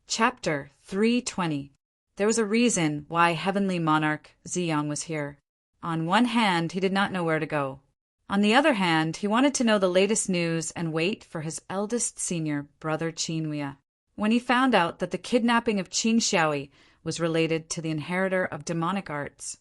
Chapter 320. There was a reason why Heavenly Monarch Ziyang was here. On one hand, he did not know where to go. On the other hand, he wanted to know the latest news and wait for his eldest senior, brother Qinhuia. When he found out that the kidnapping of Qing Xiaoyi was related to the inheritor of demonic arts,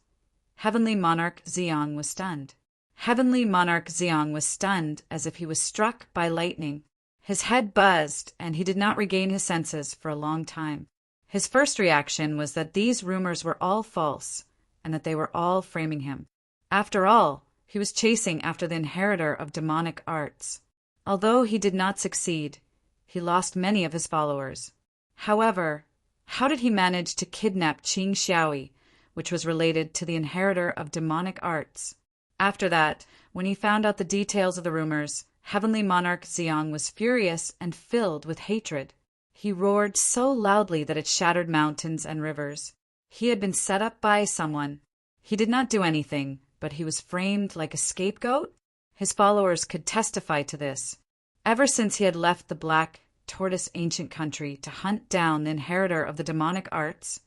Heavenly Monarch Ziyang was stunned. Heavenly Monarch Ziyang was stunned as if he was struck by lightning. His head buzzed, and he did not regain his senses for a long time. His first reaction was that these rumors were all false, and that they were all framing him. After all, he was chasing after the inheritor of demonic arts. Although he did not succeed, he lost many of his followers. However, how did he manage to kidnap Qing Xiaoyi, which was related to the inheritor of demonic arts? After that, when he found out the details of the rumors, Heavenly Monarch Ziyang was furious and filled with hatred. He roared so loudly that it shattered mountains and rivers. He had been set up by someone. He did not do anything, but he was framed like a scapegoat. His followers could testify to this. Ever since he had left the Black Tortoise ancient country to hunt down the inheritor of the demonic arts,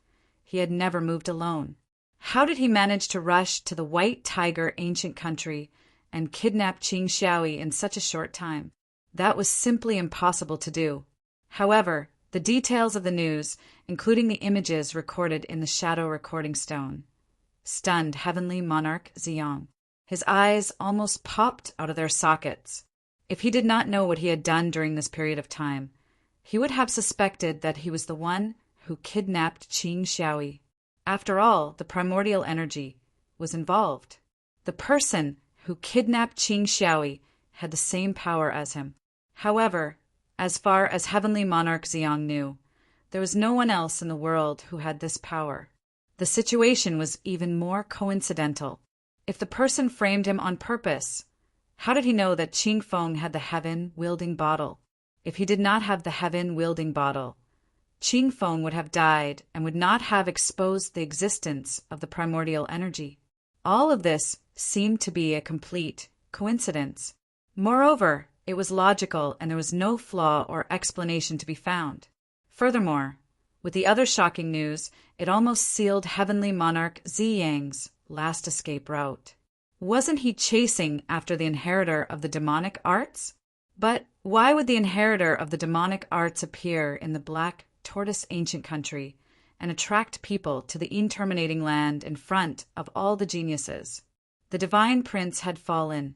he had never moved alone. How did he manage to rush to the White Tiger ancient country and kidnap Qing Xiaoyi in such a short time? That was simply impossible to do. However, the details of the news, including the images recorded in the shadow recording stone, stunned Heavenly Monarch Ziyang. His eyes almost popped out of their sockets. If he did not know what he had done during this period of time, he would have suspected that he was the one who kidnapped Qing Xiaoyi. After all, the primordial energy was involved. The person who kidnapped Qing Xiaoyi had the same power as him. However, as far as Heavenly Monarch Ziyang knew, there was no one else in the world who had this power. The situation was even more coincidental. If the person framed him on purpose, how did he know that Qing Feng had the heaven-wielding bottle? If he did not have the heaven-wielding bottle, Qing Feng would have died and would not have exposed the existence of the primordial energy. All of this seemed to be a complete coincidence. Moreover, it was logical and there was no flaw or explanation to be found. Furthermore, with the other shocking news, it almost sealed Heavenly Monarch Ziyang's last escape route. Wasn't he chasing after the inheritor of the demonic arts? But why would the inheritor of the demonic arts appear in the Black Tortoise ancient country and attract people to the interminating land in front of all the geniuses? The divine prince had fallen,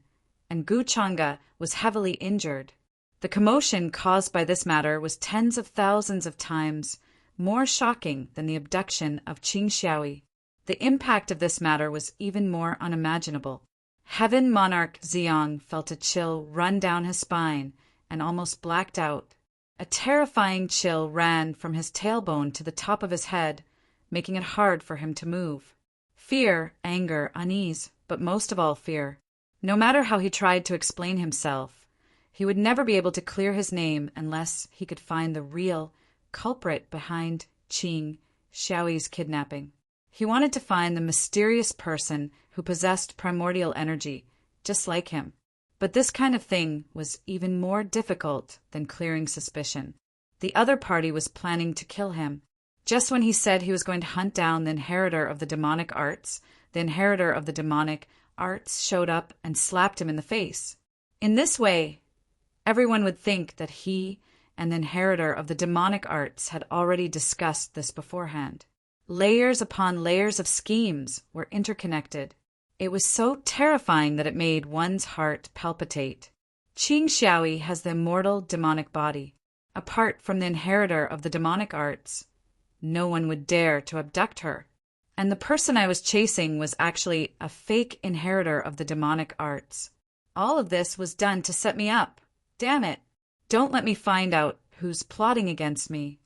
and Gu Chang'e was heavily injured. The commotion caused by this matter was tens of thousands of times more shocking than the abduction of Qing Xiaoyi. The impact of this matter was even more unimaginable. Heaven Monarch Ziyang felt a chill run down his spine and almost blacked out. A terrifying chill ran from his tailbone to the top of his head, making it hard for him to move. Fear, anger, unease, but most of all fear. No matter how he tried to explain himself, he would never be able to clear his name unless he could find the real culprit behind Qing Xiaoyi's kidnapping. He wanted to find the mysterious person who possessed primordial energy, just like him. But this kind of thing was even more difficult than clearing suspicion. The other party was planning to kill him. Just when he said he was going to hunt down the inheritor of the demonic arts, the inheritor of the demonic arts showed up and slapped him in the face. In this way, everyone would think that he and the inheritor of the demonic arts had already discussed this beforehand. Layers upon layers of schemes were interconnected. It was so terrifying that it made one's heart palpitate. Qing Xiaoyi has the immortal demonic body. Apart from the inheritor of the demonic arts, no one would dare to abduct her. And the person I was chasing was actually a fake inheritor of the demonic arts. All of this was done to set me up. Damn it! Don't let me find out who's plotting against me.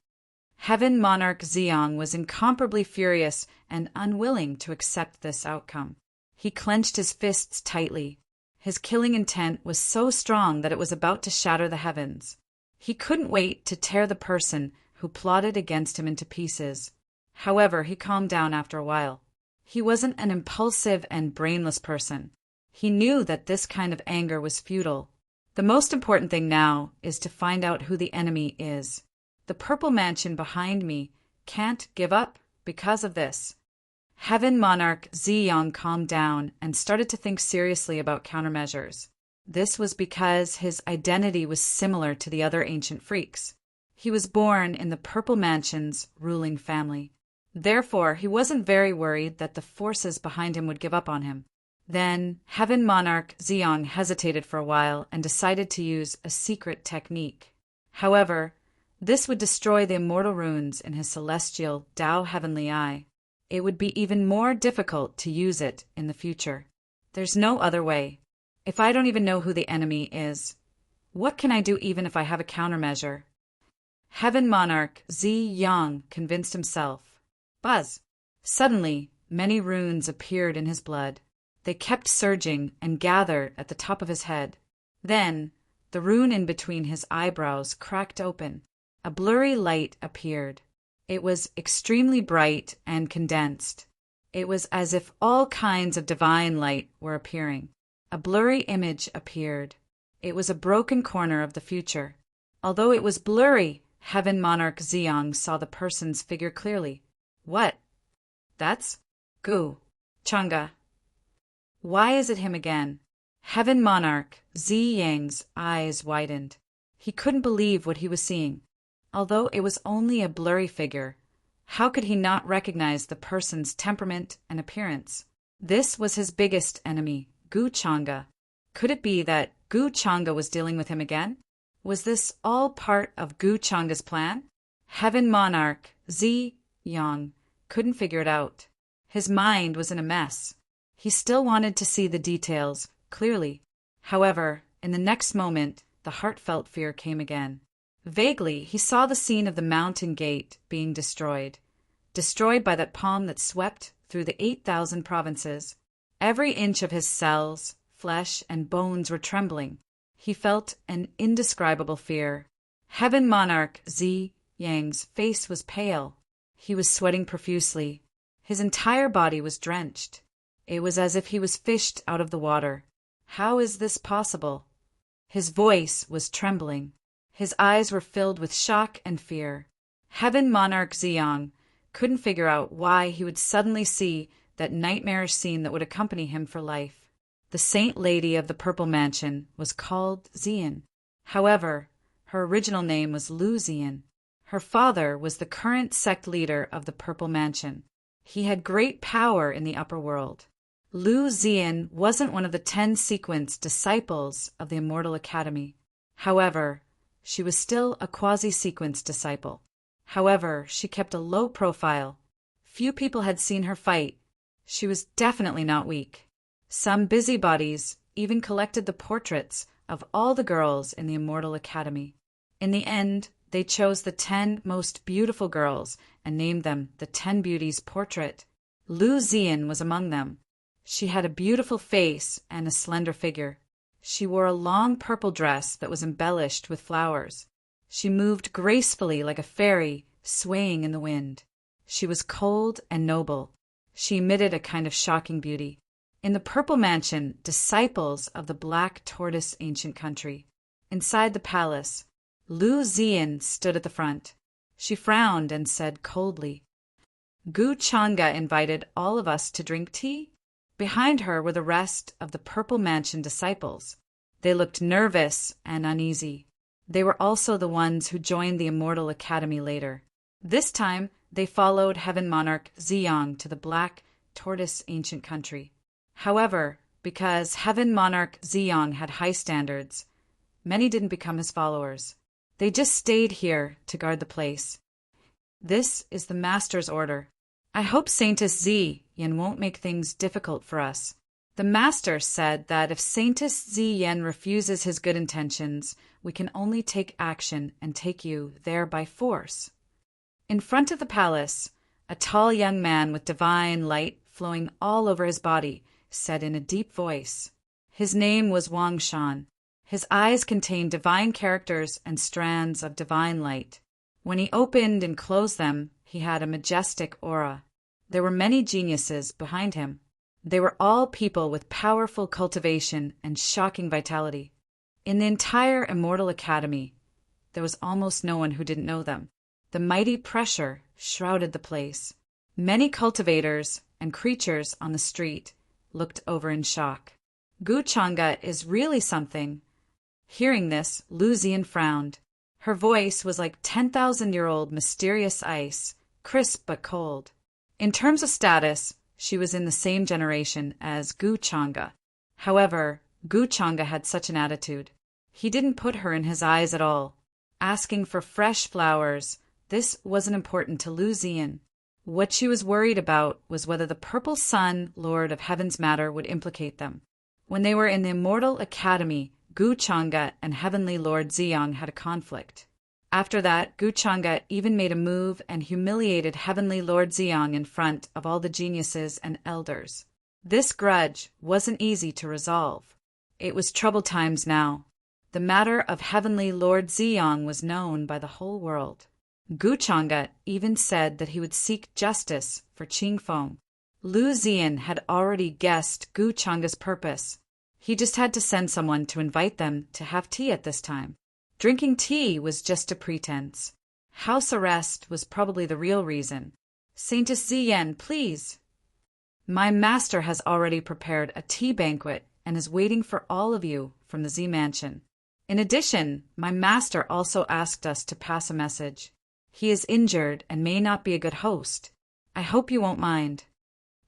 Heaven Monarch Ziyang was incomparably furious and unwilling to accept this outcome. He clenched his fists tightly. His killing intent was so strong that it was about to shatter the heavens. He couldn't wait to tear the person who plotted against him into pieces. However, he calmed down after a while. He wasn't an impulsive and brainless person. He knew that this kind of anger was futile. The most important thing now is to find out who the enemy is. The purple mansion behind me can't give up because of this. Heaven Monarch Ziyang calmed down and started to think seriously about countermeasures. This was because his identity was similar to the other ancient freaks. He was born in the Purple Mansion's ruling family. Therefore, he wasn't very worried that the forces behind him would give up on him. Then, Heaven Monarch Ziyang hesitated for a while and decided to use a secret technique. However, this would destroy the immortal runes in his celestial Tao Heavenly Eye. It would be even more difficult to use it in the future. There's no other way. If I don't even know who the enemy is, what can I do even if I have a countermeasure? Heaven Monarch Ziyang convinced himself. Buzz! Suddenly, many runes appeared in his blood. They kept surging and gathered at the top of his head. Then, the rune in between his eyebrows cracked open. A blurry light appeared. It was extremely bright and condensed. It was as if all kinds of divine light were appearing. A blurry image appeared. It was a broken corner of the future. Although it was blurry, Heaven Monarch Ziyang saw the person's figure clearly. What? That's Gu Chang'e. Why is it him again? Heaven Monarch Ziyang's eyes widened. He couldn't believe what he was seeing. Although it was only a blurry figure, how could he not recognize the person's temperament and appearance? This was his biggest enemy, Gu Chang'e. Could it be that Gu Chang'e was dealing with him again? Was this all part of Gu Chang'e's plan? Heaven Monarch Ziyang couldn't figure it out. His mind was in a mess. He still wanted to see the details clearly. However, in the next moment, the heartfelt fear came again. Vaguely, he saw the scene of the mountain gate being destroyed by that palm that swept through the 8,000 provinces. Every inch of his cells, flesh, and bones were trembling. He felt an indescribable fear. Heaven Monarch Ziyang's face was pale. He was sweating profusely. His entire body was drenched. It was as if he was fished out of the water. How is this possible? His voice was trembling. His eyes were filled with shock and fear. Heaven Monarch Ziyang couldn't figure out why he would suddenly see that nightmarish scene that would accompany him for life. The saint lady of the Purple Mansion was called Ziyan. However, her original name was Lu Ziyan. Her father was the current sect leader of the Purple Mansion. He had great power in the upper world. Lu Ziyan wasn't one of the 10 sequence disciples of the Immortal Academy. However, she was still a quasi-sequence disciple. However, she kept a low profile. Few people had seen her fight. She was definitely not weak. Some busybodies even collected the portraits of all the girls in the Immortal Academy. In the end, they chose the 10 most beautiful girls and named them the 10 Beauties Portrait. Lu Ziyan was among them. She had a beautiful face and a slender figure. She wore a long purple dress that was embellished with flowers. She moved gracefully like a fairy, swaying in the wind. She was cold and noble. She emitted a kind of shocking beauty. In the Purple Mansion, disciples of the Black Tortoise ancient country. Inside the palace, Lu Ziyan stood at the front. She frowned and said coldly, Gu Chang'e invited all of us to drink tea? Behind her were the rest of the Purple Mansion disciples. They looked nervous and uneasy. They were also the ones who joined the Immortal Academy later. This time, they followed Heaven Monarch Ziyang to the Black Tortoise ancient country. However, because Heaven Monarch Ziyang had high standards, many didn't become his followers. They just stayed here to guard the place. This is the Master's order. I hope Saintess Ziyan won't make things difficult for us. The Master said that if Saintess Ziyan refuses his good intentions, we can only take action and take you there by force. In front of the palace, a tall young man with divine light flowing all over his body said in a deep voice. His name was Wang Shan. His eyes contained divine characters and strands of divine light. When he opened and closed them, he had a majestic aura. There were many geniuses behind him. They were all people with powerful cultivation and shocking vitality. In the entire Immortal Academy, there was almost no one who didn't know them. The mighty pressure shrouded the place. Many cultivators and creatures on the street looked over in shock. Gu Changa is really something. Hearing this, Lu Zian frowned. Her voice was like 10,000-year-old mysterious ice, crisp but cold. In terms of status, she was in the same generation as Gu Changa. However, Gu Changa had such an attitude. He didn't put her in his eyes at all. Asking for fresh flowers, this wasn't important to Lu Zian. What she was worried about was whether the Purple Sun, Lord of Heaven's Matter, would implicate them. When they were in the Immortal Academy, Gu Changa and Heavenly Lord Ziyang had a conflict. After that, Gu Changa even made a move and humiliated Heavenly Lord Ziyang in front of all the geniuses and elders. This grudge wasn't easy to resolve. It was troubled times now. The matter of Heavenly Lord Ziyang was known by the whole world. Gu Changa even said that he would seek justice for Qingfeng. Lu Zian had already guessed Gu Changa's purpose. He just had to send someone to invite them to have tea at this time. Drinking tea was just a pretense. House arrest was probably the real reason. Saintess Ziyan, please. My master has already prepared a tea banquet and is waiting for all of you from the Z Mansion. In addition, my master also asked us to pass a message. He is injured and may not be a good host. I hope you won't mind.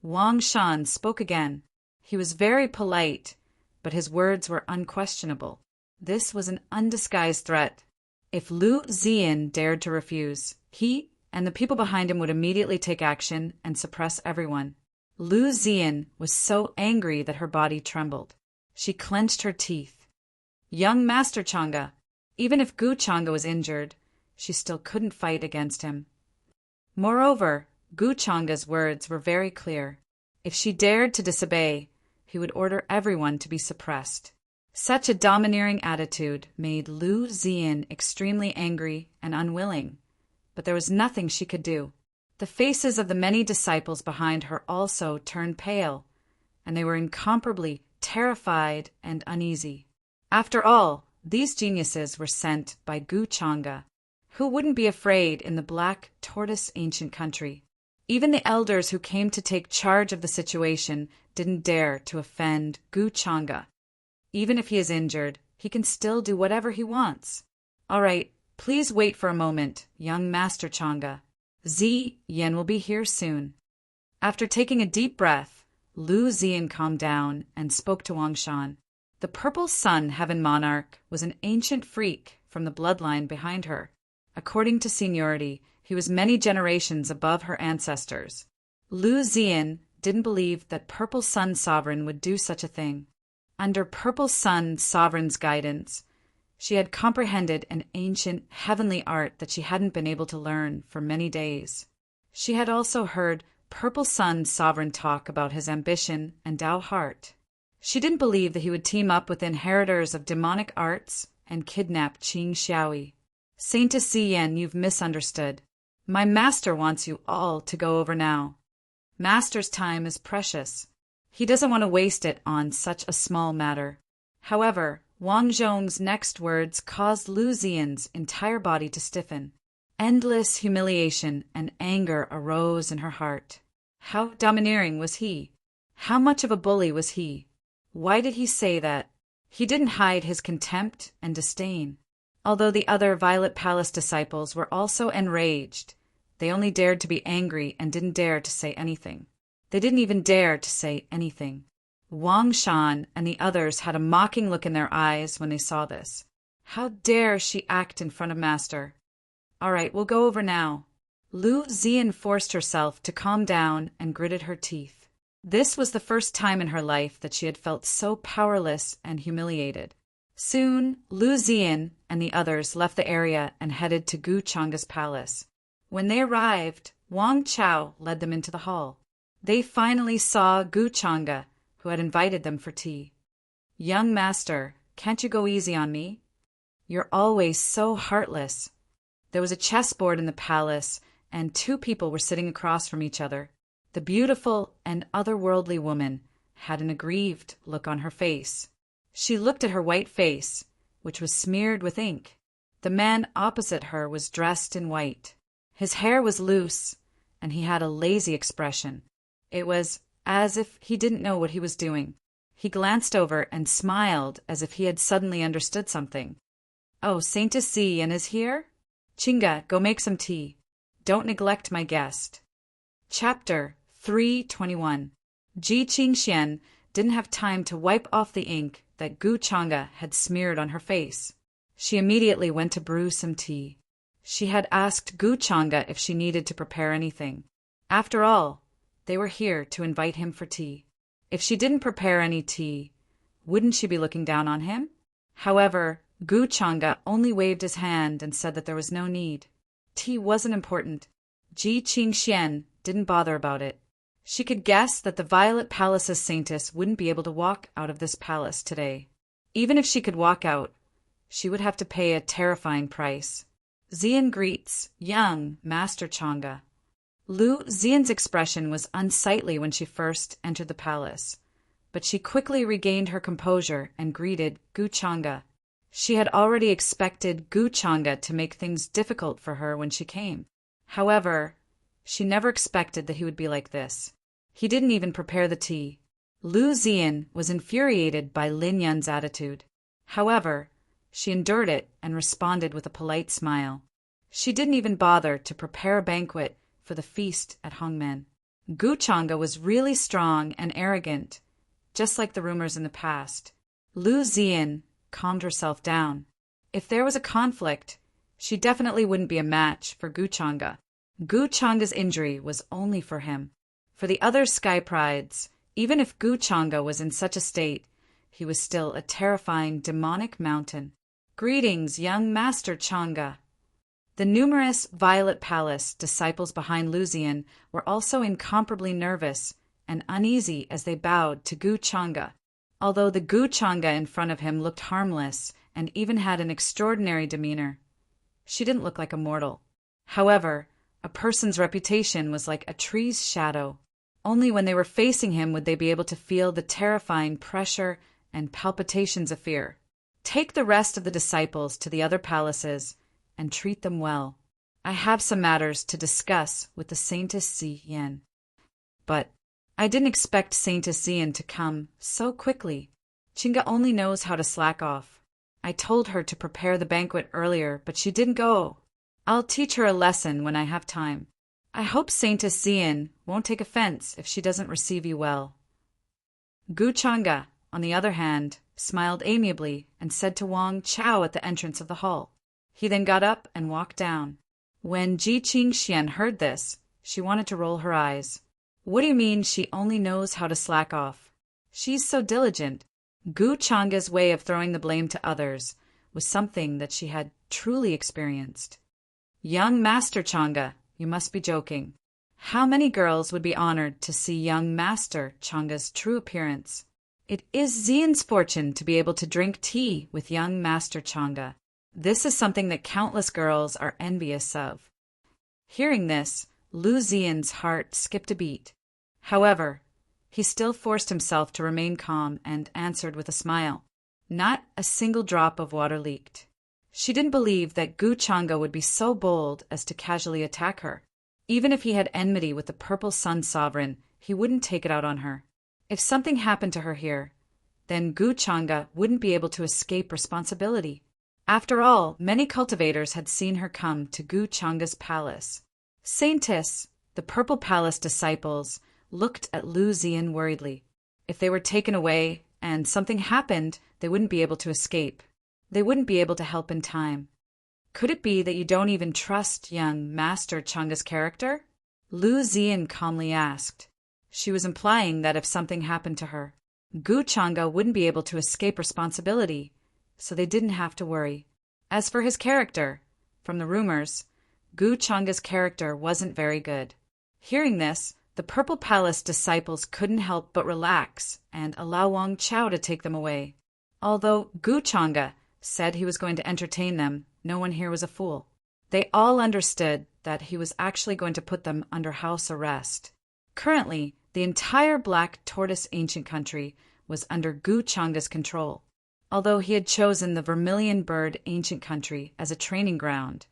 Wang Shan spoke again. He was very polite, but his words were unquestionable. This was an undisguised threat. If Lu Ziyan dared to refuse, he and the people behind him would immediately take action and suppress everyone. Lu Ziyan was so angry that her body trembled. She clenched her teeth. Young Master Changa, even if Gu Changa was injured, she still couldn't fight against him. Moreover, Gu Changa's words were very clear. If she dared to disobey, he would order everyone to be suppressed. Such a domineering attitude made Lu Ziyan extremely angry and unwilling, but there was nothing she could do. The faces of the many disciples behind her also turned pale, and they were incomparably terrified and uneasy. After all, these geniuses were sent by Gu Changa. Who wouldn't be afraid in the Black Tortoise ancient country? Even the elders who came to take charge of the situation didn't dare to offend Gu Changa. Even if he is injured, he can still do whatever he wants. All right, please wait for a moment, young Master Changa. Yen will be here soon. After taking a deep breath, Lu Ziyan calmed down and spoke to Wang Shan. The Purple Sun Heaven Monarch was an ancient freak from the bloodline behind her. According to seniority, he was many generations above her ancestors. Lu Ziyan didn't believe that Purple Sun Sovereign would do such a thing. Under Purple Sun Sovereign's guidance, she had comprehended an ancient heavenly art that she hadn't been able to learn for many days. She had also heard Purple Sun Sovereign talk about his ambition and Tao heart. She didn't believe that he would team up with inheritors of demonic arts and kidnap Qing Xiaoyi. Saintess Ziyan, you've misunderstood. My master wants you all to go over now. Master's time is precious. He doesn't want to waste it on such a small matter. However, Wang Zhong's next words caused Lu Ziyan's entire body to stiffen. Endless humiliation and anger arose in her heart. How domineering was he? How much of a bully was he? Why did he say that? He didn't hide his contempt and disdain. Although the other Violet Palace disciples were also enraged, they only dared to be angry and didn't dare to say anything. They didn't even dare to say anything. Wang Shan and the others had a mocking look in their eyes when they saw this. How dare she act in front of Master? All right, we'll go over now. Lu Ziyan forced herself to calm down and gritted her teeth. This was the first time in her life that she had felt so powerless and humiliated. Soon, Lu Ziyan and the others left the area and headed to Gu Changa's palace. When they arrived, Wang Chao led them into the hall. They finally saw Gu Changa, who had invited them for tea. Young master, can't you go easy on me? You're always so heartless. There was a chessboard in the palace, and two people were sitting across from each other. The beautiful and otherworldly woman had an aggrieved look on her face. She looked at her white face, which was smeared with ink. The man opposite her was dressed in white. His hair was loose, and he had a lazy expression. It was as if he didn't know what he was doing. He glanced over and smiled as if he had suddenly understood something. "Oh, Saint Zian is here? Chinga, go make some tea. Don't neglect my guest." Chapter 321. Ji Qingxian didn't have time to wipe off the ink that Gu Changa had smeared on her face. She immediately went to brew some tea. She had asked Gu Changa if she needed to prepare anything. After all, they were here to invite him for tea. If she didn't prepare any tea, wouldn't she be looking down on him? However, Gu Changa only waved his hand and said that there was no need. Tea wasn't important. Ji Qingxian didn't bother about it. She could guess that the Violet Palace's saintess wouldn't be able to walk out of this palace today. Even if she could walk out, she would have to pay a terrifying price. Zian greets young Master Changa. Lu Zian's expression was unsightly when she first entered the palace, but she quickly regained her composure and greeted Gu Changa. She had already expected Gu Changa to make things difficult for her when she came. However, she never expected that he would be like this. He didn't even prepare the tea. Lu Zian was infuriated by Lin Yun's attitude. However, she endured it and responded with a polite smile. She didn't even bother to prepare a banquet for the feast at Hongmen. Gu Changa was really strong and arrogant, just like the rumors in the past. Lu Zian calmed herself down. If there was a conflict, she definitely wouldn't be a match for Gu Changa. Gu Changa's injury was only for him. For the other Sky Prides, even if Gu Changa was in such a state, he was still a terrifying demonic mountain. "Greetings, young Master Changa." The numerous Violet Palace disciples behind Lu Zian were also incomparably nervous and uneasy as they bowed to Gu Changa. Although the Gu Changa in front of him looked harmless and even had an extraordinary demeanor, she didn't look like a mortal. However, a person's reputation was like a tree's shadow. Only when they were facing him would they be able to feel the terrifying pressure and palpitations of fear. Take the rest of the disciples to the other palaces and treat them well. I have some matters to discuss with the Saintess Zian. But I didn't expect Saintess Zian to come so quickly. Chinga only knows how to slack off. I told her to prepare the banquet earlier, but she didn't go. I'll teach her a lesson when I have time. I hope Saintess Zian won't take offense if she doesn't receive you well. Gu Changa, on the other hand, smiled amiably and said to Wang Chao at the entrance of the hall. He then got up and walked down. When Ji Qingxian heard this, she wanted to roll her eyes. What do you mean she only knows how to slack off? She's so diligent. Gu Changa's way of throwing the blame to others was something that she had truly experienced. Young Master Changa, you must be joking. How many girls would be honored to see young Master Changa's true appearance? It is Zian's fortune to be able to drink tea with young Master Changa. This is something that countless girls are envious of. Hearing this, Lu Zian's heart skipped a beat. However, he still forced himself to remain calm and answered with a smile. Not a single drop of water leaked. She didn't believe that Gu Changa would be so bold as to casually attack her. Even if he had enmity with the Purple Sun Sovereign, he wouldn't take it out on her. If something happened to her here, then Gu Changa wouldn't be able to escape responsibility. After all, many cultivators had seen her come to Gu Changa's palace. Saintess, the Purple Palace disciples, looked at Lu Zian worriedly. If they were taken away and something happened, they wouldn't be able to escape. They wouldn't be able to help in time. Could it be that you don't even trust young Master Changa's character? Lu Zian calmly asked. She was implying that if something happened to her, Gu Changa wouldn't be able to escape responsibility, so they didn't have to worry. As for his character, from the rumors, Gu Changa's character wasn't very good. Hearing this, the Purple Palace disciples couldn't help but relax and allow Wang Chao to take them away. Although Gu Changa said he was going to entertain them, no one here was a fool. They all understood that he was actually going to put them under house arrest. Currently, the entire Black Tortoise Ancient Country was under Gu Changa's control. Although he had chosen the Vermilion Bird Ancient Country as a training ground,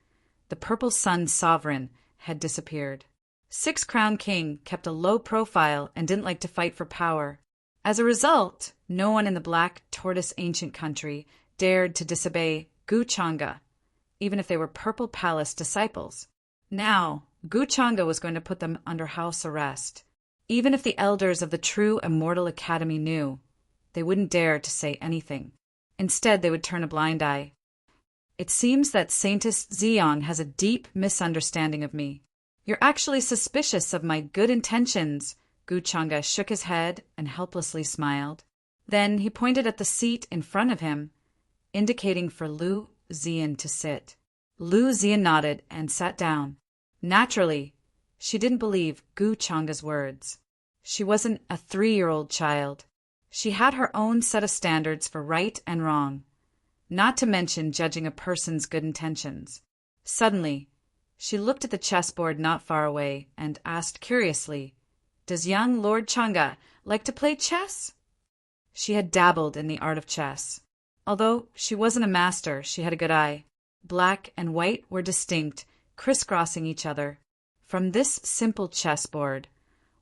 the Purple Sun Sovereign had disappeared. Six Crown King kept a low profile and didn't like to fight for power. As a result, no one in the Black Tortoise ancient country dared to disobey Gu Changa, even if they were Purple Palace disciples. Now, Gu Changa was going to put them under house arrest. Even if the elders of the true Immortal Academy knew, they wouldn't dare to say anything. Instead, they would turn a blind eye. It seems that Saintess Ziyang has a deep misunderstanding of me. You're actually suspicious of my good intentions. Gu Changa shook his head and helplessly smiled. Then he pointed at the seat in front of him, indicating for Lu Ziyan to sit. Lu Ziyan nodded and sat down. Naturally, she didn't believe Gu Changa's words. She wasn't a 3-year-old child. She had her own set of standards for right and wrong, not to mention judging a person's good intentions. Suddenly, she looked at the chessboard not far away and asked curiously, "Does young Lord Changa like to play chess?" She had dabbled in the art of chess. Although she wasn't a master, she had a good eye. Black and white were distinct, crisscrossing each other. From this simple chessboard,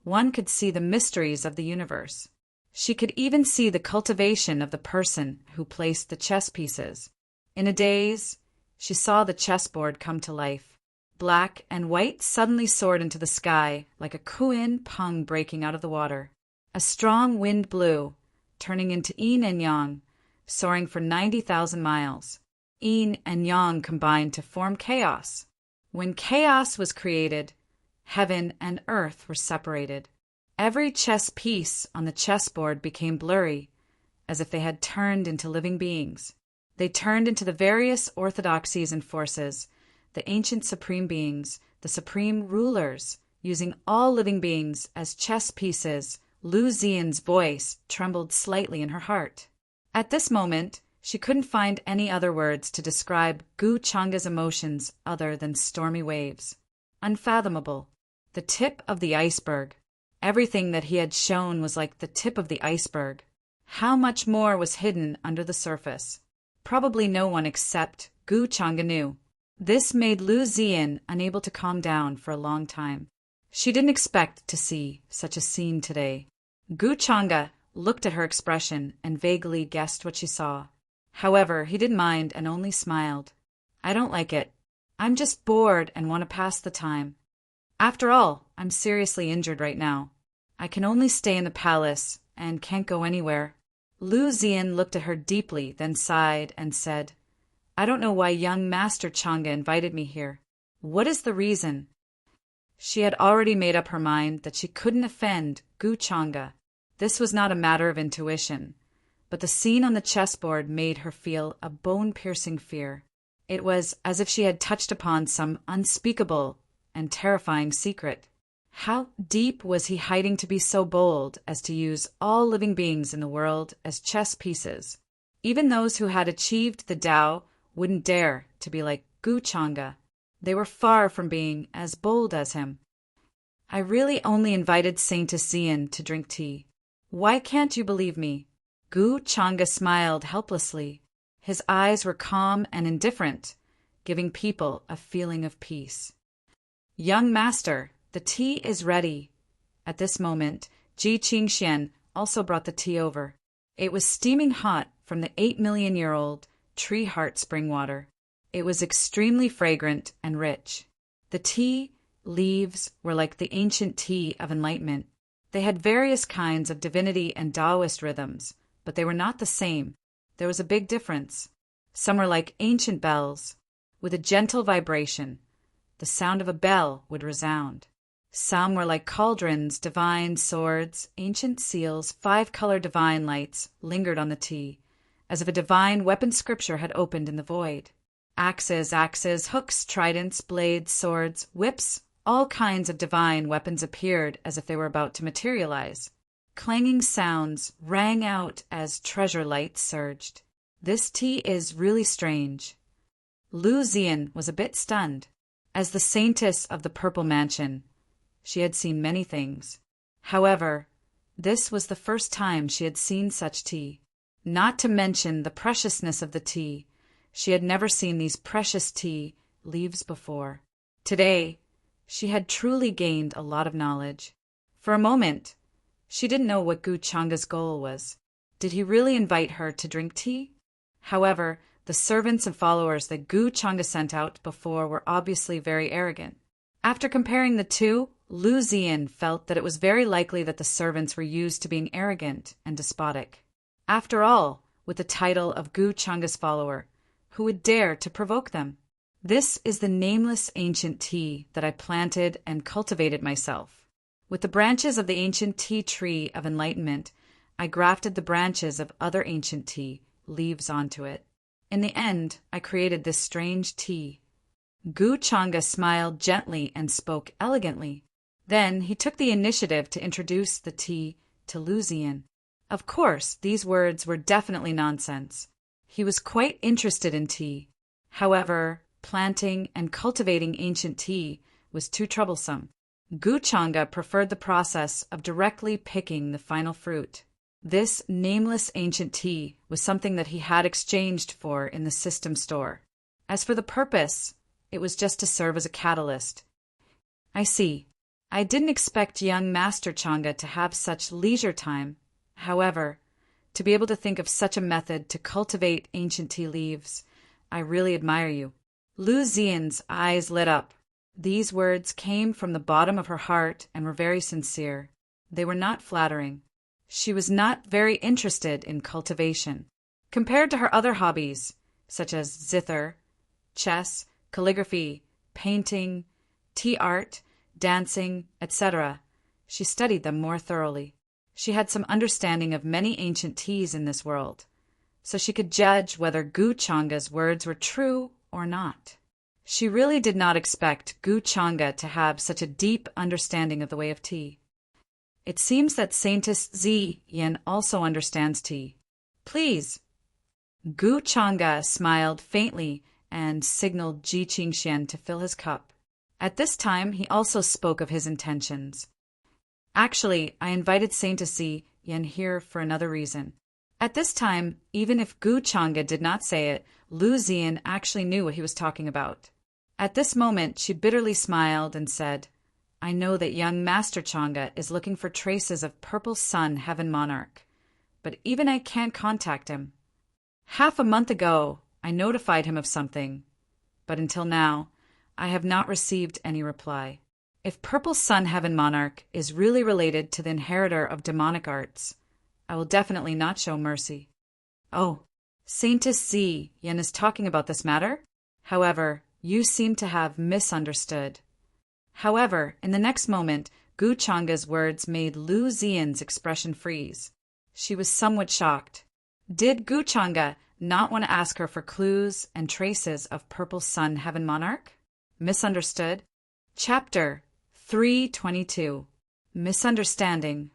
one could see the mysteries of the universe. She could even see the cultivation of the person who placed the chess pieces. In a daze, she saw the chessboard come to life. Black and white suddenly soared into the sky like a Kuin Peng breaking out of the water. A strong wind blew, turning into yin and yang, soaring for 90,000 miles. Yin and yang combined to form chaos. When chaos was created, heaven and earth were separated. Every chess piece on the chessboard became blurry, as if they had turned into living beings. They turned into the various orthodoxies and forces, the ancient supreme beings, the supreme rulers, using all living beings as chess pieces. Lu Ziyan's voice trembled slightly in her heart. At this moment, she couldn't find any other words to describe Gu Changa's emotions other than stormy waves. Unfathomable. The tip of the iceberg. Everything that he had shown was like the tip of the iceberg. How much more was hidden under the surface? Probably no one except Gu Changa knew. This made Lu Ziyan unable to calm down for a long time. She didn't expect to see such a scene today. Gu Changa looked at her expression and vaguely guessed what she saw. However, he didn't mind and only smiled. "I don't like it. I'm just bored and want to pass the time. After all, I'm seriously injured right now. I can only stay in the palace and can't go anywhere." Lu Ziyan looked at her deeply, then sighed and said, "I don't know why young Master Changa invited me here. What is the reason?" She had already made up her mind that she couldn't offend Gu Changa. This was not a matter of intuition, but the scene on the chessboard made her feel a bone-piercing fear. It was as if she had touched upon some unspeakable and terrifying secret. How deep was he hiding to be so bold as to use all living beings in the world as chess pieces? Even those who had achieved the Tao wouldn't dare to be like Gu Changa. They were far from being as bold as him. "I really only invited Saintess Ziyan to drink tea. Why can't you believe me?" Gu Changa smiled helplessly. His eyes were calm and indifferent, giving people a feeling of peace. "Young master, the tea is ready." At this moment, Ji Qingxian also brought the tea over. It was steaming hot from the 8-million-year-old tree heart spring water. It was extremely fragrant and rich. The tea leaves were like the ancient tea of enlightenment. They had various kinds of divinity and Taoist rhythms, but they were not the same. There was a big difference. Some were like ancient bells, with a gentle vibration. The sound of a bell would resound. Some were like cauldrons, divine swords, ancient seals, 5-color divine lights lingered on the tea, as if a divine weapon scripture had opened in the void. Axes, hooks, tridents, blades, swords, whips, all kinds of divine weapons appeared as if they were about to materialize. Clanging sounds rang out as treasure lights surged. "This tea is really strange." Lu Ziyan was a bit stunned. As the saintess of the Purple Mansion, she had seen many things. However, this was the first time she had seen such tea. Not to mention the preciousness of the tea, she had never seen these precious tea leaves before. Today, She had truly gained a lot of knowledge. For a moment, she didn't know what Gu Changa's goal was. Did he really invite her to drink tea? However, the servants and followers that Gu Changa sent out before were obviously very arrogant. After comparing the two, Lu Ziyan felt that it was very likely that the servants were used to being arrogant and despotic. After all, with the title of Gu Changa's follower, who would dare to provoke them? This is the nameless ancient tea that I planted and cultivated myself. With the branches of the ancient tea tree of enlightenment, I grafted the branches of other ancient tea leaves onto it. In the end, I created this strange tea. Gu Changa smiled gently and spoke elegantly. Then he took the initiative to introduce the tea to Lu Ziyan. Of course, these words were definitely nonsense. He was quite interested in tea. However, planting and cultivating ancient tea was too troublesome. Gu Changa preferred the process of directly picking the final fruit. This nameless ancient tea was something that he had exchanged for in the system store. As for the purpose, it was just to serve as a catalyst. I see. I didn't expect young Master Changa to have such leisure time. However, to be able to think of such a method to cultivate ancient tea leaves, I really admire you. Lu Ziyan's eyes lit up. These words came from the bottom of her heart and were very sincere. They were not flattering. She was not very interested in cultivation. Compared to her other hobbies, such as zither, chess, calligraphy, painting, tea art, dancing, etc., she studied them more thoroughly. She had some understanding of many ancient teas in this world, so she could judge whether Gu Changa's words were true or not. She really did not expect Gu Changa to have such a deep understanding of the way of tea. It seems that Saintess Ziyan also understands tea. Please. Gu Changa smiled faintly and signaled Ji Qingxian to fill his cup. At this time, he also spoke of his intentions. Actually, I invited Saintess Ziyan here for another reason. At this time, even if Gu Changa did not say it, Lu Ziyan actually knew what he was talking about. At this moment, she bitterly smiled and said, I know that young Master Changa is looking for traces of Purple Sun Heaven Monarch, but even I can't contact him. Half a month ago, I notified him of something, but until now, I have not received any reply. If Purple Sun Heaven Monarch is really related to the inheritor of demonic arts, I will definitely not show mercy. Oh, Saintess Ziyan is talking about this matter? However, you seem to have misunderstood. However, in the next moment, Gu Changa's words made Lu Ziyan's expression freeze. She was somewhat shocked. Did Gu Changa not want to ask her for clues and traces of Purple Sun Heaven Monarch? Misunderstood. Chapter 322. Misunderstanding.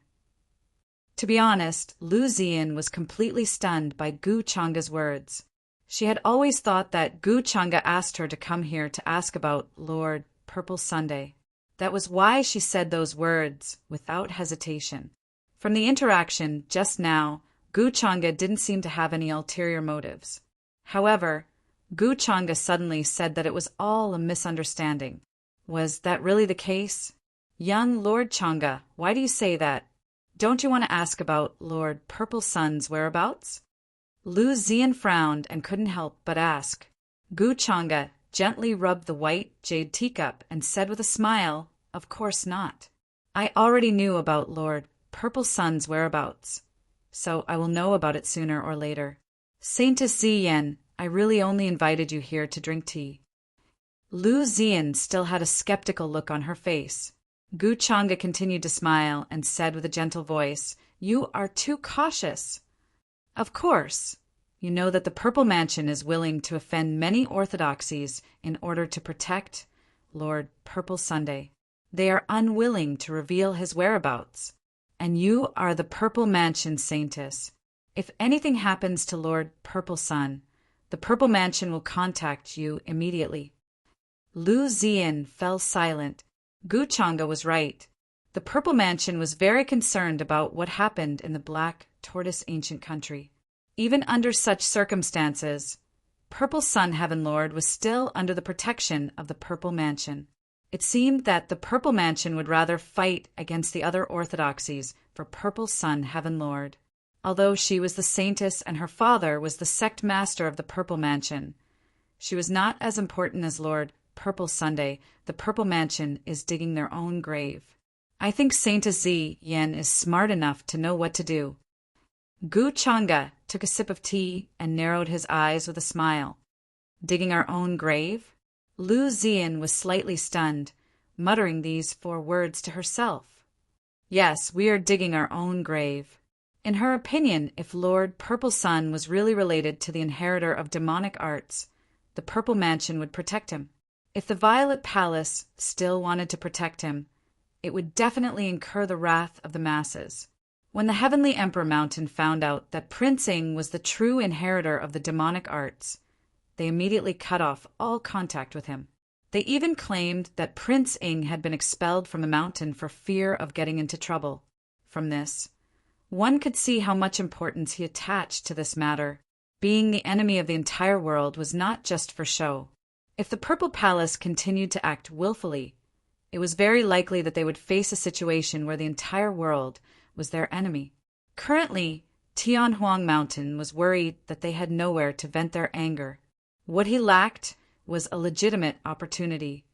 To be honest, Lu Ziyan was completely stunned by Gu Changa's words. She had always thought that Gu Changa asked her to come here to ask about Lord Purple Sunday. That was why she said those words without hesitation. From the interaction just now, Gu Changa didn't seem to have any ulterior motives. However, Gu Changa suddenly said that it was all a misunderstanding. Was that really the case? Young Lord Changa, why do you say that? Don't you want to ask about Lord Purple Sun's whereabouts? Lu Ziyan frowned and couldn't help but ask. Gu Changa gently rubbed the white jade teacup and said with a smile, Of course not. I already knew about Lord Purple Sun's whereabouts, so I will know about it sooner or later. Saintess Ziyan, I really only invited you here to drink tea. Lu Ziyan still had a skeptical look on her face. Gu Changa continued to smile and said with a gentle voice, You are too cautious. Of course. You know that the Purple Mansion is willing to offend many orthodoxies in order to protect Lord Purple Sunday. They are unwilling to reveal his whereabouts. And you are the Purple Mansion Saintess. If anything happens to Lord Purple Sun, the Purple Mansion will contact you immediately. Lu Ziyan fell silent. Gu Changa was right. The Purple Mansion was very concerned about what happened in the Black Tortoise Ancient Country. Even under such circumstances, Purple Sun Heaven Lord was still under the protection of the Purple Mansion. It seemed that the Purple Mansion would rather fight against the other orthodoxies for Purple Sun Heaven Lord. Although she was the saintess and her father was the sect master of the Purple Mansion, she was not as important as Lord Purple Sunday. The Purple Mansion is digging their own grave. I think Saintess Yen is smart enough to know what to do. Gu Changa took a sip of tea and narrowed his eyes with a smile. Digging our own grave? Lu Zian was slightly stunned, muttering these 4 words to herself. Yes, we are digging our own grave. In her opinion, if Lord Purple Sun was really related to the inheritor of demonic arts, the Purple Mansion would protect him. If the Violet Palace still wanted to protect him, it would definitely incur the wrath of the masses. When the Heavenly Emperor Mountain found out that Prince Ing was the true inheritor of the demonic arts, they immediately cut off all contact with him. They even claimed that Prince Ing had been expelled from the mountain for fear of getting into trouble. From this, one could see how much importance he attached to this matter. Being the enemy of the entire world was not just for show. If the Purple Palace continued to act willfully, it was very likely that they would face a situation where the entire world was their enemy. Currently, Tianhuang Mountain was worried that they had nowhere to vent their anger. What he lacked was a legitimate opportunity,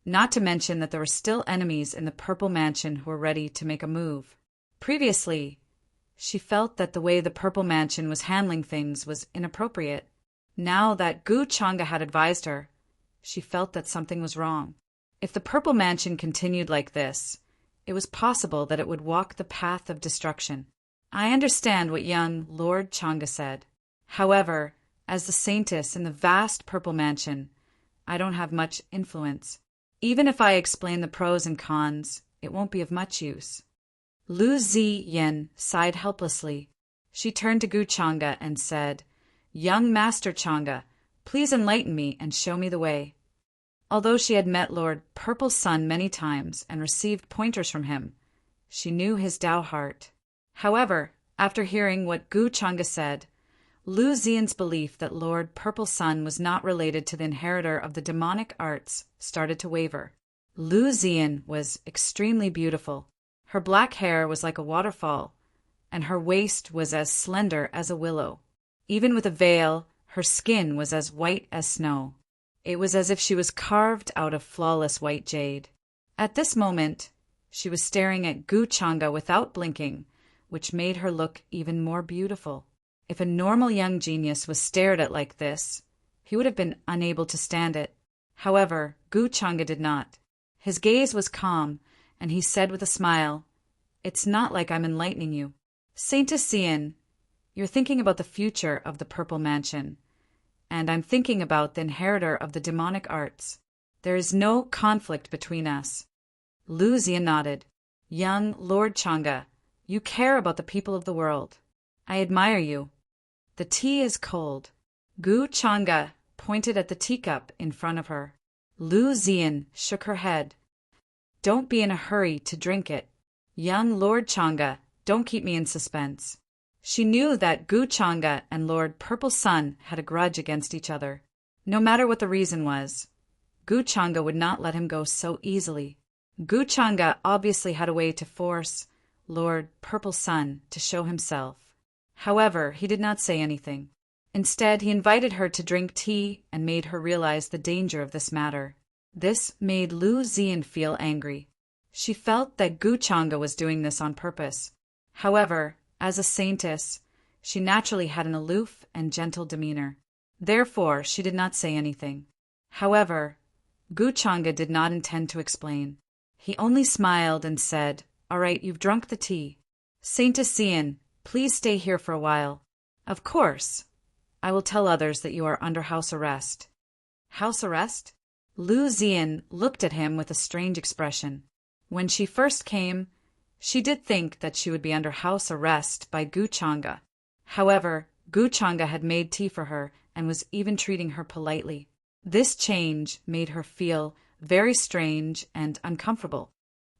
not to mention that there were still enemies in the Purple Mansion who were ready to make a move. Previously, she felt that the way the Purple Mansion was handling things was inappropriate. Now that Gu Changa had advised her, she felt that something was wrong. If the Purple Mansion continued like this, it was possible that it would walk the path of destruction. I understand what young Lord Changa said. However, as the saintess in the vast Purple Mansion, I don't have much influence. Even if I explain the pros and cons, it won't be of much use. Lu Ziyan sighed helplessly. She turned to Gu Changa and said, "Young Master Changa, please enlighten me and show me the way." Although she had met Lord Purple Sun many times and received pointers from him, she knew his Tao heart. However, after hearing what Gu Changa said, Lu Zian's belief that Lord Purple Sun was not related to the inheritor of the demonic arts started to waver. Lu Zian was extremely beautiful. Her black hair was like a waterfall, and her waist was as slender as a willow. Even with a veil, her skin was as white as snow. It was as if she was carved out of flawless white jade. At this moment, she was staring at Gu Changa without blinking, which made her look even more beautiful. If a normal young genius was stared at like this, he would have been unable to stand it. However, Gu Changa did not. His gaze was calm, and he said with a smile, "It's not like I'm enlightening you. Saintess Xian, you're thinking about the future of the Purple Mansion, and I'm thinking about the inheritor of the demonic arts. There is no conflict between us." Lu Zian nodded. "Young Lord Changa, you care about the people of the world. I admire you. The tea is cold." Gu Changa pointed at the teacup in front of her. Lu Zian shook her head. "Don't be in a hurry to drink it. Young Lord Changa, don't keep me in suspense." She knew that Gu Changa and Lord Purple Sun had a grudge against each other. No matter what the reason was, Gu Changa would not let him go so easily. Gu Changa obviously had a way to force Lord Purple Sun to show himself. However, he did not say anything. Instead, he invited her to drink tea and made her realize the danger of this matter. This made Lu Zian feel angry. She felt that Gu Changa was doing this on purpose. However, as a saintess, she naturally had an aloof and gentle demeanor. Therefore, she did not say anything. However, Gu Changa did not intend to explain. He only smiled and said, "All right, you've drunk the tea. Saintess Xian, please stay here for a while." "Of course. I will tell others that you are under house arrest." "House arrest?" Lu Zian looked at him with a strange expression. When she first came, she did think that she would be under house arrest by Gu Changa. However, Gu Changa had made tea for her and was even treating her politely. This change made her feel very strange and uncomfortable.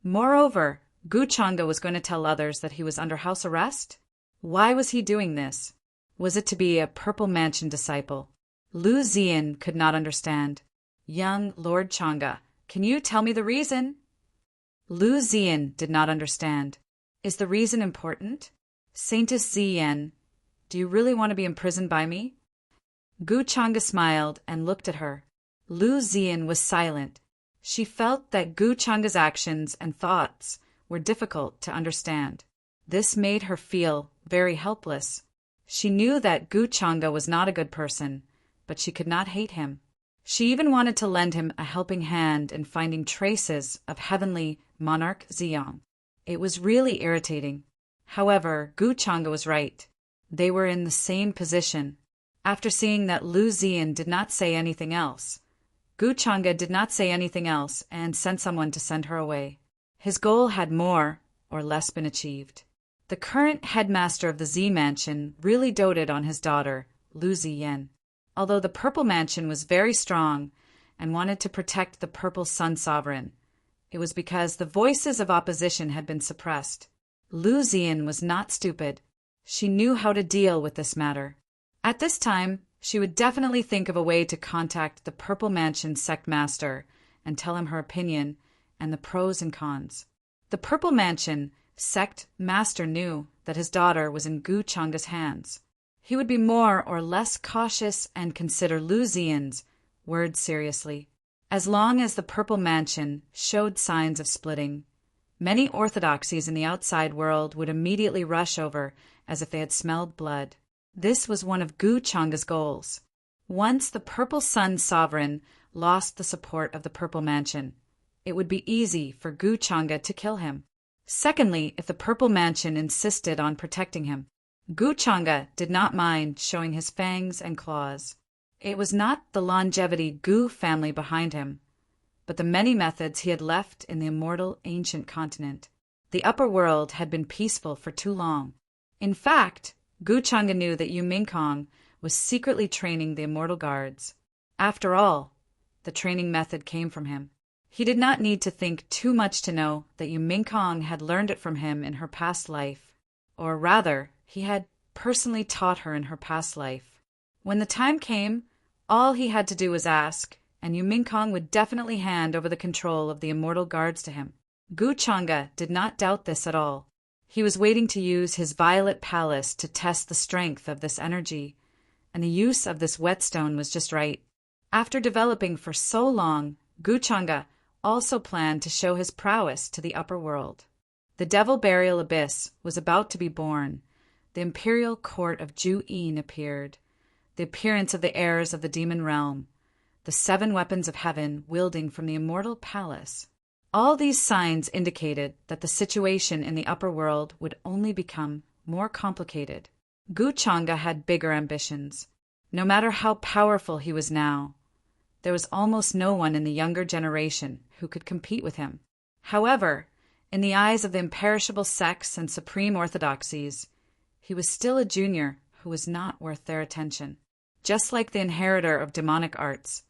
Moreover, Gu Changa was going to tell others that he was under house arrest? Why was he doing this? Was it to be a Purple Mansion disciple? Lu Zian could not understand. "Young Lord Changa, Can you tell me the reason? Lu Ziyan did not understand. Is the reason important? Saintess Ziyan, do you really want to be imprisoned by me? Gu Changa smiled and looked at her. Lu Ziyan was silent. She felt that Gu Changa's actions and thoughts were difficult to understand. This made her feel very helpless. She knew that Gu Changa was not a good person, but she could not hate him. She even wanted to lend him a helping hand in finding traces of heavenly monarch Ziyang. It was really irritating. However, Gu Changa was right. They were in the same position. After seeing that Lu Ziyan did not say anything else, Gu Changa did not say anything else and sent someone to send her away. His goal had more or less been achieved. The current headmaster of the Z Mansion really doted on his daughter, Lu Ziyan. Although the Purple Mansion was very strong and wanted to protect the Purple Sun Sovereign, it was because the voices of opposition had been suppressed. Lu Ziyan was not stupid. She knew how to deal with this matter. At this time, she would definitely think of a way to contact the Purple Mansion sect master and tell him her opinion and the pros and cons. The Purple Mansion sect master knew that his daughter was in Gu Changa's hands. He would be more or less cautious and consider Lu Ziyan's words seriously. As long as the Purple Mansion showed signs of splitting, many orthodoxies in the outside world would immediately rush over as if they had smelled blood. This was one of Gu Changa's goals. Once the Purple Sun Sovereign lost the support of the Purple Mansion, it would be easy for Gu Changa to kill him. Secondly, if the Purple Mansion insisted on protecting him, Gu Changa did not mind showing his fangs and claws. It was not the longevity Gu family behind him, but the many methods he had left in the immortal ancient continent. The upper world had been peaceful for too long. In fact, Gu Changa knew that Yu Mingkong was secretly training the immortal guards. After all, the training method came from him. He did not need to think too much to know that Yu Mingkong had learned it from him in her past life, or rather, he had personally taught her in her past life. When the time came, all he had to do was ask, and Yu Mingkong would definitely hand over the control of the immortal guards to him. Gu Changa did not doubt this at all. He was waiting to use his violet palace to test the strength of this energy, and the use of this whetstone was just right. After developing for so long, Gu Changa also planned to show his prowess to the upper world. The Devil Burial Abyss was about to be born. The imperial court of Ju-In appeared. The appearance of the heirs of the demon realm. The 7 weapons of heaven wielding from the immortal palace. All these signs indicated that the situation in the upper world would only become more complicated. Gu Changa had bigger ambitions. No matter how powerful he was now, there was almost no one in the younger generation who could compete with him. However, in the eyes of the imperishable sects and supreme orthodoxies, he was still a junior who was not worth their attention. Just like the inheritor of demonic arts,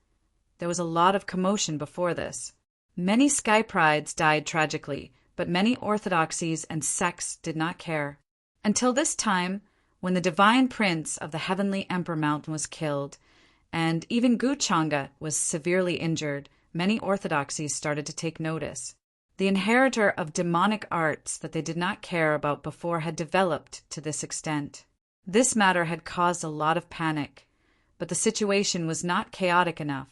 there was a lot of commotion before this. Many sky prides died tragically, but many orthodoxies and sects did not care. Until this time, when the divine prince of the heavenly Emperor Mountain was killed, and even Gu Changa was severely injured, many orthodoxies started to take notice. The inheritor of demonic arts that they did not care about before had developed to this extent. This matter had caused a lot of panic, but the situation was not chaotic enough.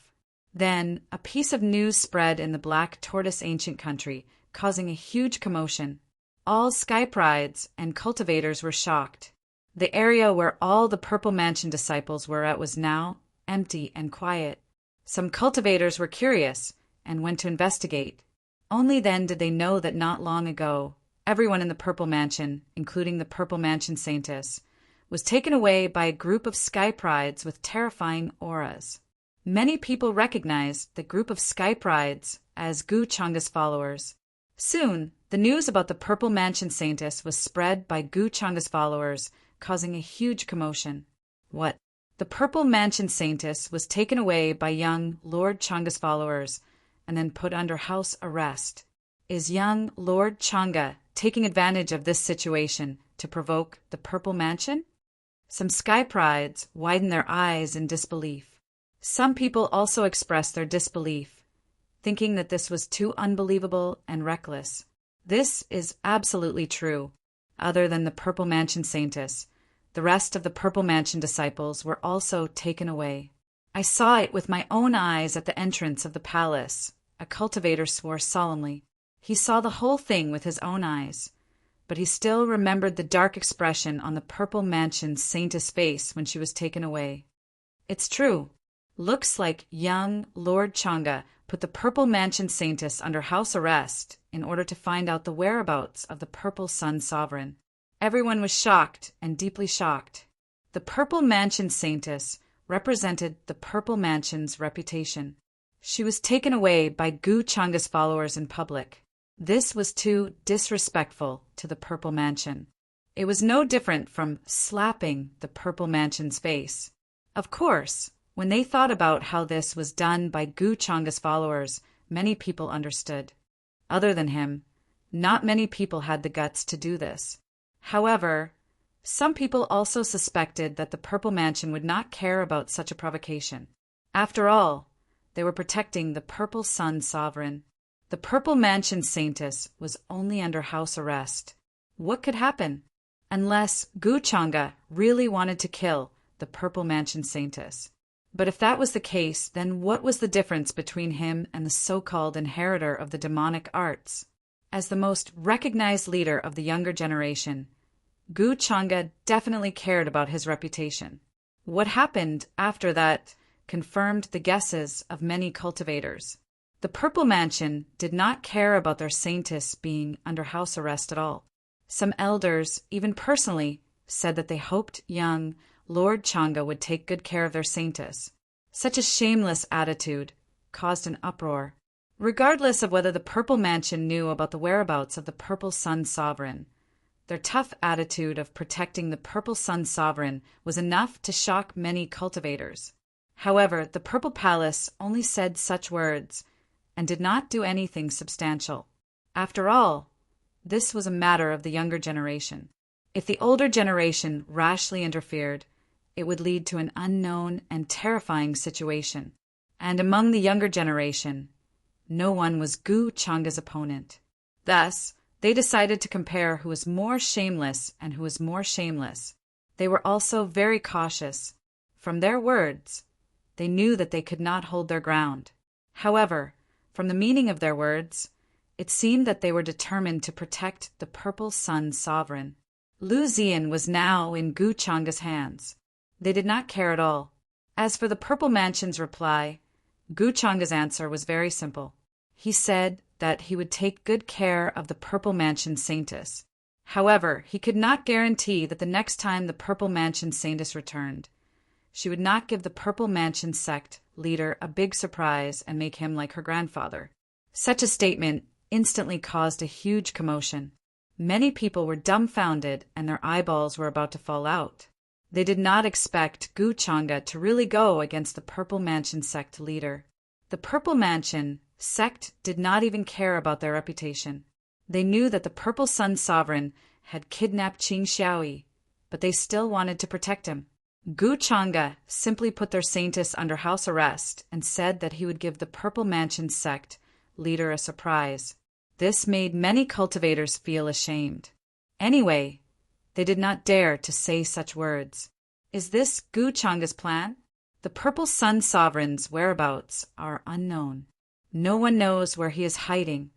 Then, a piece of news spread in the Black Tortoise ancient country, causing a huge commotion. All sky prides and cultivators were shocked. The area where all the Purple Mansion disciples were at was now empty and quiet. Some cultivators were curious and went to investigate. Only then did they know that not long ago, everyone in the Purple Mansion, including the Purple Mansion Saintess, was taken away by a group of sky prides with terrifying auras. Many people recognized the group of sky prides as Gu Changa's followers. Soon, the news about the Purple Mansion Saintess was spread by Gu Changa's followers, causing a huge commotion. What? The Purple Mansion Saintess was taken away by young Lord Changa's followers and then put under house arrest. Is young Lord Changa taking advantage of this situation to provoke the Purple Mansion? Some sky prides widened their eyes in disbelief. Some people also expressed their disbelief. thinking that this was too unbelievable and reckless. This is absolutely true. Other than the Purple Mansion Saintess, the rest of the Purple Mansion disciples were also taken away. I saw it with my own eyes at the entrance of the palace, a cultivator swore solemnly. He saw the whole thing with his own eyes, but he still remembered the dark expression on the Purple Mansion Saintess' face when she was taken away. It's true. Looks like young Lord Changa put the Purple Mansion Saintess under house arrest in order to find out the whereabouts of the Purple Sun Sovereign. Everyone was shocked and deeply shocked. The Purple Mansion Saintess represented the Purple Mansion's reputation. She was taken away by Gu Changa's followers in public. This was too disrespectful to the Purple Mansion. It was no different from slapping the Purple Mansion's face. Of course, when they thought about how this was done by Gu Changa's followers, many people understood. Other than him, not many people had the guts to do this. However, some people also suspected that the Purple Mansion would not care about such a provocation. After all, they were protecting the Purple Sun Sovereign. The Purple Mansion Saintess was only under house arrest. What could happen? Unless Gu Changa really wanted to kill the Purple Mansion Saintess. But if that was the case, then what was the difference between him and the so-called inheritor of the demonic arts? As the most recognized leader of the younger generation, Gu Changa definitely cared about his reputation. What happened after that confirmed the guesses of many cultivators. The Purple Mansion did not care about their saintess being under house arrest at all. Some elders, even personally, said that they hoped young Lord Changa would take good care of their saintess. Such a shameless attitude caused an uproar. Regardless of whether the Purple Mansion knew about the whereabouts of the Purple Sun Sovereign, their tough attitude of protecting the Purple Sun Sovereign was enough to shock many cultivators. However, the Purple Palace only said such words and did not do anything substantial. After all, this was a matter of the younger generation. If the older generation rashly interfered, it would lead to an unknown and terrifying situation. And among the younger generation, no one was Gu Changa's opponent. Thus, they decided to compare who was more shameless and who was more shameless. They were also very cautious. From their words, they knew that they could not hold their ground. However, from the meaning of their words, it seemed that they were determined to protect the Purple Sun Sovereign. Lu Zian was now in Gu Changa's hands. They did not care at all. As for the Purple Mansion's reply, Gu Changa's answer was very simple. He said that he would take good care of the Purple Mansion Saintess. However, he could not guarantee that the next time the Purple Mansion Saintess returned, she would not give the Purple Mansion sect leader a big surprise and make him like her grandfather. Such a statement instantly caused a huge commotion. Many people were dumbfounded and their eyeballs were about to fall out. They did not expect Gu Changa to really go against the Purple Mansion sect leader. The Purple Mansion sect did not even care about their reputation. They knew that the Purple Sun Sovereign had kidnapped Qing Xiaoyi, but they still wanted to protect him. Gu Changa simply put their saintess under house arrest and said that he would give the Purple Mansion sect leader a surprise. This made many cultivators feel ashamed. Anyway, they did not dare to say such words. Is this Gu Changa's plan? The Purple Sun Sovereign's whereabouts are unknown. No one knows where he is hiding.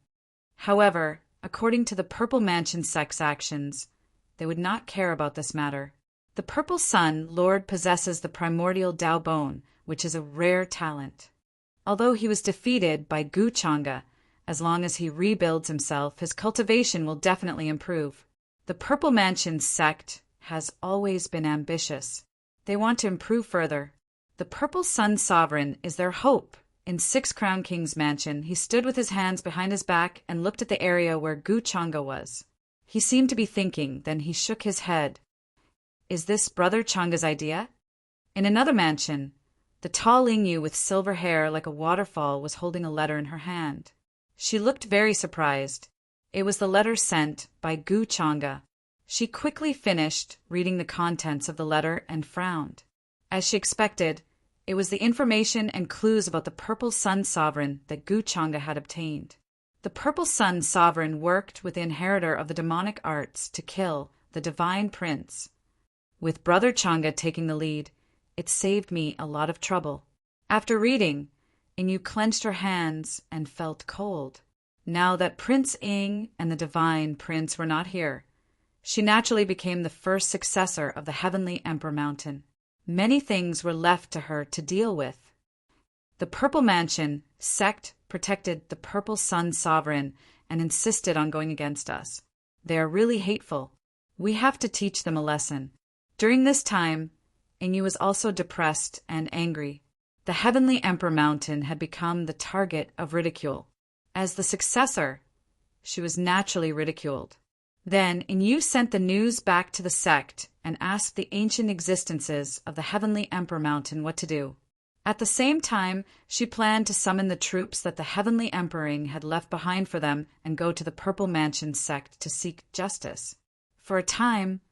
However, according to the Purple Mansion sect's actions, they would not care about this matter. The Purple Sun Lord possesses the primordial Dao Bone, which is a rare talent. Although he was defeated by Gu Changa, as long as he rebuilds himself, his cultivation will definitely improve. The Purple Mansion sect has always been ambitious. They want to improve further. The Purple Sun Sovereign is their hope. In Six Crown King's mansion, he stood with his hands behind his back and looked at the area where Gu Changa was. He seemed to be thinking, then he shook his head. Is this Brother Changa's idea? In another mansion, the tall Lingyu with silver hair like a waterfall was holding a letter in her hand. She looked very surprised. It was the letter sent by Gu Changa. She quickly finished reading the contents of the letter and frowned. As she expected, It was the information and clues about the Purple Sun Sovereign that Gu Changa had obtained. The Purple Sun Sovereign worked with the inheritor of the demonic arts to kill the Divine Prince. With Brother Changa taking the lead, it saved me a lot of trouble. After reading, Inyu clenched her hands and felt cold. Now that Prince Ing and the Divine Prince were not here, she naturally became the first successor of the Heavenly Emperor Mountain. Many things were left to her to deal with. The Purple Mansion sect protected the Purple Sun Sovereign and insisted on going against us. They are really hateful. We have to teach them a lesson. During this time, Inyu was also depressed and angry. The Heavenly Emperor Mountain had become the target of ridicule. As the successor, she was naturally ridiculed. Then Inyu sent the news back to the sect and asked the ancient existences of the Heavenly Emperor Mountain what to do. At the same time, she planned to summon the troops that the Heavenly Emperor had left behind for them and go to the Purple Mansion sect to seek justice. For a time,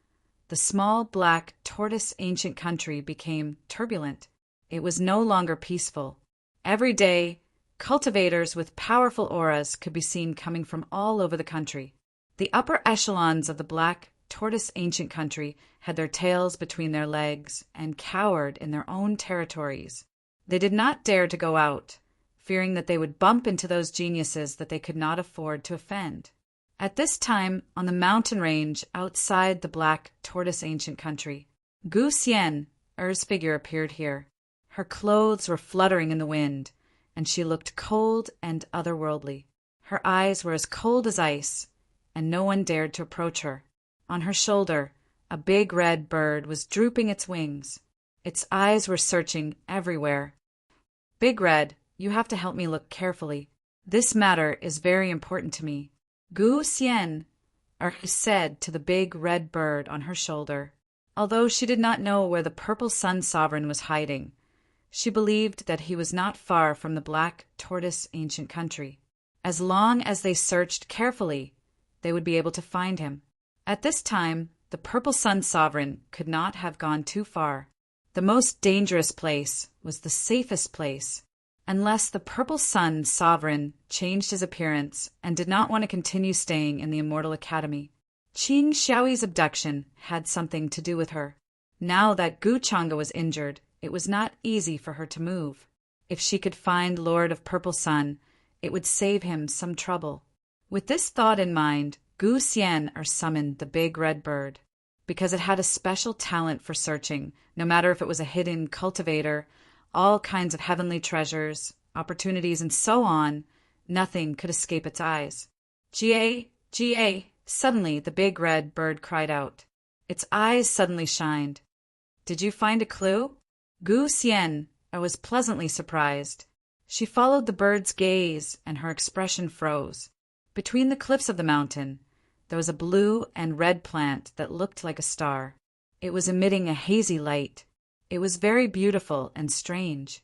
the small black tortoise ancient country became turbulent. It was no longer peaceful. Every day, cultivators with powerful auras could be seen coming from all over the country. The upper echelons of the black tortoise ancient country had their tails between their legs and cowered in their own territories. They did not dare to go out, fearing that they would bump into those geniuses that they could not afford to offend. At this time, on the mountain range outside the black tortoise ancient country, Gu Xian, Er's figure, appeared here. Her clothes were fluttering in the wind, and she looked cold and otherworldly. Her eyes were as cold as ice, and no one dared to approach her. On her shoulder, a big red bird was drooping its wings. Its eyes were searching everywhere. Big Red, you have to help me look carefully. This matter is very important to me. Gu Xian said to the big red bird on her shoulder. Although she did not know where the Purple Sun Sovereign was hiding, she believed that he was not far from the black tortoise ancient country. As long as they searched carefully, they would be able to find him. At this time, the Purple Sun Sovereign could not have gone too far. The most dangerous place was the safest place, unless the Purple Sun Sovereign changed his appearance and did not want to continue staying in the Immortal Academy. Qing Xiaoyi's abduction had something to do with her. Now that Gu Changa was injured, it was not easy for her to move. If she could find Lord of Purple Sun, it would save him some trouble. With this thought in mind, Gu Xian summoned the big red bird. Because it had a special talent for searching, no matter if it was a hidden cultivator, all kinds of heavenly treasures, opportunities, and so on, nothing could escape its eyes. Jie, Jie! Suddenly the big red bird cried out. Its eyes suddenly shined. Did you find a clue? Gu Xian was pleasantly surprised. She followed the bird's gaze, and her expression froze. Between the cliffs of the mountain, there was a blue and red plant that looked like a star. It was emitting a hazy light. It was very beautiful and strange.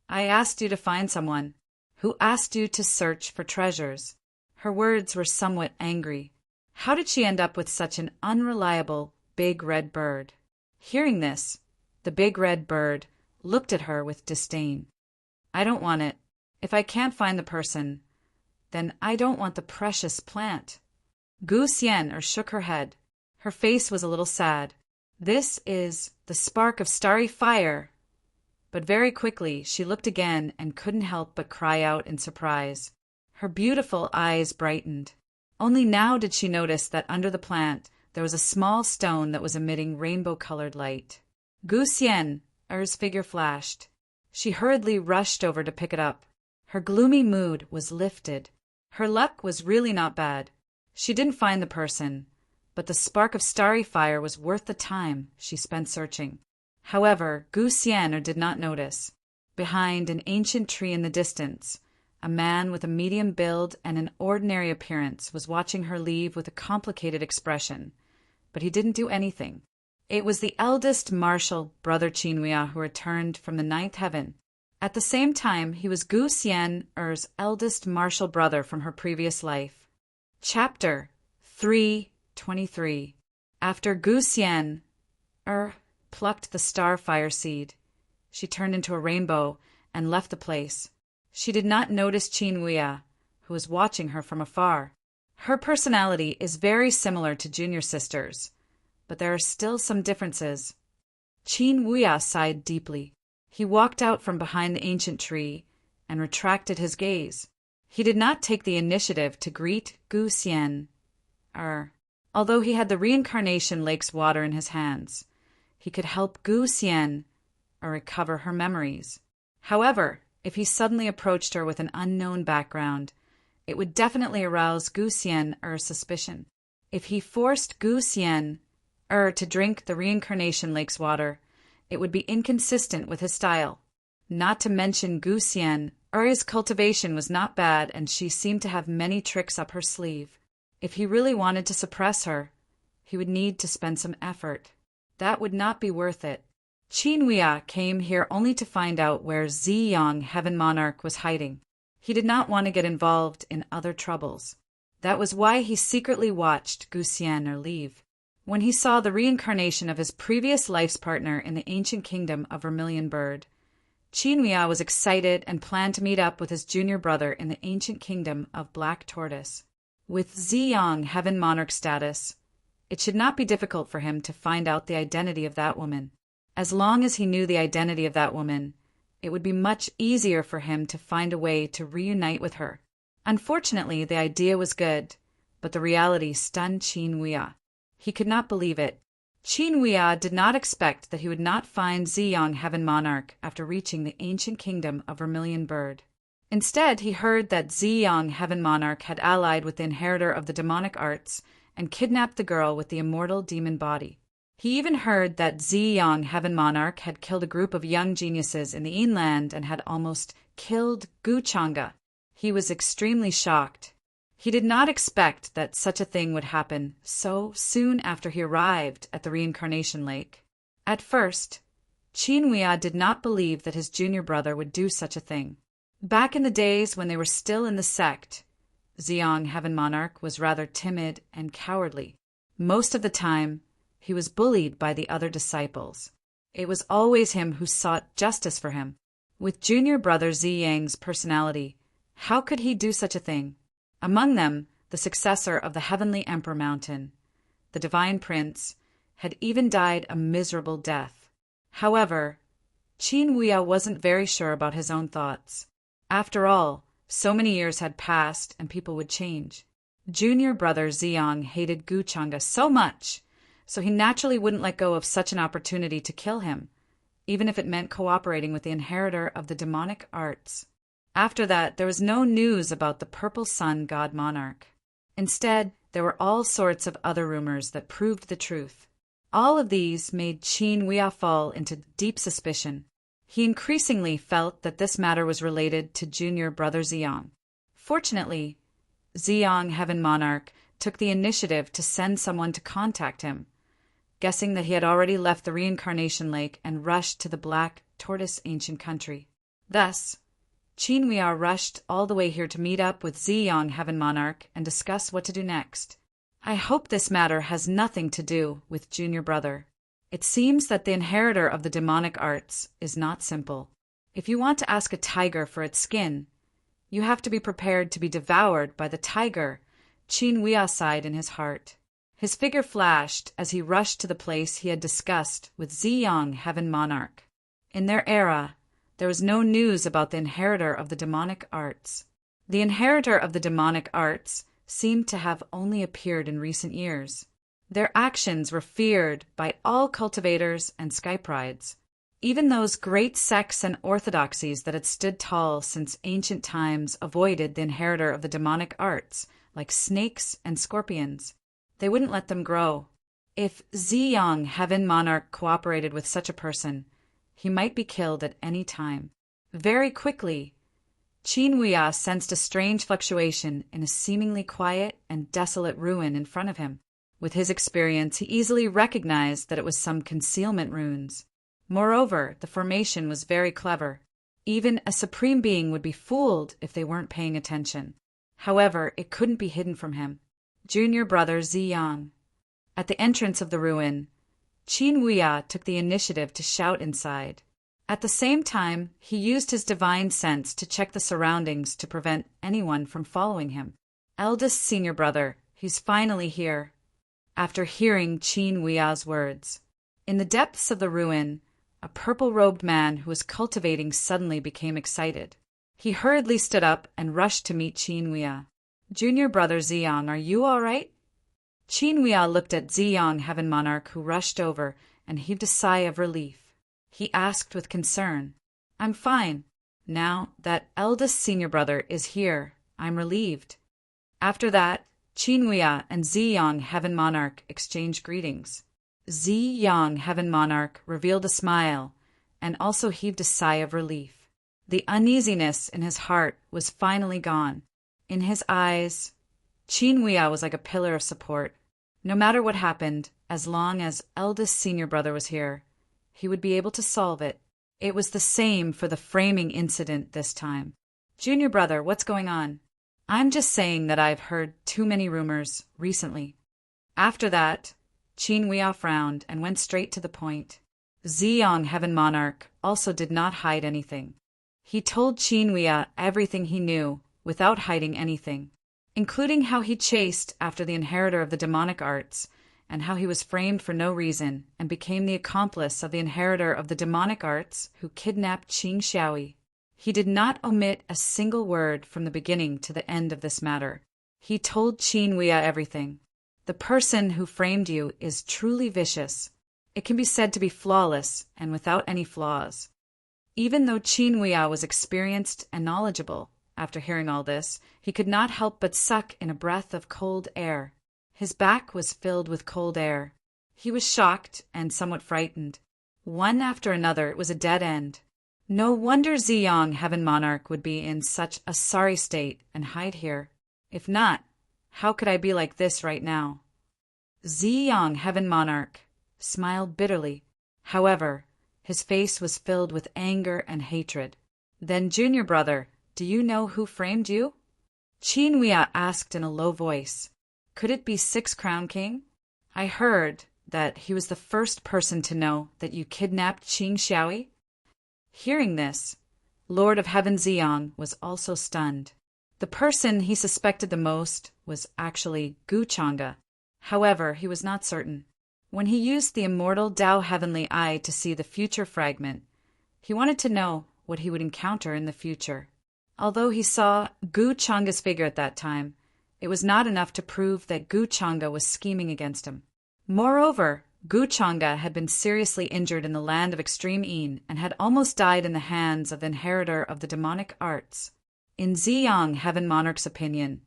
I asked you to find someone. Who asked you to search for treasures? Her words were somewhat angry. How did she end up with such an unreliable big red bird? Hearing this, the big red bird looked at her with disdain. I don't want it. If I can't find the person, then I don't want the precious plant. Gu Xian shook her head. Her face was a little sad. This is the spark of starry fire. But very quickly she looked again and couldn't help but cry out in surprise. Her beautiful eyes brightened. Only now did she notice that under the plant there was a small stone that was emitting rainbow-colored light. Gu Xian's figure flashed. She hurriedly rushed over to pick it up. Her gloomy mood was lifted. Her luck was really not bad. She didn't find the person, but the spark of starry fire was worth the time she spent searching. However, Gu Xian did not notice. Behind an ancient tree in the distance, a man with a medium build and an ordinary appearance was watching her leave with a complicated expression, but he didn't do anything. It was the eldest marshal, Brother Qinhuia, who returned from the ninth heaven. At the same time, he was Gu Xian's eldest marshal brother from her previous life. Chapter 3:23. After Gu Xian plucked the starfire seed, She turned into a rainbow and left the place. She did not notice Qin Wuya, who was watching her from afar. Her personality is very similar to junior sister's, but there are still some differences. Qin Wuya sighed deeply. He walked out from behind the ancient tree and retracted his gaze. He did not take the initiative to greet Gu Xian, although he had the reincarnation lake's water in his hands. He could help Gu Xian recover her memories. However, if he suddenly approached her with an unknown background, it would definitely arouse Gu Xian's suspicion. If he forced Gu Xian to drink the reincarnation lake's water, it would be inconsistent with his style. Not to mention Gu Xian's cultivation was not bad, and she seemed to have many tricks up her sleeve. If he really wanted to suppress her, he would need to spend some effort. That would not be worth it. Qin Wuya came here only to find out where Ziyang, Heaven Monarch, was hiding. He did not want to get involved in other troubles. That was why he secretly watched Gu Xian leave. When he saw the reincarnation of his previous life's partner in the ancient kingdom of Vermilion Bird, Qin Wuya was excited and planned to meet up with his junior brother in the ancient kingdom of Black Tortoise. With Ziyang, Heaven Monarch status, it should not be difficult for him to find out the identity of that woman. As long as he knew the identity of that woman, it would be much easier for him to find a way to reunite with her. Unfortunately, the idea was good, but the reality stunned Qin Wuya. He could not believe it. Qin Wuya did not expect that he would not find Ziyang, Heaven Monarch, after reaching the ancient kingdom of Vermilion Bird. Instead, he heard that Ziyang, Heaven Monarch, had allied with the inheritor of the demonic arts and kidnapped the girl with the immortal demon body. He even heard that Ziyang, Heaven Monarch, had killed a group of young geniuses in the inland and had almost killed Gu Chang'e. He was extremely shocked. He did not expect that such a thing would happen so soon after he arrived at the reincarnation lake. At first, Qin Wuya did not believe that his junior brother would do such a thing. Back in the days when they were still in the sect, Ziyang, Heaven Monarch, was rather timid and cowardly. Most of the time, he was bullied by the other disciples. It was always him who sought justice for him. With junior brother Ziyang's personality, how could he do such a thing? Among them, the successor of the Heavenly Emperor Mountain, the Divine Prince, had even died a miserable death. However, Qin Wuya wasn't very sure about his own thoughts. After all, so many years had passed and people would change. Junior brother Ziyang hated Gu Chang'e so much, so he naturally wouldn't let go of such an opportunity to kill him, even if it meant cooperating with the inheritor of the demonic arts. After that, there was no news about the Purple Sun God Monarch. Instead, there were all sorts of other rumors that proved the truth. All of these made Qin Wuya fall into deep suspicion. He increasingly felt that this matter was related to junior brother Ziyang. Fortunately, Ziyang, Heaven Monarch, took the initiative to send someone to contact him, guessing that he had already left the reincarnation lake and rushed to the Black Tortoise ancient country. Thus, Qin Wuya rushed all the way here to meet up with Ziyang, Heaven Monarch, and discuss what to do next. I hope this matter has nothing to do with junior brother. It seems that the inheritor of the demonic arts is not simple. If you want to ask a tiger for its skin, you have to be prepared to be devoured by the tiger, Qin Wuya sighed in his heart. His figure flashed as he rushed to the place he had discussed with Ziyang, Heaven Monarch. In their era, there was no news about the inheritor of the demonic arts. The inheritor of the demonic arts seemed to have only appeared in recent years. Their actions were feared by all cultivators and skyprides. Even those great sects and orthodoxies that had stood tall since ancient times avoided the inheritor of the demonic arts, like snakes and scorpions. They wouldn't let them grow. If Ziyang, Heaven Monarch, cooperated with such a person, he might be killed at any time. Very quickly, Qin Wuya sensed a strange fluctuation in a seemingly quiet and desolate ruin in front of him. With his experience, he easily recognized that it was some concealment runes. Moreover, the formation was very clever. Even a supreme being would be fooled if they weren't paying attention. However, it couldn't be hidden from him. Junior brother Ziyang. At the entrance of the ruin, Qin Wuya took the initiative to shout inside. At the same time, he used his divine sense to check the surroundings to prevent anyone from following him. Eldest senior brother, he's finally here. After hearing Qin Huiya's words. In the depths of the ruin, a purple-robed man who was cultivating suddenly became excited. He hurriedly stood up and rushed to meet Qin Huiya. Junior brother Ziyang, are you all right? Qin Huiya looked at Ziyang, Heaven Monarch, who rushed over and heaved a sigh of relief. He asked with concern, I'm fine. Now that eldest senior brother is here, I'm relieved. After that, Qin Huiya and Ziyang, Heaven Monarch, exchanged greetings. Ziyang, Heaven Monarch, revealed a smile and also heaved a sigh of relief. The uneasiness in his heart was finally gone. In his eyes, Qin Huiya was like a pillar of support. No matter what happened, as long as eldest senior brother was here, he would be able to solve it. It was the same for the framing incident this time. Junior brother, what's going on? I'm just saying that I've heard too many rumors recently. After that, Qin Huiya frowned and went straight to the point. Ziyang, Heaven Monarch, also did not hide anything. He told Qin Huiya everything he knew without hiding anything, including how he chased after the inheritor of the demonic arts, and how he was framed for no reason and became the accomplice of the inheritor of the demonic arts who kidnapped Qing Xiaoyi. He did not omit a single word from the beginning to the end of this matter. He told Qin Huiya everything. The person who framed you is truly vicious. It can be said to be flawless and without any flaws. Even though Qin Huiya was experienced and knowledgeable, after hearing all this, he could not help but suck in a breath of cold air. His back was filled with cold air. He was shocked and somewhat frightened. One after another, it was a dead end. No wonder Ziyang, Heaven Monarch, would be in such a sorry state and hide here. If not, how could I be like this right now? Ziyang, Heaven Monarch, smiled bitterly. However, his face was filled with anger and hatred. Then, junior brother, do you know who framed you? Qin Huiya asked in a low voice. Could it be Six Crown King? I heard that he was the first person to know that you kidnapped Qing Xiaoyi. Hearing this, Lord of Heaven Ziyang was also stunned. The person he suspected the most was actually Gu Chang'e. However, he was not certain. When he used the immortal Dao Heavenly Eye to see the future fragment, he wanted to know what he would encounter in the future. Although he saw Gu Chang'e's figure at that time, it was not enough to prove that Gu Chang'e was scheming against him. Moreover, Gu Chang'e had been seriously injured in the land of Extreme Yin and had almost died in the hands of the inheritor of the demonic arts. In Ziyang, Heaven Monarch's opinion,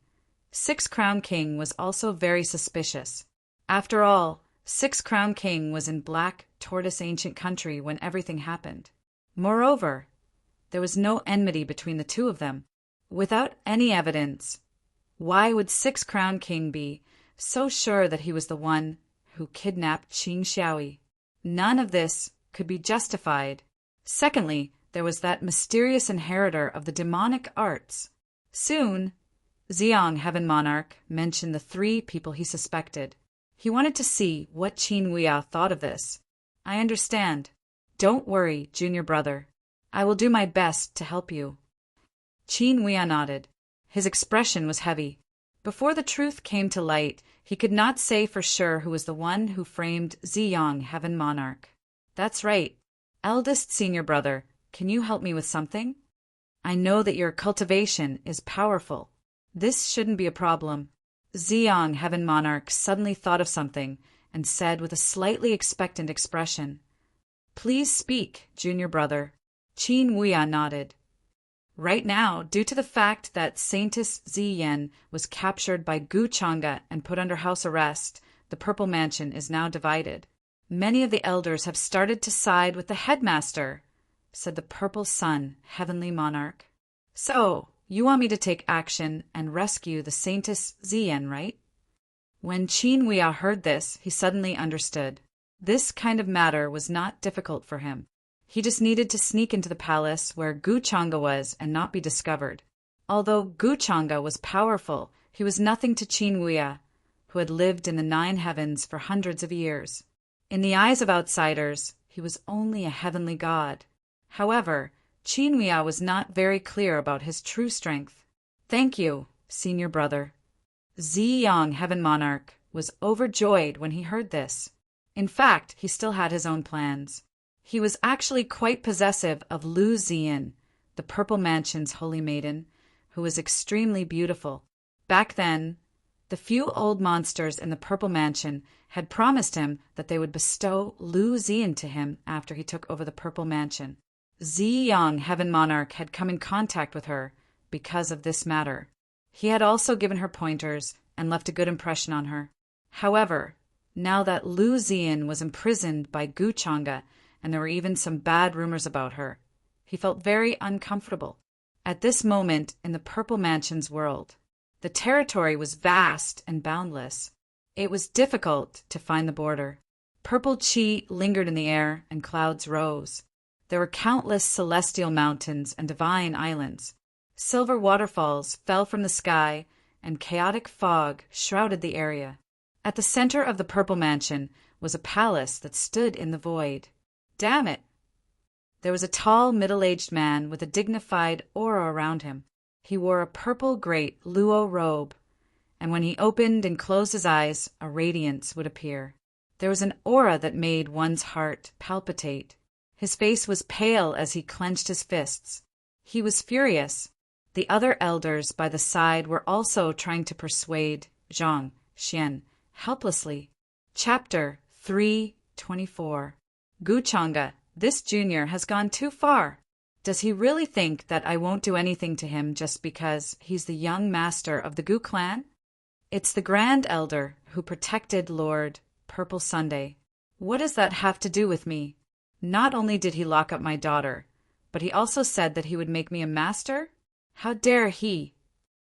Six Crown King was also very suspicious. After all, Six Crown King was in Black Tortoise Ancient Country when everything happened. Moreover, there was no enmity between the two of them. Without any evidence, why would Six Crown King be so sure that he was the one who kidnapped Qing Xiaoyi? None of this could be justified. Secondly, there was that mysterious inheritor of the demonic arts. Soon, Ziyang, Heaven Monarch, mentioned the three people he suspected. He wanted to see what Qin Huiya thought of this. I understand. Don't worry, junior brother. I will do my best to help you. Qin Huiya nodded. His expression was heavy. Before the truth came to light, he could not say for sure who was the one who framed Ziyang, Heaven Monarch. That's right. Eldest senior brother, can you help me with something? I know that your cultivation is powerful. This shouldn't be a problem. Ziyang, Heaven Monarch, suddenly thought of something and said with a slightly expectant expression, Please speak, junior brother. Qin Huiya nodded. Right now, due to the fact that Saintess Ziyan was captured by Gu Chang'e and put under house arrest, the Purple Mansion is now divided. Many of the elders have started to side with the headmaster, said the Purple Sun, Heavenly Monarch. So, you want me to take action and rescue the Saintess Ziyan, right? When Qin Huiya heard this, he suddenly understood. This kind of matter was not difficult for him. He just needed to sneak into the palace where Gu Chang'e was and not be discovered. Although Gu Chang'e was powerful, he was nothing to Qin Huiya, who had lived in the 9 heavens for hundreds of years. In the eyes of outsiders, he was only a heavenly god. However, Qinhuia was not very clear about his true strength. "Thank you, senior brother." Ziyang, Heaven Monarch, was overjoyed when he heard this. In fact, he still had his own plans. He was actually quite possessive of Lu Ziyan, the Purple Mansion's holy maiden, who was extremely beautiful. Back then, the few old monsters in the Purple Mansion had promised him that they would bestow Lu Ziyan to him after he took over the Purple Mansion. Ziyang, Heaven Monarch, had come in contact with her because of this matter. He had also given her pointers and left a good impression on her. However, now that Lu Ziyan was imprisoned by Gu Chang'e, and there were even some bad rumors about her, he felt very uncomfortable. At this moment in the Purple Mansion's world, the territory was vast and boundless. It was difficult to find the border. Purple qi lingered in the air and clouds rose. There were countless celestial mountains and divine islands. Silver waterfalls fell from the sky, and chaotic fog shrouded the area. At the center of the Purple Mansion was a palace that stood in the void. Damn it! There was a tall, middle-aged man with a dignified aura around him. He wore a purple great luo robe, and when he opened and closed his eyes, a radiance would appear. There was an aura that made one's heart palpitate. His face was pale as he clenched his fists. He was furious. The other elders by the side were also trying to persuade Zhang Xian helplessly. Chapter 324. Gu Chang'e, this junior has gone too far. Does he really think that I won't do anything to him just because he's the young master of the Gu clan? It's the Grand Elder who protected Lord Purple Sunday. What does that have to do with me? Not only did he lock up my daughter, but he also said that he would make me a master? How dare he?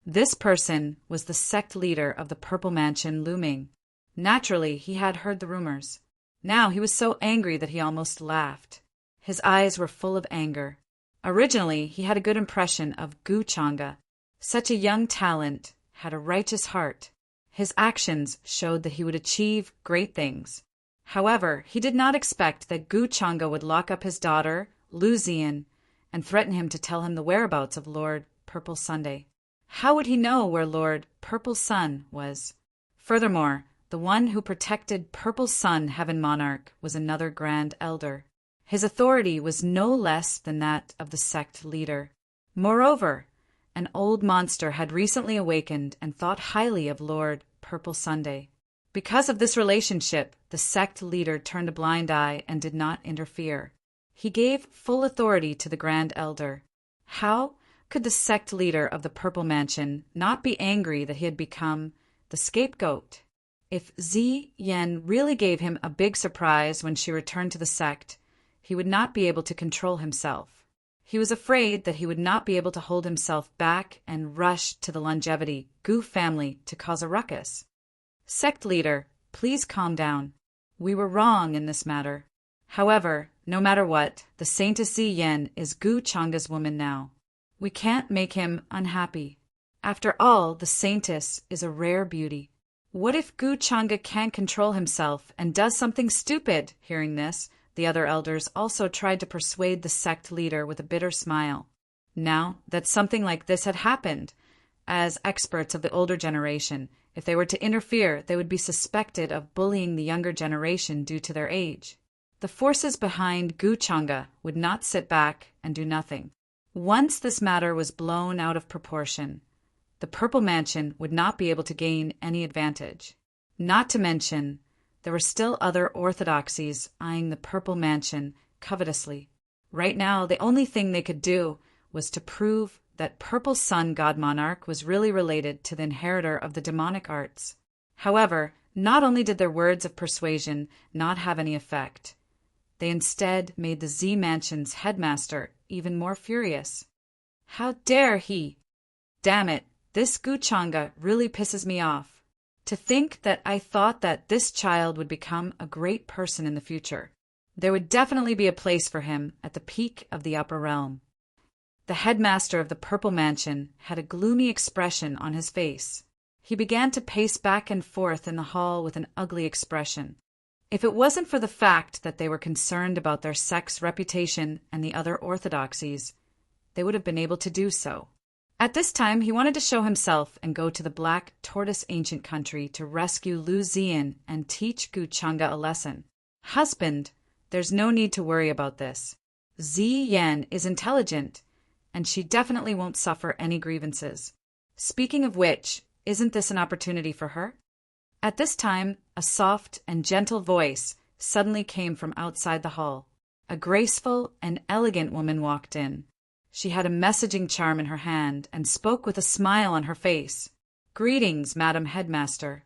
This person was the sect leader of the Purple Mansion, Lu Ming. Naturally, he had heard the rumors. Now he was so angry that he almost laughed. His eyes were full of anger. Originally, he had a good impression of Gu Chang'e. Such a young talent had a righteous heart. His actions showed that he would achieve great things. However, he did not expect that Gu Chang'e would lock up his daughter, Lu Ziyan, and threaten him to tell him the whereabouts of Lord Purple Sunday. How would he know where Lord Purple Sun was? Furthermore, the one who protected Purple Sun, Heaven Monarch, was another Grand Elder. His authority was no less than that of the sect leader. Moreover, an old monster had recently awakened and thought highly of Lord Purple Sunday. Because of this relationship, the sect leader turned a blind eye and did not interfere. He gave full authority to the Grand Elder. How could the sect leader of the Purple Mansion not be angry that he had become the scapegoat? If Ziyan really gave him a big surprise when she returned to the sect, he would not be able to control himself. He was afraid that he would not be able to hold himself back and rush to the longevity Gu family to cause a ruckus. Sect leader, please calm down. We were wrong in this matter. However, no matter what, the Saintess Ziyan is Gu Chang'e's woman now. We can't make him unhappy. After all, the Saintess is a rare beauty. What if Gu Chang'e can't control himself and does something stupid? Hearing this, the other elders also tried to persuade the sect leader with a bitter smile. Now that something like this had happened, as experts of the older generation, if they were to interfere, they would be suspected of bullying the younger generation due to their age. The forces behind Gu Chang'e would not sit back and do nothing. Once this matter was blown out of proportion, the Purple Mansion would not be able to gain any advantage. Not to mention, there were still other orthodoxies eyeing the Purple Mansion covetously. Right now, the only thing they could do was to prove that Purple Sun God Monarch was really related to the inheritor of the demonic arts. However, not only did their words of persuasion not have any effect, they instead made the Z Mansion's headmaster even more furious. How dare he? Damn it, this Gu Chang'e really pisses me off. To think that I thought that this child would become a great person in the future. There would definitely be a place for him at the peak of the upper realm. The headmaster of the Purple Mansion had a gloomy expression on his face. He began to pace back and forth in the hall with an ugly expression. If it wasn't for the fact that they were concerned about their sex reputation and the other orthodoxies, they would have been able to do so. At this time, he wanted to show himself and go to the Black Tortoise ancient country to rescue Lu Ziyan and teach Gu Chang'e a lesson. Husband, there's no need to worry about this. Ziyan is intelligent, and she definitely won't suffer any grievances. Speaking of which, isn't this an opportunity for her? At this time, a soft and gentle voice suddenly came from outside the hall. A graceful and elegant woman walked in. She had a messaging charm in her hand and spoke with a smile on her face. "Greetings, Madam Headmaster."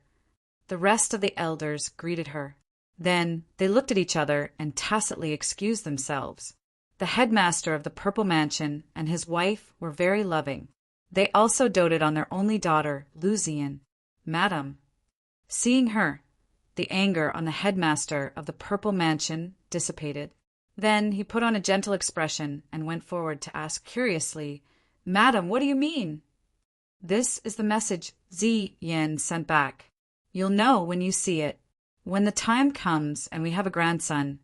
The rest of the elders greeted her. Then they looked at each other and tacitly excused themselves. The headmaster of the Purple Mansion and his wife were very loving. They also doted on their only daughter, Lu Ziyan. "Madam." Seeing her, the anger on the headmaster of the Purple Mansion dissipated. Then he put on a gentle expression and went forward to ask curiously, "Madam, what do you mean?" "This is the message Ziyan sent back. You'll know when you see it. When the time comes and we have a grandson,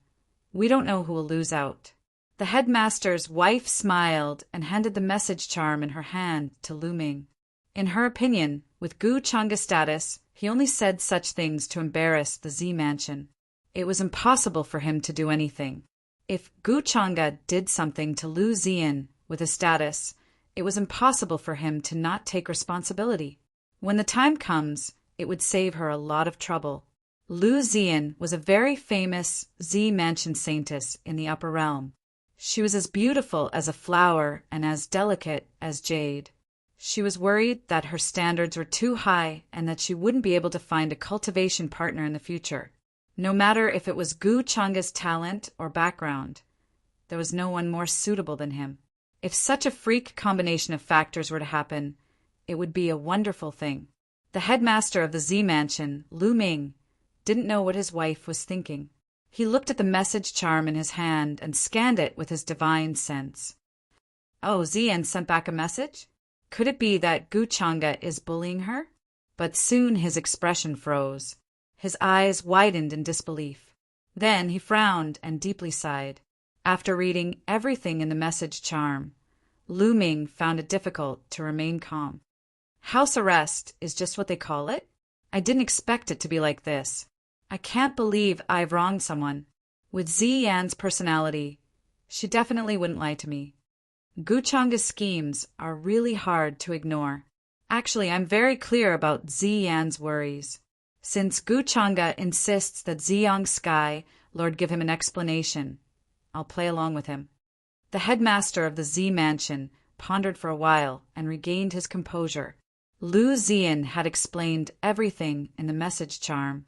we don't know who will lose out." The headmaster's wife smiled and handed the message charm in her hand to Lu Ming. In her opinion, with Gu Chang'e's status, he only said such things to embarrass the Z Mansion. It was impossible for him to do anything. If Gu Chang'e did something to Lu Ziyan with his status, it was impossible for him to not take responsibility. When the time comes, it would save her a lot of trouble. Lu Ziyan was a very famous Z Mansion saintess in the upper realm. She was as beautiful as a flower and as delicate as jade. She was worried that her standards were too high and that she wouldn't be able to find a cultivation partner in the future. No matter if it was Gu Chang'e's talent or background, there was no one more suitable than him. If such a freak combination of factors were to happen, it would be a wonderful thing. The headmaster of the Z Mansion, Lu Ming, didn't know what his wife was thinking. He looked at the message charm in his hand and scanned it with his divine sense. "Oh, Ziyan sent back a message? Could it be that Gu Chang'e is bullying her?" But soon his expression froze. His eyes widened in disbelief. Then he frowned and deeply sighed. After reading everything in the message charm, Lu Ming found it difficult to remain calm. "House arrest is just what they call it? I didn't expect it to be like this. I can't believe I've wronged someone. With Ziyan's personality, she definitely wouldn't lie to me. Gu Chang'e's schemes are really hard to ignore. Actually, I'm very clear about Ziyan's worries. Since Gu Chang'e insists that Ziyang Sky Lord give him an explanation, I'll play along with him." The headmaster of the Z Mansion pondered for a while and regained his composure. Lu Ziyan had explained everything in the message charm,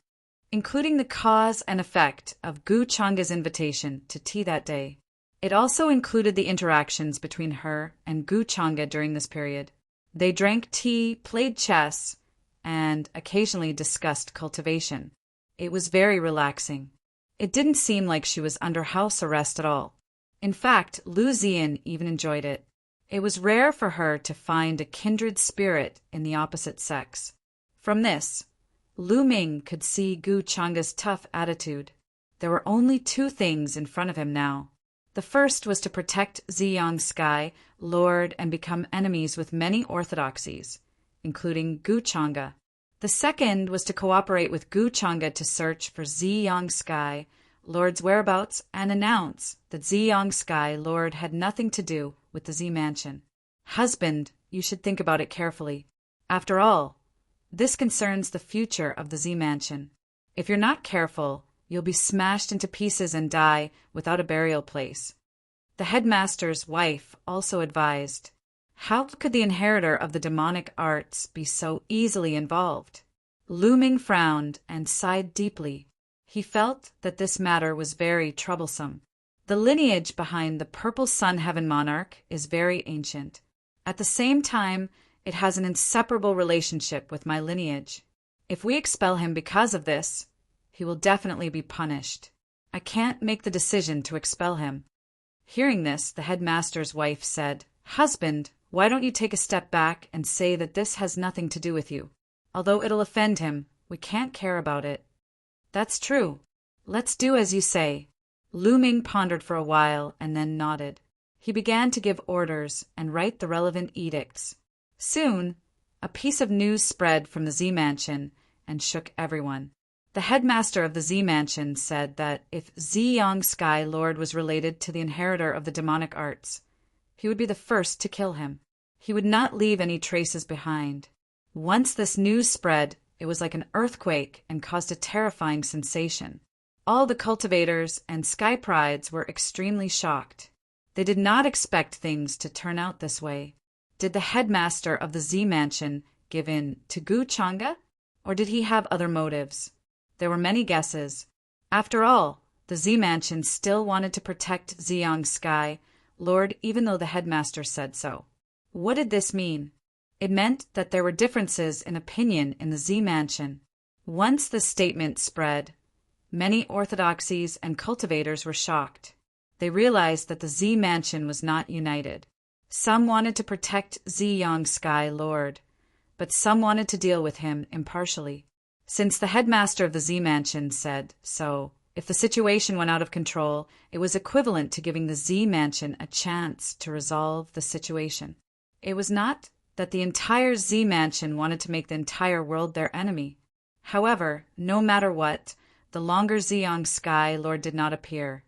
including the cause and effect of Gu Chang'e's invitation to tea that day. It also included the interactions between her and Gu Chang'e during this period. They drank tea, played chess, and occasionally discussed cultivation. It was very relaxing. It didn't seem like she was under house arrest at all. In fact, Lu Ziyan even enjoyed it. It was rare for her to find a kindred spirit in the opposite sex. From this, Lu Ming could see Gu Chang'e's tough attitude. There were only two things in front of him now. The first was to protect Ziyang Sky, lord, and become enemies with many orthodoxies, including Gu Chang'e. The second was to cooperate with Gu Chang'e to search for Ziyang Sky, lord's whereabouts, and announce that Ziyang Sky, lord, had nothing to do with the Z Mansion. Husband, you should think about it carefully. After all, this concerns the future of the Z Mansion. If you're not careful, you'll be smashed into pieces and die without a burial place. The headmaster's wife also advised, how could the inheritor of the demonic arts be so easily involved? Lu Ming frowned and sighed deeply. He felt that this matter was very troublesome. The lineage behind the Purple Sun Heaven Monarch is very ancient. At the same time, it has an inseparable relationship with my lineage. If we expel him because of this, he will definitely be punished. I can't make the decision to expel him." Hearing this, the headmaster's wife said, "Husband, why don't you take a step back and say that this has nothing to do with you? Although it'll offend him, we can't care about it." "That's true. Let's do as you say. Lu Ming pondered for a while and then nodded. He began to give orders and write the relevant edicts. Soon, a piece of news spread from the Z Mansion and shook everyone. The headmaster of the Z Mansion said that if Ziyang Sky Lord was related to the inheritor of the demonic arts, he would be the first to kill him. He would not leave any traces behind. Once this news spread, it was like an earthquake and caused a terrifying sensation. All the cultivators and sky prides were extremely shocked. They did not expect things to turn out this way. Did the headmaster of the Z Mansion give in to Gu Changa? Or did he have other motives? There were many guesses. After all, the Z Mansion still wanted to protect Ziyang Sky Lord even though the headmaster said so. What did this mean? It meant that there were differences in opinion in the Z Mansion. Once the statement spread, many orthodoxies and cultivators were shocked. They realized that the Z Mansion was not united. Some wanted to protect Ziyang Sky Lord, but some wanted to deal with him impartially. Since the headmaster of the Z Mansion said so, if the situation went out of control, it was equivalent to giving the Z Mansion a chance to resolve the situation. It was not that the entire Z Mansion wanted to make the entire world their enemy. However, no matter what, the longer Ziyang Sky Lord did not appear,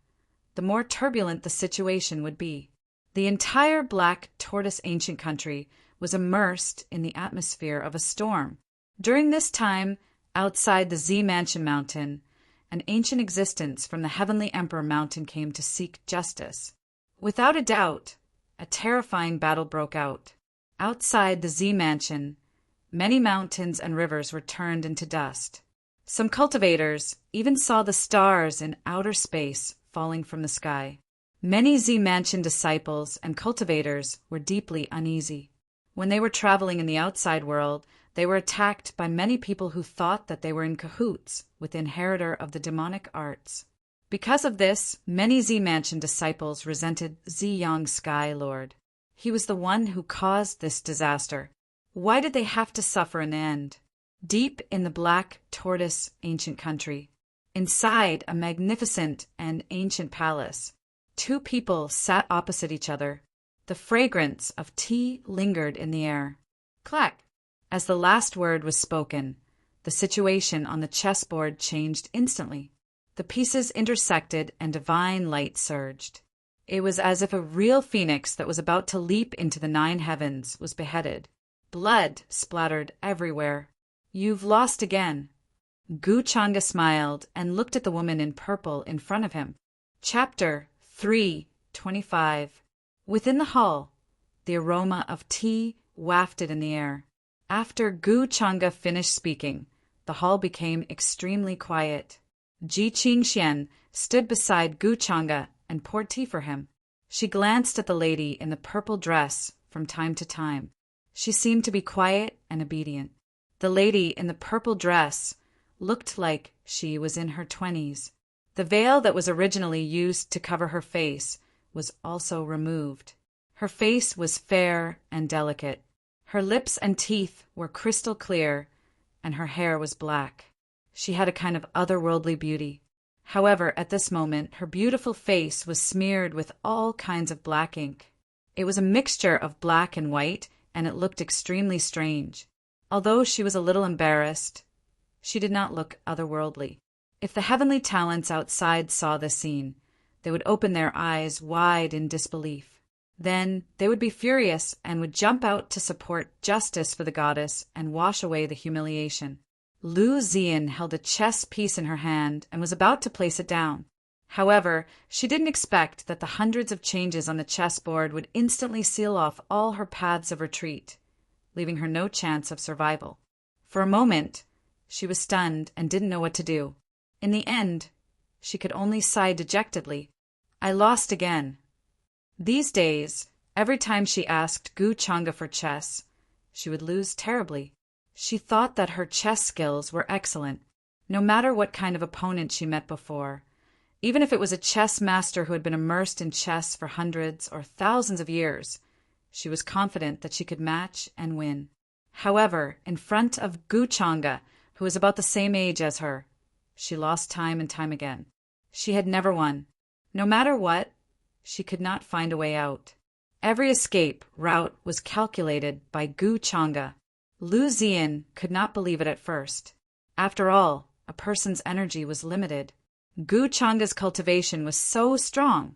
the more turbulent the situation would be. The entire Black Tortoise ancient country was immersed in the atmosphere of a storm. During this time, outside the Z Mansion Mountain, an ancient existence from the Heavenly Emperor Mountain came to seek justice. Without a doubt, a terrifying battle broke out. Outside the Z Mansion, many mountains and rivers were turned into dust. Some cultivators even saw the stars in outer space falling from the sky. Many Z Mansion disciples and cultivators were deeply uneasy. When they were traveling in the outside world, they were attacked by many people who thought that they were in cahoots with the inheritor of the demonic arts. Because of this, many Z Mansion disciples resented Ziyang Sky Lord. He was the one who caused this disaster. Why did they have to suffer in the end? Deep in the Black Tortoise ancient country, inside a magnificent and ancient palace, two people sat opposite each other. The fragrance of tea lingered in the air. Clack! As the last word was spoken, the situation on the chessboard changed instantly. The pieces intersected and divine light surged. It was as if a real phoenix that was about to leap into the 9 heavens was beheaded. Blood splattered everywhere. You've lost again. Gu Changa smiled and looked at the woman in purple in front of him. Chapter 3:25. Within the hall, the aroma of tea wafted in the air. After Gu Changa finished speaking, the hall became extremely quiet. Ji Qingxian stood beside Gu Changa and poured tea for him. She glanced at the lady in the purple dress from time to time. She seemed to be quiet and obedient. The lady in the purple dress looked like she was in her 20s. The veil that was originally used to cover her face was also removed. Her face was fair and delicate. Her lips and teeth were crystal clear, and her hair was black. She had a kind of otherworldly beauty. However, at this moment, her beautiful face was smeared with all kinds of black ink. It was a mixture of black and white, and it looked extremely strange. Although she was a little embarrassed, she did not look otherworldly. If the heavenly talents outside saw this scene, they would open their eyes wide in disbelief. Then they would be furious and would jump out to support justice for the goddess and wash away the humiliation. Lu Zian held a chess piece in her hand and was about to place it down. However, she didn't expect that the hundreds of changes on the chessboard would instantly seal off all her paths of retreat, leaving her no chance of survival. For a moment, she was stunned and didn't know what to do. In the end, she could only sigh dejectedly. I lost again. These days, every time she asked Gu Changa for chess, she would lose terribly. She thought that her chess skills were excellent, no matter what kind of opponent she met before. Even if it was a chess master who had been immersed in chess for hundreds or thousands of years, she was confident that she could match and win. However, in front of Gu Changa, who was about the same age as her, She lost time and time again. She had never won. No matter what, she could not find a way out. Every escape route was calculated by Gu Changa. Lu Ziyan could not believe it at first. After all, a person's energy was limited. Gu Changa's cultivation was so strong,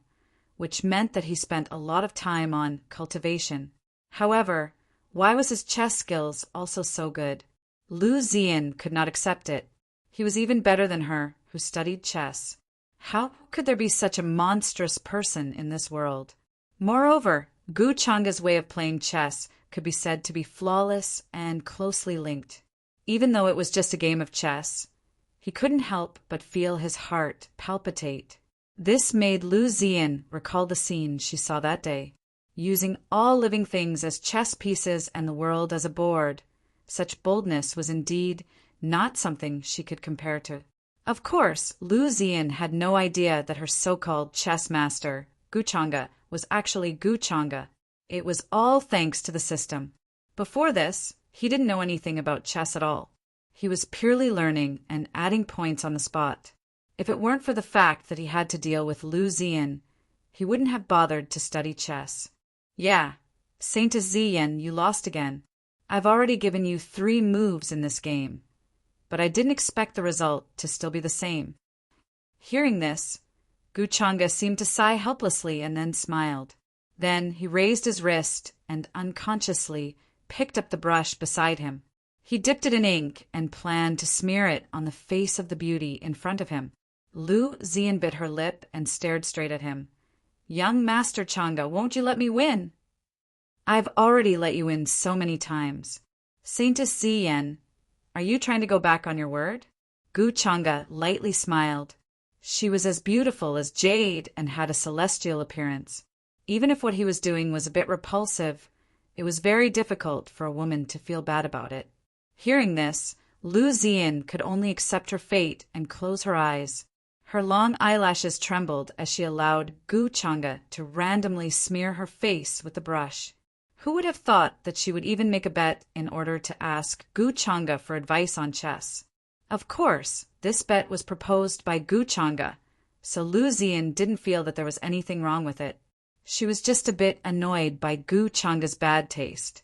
which meant that he spent a lot of time on cultivation. However, why was his chess skills also so good? Lu Ziyan could not accept it. He was even better than her, who studied chess. How could there be such a monstrous person in this world? Moreover, Gu Changa's way of playing chess could be said to be flawless and closely linked. Even though it was just a game of chess, he couldn't help but feel his heart palpitate. This made Lu Ziyan recall the scene she saw that day. Using all living things as chess pieces and the world as a board, such boldness was indeed not something she could compare to. Of course, Lu Ziyan had no idea that her so-called chess master, Gu Changa, was actually Gu Changa. It was all thanks to the system. Before this, he didn't know anything about chess at all. He was purely learning and adding points on the spot. If it weren't for the fact that he had to deal with Lu Ziyan, he wouldn't have bothered to study chess. Yeah, Saintess Ziyan, you lost again. I've already given you 3 moves in this game, but I didn't expect the result to still be the same. Hearing this, Gu Changa seemed to sigh helplessly and then smiled. Then he raised his wrist and unconsciously picked up the brush beside him. He dipped it in ink and planned to smear it on the face of the beauty in front of him. Lu Ziyan bit her lip and stared straight at him. Young Master Changa, won't you let me win? I've already let you in so many times. Saintess Ziyan, are you trying to go back on your word? Gu Changa lightly smiled. She was as beautiful as jade and had a celestial appearance. Even if what he was doing was a bit repulsive, it was very difficult for a woman to feel bad about it. Hearing this, Lu Ziyan could only accept her fate and close her eyes. Her long eyelashes trembled as she allowed Gu Changa to randomly smear her face with the brush. Who would have thought that she would even make a bet in order to ask Gu Changa for advice on chess? Of course, this bet was proposed by Gu Changa, so Lu Ziyan didn't feel that there was anything wrong with it. She was just a bit annoyed by Gu Changa's bad taste.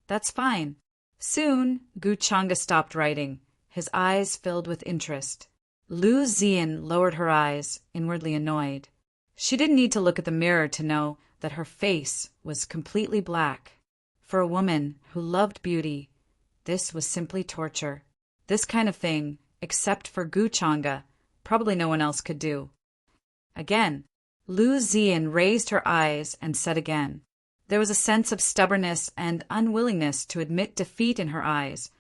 That's fine. Soon, Gu Changa stopped writing, his eyes filled with interest. Lu Ziyan lowered her eyes, inwardly annoyed. She didn't need to look at the mirror to know that her face was completely black. For a woman who loved beauty, this was simply torture. This kind of thing, except for Gu Changa, probably no one else could do. Again, Lu Ziyan raised her eyes and said again. There was a sense of stubbornness and unwillingness to admit defeat in her eyes,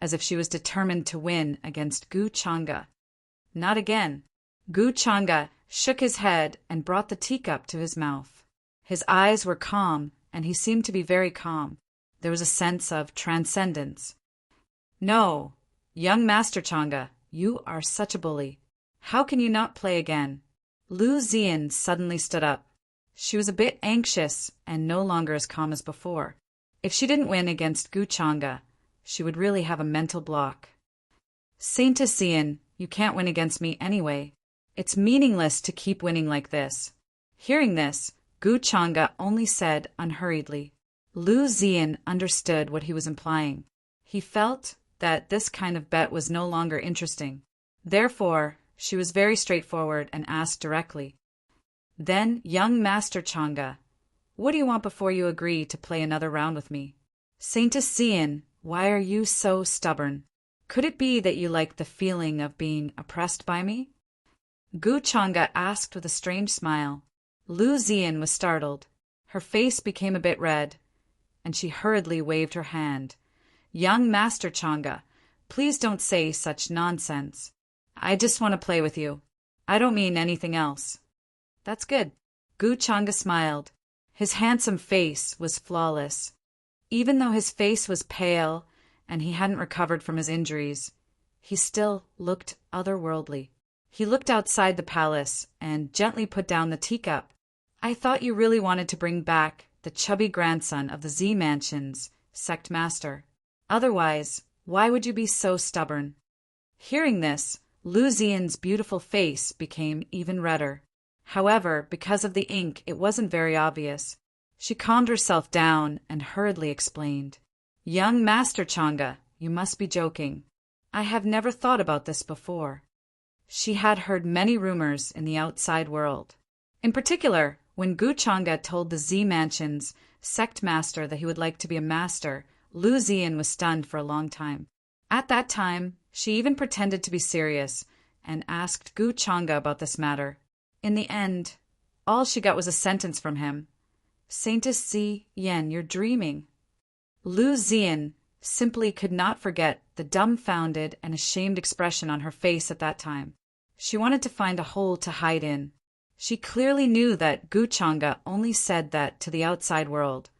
as if she was determined to win against Gu Changa. Not again. Gu Changa shook his head and brought the teacup to his mouth. His eyes were calm, and he seemed to be very calm. There was a sense of transcendence. No, young Master Changa, you are such a bully. How can you not play again? Lu Ziyan suddenly stood up. She was a bit anxious and no longer as calm as before. If she didn't win against Gu Changa, she would really have a mental block. Saintess Ziyan, you can't win against me anyway. It's meaningless to keep winning like this. Hearing this, Gu Changa only said unhurriedly. Lu Ziyan understood what he was implying. He felt that this kind of bet was no longer interesting. Therefore, she was very straightforward and asked directly. Then, young Master Changa, what do you want before you agree to play another round with me? Saintess Ziyan, why are you so stubborn? Could it be that you like the feeling of being oppressed by me? Gu Changa asked with a strange smile. Lu Ziyan was startled. Her face became a bit red, and she hurriedly waved her hand. Young Master Changa, please don't say such nonsense. I just want to play with you. I don't mean anything else. That's good. Gu Changa smiled. His handsome face was flawless. Even though his face was pale and he hadn't recovered from his injuries, he still looked otherworldly. He looked outside the palace and gently put down the teacup. I thought you really wanted to bring back the chubby grandson of the Z Mansion's sect master. Otherwise, why would you be so stubborn? Hearing this, Lu Xian's beautiful face became even redder. However, because of the ink, it wasn't very obvious. She calmed herself down and hurriedly explained. Young Master Chang'e, you must be joking. I have never thought about this before. She had heard many rumors in the outside world. In particular, when Gu Chang'e told the Z Mansion's sect master that he would like to be a master, Lu Xian was stunned for a long time. At that time, she even pretended to be serious and asked Gu Chang'e about this matter. In the end, all she got was a sentence from him. Saintess Zi Yan, you're dreaming. Lu Xian simply could not forget the dumbfounded and ashamed expression on her face at that time. She wanted to find a hole to hide in. She clearly knew that Gu Chang'e only said that to the outside world.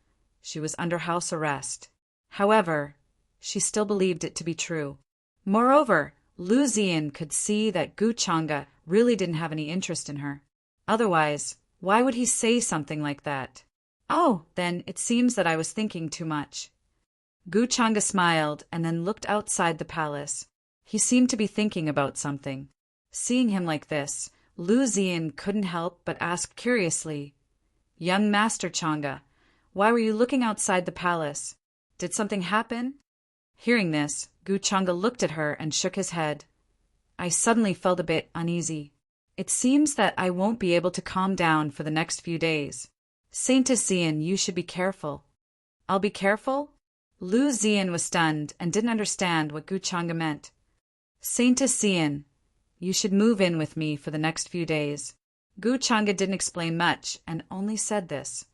She was under house arrest. However, she still believed it to be true. Moreover, Lu Xian could see that Gu Chang'e really didn't have any interest in her. Otherwise, why would he say something like that? Oh, then it seems that I was thinking too much. Gu Chang'e smiled and then looked outside the palace. He seemed to be thinking about something. Seeing him like this, Lu Xian couldn't help but ask curiously, Young Master Chang'e, why were you looking outside the palace? Did something happen? Hearing this, Gu Chang'e looked at her and shook his head. I suddenly felt a bit uneasy. It seems that I won't be able to calm down for the next few days. Saintess Xian, you should be careful. I'll be careful? Lu Xian was stunned and didn't understand what Gu Chang'e meant. Saintess Xian, you should move in with me for the next few days. Gu Chang'e didn't explain much and only said this.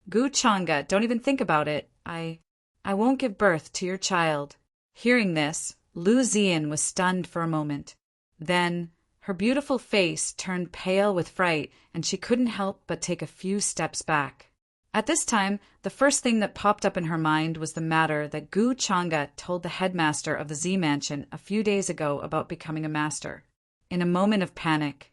Gu Chang'e, don't even think about it. I won't give birth to your child. Hearing this, Lu Xian was stunned for a moment. Then, her beautiful face turned pale with fright and she couldn't help but take a few steps back. At this time, the first thing that popped up in her mind was the matter that Gu Chang'e told the headmaster of the Z Mansion a few days ago about becoming a master. In a moment of panic,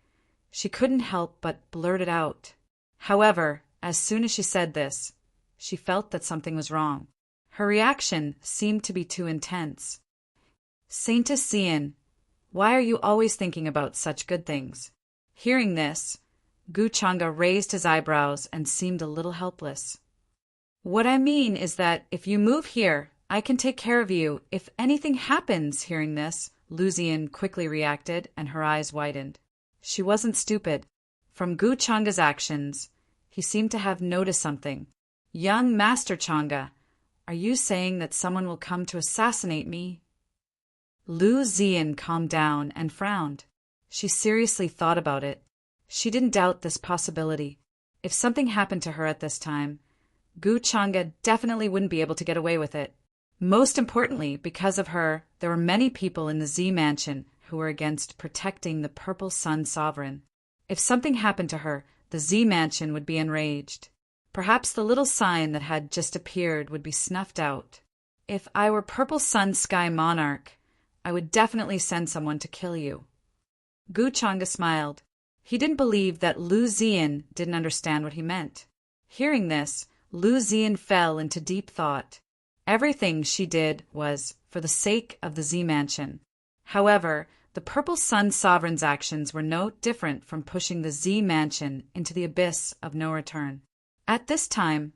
she couldn't help but blurt it out. However, as soon as she said this, she felt that something was wrong. Her reaction seemed to be too intense. Saintess Xian, why are you always thinking about such good things? Hearing this, Gu Chang'e raised his eyebrows and seemed a little helpless. What I mean is that if you move here, I can take care of you if anything happens. Hearing this, Lu Xian quickly reacted and her eyes widened. She wasn't stupid. From Gu Chang'e's actions, he seemed to have noticed something. Young Master Chang'e, are you saying that someone will come to assassinate me? Lu Xian calmed down and frowned. She seriously thought about it. She didn't doubt this possibility. If something happened to her at this time, Gu Chang'e definitely wouldn't be able to get away with it. Most importantly, because of her, there were many people in the Z Mansion who were against protecting the Purple Sun Sovereign. If something happened to her, the Z Mansion would be enraged. Perhaps the little sign that had just appeared would be snuffed out. If I were Purple Sun Sky Monarch, I would definitely send someone to kill you. Gu Chang'e smiled. He didn't believe that Lu Xian didn't understand what he meant. Hearing this, Lu Xian fell into deep thought. Everything she did was for the sake of the Z Mansion. However, the Purple Sun Sovereign's actions were no different from pushing the Z Mansion into the abyss of no return. At this time,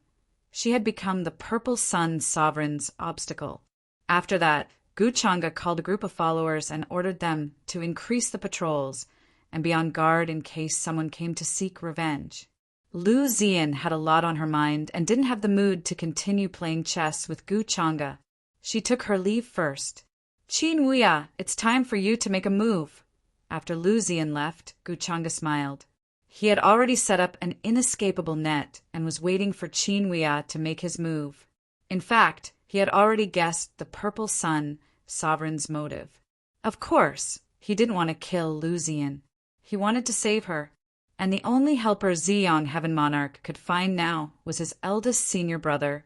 she had become the Purple Sun Sovereign's obstacle. After that, Gu Chang'e called a group of followers and ordered them to increase the patrols and be on guard in case someone came to seek revenge. Lu Xian had a lot on her mind and didn't have the mood to continue playing chess with Gu Chang'e. She took her leave first. Qin Wuya, it's time for you to make a move. After Lu Xian left, Gu Chang'e smiled. He had already set up an inescapable net and was waiting for Qin Wuya to make his move. In fact, he had already guessed the Purple Sun Sovereign's motive. Of course, he didn't want to kill Lu Xian. He wanted to save her, and the only helper Ziyang Heaven Monarch could find now was his eldest senior brother,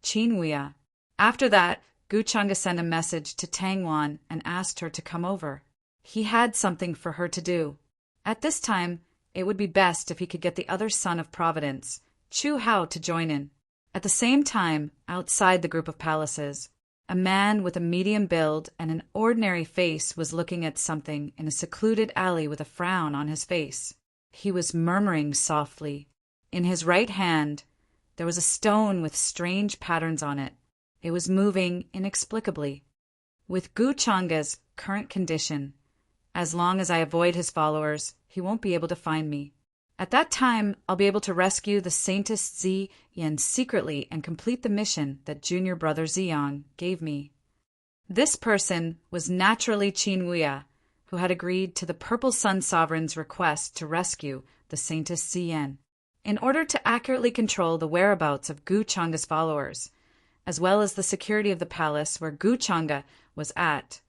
Qin Wuya. After that, Gu Chang'e sent a message to Tang Wan and asked her to come over. He had something for her to do. At this time, it would be best if he could get the other son of Providence, Chu Hao, to join in. At the same time, outside the group of palaces, A man with a medium build and an ordinary face was looking at something in a secluded alley with a frown on his face. He was murmuring softly. In his right hand, there was a stone with strange patterns on it. It was moving inexplicably. With Gu Changa's current condition, as long as I avoid his followers, he won't be able to find me. At that time, I'll be able to rescue the Saintess Zi Yan secretly and complete the mission that junior brother Ziyang gave me. This person was naturally Qin Wuya, who had agreed to the Purple Sun Sovereign's request to rescue the Saintess Zi Yan. In order to accurately control the whereabouts of Gu Changa's followers, as well as the security of the palace where Gu Changa was at,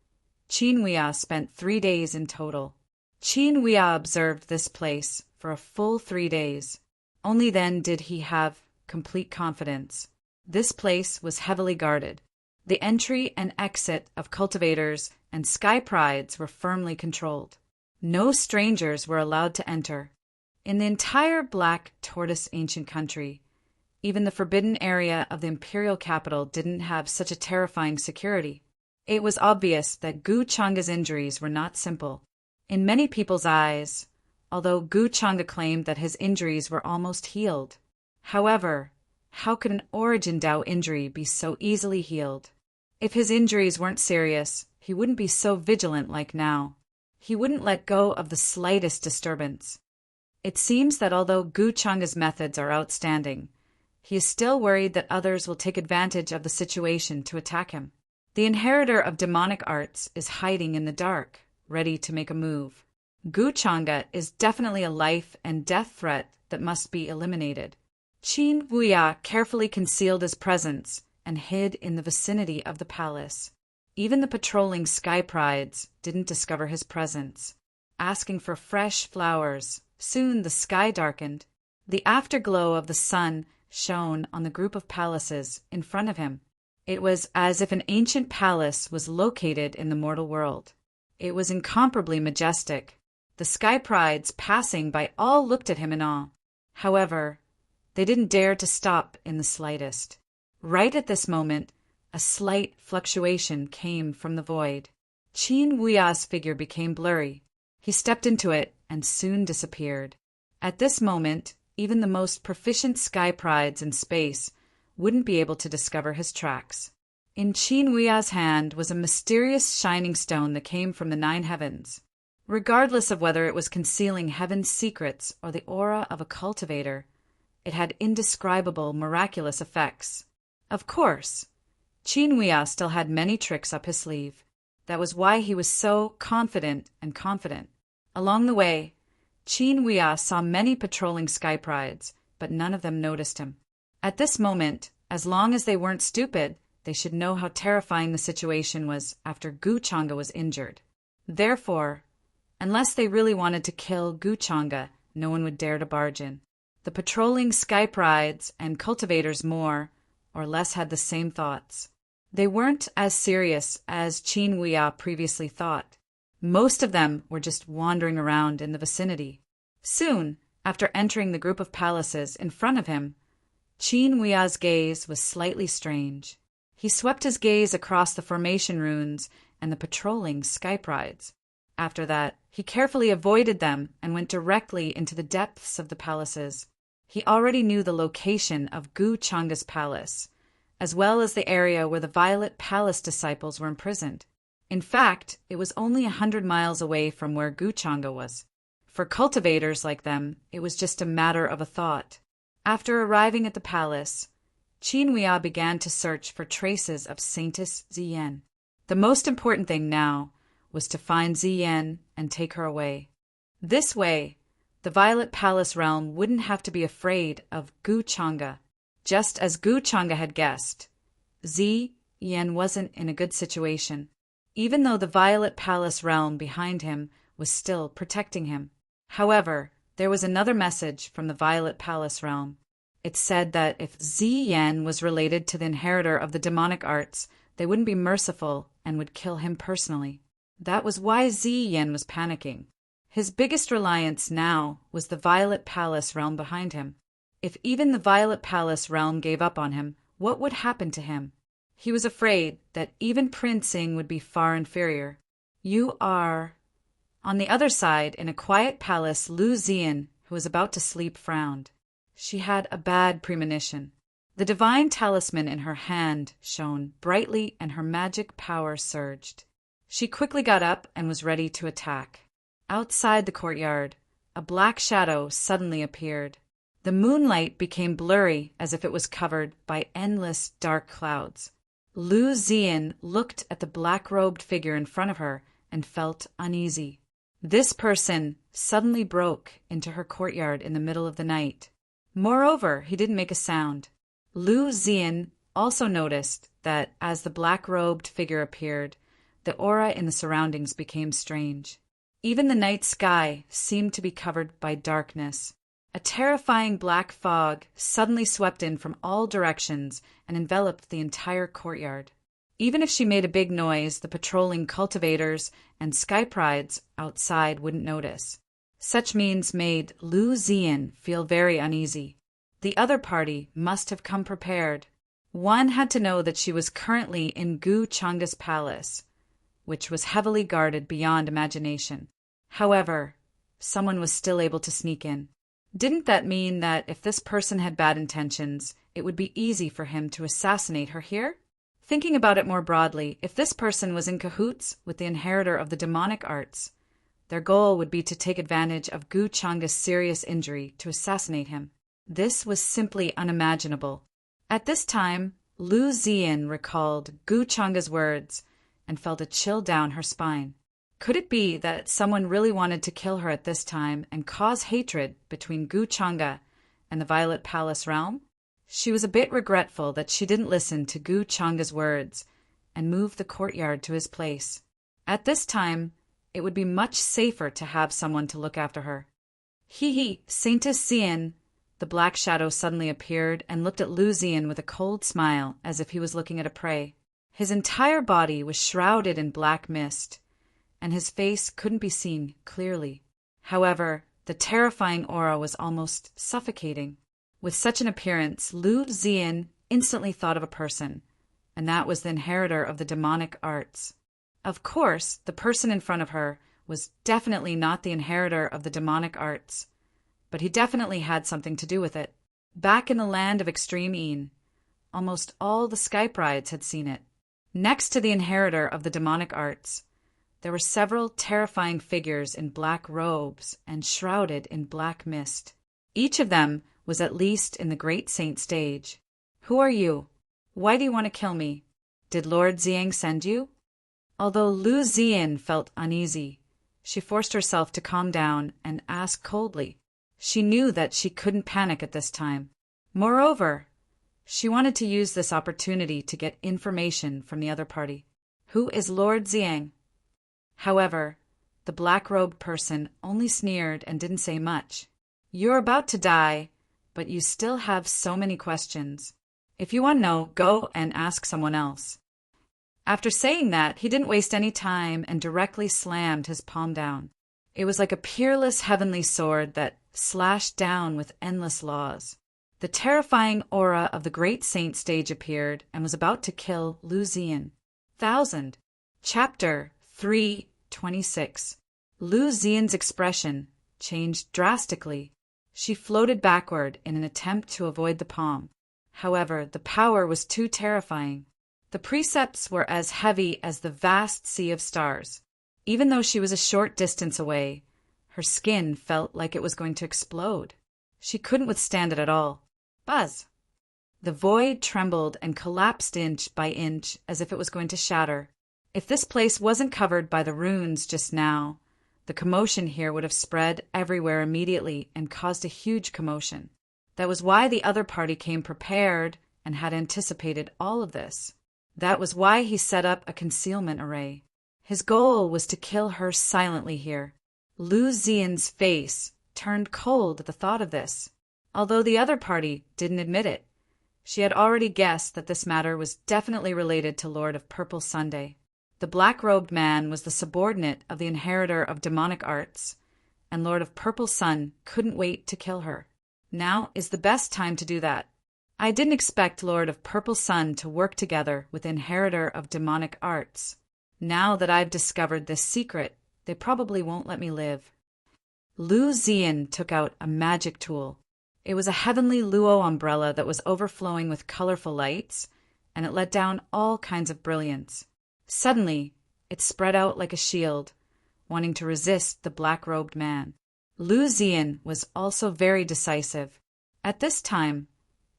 Qin Wuya spent 3 days in total. Qin Wuya observed this place for a full 3 days. Only then did he have complete confidence. This place was heavily guarded. The entry and exit of cultivators and sky prides were firmly controlled. No strangers were allowed to enter. In the entire Black Tortoise ancient country, even the forbidden area of the imperial capital didn't have such a terrifying security. It was obvious that Gu Changa's injuries were not simple. In many people's eyes, although Gu Changa claimed that his injuries were almost healed. However, how could an Origin Dao injury be so easily healed? If his injuries weren't serious, he wouldn't be so vigilant like now. He wouldn't let go of the slightest disturbance. It seems that although Gu Changa's methods are outstanding, he is still worried that others will take advantage of the situation to attack him. The inheritor of demonic arts is hiding in the dark, ready to make a move. Gu Changa is definitely a life and death threat that must be eliminated. Qin Wuya carefully concealed his presence and hid in the vicinity of the palace. Even the patrolling sky prides didn't discover his presence. Asking for fresh flowers, soon the sky darkened. The afterglow of the sun shone on the group of palaces in front of him. It was as if an ancient palace was located in the mortal world. It was incomparably majestic. The sky prides passing by all looked at him in awe. However, they didn't dare to stop in the slightest. Right at this moment, a slight fluctuation came from the void. Qin Wuya's figure became blurry. He stepped into it and soon disappeared. At this moment, even the most proficient sky prides in space wouldn't be able to discover his tracks. In Qin Wuya's hand was a mysterious shining stone that came from the 9 heavens. Regardless of whether it was concealing heaven's secrets or the aura of a cultivator, it had indescribable miraculous effects. Of course, Qin Wuya still had many tricks up his sleeve. That was why he was so confident. Along the way, Qin Wuya saw many patrolling sky prides, but none of them noticed him. At this moment, as long as they weren't stupid, they should know how terrifying the situation was after Gu Changa was injured. Therefore, unless they really wanted to kill Gu Changa, no one would dare to barge in. The patrolling sky prides and cultivators more or less had the same thoughts. They weren't as serious as Qin Wuya previously thought. Most of them were just wandering around in the vicinity. Soon, after entering the group of palaces in front of him, Qin Wuya's gaze was slightly strange. He swept his gaze across the formation runes and the patrolling sky prides. After that, he carefully avoided them and went directly into the depths of the palaces. He already knew the location of Gu Changa's palace, as well as the area where the Violet Palace disciples were imprisoned. In fact, it was only 100 miles away from where Gu Changa was. For cultivators like them, it was just a matter of a thought. After arriving at the palace, Qin Wuya began to search for traces of Saintess Zi Yan. The most important thing now was to find Zi Yan and take her away. This way, the Violet Palace realm wouldn't have to be afraid of Gu Changa. Just as Gu Changa had guessed, Zi Yan wasn't in a good situation, even though the Violet Palace realm behind him was still protecting him. However, there was another message from the Violet Palace realm. It said that if Zi Yan was related to the inheritor of the demonic arts, they wouldn't be merciful and would kill him personally. That was why Zi Yan was panicking. His biggest reliance now was the Violet Palace realm behind him. If even the Violet Palace realm gave up on him, what would happen to him? He was afraid that even princing would be far inferior. You are... On the other side, in a quiet palace, Lu Zian, who was about to sleep, frowned. She had a bad premonition. The divine talisman in her hand shone brightly and her magic power surged. She quickly got up and was ready to attack. Outside the courtyard, a black shadow suddenly appeared. The moonlight became blurry as if it was covered by endless dark clouds. Lu Zian looked at the black-robed figure in front of her and felt uneasy. This person suddenly broke into her courtyard in the middle of the night. Moreover, he didn't make a sound. Lu Zian also noticed that as the black-robed figure appeared, the aura in the surroundings became strange. Even the night sky seemed to be covered by darkness. A terrifying black fog suddenly swept in from all directions and enveloped the entire courtyard. Even if she made a big noise, the patrolling cultivators and skyprides outside wouldn't notice. Such means made Lu Zian feel very uneasy. The other party must have come prepared. One had to know that she was currently in Gu Changa's palace, which was heavily guarded beyond imagination. However, someone was still able to sneak in. Didn't that mean that if this person had bad intentions, it would be easy for him to assassinate her here? Thinking about it more broadly, if this person was in cahoots with the inheritor of the demonic arts, their goal would be to take advantage of Gu Changa's serious injury to assassinate him. This was simply unimaginable. At this time, Lu Zian recalled Gu Changa's words and felt a chill down her spine. Could it be that someone really wanted to kill her at this time and cause hatred between Gu Changa and the Violet Palace realm? She was a bit regretful that she didn't listen to Gu Changa's words and move the courtyard to his place. At this time, it would be much safer to have someone to look after her. Saintess Zian. The black shadow suddenly appeared and looked at Lu Zian with a cold smile as if he was looking at a prey. His entire body was shrouded in black mist, and his face couldn't be seen clearly. However, the terrifying aura was almost suffocating. With such an appearance, Lu Zian instantly thought of a person, and that was the inheritor of the demonic arts. Of course, the person in front of her was definitely not the inheritor of the demonic arts, but he definitely had something to do with it. Back in the land of Extreme Een, almost all the skyprides had seen it. Next to the inheritor of the demonic arts, there were several terrifying figures in black robes and shrouded in black mist. Each of them was at least in the Great Saint stage. Who are you? Why do you want to kill me? Did Lord Ziang send you? Although Lu Zian felt uneasy, she forced herself to calm down and ask coldly. She knew that she couldn't panic at this time. Moreover, she wanted to use this opportunity to get information from the other party. Who is Lord Ziang? However, the black-robed person only sneered and didn't say much. You're about to die, but you still have so many questions. If you want to know, go and ask someone else. After saying that, he didn't waste any time and directly slammed his palm down. It was like a peerless heavenly sword that slashed down with endless laws. The terrifying aura of the Great Saint stage appeared and was about to kill Lu Zian. Chapter 3:26. Lu Zian's expression changed drastically. She floated backward in an attempt to avoid the palm. However, the power was too terrifying. The precepts were as heavy as the vast sea of stars. Even though she was a short distance away, her skin felt like it was going to explode. She couldn't withstand it at all. Buzz! The void trembled and collapsed inch by inch as if it was going to shatter. If this place wasn't covered by the runes just now, the commotion here would have spread everywhere immediately and caused a huge commotion. That was why the other party came prepared and had anticipated all of this. That was why he set up a concealment array. His goal was to kill her silently here. Lu Zian's face turned cold at the thought of this. Although the other party didn't admit it, she had already guessed that this matter was definitely related to Lord of Purple Sunday. The black-robed man was the subordinate of the inheritor of demonic arts, and Lord of Purple Sun couldn't wait to kill her. Now is the best time to do that. I didn't expect Lord of Purple Sun to work together with Inheritor of Demonic Arts. Now that I've discovered this secret, they probably won't let me live. Lu Zian took out a magic tool. It was a heavenly luo umbrella that was overflowing with colorful lights, and it let down all kinds of brilliance. Suddenly, it spread out like a shield, wanting to resist the black-robed man. Lu Zian was also very decisive. At this time,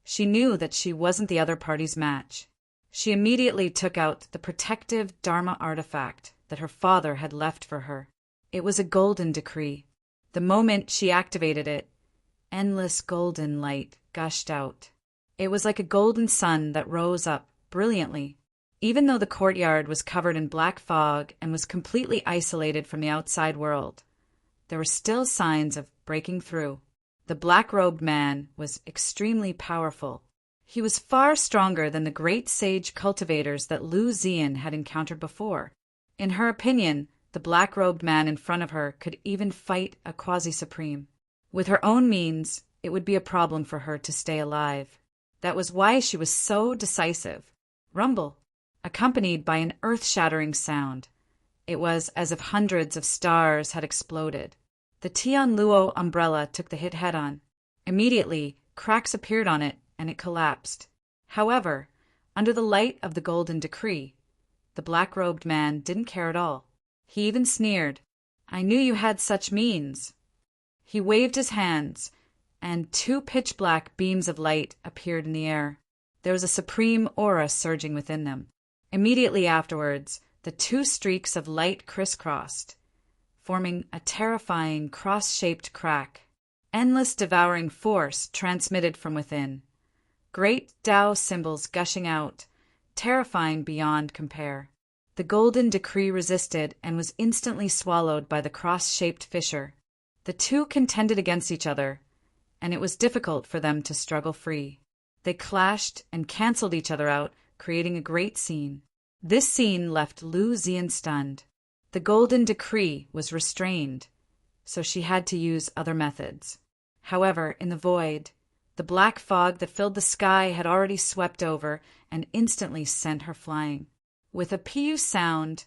she knew that she wasn't the other party's match. She immediately took out the protective Dharma artifact that her father had left for her. It was a golden decree. The moment she activated it, endless golden light gushed out. It was like a golden sun that rose up brilliantly. Even though the courtyard was covered in black fog and was completely isolated from the outside world, there were still signs of breaking through. The black-robed man was extremely powerful. He was far stronger than the great sage cultivators that Lu Zian had encountered before. In her opinion, the black-robed man in front of her could even fight a quasi-supreme. With her own means, it would be a problem for her to stay alive. That was why she was so decisive. Rumble, accompanied by an earth-shattering sound. It was as if hundreds of stars had exploded. The Tian Luo umbrella took the hit head-on. Immediately, cracks appeared on it, and it collapsed. However, under the light of the golden decree, the black-robed man didn't care at all. He even sneered. "I knew you had such means." He waved his hands, and 2 pitch-black beams of light appeared in the air. There was a supreme aura surging within them. Immediately afterwards, the 2 streaks of light crisscrossed, forming a terrifying cross-shaped crack. Endless devouring force transmitted from within. Great Tao symbols gushing out, terrifying beyond compare. The golden decree resisted and was instantly swallowed by the cross-shaped fissure. The 2 contended against each other, and it was difficult for them to struggle free. They clashed and cancelled each other out, creating a great scene. This scene left Lu Zian stunned. The golden decree was restrained, so she had to use other methods. However, in the void, the black fog that filled the sky had already swept over and instantly sent her flying. With a piu sound,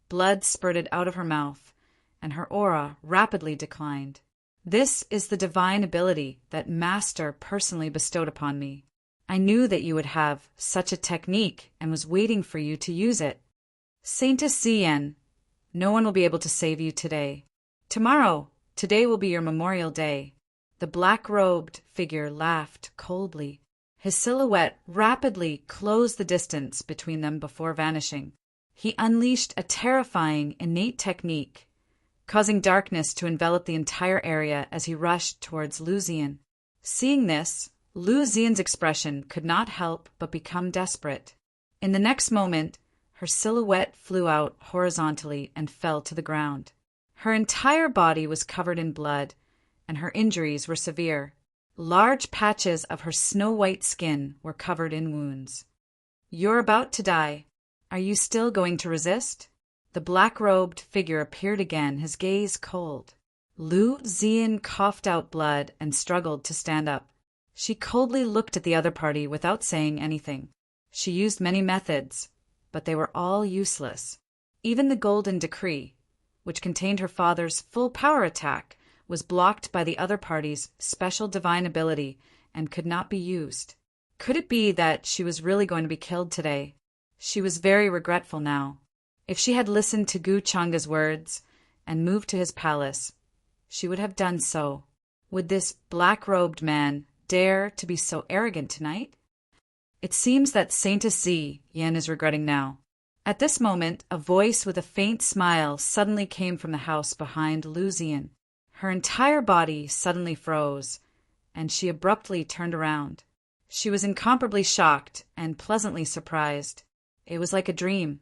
blood spurted out of her mouth, and her aura rapidly declined. "This is the divine ability that Master personally bestowed upon me. I knew that you would have such a technique and was waiting for you to use it. Saintess Zian, no one will be able to save you today. Today will be your memorial day." The black-robed figure laughed coldly. His silhouette rapidly closed the distance between them before vanishing. He unleashed a terrifying, innate technique, causing darkness to envelop the entire area as he rushed towards Lu Zian. Seeing this, Lu Zian's expression could not help but become desperate. In the next moment, her silhouette flew out horizontally and fell to the ground. Her entire body was covered in blood, and her injuries were severe. Large patches of her snow-white skin were covered in wounds. "You're about to die. Are you still going to resist?" The black-robed figure appeared again, his gaze cold. Lu Zian coughed out blood and struggled to stand up. She coldly looked at the other party without saying anything. She used many methods, but they were all useless. Even the golden decree, which contained her father's full power attack, was blocked by the other party's special divine ability and could not be used. Could it be that she was really going to be killed today? She was very regretful now. If she had listened to Gu Changa's words and moved to his palace, she would have done so. Would this black-robed man dare to be so arrogant tonight? It seems that Saintess Yan is regretting now. At this moment, a voice with a faint smile suddenly came from the house behind Lu Zian. Her entire body suddenly froze, and she abruptly turned around. She was incomparably shocked and pleasantly surprised. It was like a dream.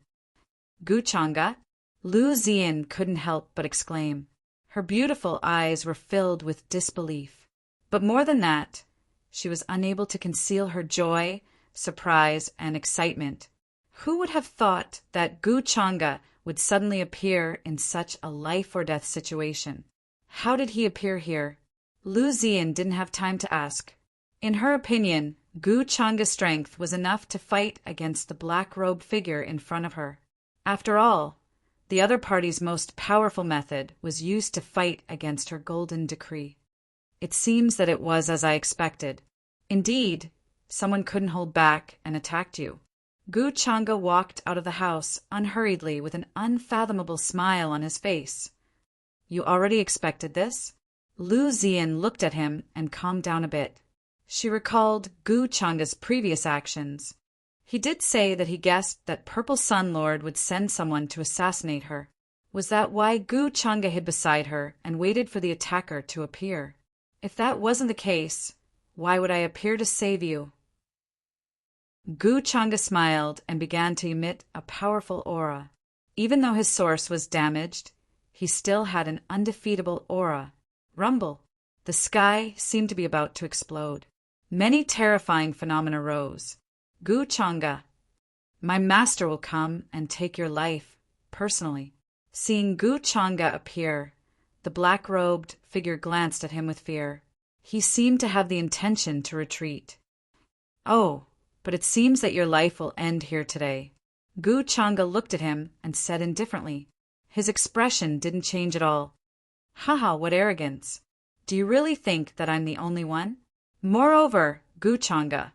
"Gu Changa?" Lu Zian couldn't help but exclaim. Her beautiful eyes were filled with disbelief. But more than that, she was unable to conceal her joy, surprise, and excitement. Who would have thought that Gu Changa would suddenly appear in such a life-or-death situation? How did he appear here? Lu Zian didn't have time to ask. In her opinion, Gu Changa's strength was enough to fight against the black-robed figure in front of her. After all, the other party's most powerful method was used to fight against her golden decree. It seems that it was as I expected. Indeed, someone couldn't hold back and attacked you. Gu Changa walked out of the house unhurriedly with an unfathomable smile on his face. You already expected this? Lu Ziyan looked at him and calmed down a bit. She recalled Gu Changa's previous actions. He did say that he guessed that Purple Sun Lord would send someone to assassinate her. Was that why Gu Changa hid beside her and waited for the attacker to appear? If that wasn't the case, why would I appear to save you? Gu Changa smiled and began to emit a powerful aura. Even though his source was damaged, he still had an undefeatable aura. Rumble. The sky seemed to be about to explode. Many terrifying phenomena rose. Gu Changa, my master will come and take your life, personally. Seeing Gu Changa appear, the black-robed figure glanced at him with fear. He seemed to have the intention to retreat. Oh, but it seems that your life will end here today. Gu Changa looked at him and said indifferently. His expression didn't change at all. Haha, what arrogance. Do you really think that I'm the only one? Moreover, Gu Changa,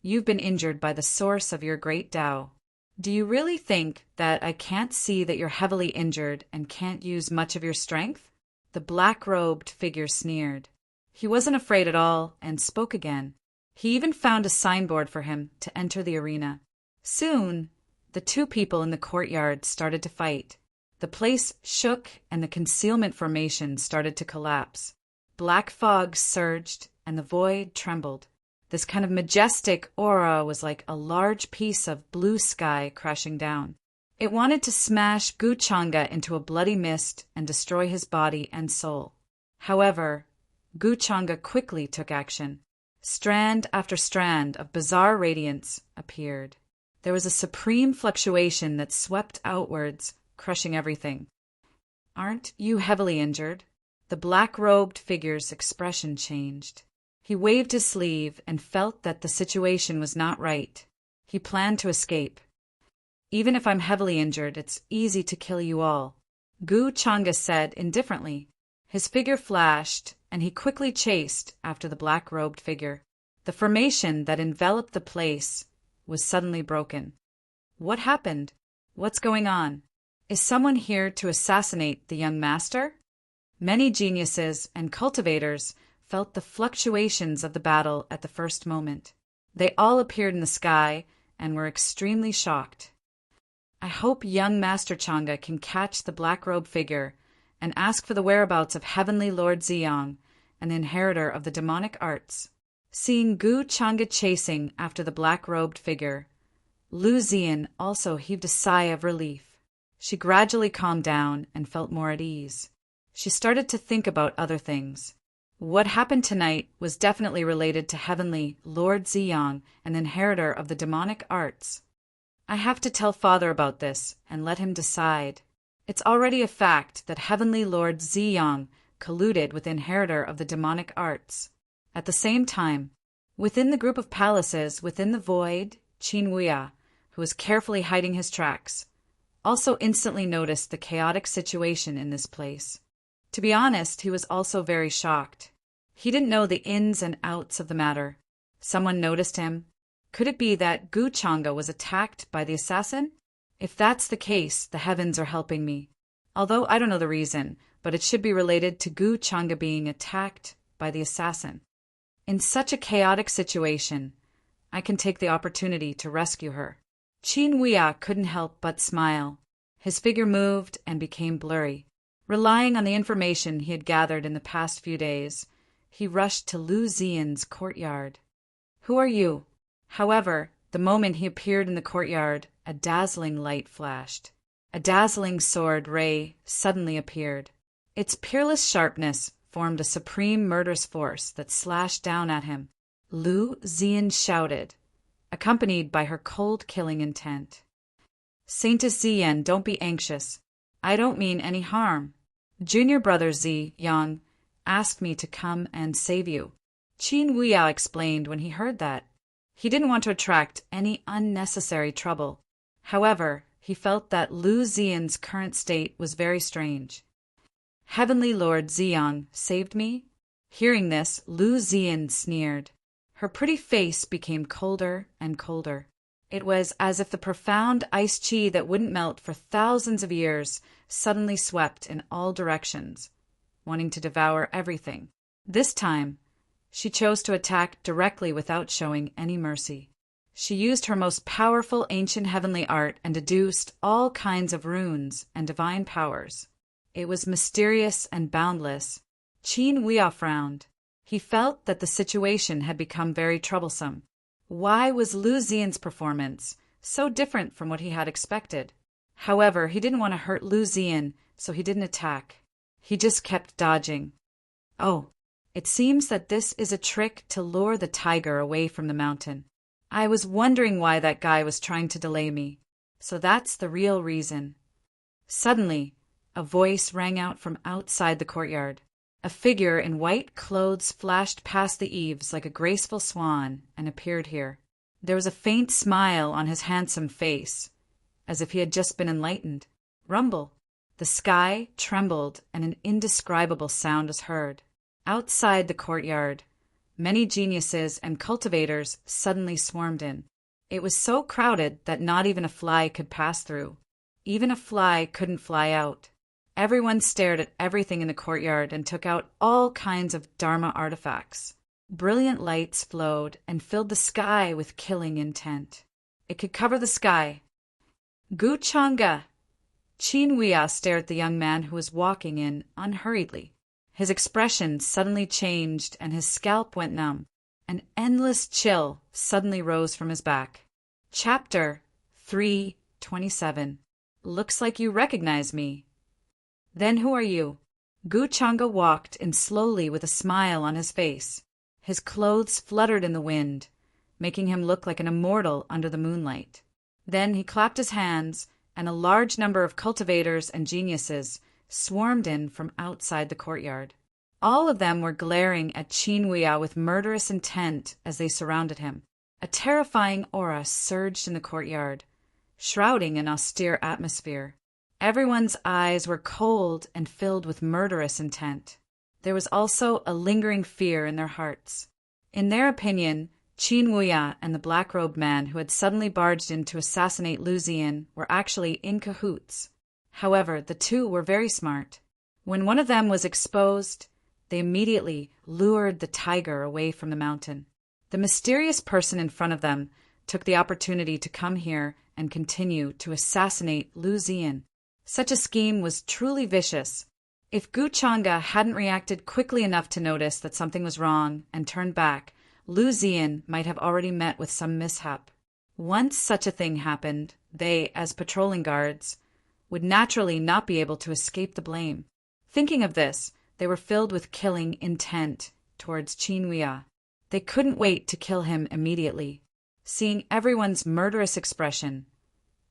you've been injured by the source of your great Tao. Do you really think that I can't see that you're heavily injured and can't use much of your strength? The black-robed figure sneered. He wasn't afraid at all and spoke again. He even found a signboard for him to enter the arena. Soon, the two people in the courtyard started to fight. The place shook and the concealment formation started to collapse. Black fog surged and the void trembled. This kind of majestic aura was like a large piece of blue sky crashing down. It wanted to smash Gu Changa into a bloody mist and destroy his body and soul. However, Gu Changa quickly took action. Strand after strand of bizarre radiance appeared. There was a supreme fluctuation that swept outwards, crushing everything. Aren't you heavily injured? The black-robed figure's expression changed. He waved his sleeve and felt that the situation was not right. He planned to escape. Even if I'm heavily injured, it's easy to kill you all, Gu Changa said indifferently. His figure flashed, and he quickly chased after the black-robed figure. The formation that enveloped the place was suddenly broken. What happened? What's going on? Is someone here to assassinate the young master? Many geniuses and cultivators felt the fluctuations of the battle at the first moment. They all appeared in the sky and were extremely shocked. I hope young Master Changa can catch the black-robed figure and ask for the whereabouts of Heavenly Lord Ziyang, an inheritor of the demonic arts. Seeing Gu Changa chasing after the black-robed figure, Lu Ziyan also heaved a sigh of relief. She gradually calmed down and felt more at ease. She started to think about other things. What happened tonight was definitely related to Heavenly Lord Ziyang, an inheritor of the demonic arts. I have to tell Father about this and let him decide. It's already a fact that Heavenly Lord Ziyang colluded with the inheritor of the demonic arts. At the same time, within the group of palaces within the void, Qin Wuya, who was carefully hiding his tracks, also instantly noticed the chaotic situation in this place. To be honest, he was also very shocked. He didn't know the ins and outs of the matter. Someone noticed him. Could it be that Gu Changa was attacked by the assassin? If that's the case, the heavens are helping me. Although I don't know the reason, but it should be related to Gu Changa being attacked by the assassin. In such a chaotic situation, I can take the opportunity to rescue her. Qin Wuya couldn't help but smile. His figure moved and became blurry. Relying on the information he had gathered in the past few days, he rushed to Lu Ziyan's courtyard. Who are you? However, the moment he appeared in the courtyard, a dazzling light flashed. A dazzling sword ray suddenly appeared. Its peerless sharpness formed a supreme murderous force that slashed down at him. Lu Ziyan shouted, accompanied by her cold killing intent. Saintess Ziyan, don't be anxious. I don't mean any harm. Junior brother Zi Yang asked me to come and save you. Qin Wuya explained when he heard that. He didn't want to attract any unnecessary trouble. However, he felt that Lu Xian's current state was very strange. Heavenly Lord Ziyang saved me? Hearing this, Lu Xian sneered. Her pretty face became colder and colder. It was as if the profound ice chi that wouldn't melt for thousands of years suddenly swept in all directions, wanting to devour everything. This time, she chose to attack directly without showing any mercy. She used her most powerful ancient heavenly art and deduced all kinds of runes and divine powers. It was mysterious and boundless. Qin Huia frowned. He felt that the situation had become very troublesome. Why was Lu Xian's performance so different from what he had expected? However, he didn't want to hurt Lu Xian, so he didn't attack. He just kept dodging. Oh, it seems that this is a trick to lure the tiger away from the mountain. I was wondering why that guy was trying to delay me. So that's the real reason. Suddenly, a voice rang out from outside the courtyard. A figure in white clothes flashed past the eaves like a graceful swan and appeared here. There was a faint smile on his handsome face, as if he had just been enlightened. Rumble. The sky trembled and an indescribable sound was heard. Outside the courtyard, many geniuses and cultivators suddenly swarmed in. It was so crowded that not even a fly could pass through. Even a fly couldn't fly out. Everyone stared at everything in the courtyard and took out all kinds of Dharma artifacts. Brilliant lights flowed and filled the sky with killing intent. It could cover the sky. Gu Chang'e! Qin Huia stared at the young man who was walking in unhurriedly. His expression suddenly changed and his scalp went numb. An endless chill suddenly rose from his back. Chapter 3:27. Looks like you recognize me. Then who are you? Gu Chang'e walked in slowly with a smile on his face. His clothes fluttered in the wind, making him look like an immortal under the moonlight. Then he clapped his hands, and a large number of cultivators and geniuses swarmed in from outside the courtyard. All of them were glaring at Qin Huia with murderous intent as they surrounded him. A terrifying aura surged in the courtyard, shrouding an austere atmosphere. Everyone's eyes were cold and filled with murderous intent. There was also a lingering fear in their hearts. In their opinion, Qin Huia and the black-robed man who had suddenly barged in to assassinate Lu Xian were actually in cahoots. However, the two were very smart. When one of them was exposed, they immediately lured the tiger away from the mountain. The mysterious person in front of them took the opportunity to come here and continue to assassinate Lu Xian. Such a scheme was truly vicious. If Gu Chang'e hadn't reacted quickly enough to notice that something was wrong and turned back, Lu Xian might have already met with some mishap. Once such a thing happened, they, as patrolling guards, would naturally not be able to escape the blame. Thinking of this, they were filled with killing intent towards Qin Huia. They couldn't wait to kill him immediately. Seeing everyone's murderous expression,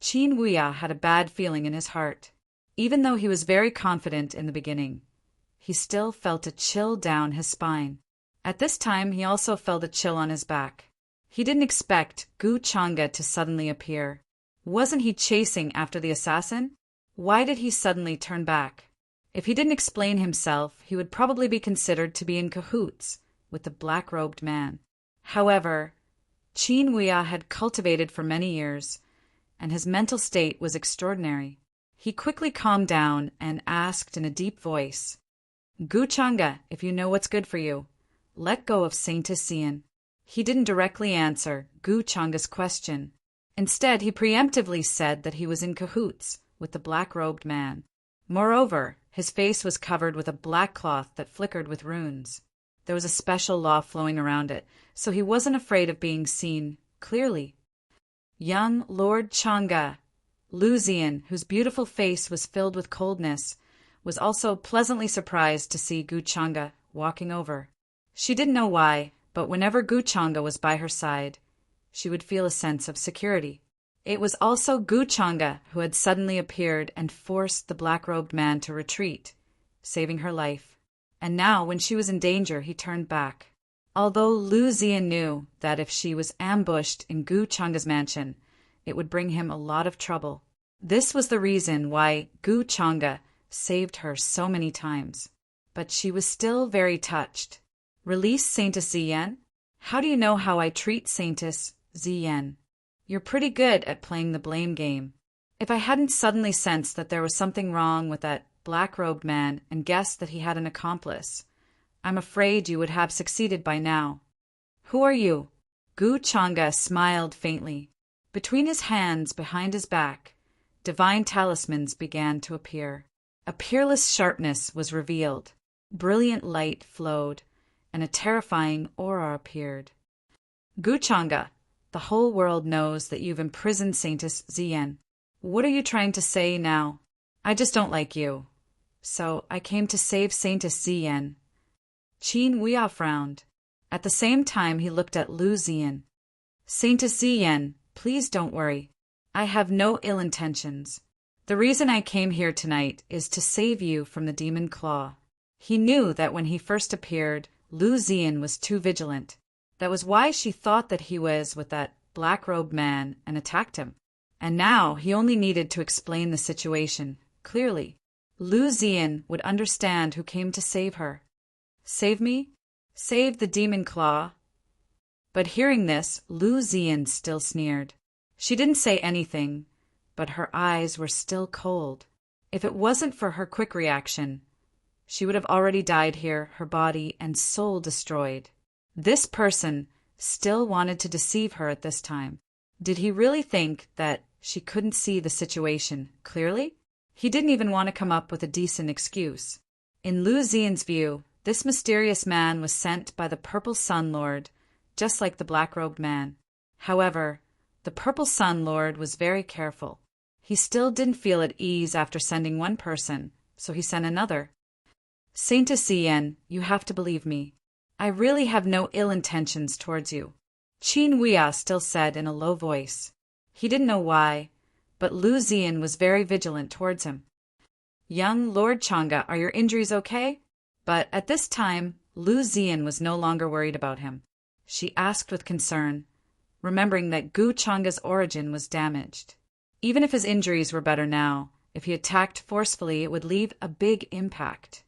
Qin Huia had a bad feeling in his heart. Even though he was very confident in the beginning, he still felt a chill down his spine. At this time, he also felt a chill on his back. He didn't expect Gu Chang'e to suddenly appear. Wasn't he chasing after the assassin? Why did he suddenly turn back? If he didn't explain himself, he would probably be considered to be in cahoots with the black-robed man. However, Qin Huia had cultivated for many years, and his mental state was extraordinary. He quickly calmed down and asked in a deep voice, Gu Chang'e, if you know what's good for you, let go of Saint Xian. He didn't directly answer Gu Chang'e's question. Instead, he preemptively said that he was in cahoots with the black-robed man. Moreover, his face was covered with a black cloth that flickered with runes. There was a special law flowing around it, so he wasn't afraid of being seen clearly. Young Lord Chang'e, Lu Xian, whose beautiful face was filled with coldness, was also pleasantly surprised to see Gu Chang'e walking over. She didn't know why, but whenever Gu Chang'e was by her side, she would feel a sense of security. It was also Gu Chang'e who had suddenly appeared and forced the black-robed man to retreat, saving her life. And now, when she was in danger, he turned back. Although Lu Ziyan knew that if she was ambushed in Gu Changa's mansion, it would bring him a lot of trouble. This was the reason why Gu Changa saved her so many times. But she was still very touched. Release Saintess Ziyan? How do you know how I treat Saintess Ziyan? You're pretty good at playing the blame game. If I hadn't suddenly sensed that there was something wrong with that black-robed man and guessed that he had an accomplice, I'm afraid you would have succeeded by now. Who are you? Gu Changa smiled faintly. Between his hands behind his back, divine talismans began to appear. A peerless sharpness was revealed. Brilliant light flowed, and a terrifying aura appeared. Gu Changa, the whole world knows that you've imprisoned Saintess Ziyan. What are you trying to say now? I just don't like you. So I came to save Saintess Ziyan. Qin Huya frowned. At the same time he looked at Lu Ziyan. Saintess Ziyan, please don't worry. I have no ill intentions. The reason I came here tonight is to save you from the demon claw. He knew that when he first appeared, Lu Ziyan was too vigilant. That was why she thought that he was with that black-robed man and attacked him. And now he only needed to explain the situation clearly. Lu Ziyan would understand who came to save her. Save me? Save the demon claw? But hearing this, Lu Ziyan still sneered. She didn't say anything, but her eyes were still cold. If it wasn't for her quick reaction, she would have already died here, her body and soul destroyed. This person still wanted to deceive her at this time. Did he really think that she couldn't see the situation clearly? He didn't even want to come up with a decent excuse. In Lu Ziyan's view, this mysterious man was sent by the Purple Sun Lord, just like the black-robed man. However, the Purple Sun Lord was very careful. He still didn't feel at ease after sending one person, so he sent another. Saintess Ziyan, you have to believe me. I really have no ill intentions towards you. Qin Huya still said in a low voice. He didn't know why, but Lu Ziyan was very vigilant towards him. Young Lord Changa, are your injuries okay? But at this time, Lu Ziyan was no longer worried about him. She asked with concern, remembering that Gu Changa's origin was damaged. Even if his injuries were better now, if he attacked forcefully, it would leave a big impact.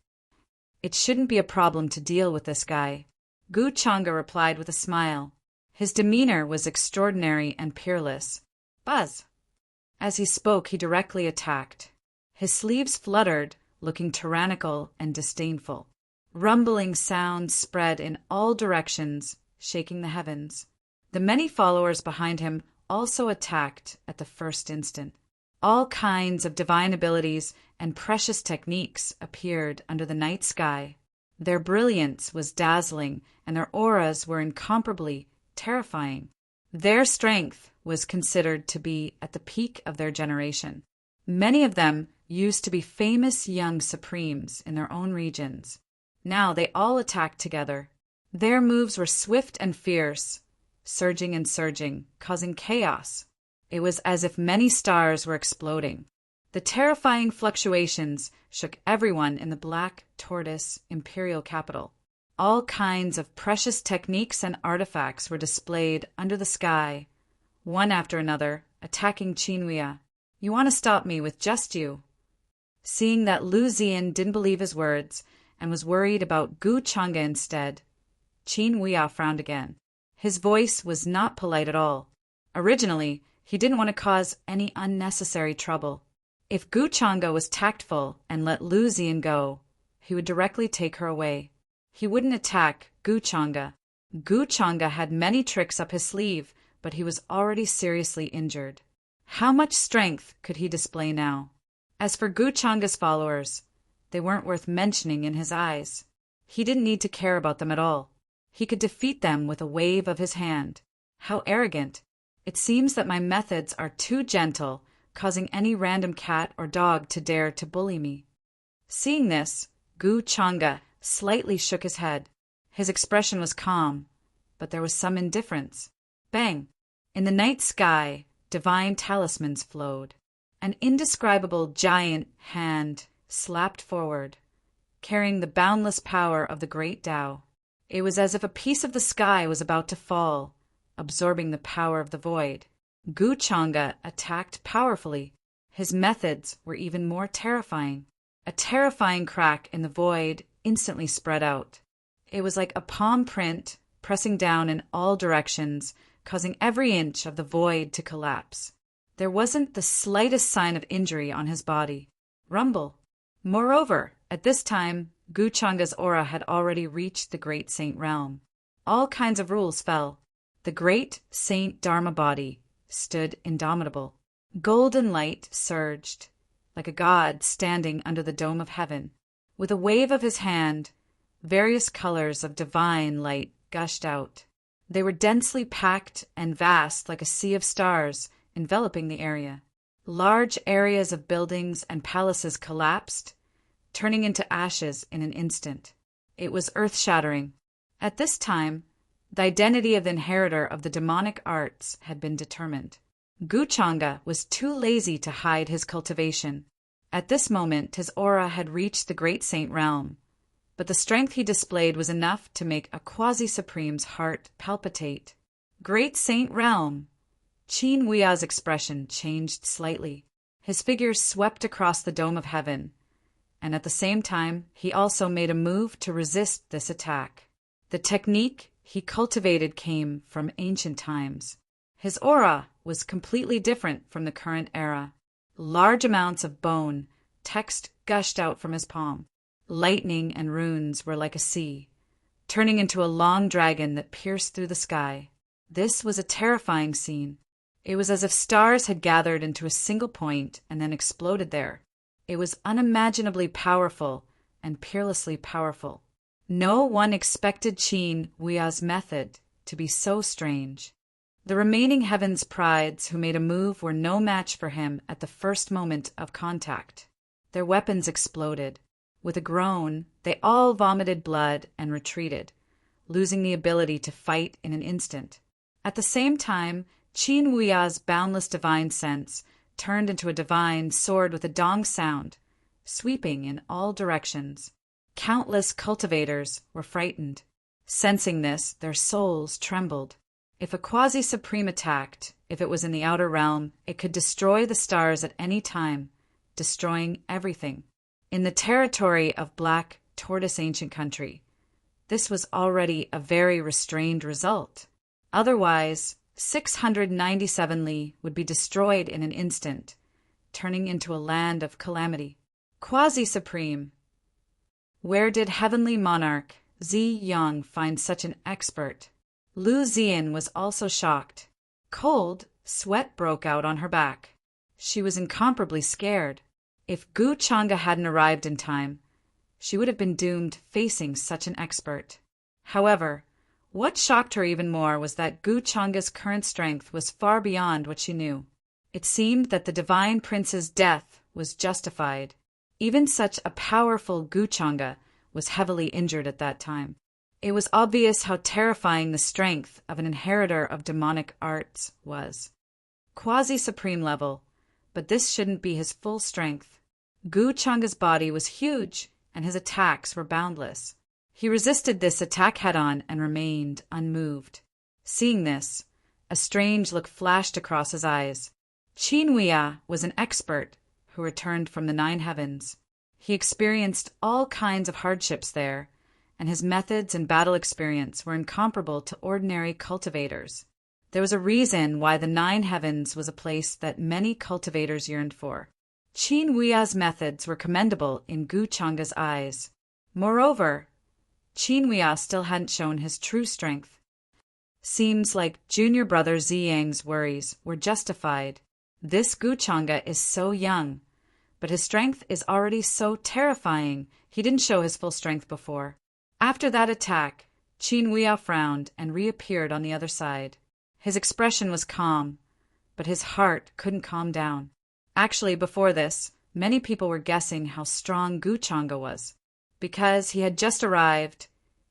It shouldn't be a problem to deal with this guy. Gu Changa replied with a smile. His demeanor was extraordinary and peerless. Buzz! As he spoke, he directly attacked. His sleeves fluttered, looking tyrannical and disdainful. Rumbling sounds spread in all directions, shaking the heavens. The many followers behind him also attacked at the first instant. All kinds of divine abilities and precious techniques appeared under the night sky. Their brilliance was dazzling, and their auras were incomparably terrifying. Their strength was considered to be at the peak of their generation. Many of them used to be famous young supremes in their own regions. Now they all attacked together. Their moves were swift and fierce, surging and surging, causing chaos. It was as if many stars were exploding. The terrifying fluctuations shook everyone in the Black Tortoise Imperial capital. All kinds of precious techniques and artifacts were displayed under the sky, one after another, attacking Qin Huya. You want to stop me with just you. Seeing that Lu Ziyan didn't believe his words and was worried about Gu Changa instead, Qin Huya frowned again. His voice was not polite at all. Originally, he didn't want to cause any unnecessary trouble. If Gu Changa was tactful and let Lu Ziyan go, he would directly take her away. He wouldn't attack Gu Changa. Gu Changa had many tricks up his sleeve, but he was already seriously injured. How much strength could he display now? As for Gu Changa's followers, they weren't worth mentioning in his eyes. He didn't need to care about them at all. He could defeat them with a wave of his hand. How arrogant! It seems that my methods are too gentle, causing any random cat or dog to dare to bully me. Seeing this, Gu Changa slightly shook his head. His expression was calm, but there was some indifference. Bang! In the night sky, divine talismans flowed. An indescribable giant hand slapped forward, carrying the boundless power of the great Tao. It was as if a piece of the sky was about to fall, absorbing the power of the void. Guchanga attacked powerfully. His methods were even more terrifying. A terrifying crack in the void instantly spread out. It was like a palm print pressing down in all directions, causing every inch of the void to collapse. There wasn't the slightest sign of injury on his body. Rumble. Moreover, at this time, Guchanga's aura had already reached the Great Saint realm. All kinds of rules fell. The Great Saint Dharma body stood indomitable. Golden light surged, like a god standing under the dome of heaven. With a wave of his hand, various colors of divine light gushed out. They were densely packed and vast, like a sea of stars enveloping the area. Large areas of buildings and palaces collapsed, turning into ashes in an instant. It was earth-shattering. At this time, the identity of the inheritor of the demonic arts had been determined. Guchanga was too lazy to hide his cultivation. At this moment, his aura had reached the Great Saint realm, but the strength he displayed was enough to make a quasi-supreme's heart palpitate. Great Saint realm! Qin Huiya's expression changed slightly. His figure swept across the dome of heaven, and at the same time, he also made a move to resist this attack. The technique he cultivated came from ancient times. His aura was completely different from the current era. Large amounts of bone, text gushed out from his palm. Lightning and runes were like a sea, turning into a long dragon that pierced through the sky. This was a terrifying scene. It was as if stars had gathered into a single point and then exploded there. It was unimaginably powerful and peerlessly powerful. No one expected Qin Huiya's method to be so strange. The remaining Heaven's prides who made a move were no match for him at the first moment of contact. Their weapons exploded. With a groan, they all vomited blood and retreated, losing the ability to fight in an instant. At the same time, Qin Huiya's boundless divine sense turned into a divine sword with a dong sound, sweeping in all directions. Countless cultivators were frightened. Sensing this, their souls trembled. If a quasi-supreme attacked, if it was in the outer realm, it could destroy the stars at any time, destroying everything. In the territory of Black Tortoise Ancient Country, this was already a very restrained result. Otherwise, 697 Li would be destroyed in an instant, turning into a land of calamity. Quasi-supreme. Where did heavenly monarch Zi Yang find such an expert? Lu Zian was also shocked. Cold sweat broke out on her back. She was incomparably scared. If Guchanga hadn't arrived in time, she would have been doomed facing such an expert. However, what shocked her even more was that Guchanga's current strength was far beyond what she knew. It seemed that the divine prince's death was justified. Even such a powerful Guchanga was heavily injured at that time. It was obvious how terrifying the strength of an inheritor of demonic arts was. Quasi-supreme level, but this shouldn't be his full strength. Guchanga's body was huge, and his attacks were boundless. He resisted this attack head-on and remained unmoved. Seeing this, a strange look flashed across his eyes. Qin Huiya was an expert who returned from the 9 heavens. He experienced all kinds of hardships there, and his methods and battle experience were incomparable to ordinary cultivators. There was a reason why the 9 heavens was a place that many cultivators yearned for. Qin Huiya's methods were commendable in Guchanga's eyes. Moreover, Qin Huiya still hadn't shown his true strength. Seems like junior brother Ziyang's worries were justified. This Guchanga is so young, but his strength is already so terrifying he didn't show his full strength before. After that attack, Qin Huiya frowned and reappeared on the other side. His expression was calm, but his heart couldn't calm down. Actually, before this, many people were guessing how strong Guchanga was. Because he had just arrived,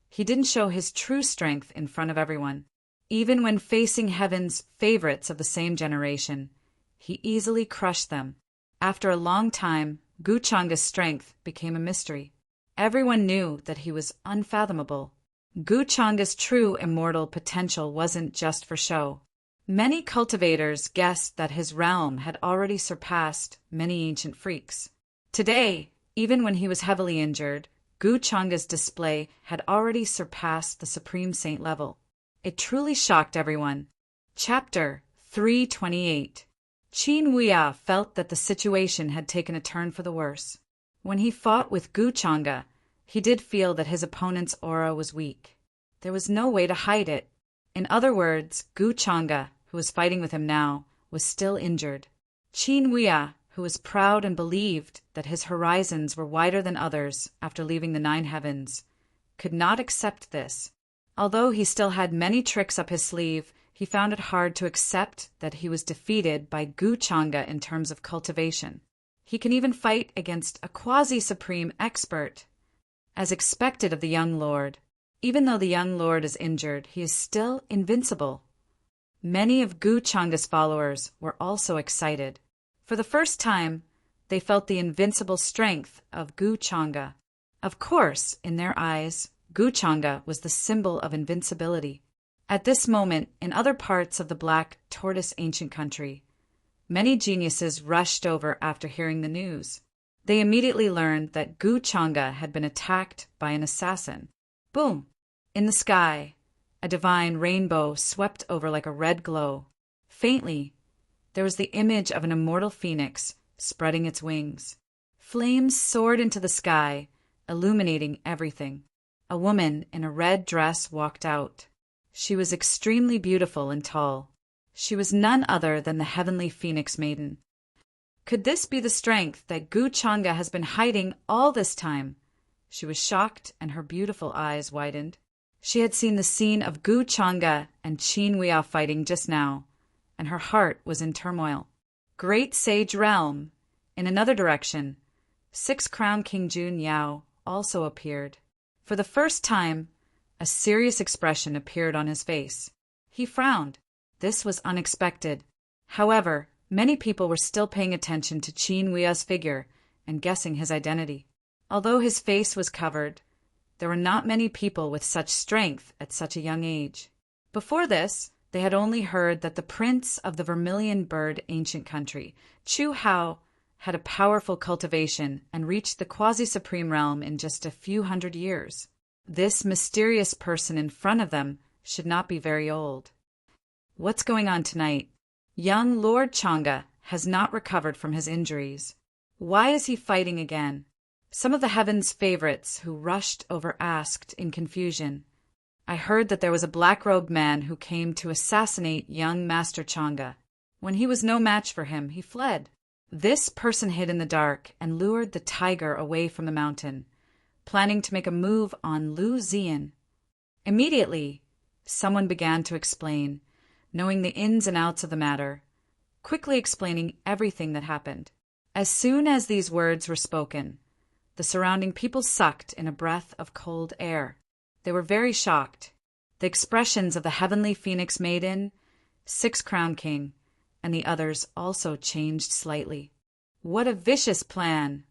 he didn't show his true strength in front of everyone. Even when facing heaven's favorites of the same generation, he easily crushed them. After a long time, Guchanga's strength became a mystery. Everyone knew that he was unfathomable. Guchanga's true immortal potential wasn't just for show. Many cultivators guessed that his realm had already surpassed many ancient freaks. Today, even when he was heavily injured, Guchanga's display had already surpassed the Supreme Saint level. It truly shocked everyone. Chapter 328. Qin Wuya felt that the situation had taken a turn for the worse. When he fought with Guchanga, he did feel that his opponent's aura was weak. There was no way to hide it. In other words, Guchanga, who was fighting with him now, was still injured. Qin Wuya, who was proud and believed that his horizons were wider than others after leaving the Nine Heavens, could not accept this. Although he still had many tricks up his sleeve, he found it hard to accept that he was defeated by Guchanga in terms of cultivation. He can even fight against a quasi-supreme expert. As expected of the young lord, even though the young lord is injured, he is still invincible. Many of Guchanga's followers were also excited. For the first time, they felt the invincible strength of Guchanga. Of course, in their eyes, Guchanga was the symbol of invincibility. At this moment, in other parts of the Black Tortoise ancient country, many geniuses rushed over after hearing the news. They immediately learned that Guchanga had been attacked by an assassin. Boom! In the sky, a divine rainbow swept over like a red glow. Faintly, there was the image of an immortal phoenix spreading its wings. Flames soared into the sky, illuminating everything. A woman in a red dress walked out. She was extremely beautiful and tall. She was none other than the heavenly phoenix maiden. Could this be the strength that Guchanga has been hiding all this time? She was shocked, and her beautiful eyes widened. She had seen the scene of Guchanga and Qin Wuya fighting just now, and her heart was in turmoil. Great Sage Realm. In another direction, Six-Crown King Jun Yao also appeared. For the first time, a serious expression appeared on his face. He frowned. This was unexpected. However, many people were still paying attention to Qin Wuya's figure and guessing his identity. Although his face was covered, there were not many people with such strength at such a young age. Before this, they had only heard that the prince of the vermilion bird ancient country, Chu Hao, had a powerful cultivation and reached the quasi-supreme realm in just a few hundred years. This mysterious person in front of them should not be very old. What's going on tonight? Young Lord Changa has not recovered from his injuries. Why is he fighting again? Some of the heaven's favorites who rushed over asked in confusion. I heard that there was a black-robed man who came to assassinate young Master Changa. When he was no match for him, he fled. This person hid in the dark and lured the tiger away from the mountain, planning to make a move on Lu Zian. Immediately, someone began to explain, knowing the ins and outs of the matter, quickly explaining everything that happened. As soon as these words were spoken, the surrounding people sucked in a breath of cold air. They were very shocked. The expressions of the heavenly phoenix maiden, Six-Crown King, and the others also changed slightly. What a vicious plan!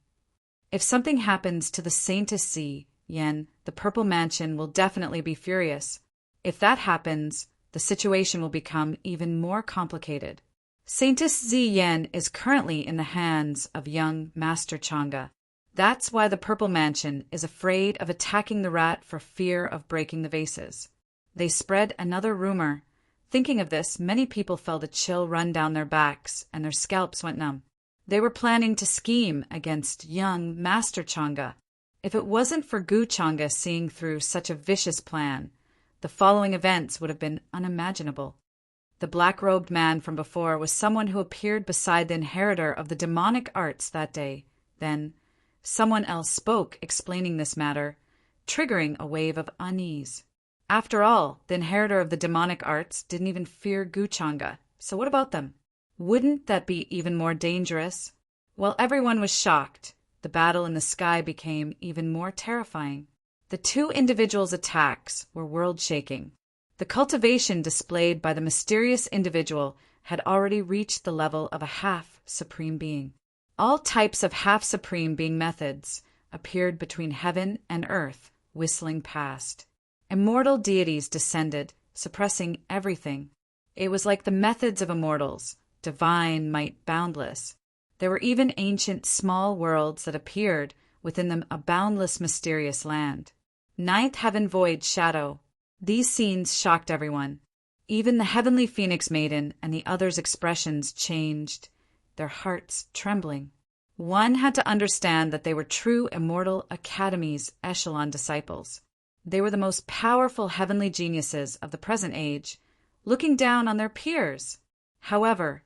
If something happens to the Saintess Zi Yen, the Purple Mansion will definitely be furious. If that happens, the situation will become even more complicated. Saintess Zi Yen is currently in the hands of young Master Changa. That's why the Purple Mansion is afraid of attacking the rat for fear of breaking the vases. They spread another rumor. Thinking of this, many people felt a chill run down their backs and their scalps went numb. They were planning to scheme against young Master Changa. If it wasn't for Guchanga seeing through such a vicious plan, the following events would have been unimaginable. The black-robed man from before was someone who appeared beside the inheritor of the demonic arts that day. Then, someone else spoke explaining this matter, triggering a wave of unease. After all, the inheritor of the demonic arts didn't even fear Guchanga, so what about them? Wouldn't that be even more dangerous? While everyone was shocked, the battle in the sky became even more terrifying. The two individuals' attacks were world-shaking. The cultivation displayed by the mysterious individual had already reached the level of a half-supreme being. All types of half-supreme being methods appeared between heaven and earth, whistling past. Immortal deities descended, suppressing everything. It was like the methods of immortals, divine might boundless. There were even ancient small worlds that appeared, within them a boundless mysterious land. Ninth heaven void shadow. These scenes shocked everyone. Even the heavenly phoenix maiden and the others' expressions changed, their hearts trembling. One had to understand that they were true immortal Academy's echelon disciples. They were the most powerful heavenly geniuses of the present age, looking down on their peers. However,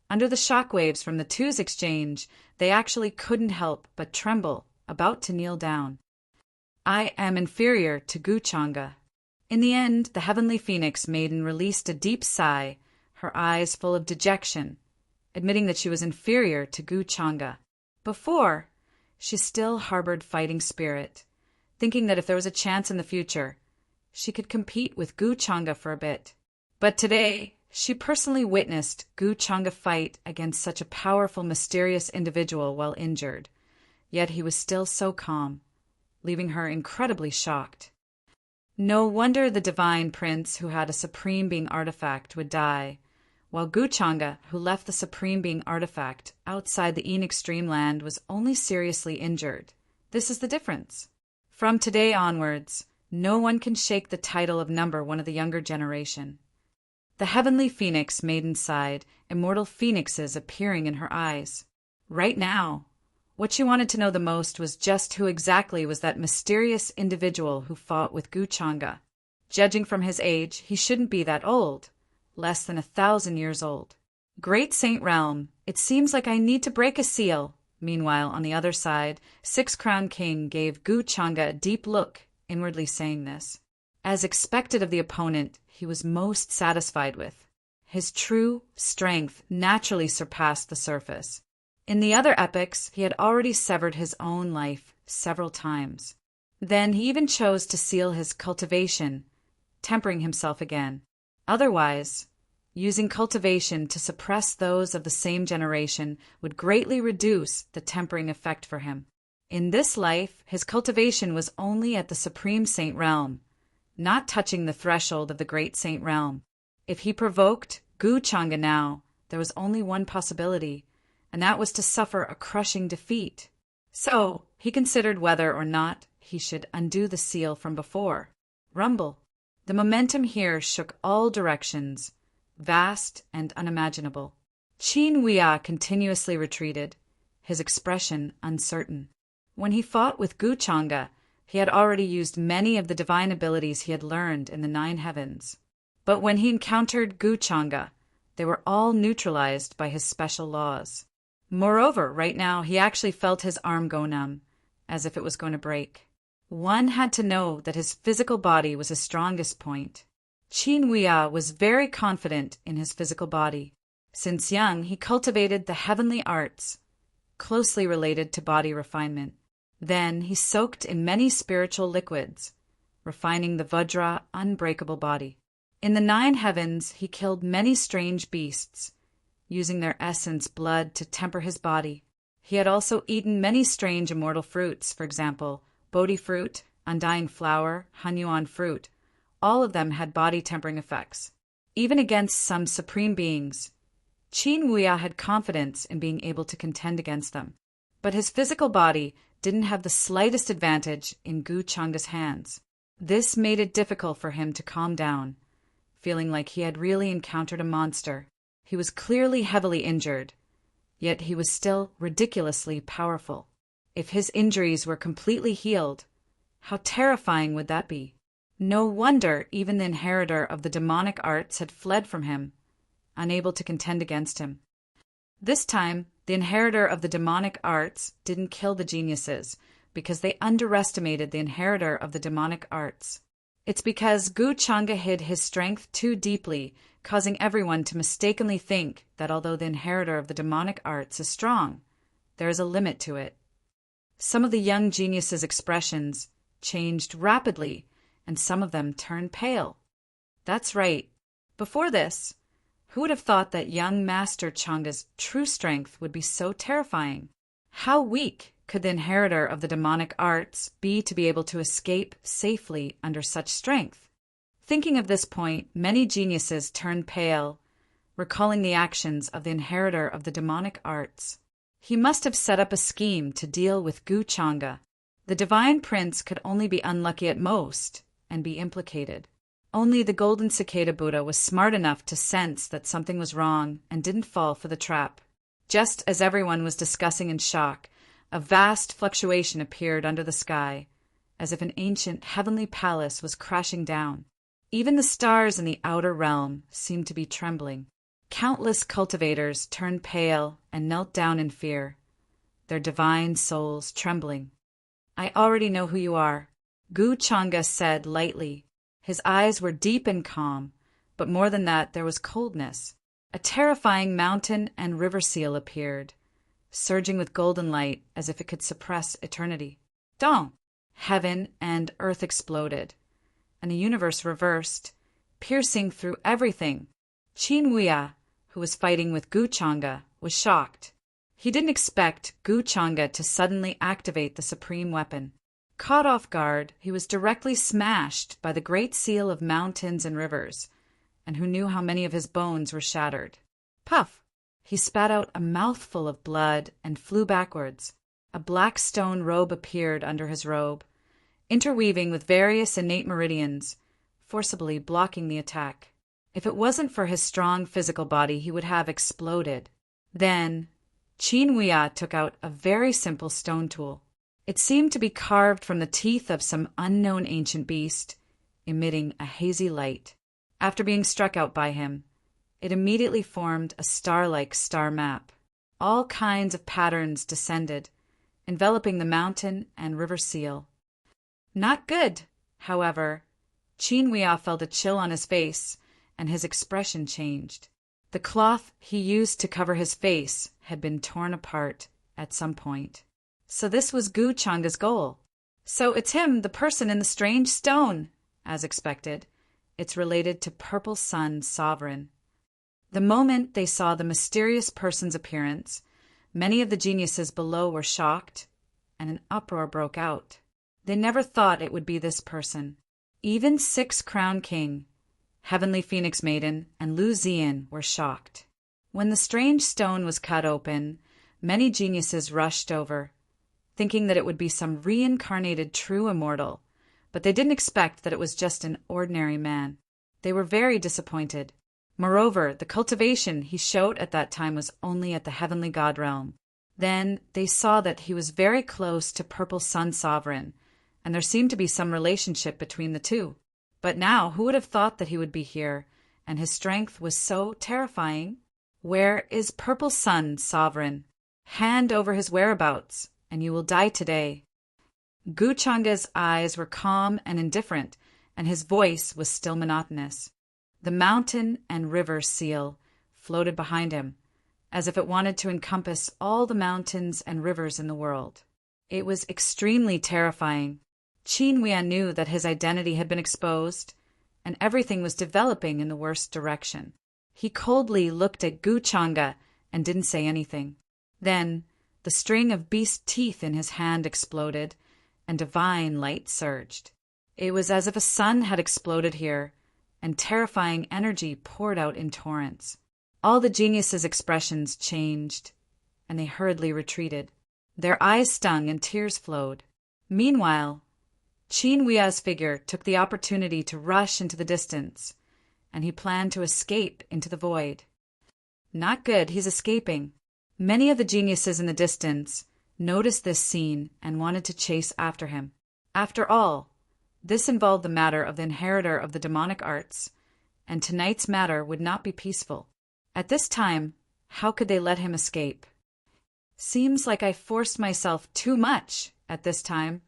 under the shockwaves from the two's exchange, they actually couldn't help but tremble, about to kneel down. I am inferior to Guchanga. In the end, the heavenly phoenix maiden released a deep sigh, her eyes full of dejection, admitting that she was inferior to Guchanga. Before, she still harbored fighting spirit, thinking that if there was a chance in the future, she could compete with Guchanga for a bit. But today, she personally witnessed Guchanga fight against such a powerful, mysterious individual while injured, yet he was still so calm, leaving her incredibly shocked. No wonder the divine prince who had a supreme being artifact would die, while Guchanga, who left the supreme being artifact outside the Extreme land, was only seriously injured. This is the difference. From today onwards, no one can shake the title of number one of the younger generation. The heavenly phoenix maiden sighed, immortal phoenixes appearing in her eyes. Right now, what she wanted to know the most was just who exactly was that mysterious individual who fought with Guchanga. Judging from his age, he shouldn't be that old, less than 1,000 years old. Great Saint Realm, it seems like I need to break a seal. Meanwhile, on the other side, Six-Crowned King gave Guchanga a deep look, inwardly saying this. As expected of the opponent he was most satisfied with, his true strength naturally surpassed the surface. In the other epics, he had already severed his own life several times. Then he even chose to seal his cultivation, tempering himself again. Otherwise, using cultivation to suppress those of the same generation would greatly reduce the tempering effect for him. In this life, his cultivation was only at the Supreme Saint Realm, not touching the threshold of the Great Saint Realm. If he provoked Guchanga now, there was only one possibility, and that was to suffer a crushing defeat. So he considered whether or not he should undo the seal from before. Rumble. The momentum here shook all directions, vast and unimaginable. Qin Huia continuously retreated, his expression uncertain. When he fought with Guchanga, he had already used many of the divine abilities he had learned in the 9 heavens. But when he encountered Guchanga, they were all neutralized by his special laws. Moreover, right now he actually felt his arm go numb, as if it was going to break. One had to know that his physical body was his strongest point. Qin Huia was very confident in his physical body. Since young, he cultivated the heavenly arts, closely related to body refinement. Then he soaked in many spiritual liquids, refining the Vajra unbreakable body. In the 9 heavens, he killed many strange beasts, using their essence blood to temper his body. He had also eaten many strange immortal fruits, for example, Bodhi fruit, undying flower, Hanyuan fruit. All of them had body-tempering effects. Even against some supreme beings, Qin Huia had confidence in being able to contend against them. But his physical body didn't have the slightest advantage in Guchanga's hands. This made it difficult for him to calm down, feeling like he had really encountered a monster. He was clearly heavily injured, yet he was still ridiculously powerful. If his injuries were completely healed, how terrifying would that be? No wonder even the inheritor of the demonic arts had fled from him, unable to contend against him. This time, the inheritor of the demonic arts didn't kill the geniuses because they underestimated the inheritor of the demonic arts. It's because Guchanga hid his strength too deeply, causing everyone to mistakenly think that although the inheritor of the demonic arts is strong, there is a limit to it. Some of the young geniuses' expressions changed rapidly, and some of them turned pale. That's right. Before this, who would have thought that young Master Changa's true strength would be so terrifying? How weak could the inheritor of the demonic arts be to be able to escape safely under such strength? Thinking of this point, many geniuses turned pale, recalling the actions of the inheritor of the demonic arts. He must have set up a scheme to deal with Gu Changa. The divine prince could only be unlucky at most and be implicated. Only the golden cicada Buddha was smart enough to sense that something was wrong and didn't fall for the trap. Just as everyone was discussing in shock, a vast fluctuation appeared under the sky, as if an ancient heavenly palace was crashing down. Even the stars in the outer realm seemed to be trembling. Countless cultivators turned pale and knelt down in fear, their divine souls trembling. "I already know who you are," Gu Changa said lightly. His eyes were deep and calm, but more than that there was coldness. A terrifying mountain and river seal appeared, surging with golden light as if it could suppress eternity. Dong! Heaven and earth exploded, and the universe reversed, piercing through everything. Qin Huya, who was fighting with Gu Changa, was shocked. He didn't expect Gu Changa to suddenly activate the supreme weapon. Caught off guard, he was directly smashed by the great seal of mountains and rivers, and who knew how many of his bones were shattered. Puff! He spat out a mouthful of blood and flew backwards. A black stone robe appeared under his robe, interweaving with various innate meridians, forcibly blocking the attack. If it wasn't for his strong physical body, he would have exploded. Then, Qin Huya took out a very simple stone tool. It seemed to be carved from the teeth of some unknown ancient beast, emitting a hazy light. After being struck out by him, it immediately formed a star-like star map. All kinds of patterns descended, enveloping the mountain and river seal. Not good, however. Qin Huya felt a chill on his face, and his expression changed. The cloth he used to cover his face had been torn apart at some point. So this was Gu Changa's goal. So it's him, the person in the strange stone. As expected, it's related to Purple Sun Sovereign. The moment they saw the mysterious person's appearance, many of the geniuses below were shocked, and an uproar broke out. They never thought it would be this person. Even Six Crown King, Heavenly Phoenix Maiden, and Lu Ziyan were shocked. When the strange stone was cut open, many geniuses rushed over, thinking that it would be some reincarnated true immortal, but they didn't expect that it was just an ordinary man. They were very disappointed. Moreover, the cultivation he showed at that time was only at the heavenly god realm. Then they saw that he was very close to Purple Sun Sovereign, and there seemed to be some relationship between the two. But now, who would have thought that he would be here, and his strength was so terrifying? Where is Purple Sun Sovereign? Hand over his whereabouts, and you will die today. Gu Changa's eyes were calm and indifferent, and his voice was still monotonous. The mountain and river seal floated behind him, as if it wanted to encompass all the mountains and rivers in the world. It was extremely terrifying. Qin Huya knew that his identity had been exposed, and everything was developing in the worst direction. He coldly looked at Gu Changa and didn't say anything. Then the string of beast teeth in his hand exploded, and divine light surged. It was as if a sun had exploded here, and terrifying energy poured out in torrents. All the geniuses' expressions changed, and they hurriedly retreated. Their eyes stung and tears flowed. Meanwhile, Qin Huya's figure took the opportunity to rush into the distance, and he planned to escape into the void. Not good, he's escaping. Many of the geniuses in the distance noticed this scene and wanted to chase after him. After all, this involved the matter of the inheritor of the demonic arts, and tonight's matter would not be peaceful. At this time, how could they let him escape? Seems like I forced myself too much at this time.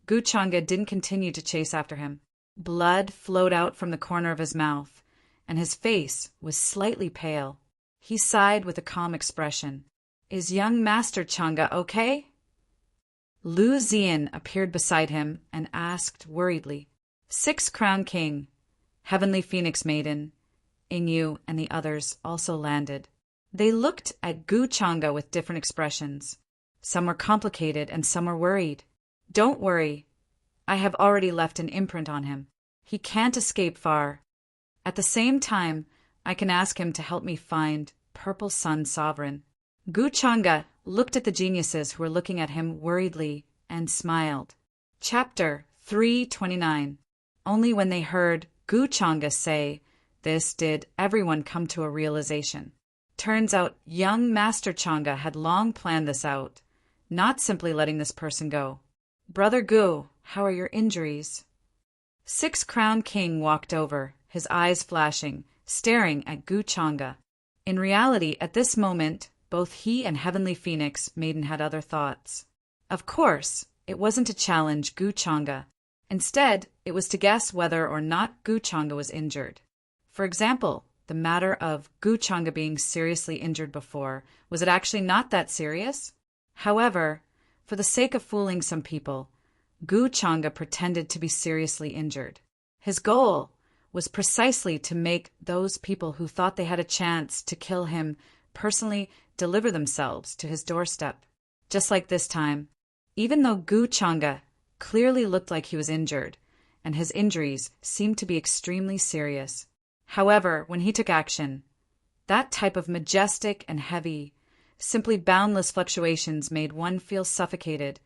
Gu Changa didn't continue to chase after him. Blood flowed out from the corner of his mouth, and his face was slightly pale. He sighed with a calm expression. Is young Master Changa okay? Lu Ziyan appeared beside him and asked worriedly. Six Crown King, Heavenly Phoenix Maiden, Inyu, and the others also landed. They looked at Gu Changa with different expressions. Some were complicated and some were worried. Don't worry. I have already left an imprint on him. He can't escape far. At the same time, I can ask him to help me find Purple Sun Sovereign. Gu Changa looked at the geniuses who were looking at him worriedly and smiled. Chapter 329. Only when they heard Gu Changa say this did everyone come to a realization. Turns out young Master Changa had long planned this out, not simply letting this person go. Brother Gu, how are your injuries? Six Crown King walked over, his eyes flashing, staring at Gu Changa. In reality, at this moment, both he and Heavenly Phoenix Maiden had other thoughts. Of course, it wasn't to challenge Gu Changa. Instead, it was to guess whether or not Gu Changa was injured. For example, the matter of Gu Changa being seriously injured before, was it actually not that serious? However, for the sake of fooling some people, Gu Changa pretended to be seriously injured. His goal was precisely to make those people who thought they had a chance to kill him personally deliver themselves to his doorstep. Just like this time, even though Gu Changa clearly looked like he was injured, and his injuries seemed to be extremely serious. However, when he took action, that type of majestic and heavy, simply boundless fluctuations made one feel suffocated,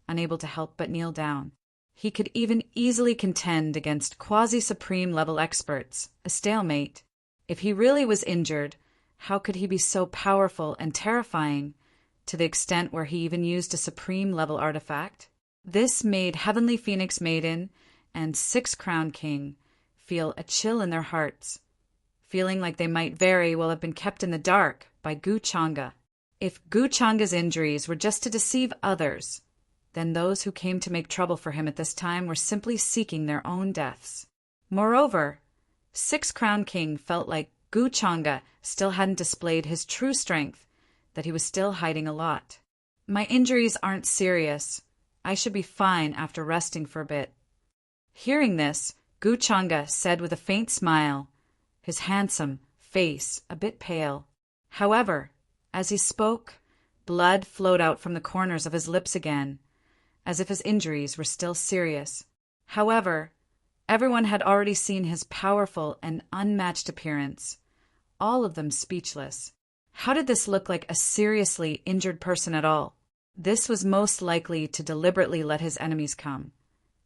unable to help but kneel down. He could even easily contend against quasi-supreme level experts, a stalemate. If he really was injured, how could he be so powerful and terrifying, to the extent where he even used a supreme level artifact? This made Heavenly Phoenix Maiden and Six Crown King feel a chill in their hearts, feeling like they might very well have been kept in the dark by Gu Changa. If Gu Changa's injuries were just to deceive others, then those who came to make trouble for him at this time were simply seeking their own deaths. Moreover, Six Crown King felt like Gu Changa still hadn't displayed his true strength, that he was still hiding a lot. My injuries aren't serious. I should be fine after resting for a bit. Hearing this, Gu Changa said with a faint smile, his handsome face a bit pale. However, as he spoke, blood flowed out from the corners of his lips again, as if his injuries were still serious. However, everyone had already seen his powerful and unmatched appearance, all of them speechless. How did this look like a seriously injured person at all? This was most likely to deliberately let his enemies come,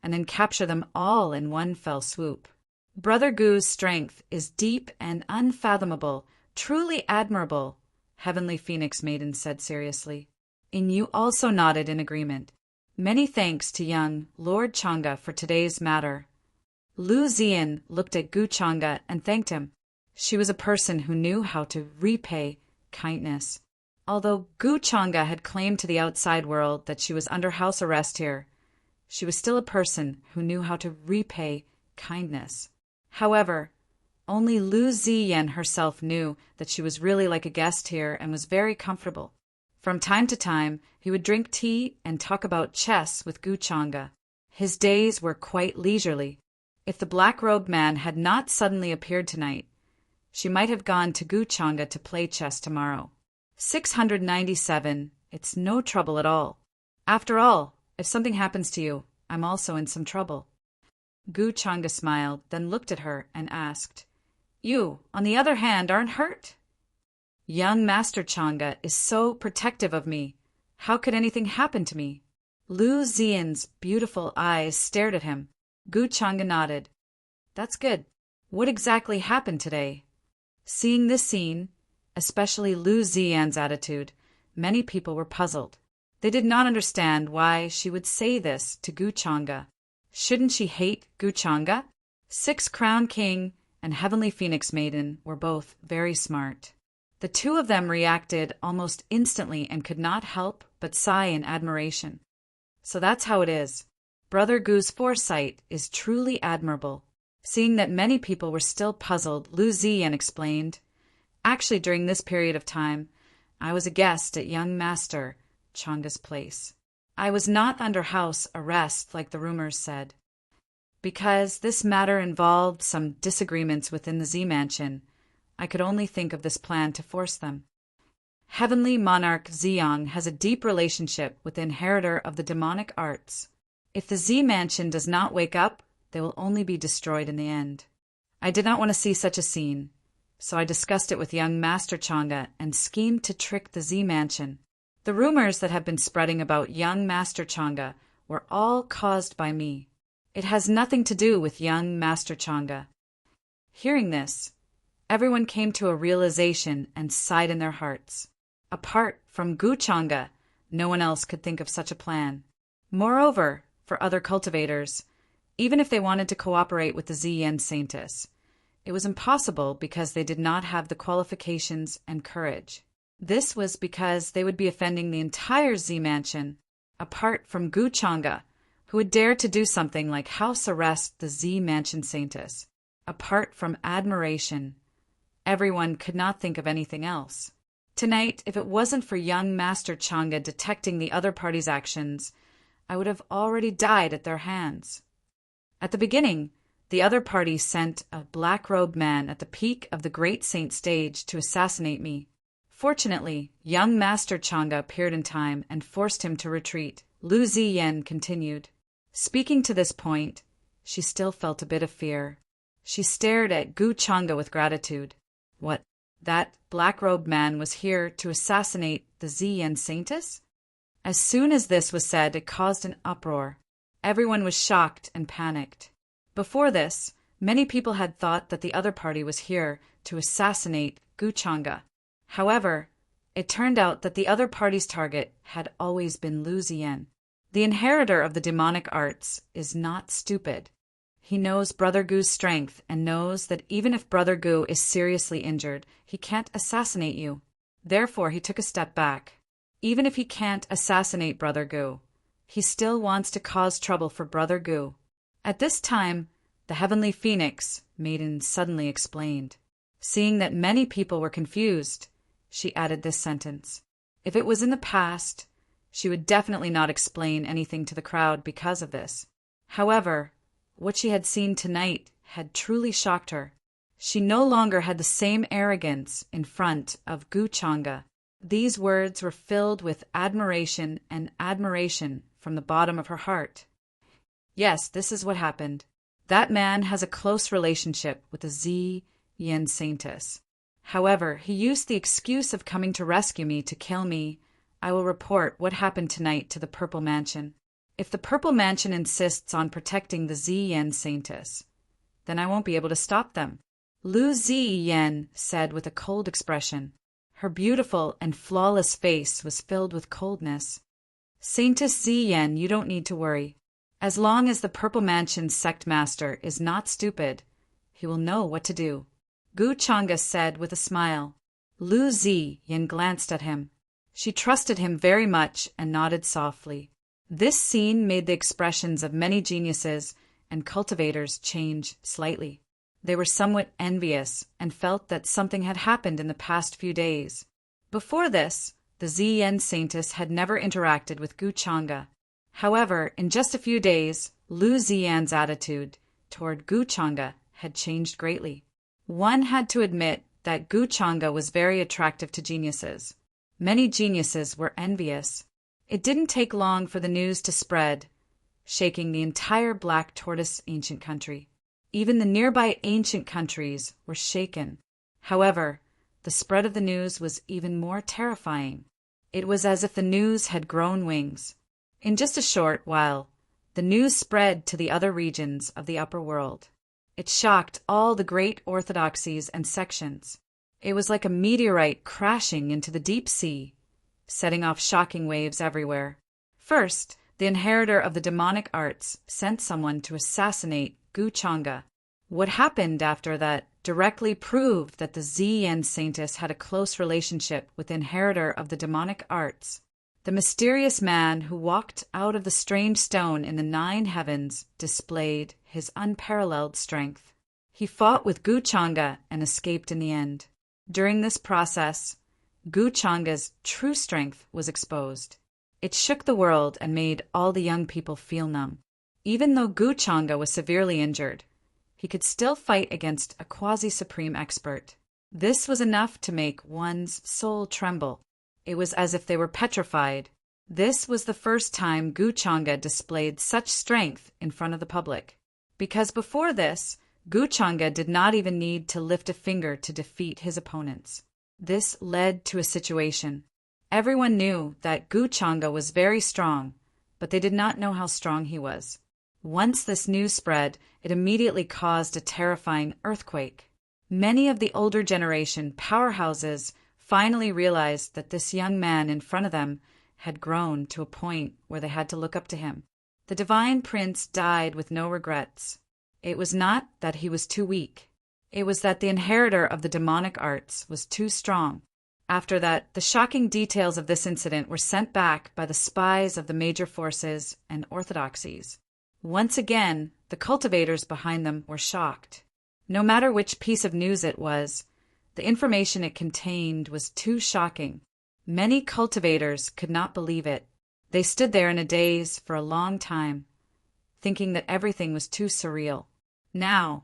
and then capture them all in one fell swoop. Brother Gu's strength is deep and unfathomable, truly admirable, Heavenly Phoenix Maiden said seriously. Inyu also nodded in agreement. Many thanks to young Lord Changa for today's matter. Lu Zian looked at Gu Changa and thanked him. She was a person who knew how to repay kindness. Although Gu Changa had claimed to the outside world that she was under house arrest here, she was still a person who knew how to repay kindness. However, only Lu Ziyan herself knew that she was really like a guest here and was very comfortable. From time to time, he would drink tea and talk about chess with Gu Changa. His days were quite leisurely. If the black-robed man had not suddenly appeared tonight, she might have gone to Gu Changa to play chess tomorrow. 697. It's no trouble at all. After all, if something happens to you, I'm also in some trouble. Gu Changa smiled, then looked at her and asked, You, on the other hand, aren't hurt? Young Master Changa is so protective of me. How could anything happen to me? Lu Zian's beautiful eyes stared at him. Gu Changa nodded. That's good. What exactly happened today? Seeing this scene, especially Lu Zian's attitude, many people were puzzled. They did not understand why she would say this to Gu Changa. Shouldn't she hate Gu Changa? Six Crown King and Heavenly Phoenix Maiden were both very smart. The two of them reacted almost instantly and could not help but sigh in admiration. So that's how it is. Brother Gu's foresight is truly admirable. Seeing that many people were still puzzled, Lu Ziyan explained, Actually, during this period of time, I was a guest at young Master Changa's place. I was not under house arrest like the rumors said. Because this matter involved some disagreements within the Z Mansion, I could only think of this plan to force them. Heavenly Monarch Ziyang has a deep relationship with the inheritor of the demonic arts. If the Z Mansion does not wake up, they will only be destroyed in the end. I did not want to see such a scene, so I discussed it with young Master Chang'e and schemed to trick the Z Mansion. The rumors that have been spreading about young Master Chang'e were all caused by me. It has nothing to do with young Master Chang'e. Hearing this, everyone came to a realization and sighed in their hearts. Apart from Gu Chang'e, no one else could think of such a plan. Moreover, for other cultivators, even if they wanted to cooperate with the Ziyan Saintess, it was impossible because they did not have the qualifications and courage. This was because they would be offending the entire Z Mansion, apart from Gu Chang'e, who would dare to do something like house arrest the Z Mansion Saintess. Apart from admiration, everyone could not think of anything else. Tonight, if it wasn't for young Master Chang'e detecting the other party's actions, I would have already died at their hands. At the beginning, the other party sent a black-robed man at the peak of the Great Saint stage to assassinate me. Fortunately, young Master Chang'e appeared in time and forced him to retreat. Lu Ziyan continued. Speaking to this point, she still felt a bit of fear. She stared at Gu Chang'e with gratitude. What? That black-robed man was here to assassinate the Ziyan Saintess? As soon as this was said, it caused an uproar. Everyone was shocked and panicked. Before this, many people had thought that the other party was here to assassinate Gu Chang'e. However, it turned out that the other party's target had always been Lu Ziyan. The inheritor of the demonic arts is not stupid. He knows Brother Gu's strength and knows that even if Brother Gu is seriously injured, he can't assassinate you. Therefore, he took a step back. Even if he can't assassinate Brother Gu, he still wants to cause trouble for Brother Gu. At this time, the Heavenly Phoenix Maiden suddenly explained. Seeing that many people were confused, she added this sentence. If it was in the past, she would definitely not explain anything to the crowd because of this. However, what she had seen tonight had truly shocked her. She no longer had the same arrogance in front of Gu Chang'e. These words were filled with admiration and admiration from the bottom of her heart. Yes, this is what happened. That man has a close relationship with the Ziyan Saintess. However, he used the excuse of coming to rescue me to kill me. I will report what happened tonight to the Purple Mansion. If the Purple Mansion insists on protecting the Ziyan Saintess, then I won't be able to stop them. Lu Ziyan said with a cold expression. Her beautiful and flawless face was filled with coldness. Saintess Ziyan, you don't need to worry. As long as the Purple Mansion's sect master is not stupid, he will know what to do. Gu Chang'e said with a smile. Lu Ziyan glanced at him. She trusted him very much and nodded softly. This scene made the expressions of many geniuses and cultivators change slightly. They were somewhat envious and felt that something had happened in the past few days. Before this, the Ziyan Saintess had never interacted with Gu Chang'e. However, in just a few days, Lu Ziyan's attitude toward Gu Chang'e had changed greatly. One had to admit that Gu Chang'e was very attractive to geniuses. Many geniuses were envious. It didn't take long for the news to spread, shaking the entire Black Tortoise ancient country. Even the nearby ancient countries were shaken. However, the spread of the news was even more terrifying. It was as if the news had grown wings. In just a short while, the news spread to the other regions of the upper world. It shocked all the great orthodoxies and sections. It was like a meteorite crashing into the deep sea, setting off shocking waves everywhere. First, the inheritor of the demonic arts sent someone to assassinate Gu Chang'e. What happened after that directly proved that the Ziyan Saintess had a close relationship with the inheritor of the demonic arts. The mysterious man who walked out of the strange stone in the 9 heavens displayed his unparalleled strength. He fought with Gu Chang'e and escaped in the end. During this process, Gu Chang'e's true strength was exposed. It shook the world and made all the young people feel numb. Even though Gu Chang'e was severely injured, he could still fight against a quasi-supreme expert. This was enough to make one's soul tremble. It was as if they were petrified. This was the first time Gu Changa displayed such strength in front of the public. Because before this, Gu Changa did not even need to lift a finger to defeat his opponents. This led to a situation. Everyone knew that Gu Changa was very strong, but they did not know how strong he was. Once this news spread, it immediately caused a terrifying earthquake. Many of the older generation powerhouses finally realized that this young man in front of them had grown to a point where they had to look up to him. The divine prince died with no regrets. It was not that he was too weak. It was that the inheritor of the demonic arts was too strong. After that, the shocking details of this incident were sent back by the spies of the major forces and orthodoxies. Once again, the cultivators behind them were shocked. No matter which piece of news it was, the information it contained was too shocking. Many cultivators could not believe it. They stood there in a daze for a long time, thinking that everything was too surreal. Now,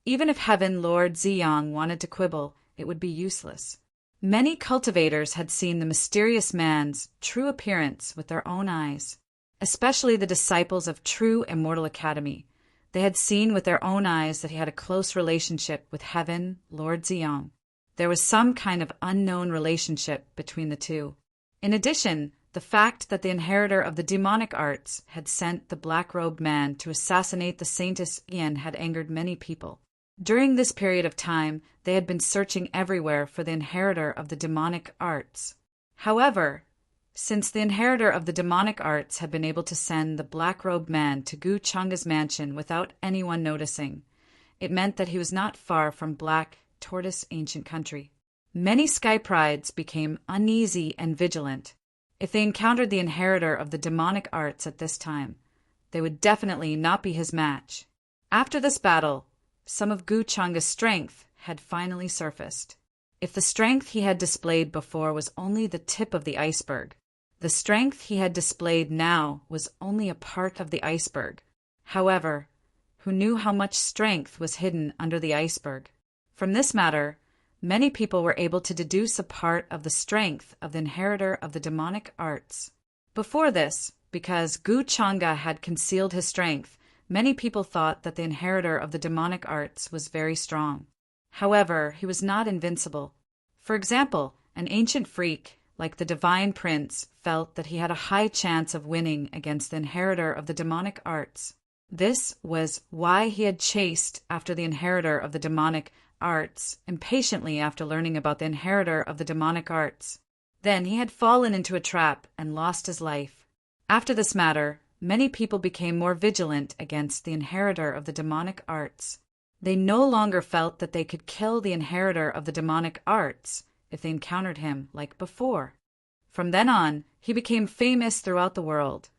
even if Heaven Lord Ziyang wanted to quibble, it would be useless. Many cultivators had seen the mysterious man's true appearance with their own eyes, especially the disciples of True Immortal Academy. They had seen with their own eyes that he had a close relationship with Heaven Lord Ziyang. There was some kind of unknown relationship between the two. In addition, the fact that the inheritor of the demonic arts had sent the black-robed man to assassinate the Saintess Yen had angered many people. During this period of time, they had been searching everywhere for the inheritor of the demonic arts. However, since the inheritor of the demonic arts had been able to send the black-robed man to Gu Changa's mansion without anyone noticing, it meant that he was not far from Black Tortoise Ancient Country. Many sky prides became uneasy and vigilant. If they encountered the inheritor of the demonic arts at this time, they would definitely not be his match. After this battle, some of Gu Changa's strength had finally surfaced. If the strength he had displayed before was only the tip of the iceberg, the strength he had displayed now was only a part of the iceberg. However, who knew how much strength was hidden under the iceberg? From this matter, many people were able to deduce a part of the strength of the inheritor of the demonic arts. Before this, because Gu Changa had concealed his strength, many people thought that the inheritor of the demonic arts was very strong. However, he was not invincible. For example, an ancient freak, like the divine prince, felt that he had a high chance of winning against the inheritor of the demonic arts. This was why he had chased after the inheritor of the demonic arts impatiently after learning about the inheritor of the demonic arts. Then he had fallen into a trap and lost his life. After this matter, many people became more vigilant against the inheritor of the demonic arts. They no longer felt that they could kill the inheritor of the demonic arts if they encountered him like before. From then on, he became famous throughout the world,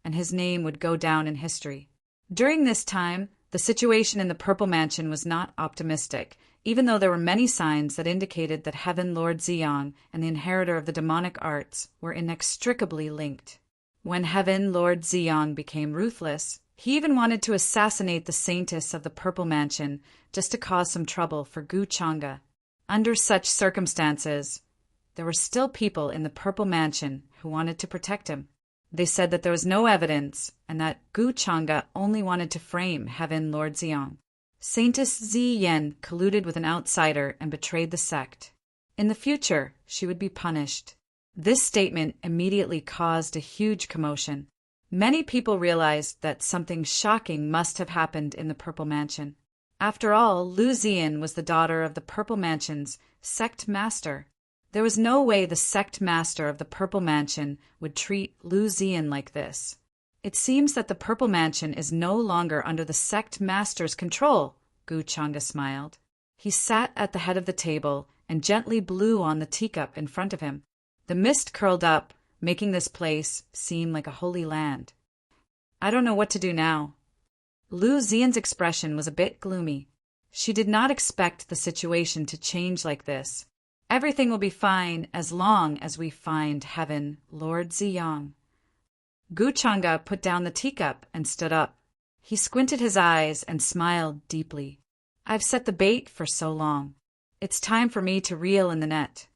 and his name would go down in history. During this time, the situation in the Purple Mansion was not optimistic, even though there were many signs that indicated that Heaven Lord Ziyang and the inheritor of the demonic arts were inextricably linked. When Heaven Lord Ziyang became ruthless, he even wanted to assassinate the Saintess of the Purple Mansion just to cause some trouble for Gu Changa. Under such circumstances, there were still people in the Purple Mansion who wanted to protect him. They said that there was no evidence and that Gu Changa only wanted to frame Heaven Lord Ziyang. Saintess Zi Yen colluded with an outsider and betrayed the sect. In the future, she would be punished. This statement immediately caused a huge commotion. Many people realized that something shocking must have happened in the Purple Mansion. After all, Lu Ziyan was the daughter of the Purple Mansion's sect master. There was no way the sect master of the Purple Mansion would treat Lu Ziyan like this. It seems that the Purple Mansion is no longer under the sect master's control, Gu Changa smiled. He sat at the head of the table and gently blew on the teacup in front of him. The mist curled up, making this place seem like a holy land. I don't know what to do now. Lu Ziyan's expression was a bit gloomy. She did not expect the situation to change like this. Everything will be fine as long as we find Heaven Lord Ziyang. Gu Changa put down the teacup and stood up. He squinted his eyes and smiled deeply. I've set the bait for so long. It's time for me to reel in the net.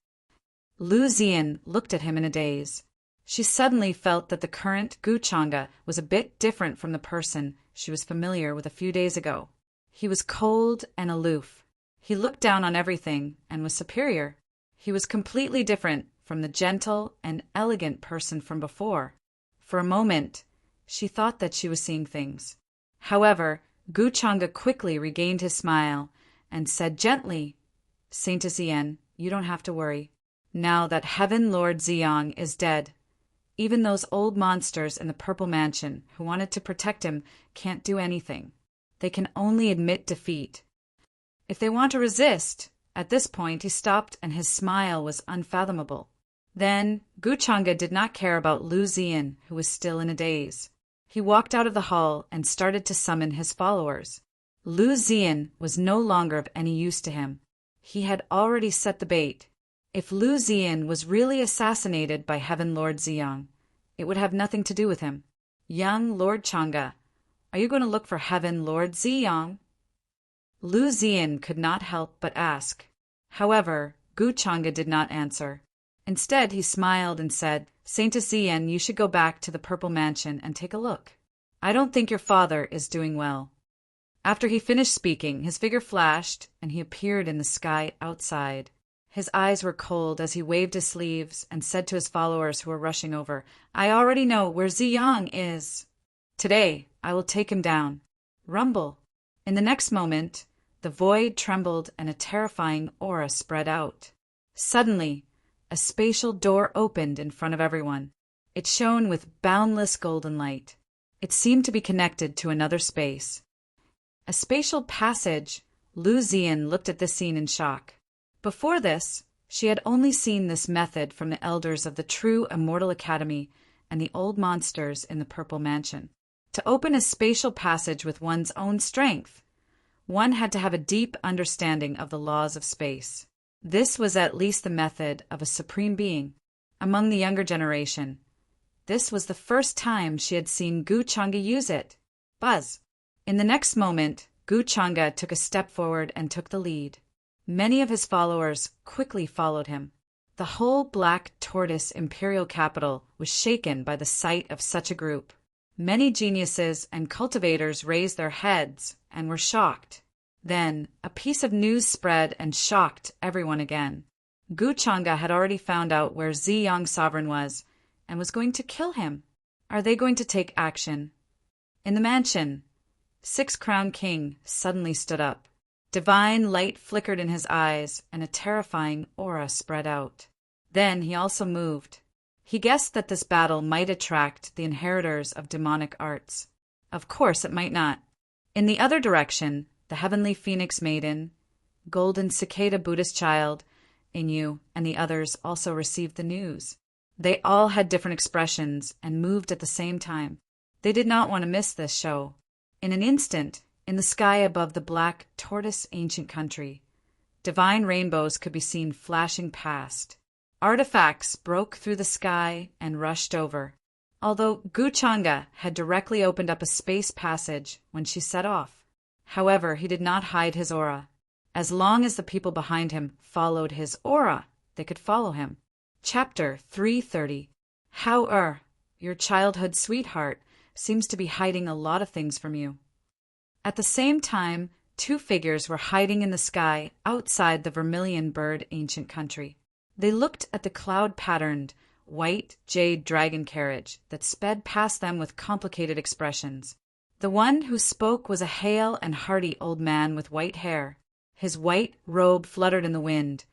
Lu Ziyan looked at him in a daze. She suddenly felt that the current Gu Chang'e was a bit different from the person she was familiar with a few days ago. He was cold and aloof. He looked down on everything and was superior. He was completely different from the gentle and elegant person from before. For a moment, she thought that she was seeing things. However, Gu Chang'e quickly regained his smile and said gently, "Saint Ziyan, you don't have to worry. Now that Heaven Lord Ziyang is dead, even those old monsters in the Purple Mansion who wanted to protect him can't do anything. They can only admit defeat. If they want to resist..." At this point he stopped and his smile was unfathomable. Then Gu Chang'e did not care about Lu Ziyan, who was still in a daze. He walked out of the hall and started to summon his followers. Lu Ziyan was no longer of any use to him. He had already set the bait. If Lu Ziyan was really assassinated by Heaven Lord Ziyang, it would have nothing to do with him. "Young Lord Chang'e, are you going to look for Heaven Lord Ziyang?" Lu Ziyan could not help but ask. However, Gu Chang'e did not answer. Instead, he smiled and said, "Saint Ziyan, you should go back to the Purple Mansion and take a look. I don't think your father is doing well." After he finished speaking, his figure flashed and he appeared in the sky outside. His eyes were cold as he waved his sleeves and said to his followers who were rushing over, "I already know where Ziyang is. Today, I will take him down." Rumble. In the next moment, the void trembled and a terrifying aura spread out. Suddenly, a spatial door opened in front of everyone. It shone with boundless golden light. It seemed to be connected to another space. A spatial passage. Lu Ziyan looked at this scene in shock. Before this, she had only seen this method from the elders of the True Immortal Academy and the old monsters in the Purple Mansion. To open a spatial passage with one's own strength, one had to have a deep understanding of the laws of space. This was at least the method of a supreme being. Among the younger generation, this was the first time she had seen Gu Chang'e use it. Buzz! In the next moment, Gu Chang'e took a step forward and took the lead. Many of his followers quickly followed him. The whole Black Tortoise imperial capital was shaken by the sight of such a group. Many geniuses and cultivators raised their heads and were shocked. Then a piece of news spread and shocked everyone again. Gu Chang'e had already found out where Ziyang's sovereign was and was going to kill him. Are they going to take action? In the mansion, Six-Crowned King suddenly stood up. Divine light flickered in his eyes and a terrifying aura spread out. Then he also moved. He guessed that this battle might attract the inheritors of demonic arts. Of course it might not. In the other direction, the Heavenly Phoenix Maiden, Golden Cicada Buddhist Child, Inyu, and the others also received the news. They all had different expressions and moved at the same time. They did not want to miss this show. In an instant, in the sky above the Black Tortoise ancient country, divine rainbows could be seen flashing past. Artifacts broke through the sky and rushed over. Although Gu Chang'e had directly opened up a space passage when she set off. However, he did not hide his aura. As long as the people behind him followed his aura, they could follow him. Chapter 330. How your childhood sweetheart seems to be hiding a lot of things from you. At the same time, two figures were hiding in the sky outside the Vermilion Bird ancient country. They looked at the cloud-patterned, white jade dragon carriage that sped past them with complicated expressions. The one who spoke was a hale and hearty old man with white hair. His white robe fluttered in the wind,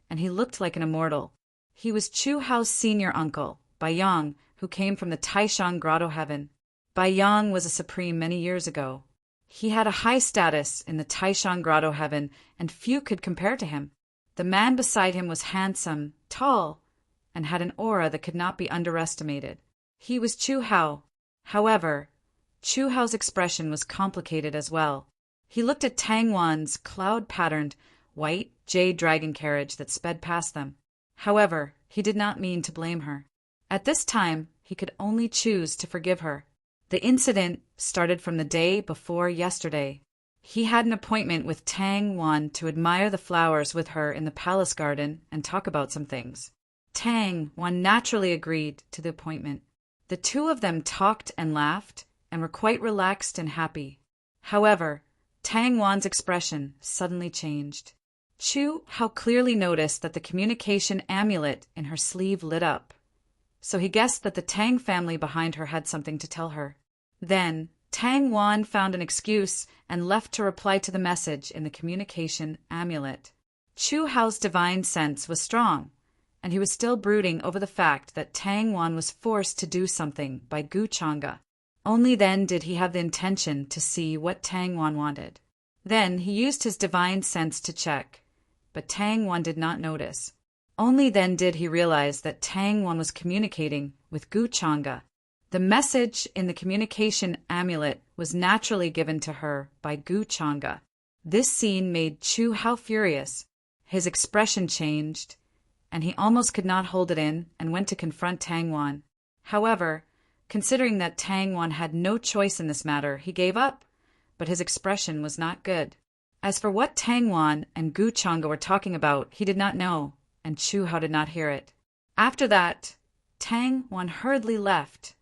and he looked like an immortal. He was Chu Hao's senior uncle, Bai Yang, who came from the Taishan Grotto Heaven. Bai Yang was a supreme many years ago. He had a high status in the Taishan Grotto Heaven, and few could compare to him. The man beside him was handsome, tall, and had an aura that could not be underestimated. He was Chu Hao. However, Chu Hao's expression was complicated as well. He looked at Tang Wan's cloud-patterned, white jade dragon carriage that sped past them. However, he did not mean to blame her. At this time, he could only choose to forgive her. The incident started from the day before yesterday. He had an appointment with Tang Wan to admire the flowers with her in the palace garden and talk about some things. Tang Wan naturally agreed to the appointment. The two of them talked and laughed and were quite relaxed and happy. However, Tang Wan's expression suddenly changed. Chu Hao clearly noticed that the communication amulet in her sleeve lit up, so he guessed that the Tang family behind her had something to tell her. Then, Tang Wan found an excuse and left to reply to the message in the communication amulet. Chu Hao's divine sense was strong, and he was still brooding over the fact that Tang Wan was forced to do something by Gu Chang'e. Only then did he have the intention to see what Tang Wan wanted. Then he used his divine sense to check, but Tang Wan did not notice. Only then did he realize that Tang Wan was communicating with Gu Chang'e. The message in the communication amulet was naturally given to her by Gu Chang'e. This scene made Chu Hao furious. His expression changed, and he almost could not hold it in and went to confront Tang Wan. However, considering that Tang Wan had no choice in this matter, he gave up, but his expression was not good. As for what Tang Wan and Gu Chang'e were talking about, he did not know, and Chu Hao did not hear it. After that, Tang Wan hurriedly left,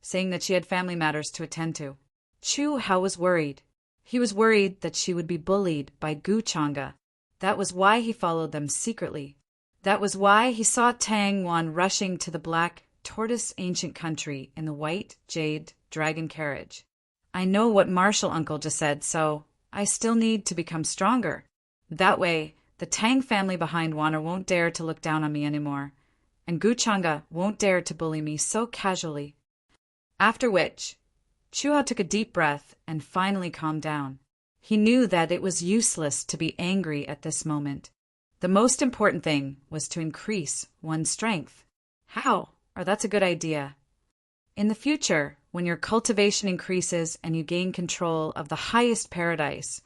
saying that she had family matters to attend to. Chu Hao was worried. He was worried that she would be bullied by Gu Chang'e. That was why he followed them secretly. That was why he saw Tang Wan rushing to the Black Tortoise ancient country in the white jade dragon carriage. I know what Marshall Uncle just said, so I still need to become stronger. That way, the Tang family behind Wanner won't dare to look down on me anymore, and Gu Chang'e won't dare to bully me so casually. After which, Chu Hao took a deep breath and finally calmed down. He knew that it was useless to be angry at this moment. The most important thing was to increase one's strength. How? Or that's a good idea. In the future, when your cultivation increases and you gain control of the highest paradise,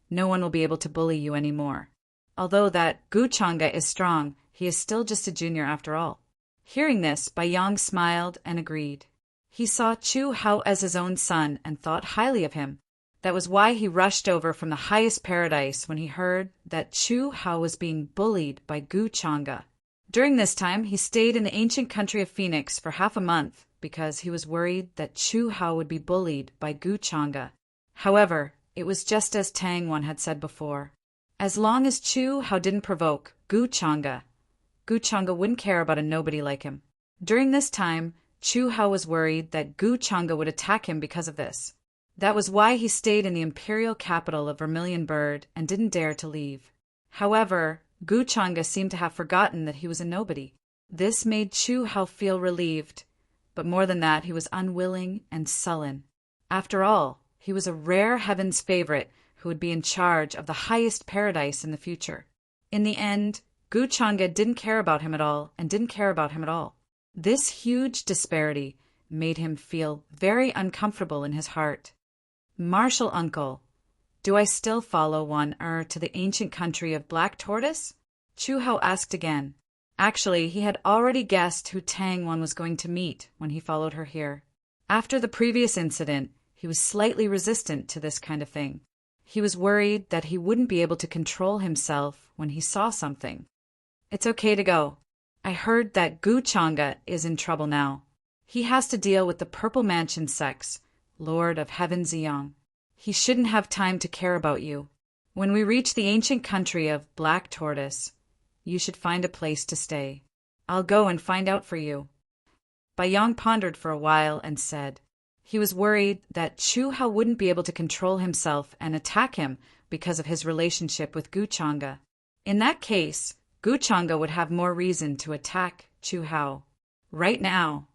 no one will be able to bully you anymore. Although that Gu Chang'e is strong, he is still just a junior after all. Hearing this, Baiyang smiled and agreed. He saw Chu Hao as his own son and thought highly of him. That was why he rushed over from the highest paradise when he heard that Chu Hao was being bullied by Gu Chang'e. During this time, he stayed in the ancient country of Phoenix for half a month because he was worried that Chu Hao would be bullied by Gu Chang'e. However, it was just as Tang Wan had said before. As long as Chu Hao didn't provoke Gu Chang'e wouldn't care about a nobody like him. During this time, Chu Hao was worried that Gu Chang'e would attack him because of this. That was why he stayed in the imperial capital of Vermilion Bird and didn't dare to leave. However, Gu Chang'e seemed to have forgotten that he was a nobody. This made Chu Hao feel relieved, but more than that, he was unwilling and sullen. After all, he was a rare heaven's favorite who would be in charge of the highest paradise in the future. In the end, Gu Chang'e didn't care about him at all and didn't care about him at all. This huge disparity made him feel very uncomfortable in his heart. Marshall Uncle, do I still follow Wan'er to the ancient country of Black Tortoise? Chu Hao asked again. Actually, he had already guessed who Tang Wan was going to meet when he followed her here. After the previous incident, he was slightly resistant to this kind of thing. He was worried that he wouldn't be able to control himself when he saw something. It's okay to go. I heard that Gu Chang'e is in trouble now. He has to deal with the Purple Mansion Sex, Lord of Heaven Ziyang. He shouldn't have time to care about you. When we reach the ancient country of Black Tortoise, you should find a place to stay. I'll go and find out for you. Baiyang pondered for a while and said he was worried that Chu Hao wouldn't be able to control himself and attack him because of his relationship with Gu Chang'e. In that case, Gu Chang'e would have more reason to attack Chu Hao. Right now,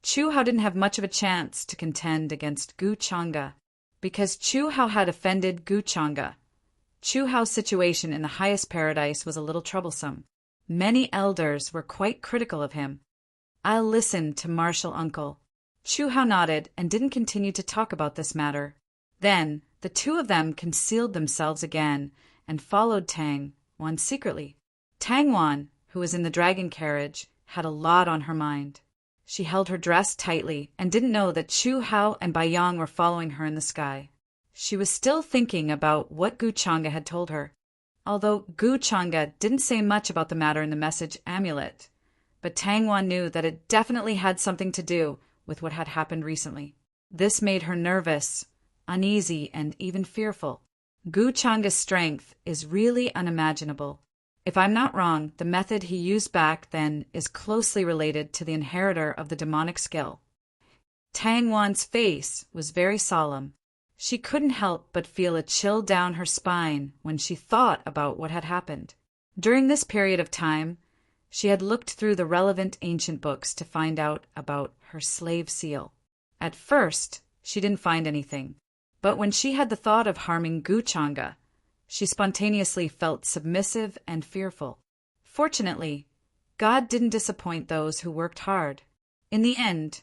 Chu Hao didn't have much of a chance to contend against Gu Chang'e. Because Chu Hao had offended Gu Chang'e, Chu Hao's situation in the highest paradise was a little troublesome. Many elders were quite critical of him. I'll listen to Marshall Uncle. Chu Hao nodded and didn't continue to talk about this matter. Then, the two of them concealed themselves again and followed Tang Wan secretly. Tang Wan, who was in the dragon carriage, had a lot on her mind. She held her dress tightly and didn't know that Chu Hao and Baiyang were following her in the sky. She was still thinking about what Gu Chang'e had told her. Although Gu Chang'e didn't say much about the matter in the message amulet, but Tang Wan knew that it definitely had something to do with what had happened recently. This made her nervous, uneasy, and even fearful. Gu Changa's strength is really unimaginable. If I'm not wrong, the method he used back then is closely related to the inheritor of the demonic skill. Tang Wan's face was very solemn. She couldn't help but feel a chill down her spine when she thought about what had happened. During this period of time, she had looked through the relevant ancient books to find out about her slave seal. At first, she didn't find anything, but when she had the thought of harming Gu Changa, she spontaneously felt submissive and fearful. Fortunately, God didn't disappoint those who worked hard. In the end,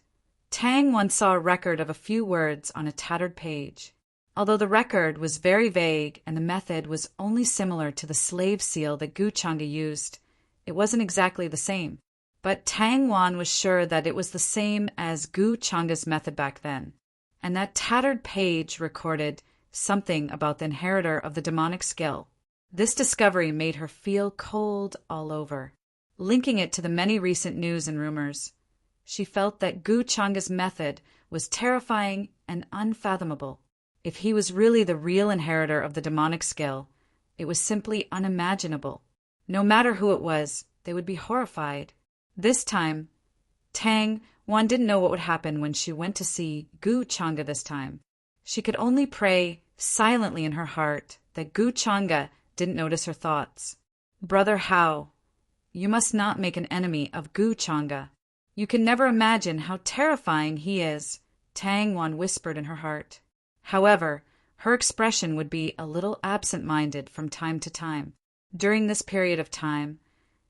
Tang once saw a record of a few words on a tattered page. Although the record was very vague and the method was only similar to the slave seal that Gu Changa used, it wasn't exactly the same. But Tang Wan was sure that it was the same as Gu Changa's method back then, and that tattered page recorded something about the inheritor of the demonic skill. This discovery made her feel cold all over. Linking it to the many recent news and rumors, she felt that Gu Changa's method was terrifying and unfathomable. If he was really the real inheritor of the demonic skill, it was simply unimaginable. No matter who it was, they would be horrified. This time, Tang Wan didn't know what would happen when she went to see Gu Changa this time. She could only pray silently in her heart that Gu Changa didn't notice her thoughts. "Brother Hao, you must not make an enemy of Gu Changa. You can never imagine how terrifying he is," Tang Wan whispered in her heart. However, her expression would be a little absent-minded from time to time. During this period of time,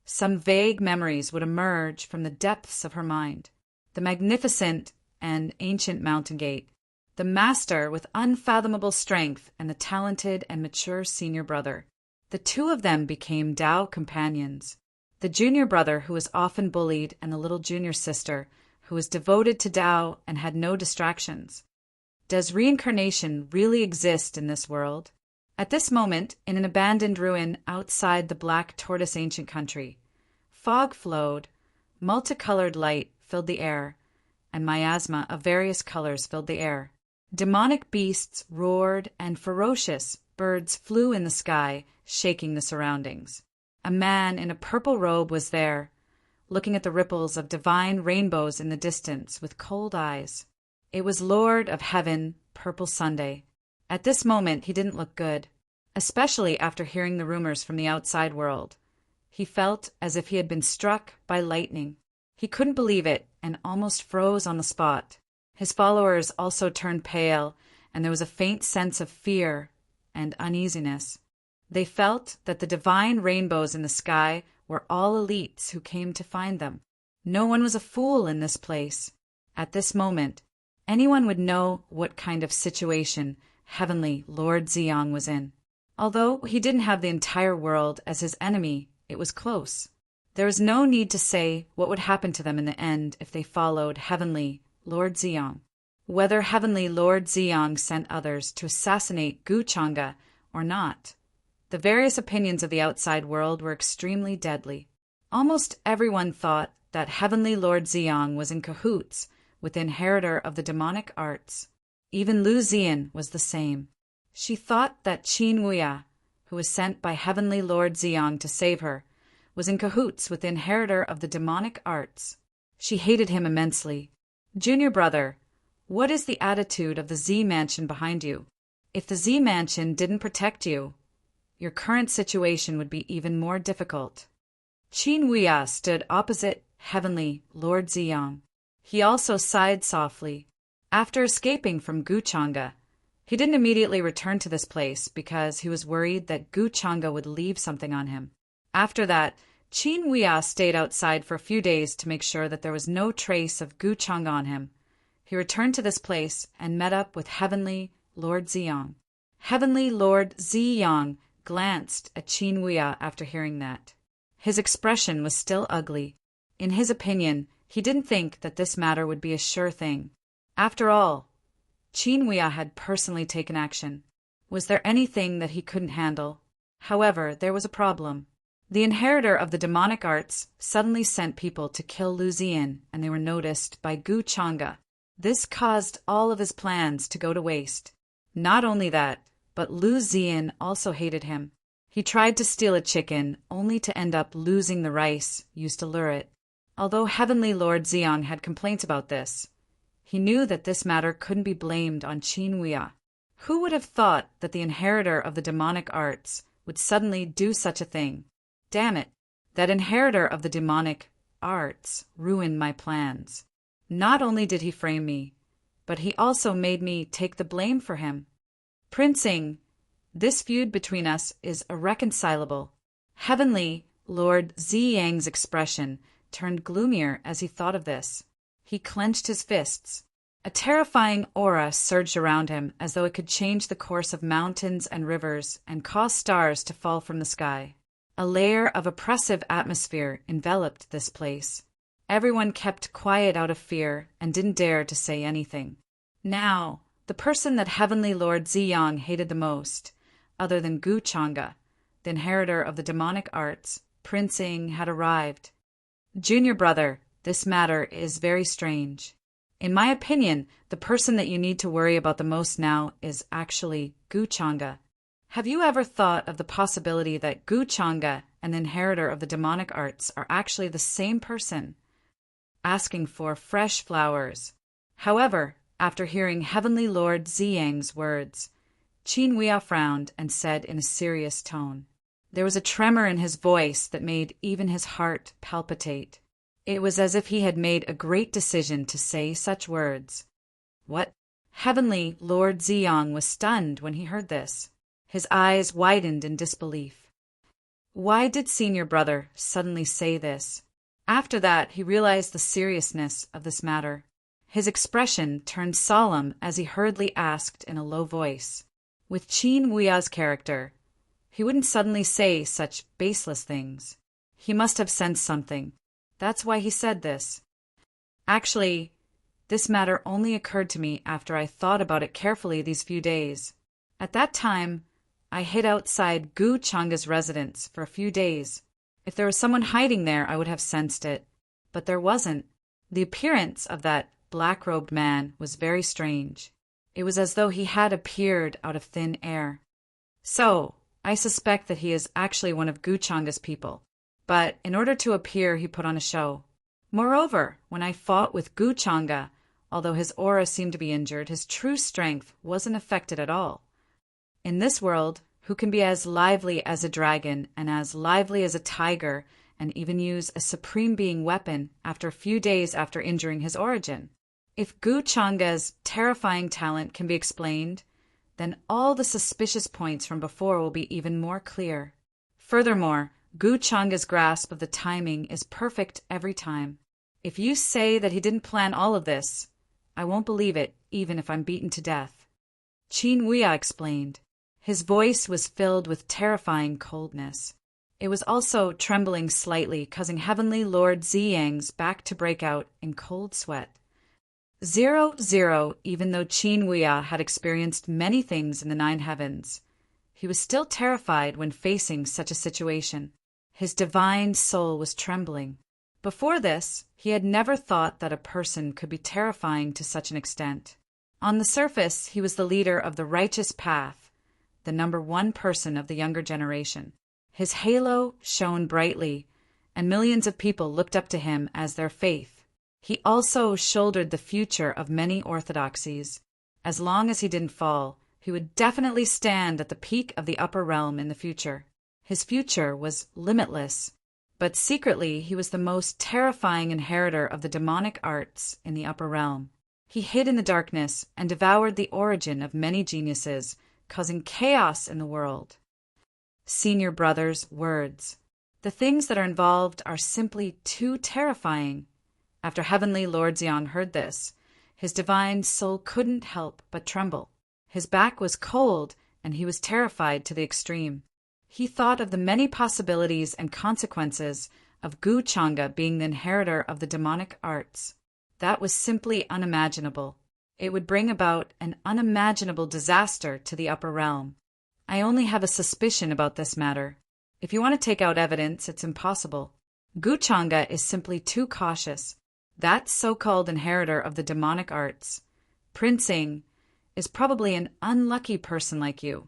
some vague memories would emerge from the depths of her mind. The magnificent and ancient mountain gate, the master with unfathomable strength, and the talented and mature senior brother. The two of them became Tao companions. The junior brother, who was often bullied, and the little junior sister, who was devoted to Tao and had no distractions. Does reincarnation really exist in this world? At this moment, in an abandoned ruin outside the Black Tortoise ancient country, fog flowed, multicolored light filled the air, and miasma of various colors filled the air. Demonic beasts roared, and ferocious birds flew in the sky, shaking the surroundings. A man in a purple robe was there, looking at the ripples of divine rainbows in the distance with cold eyes. It was Lord of Heaven, Purple Sunday. At this moment he didn't look good, especially after hearing the rumors from the outside world. He felt as if he had been struck by lightning. He couldn't believe it and almost froze on the spot. His followers also turned pale, and there was a faint sense of fear and uneasiness. They felt that the divine rainbows in the sky were all elites who came to find them. No one was a fool in this place. At this moment, anyone would know what kind of situation Heavenly Lord Ziyang was in. Although he didn't have the entire world as his enemy, it was close. There was no need to say what would happen to them in the end if they followed Heavenly Lord Ziyang. Whether Heavenly Lord Ziyang sent others to assassinate Gu Changa or not, the various opinions of the outside world were extremely deadly. Almost everyone thought that Heavenly Lord Ziyang was in cahoots with the inheritor of the demonic arts. Even Lu Zian was the same. She thought that Qin Wuya, who was sent by Heavenly Lord Ziyang to save her, was in cahoots with the inheritor of the demonic arts. She hated him immensely. "Junior brother, what is the attitude of the Z Mansion behind you? If the Z Mansion didn't protect you, your current situation would be even more difficult." Qin Wuya stood opposite Heavenly Lord Ziyang. He also sighed softly. After escaping from Gu Changa, he didn't immediately return to this place because he was worried that Gu Changa would leave something on him. After that, Qin Wuya stayed outside for a few days to make sure that there was no trace of Gu Changa on him. He returned to this place and met up with Heavenly Lord Ziyang. Heavenly Lord Ziyang glanced at Qin Wuya after hearing that. His expression was still ugly. In his opinion, he didn't think that this matter would be a sure thing. After all, Qin Wuya had personally taken action. Was there anything that he couldn't handle? However, there was a problem. The inheritor of the demonic arts suddenly sent people to kill Lu Ziyan, and they were noticed by Gu Chang'e. This caused all of his plans to go to waste. Not only that, but Lu Ziyan also hated him. He tried to steal a chicken, only to end up losing the rice used to lure it. Although Heavenly Lord Ziyang had complaints about this, he knew that this matter couldn't be blamed on Qin Wuya. Who would have thought that the inheritor of the demonic arts would suddenly do such a thing? Damn it, that inheritor of the demonic arts ruined my plans. Not only did he frame me, but he also made me take the blame for him. Prince Ing, this feud between us is irreconcilable. Heavenly Lord Ziyang's expression turned gloomier as he thought of this. He clenched his fists. A terrifying aura surged around him as though it could change the course of mountains and rivers and cause stars to fall from the sky. A layer of oppressive atmosphere enveloped this place. Everyone kept quiet out of fear and didn't dare to say anything. Now, the person that Heavenly Lord Ziyang hated the most, other than Gu Chang'e, the inheritor of the demonic arts, Prince Ing, had arrived. Junior brother, this matter is very strange. In my opinion, the person that you need to worry about the most now is actually Gu Chang'e. Have you ever thought of the possibility that Gu Chang'e and the inheritor of the demonic arts are actually the same person, asking for fresh flowers? However, after hearing Heavenly Lord Ziyang's words, Qin Wuya frowned and said in a serious tone. There was a tremor in his voice that made even his heart palpitate. It was as if he had made a great decision to say such words. What? Heavenly Lord Ziyang was stunned when he heard this. His eyes widened in disbelief. Why did senior brother suddenly say this? After that, he realized the seriousness of this matter. His expression turned solemn as he hurriedly asked in a low voice. With Qin Wuya's character, he wouldn't suddenly say such baseless things. He must have sensed something. That's why he said this. Actually, this matter only occurred to me after I thought about it carefully these few days. At that time, I hid outside Gu Chang'e's residence for a few days. If there was someone hiding there, I would have sensed it. But there wasn't. The appearance of that black-robed man was very strange. It was as though he had appeared out of thin air. So, I suspect that he is actually one of Gu Chang'e's people. But in order to appear, he put on a show. Moreover, when I fought with Gu Chang'e, although his aura seemed to be injured, his true strength wasn't affected at all. In this world, who can be as lively as a dragon and as lively as a tiger and even use a supreme being weapon after a few days after injuring his origin? If Gu Chang'e's terrifying talent can be explained, then all the suspicious points from before will be even more clear. Furthermore, Gu Chang'e's grasp of the timing is perfect every time. If you say that he didn't plan all of this, I won't believe it, even if I'm beaten to death. Qin Wuya explained. His voice was filled with terrifying coldness. It was also trembling slightly, causing Heavenly Lord Ziyang's back to break out in cold sweat. 0-0, even though Qin Wuya had experienced many things in the 9 heavens, he was still terrified when facing such a situation. His divine soul was trembling. Before this, he had never thought that a person could be terrifying to such an extent. On the surface, he was the leader of the righteous path, the number 1 person of the younger generation. His halo shone brightly, and millions of people looked up to him as their faith. He also shouldered the future of many orthodoxies. As long as he didn't fall, he would definitely stand at the peak of the upper realm in the future. His future was limitless, but secretly he was the most terrifying inheritor of the demonic arts in the upper realm. He hid in the darkness and devoured the origin of many geniuses, causing chaos in the world. Senior brother's words. The things that are involved are simply too terrifying. After Heavenly Lord Ziyang heard this, his divine soul couldn't help but tremble. His back was cold, and he was terrified to the extreme. He thought of the many possibilities and consequences of Gu Chang'e being the inheritor of the demonic arts. That was simply unimaginable. It would bring about an unimaginable disaster to the upper realm. I only have a suspicion about this matter. If you want to take out evidence, it's impossible. Gu Changa is simply too cautious. That so-called inheritor of the demonic arts, Prince Ing, is probably an unlucky person like you.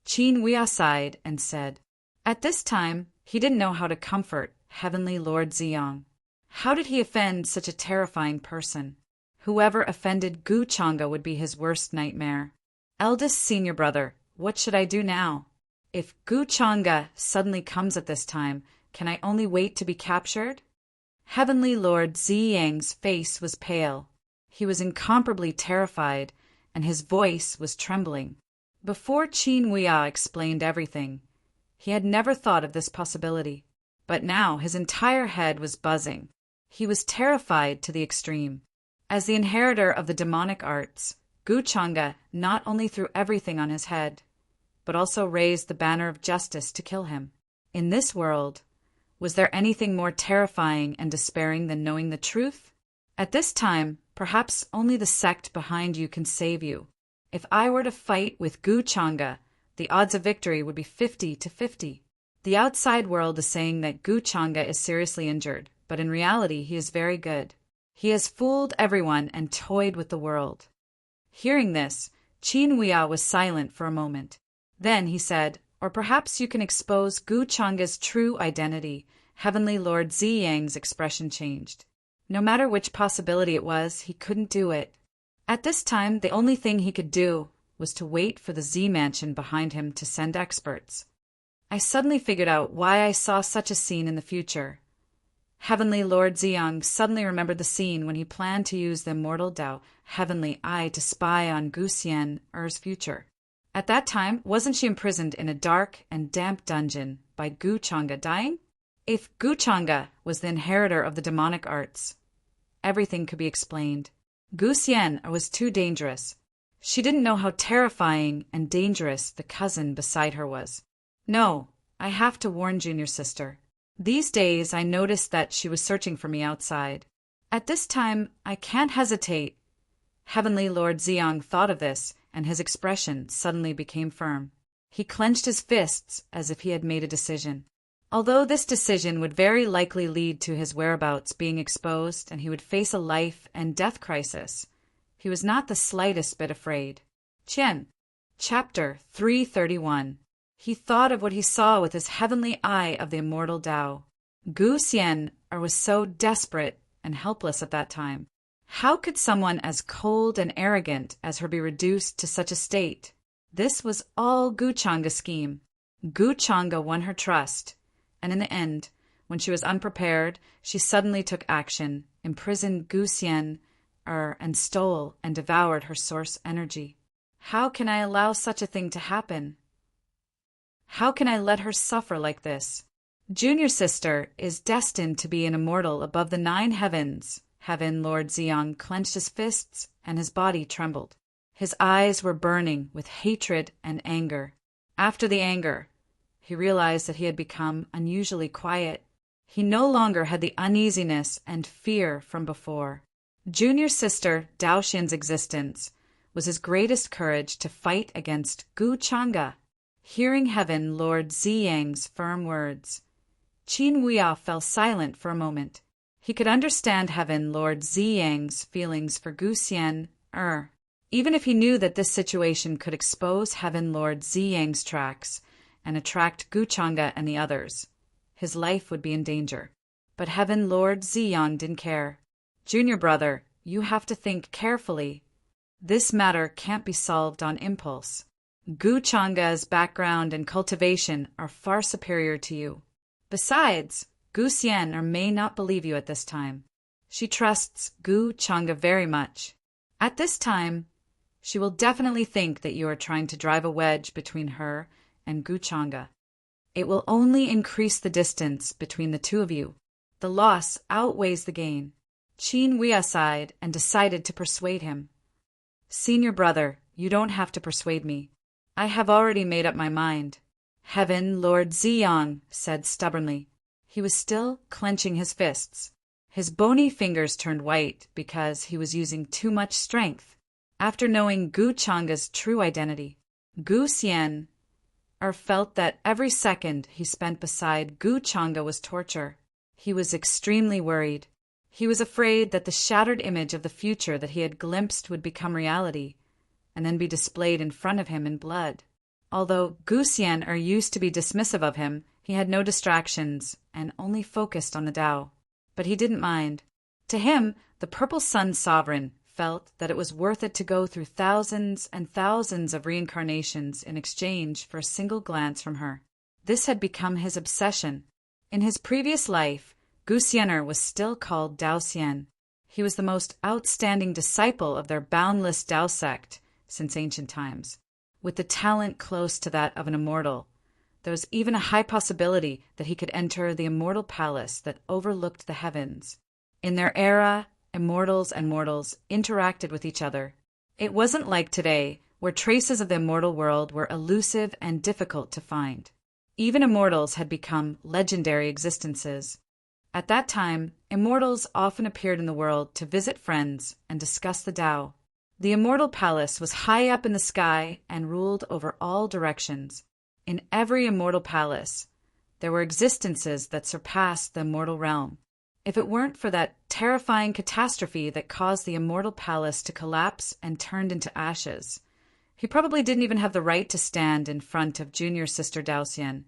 Qin Huia sighed and said, at this time, he didn't know how to comfort Heavenly Lord Ziyang. How did he offend such a terrifying person? Whoever offended Gu Changa would be his worst nightmare. Eldest senior brother, what should I do now? If Gu Changa suddenly comes at this time, can I only wait to be captured? Heavenly Lord Ziyang's face was pale. He was incomparably terrified, and his voice was trembling. Before Qin Huia explained everything, he had never thought of this possibility. But now his entire head was buzzing. He was terrified to the extreme. As the inheritor of the demonic arts, Gu Changa not only threw everything on his head, but also raised the banner of justice to kill him. In this world, was there anything more terrifying and despairing than knowing the truth? At this time, perhaps only the sect behind you can save you. If I were to fight with Gu Changa, the odds of victory would be 50-50. The outside world is saying that Gu Changa is seriously injured, but in reality he is very good. He has fooled everyone and toyed with the world. Hearing this, Qin Huia was silent for a moment. Then he said, or perhaps you can expose Gu Changa's true identity. Heavenly Lord Ziyang's expression changed. No matter which possibility it was, he couldn't do it. At this time, the only thing he could do was to wait for the Z mansion behind him to send experts. I suddenly figured out why I saw such a scene in the future. Heavenly Lord Ziyang suddenly remembered the scene when he planned to use the immortal Dao Heavenly Eye to spy on Gu Xian Er's future. At that time, wasn't she imprisoned in a dark and damp dungeon by Gu Changa dying? If Gu Changa was the inheritor of the demonic arts, everything could be explained. Gu Xian was too dangerous. She didn't know how terrifying and dangerous the cousin beside her was. No, I have to warn junior sister. These days I noticed that she was searching for me outside. At this time, I can't hesitate. Heavenly Lord Ziyang thought of this, and his expression suddenly became firm. He clenched his fists as if he had made a decision. Although this decision would very likely lead to his whereabouts being exposed and he would face a life and death crisis, he was not the slightest bit afraid. Qian, Chapter 331. He thought of what he saw with his heavenly eye of the immortal Tao. Gu Xian was so desperate and helpless at that time. How could someone as cold and arrogant as her be reduced to such a state? This was all Gu Changa's scheme. Gu Changa won her trust, and in the end, when she was unprepared, she suddenly took action, imprisoned Gu Xian and stole and devoured her source energy. How can I allow such a thing to happen? How can I let her suffer like this? Junior sister is destined to be an immortal above the 9 heavens. Heaven Lord Ziyang clenched his fists and his body trembled. His eyes were burning with hatred and anger. After the anger, he realized that he had become unusually quiet. He no longer had the uneasiness and fear from before. Junior sister Daoxian's existence was his greatest courage to fight against Gu Changa. Hearing Heaven Lord Ziyang's firm words, Qin Huia fell silent for a moment. He could understand Heaven Lord Ziyang's feelings for Gu Xian even if he knew that this situation could expose Heaven Lord Ziyang's tracks and attract Gu Changa and the others. His life would be in danger. But Heaven Lord Ziyang didn't care. Junior brother, you have to think carefully. This matter can't be solved on impulse. Gu Changa's background and cultivation are far superior to you. Besides, Gu Xian may not believe you at this time. She trusts Gu Changa very much. At this time, she will definitely think that you are trying to drive a wedge between her and Gu Changa. It will only increase the distance between the two of you. The loss outweighs the gain. Qin Huia sighed and decided to persuade him. Senior brother, you don't have to persuade me. I have already made up my mind. Heaven Lord Ziyang said stubbornly. He was still clenching his fists. His bony fingers turned white because he was using too much strength. After knowing Gu Changa's true identity, Gu Xian or felt that every second he spent beside Gu Changa was torture. He was extremely worried. He was afraid that the shattered image of the future that he had glimpsed would become reality, and then be displayed in front of him in blood. Although Gu Xian used to be dismissive of him, he had no distractions and only focused on the Tao. But he didn't mind. To him, the Purple Sun Sovereign felt that it was worth it to go through thousands and thousands of reincarnations in exchange for a single glance from her. This had become his obsession. In his previous life, Gu Xianer was still called Dao Xian. He was the most outstanding disciple of their boundless Dao sect since ancient times, with the talent close to that of an immortal. There was even a high possibility that he could enter the immortal palace that overlooked the heavens. In their era, immortals and mortals interacted with each other. It wasn't like today, where traces of the immortal world were elusive and difficult to find. Even immortals had become legendary existences. At that time, immortals often appeared in the world to visit friends and discuss the Tao. The immortal palace was high up in the sky and ruled over all directions. In every immortal palace, there were existences that surpassed the immortal realm. If it weren't for that terrifying catastrophe that caused the immortal palace to collapse and turned into ashes, he probably didn't even have the right to stand in front of junior sister Dao Xian,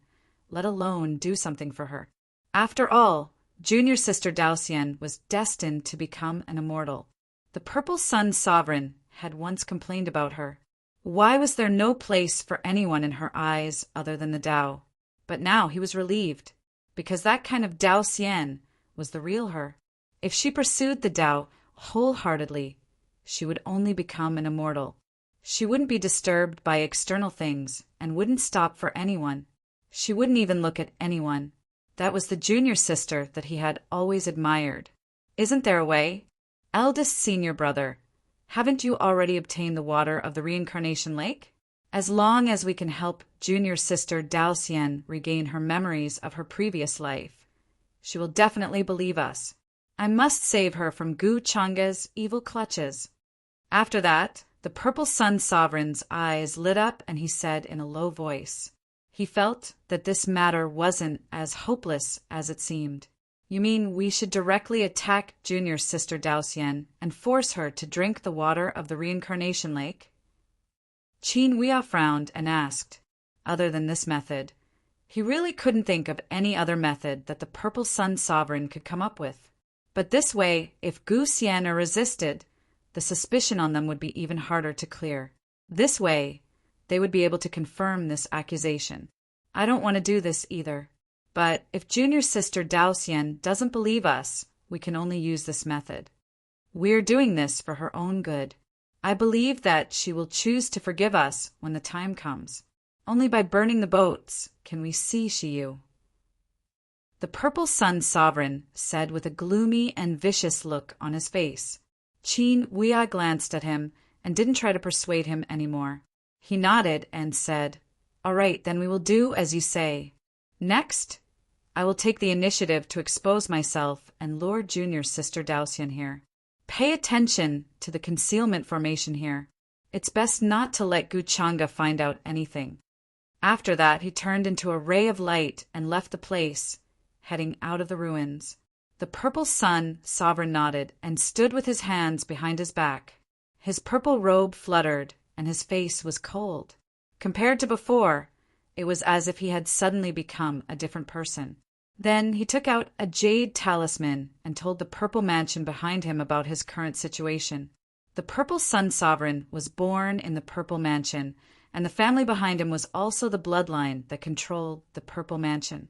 let alone do something for her. After all, junior sister Dao Xian was destined to become an immortal. The Purple Sun Sovereign had once complained about her. Why was there no place for anyone in her eyes other than the Tao? But now he was relieved, because that kind of Dao Xian was the real her. If she pursued the Tao wholeheartedly, she would only become an immortal. She wouldn't be disturbed by external things and wouldn't stop for anyone. She wouldn't even look at anyone. That was the junior sister that he had always admired. Isn't there a way? Eldest senior brother, haven't you already obtained the water of the reincarnation lake? As long as we can help junior sister Dao Xian regain her memories of her previous life, she will definitely believe us. I must save her from Gu Changa's evil clutches. After that, the Purple Sun Sovereign's eyes lit up and he said in a low voice. He felt that this matter wasn't as hopeless as it seemed. You mean we should directly attack junior sister Dao Xian and force her to drink the water of the reincarnation lake? Qin Huia frowned and asked, other than this method, he really couldn't think of any other method that the Purple Sun Sovereign could come up with. But this way, if Gu Xian resisted, the suspicion on them would be even harder to clear. This way, they would be able to confirm this accusation. I don't want to do this either. But if junior sister Dao Xian doesn't believe us, we can only use this method. We're doing this for her own good. I believe that she will choose to forgive us when the time comes. Only by burning the boats can we see Shiyu. The Purple Sun Sovereign said with a gloomy and vicious look on his face. Qin Huia glanced at him and didn't try to persuade him anymore. He nodded and said, "All right, then we will do as you say. Next, I will take the initiative to expose myself and lure junior sister Dao Xian here. Pay attention to the concealment formation here. It's best not to let Gu Changa find out anything." After that, he turned into a ray of light and left the place, heading out of the ruins. The Purple Sun Sovereign nodded and stood with his hands behind his back. His purple robe fluttered, and his face was cold. Compared to before, it was as if he had suddenly become a different person. Then he took out a jade talisman and told the Purple Mansion behind him about his current situation. The Purple Sun Sovereign was born in the Purple Mansion, and the family behind him was also the bloodline that controlled the Purple Mansion.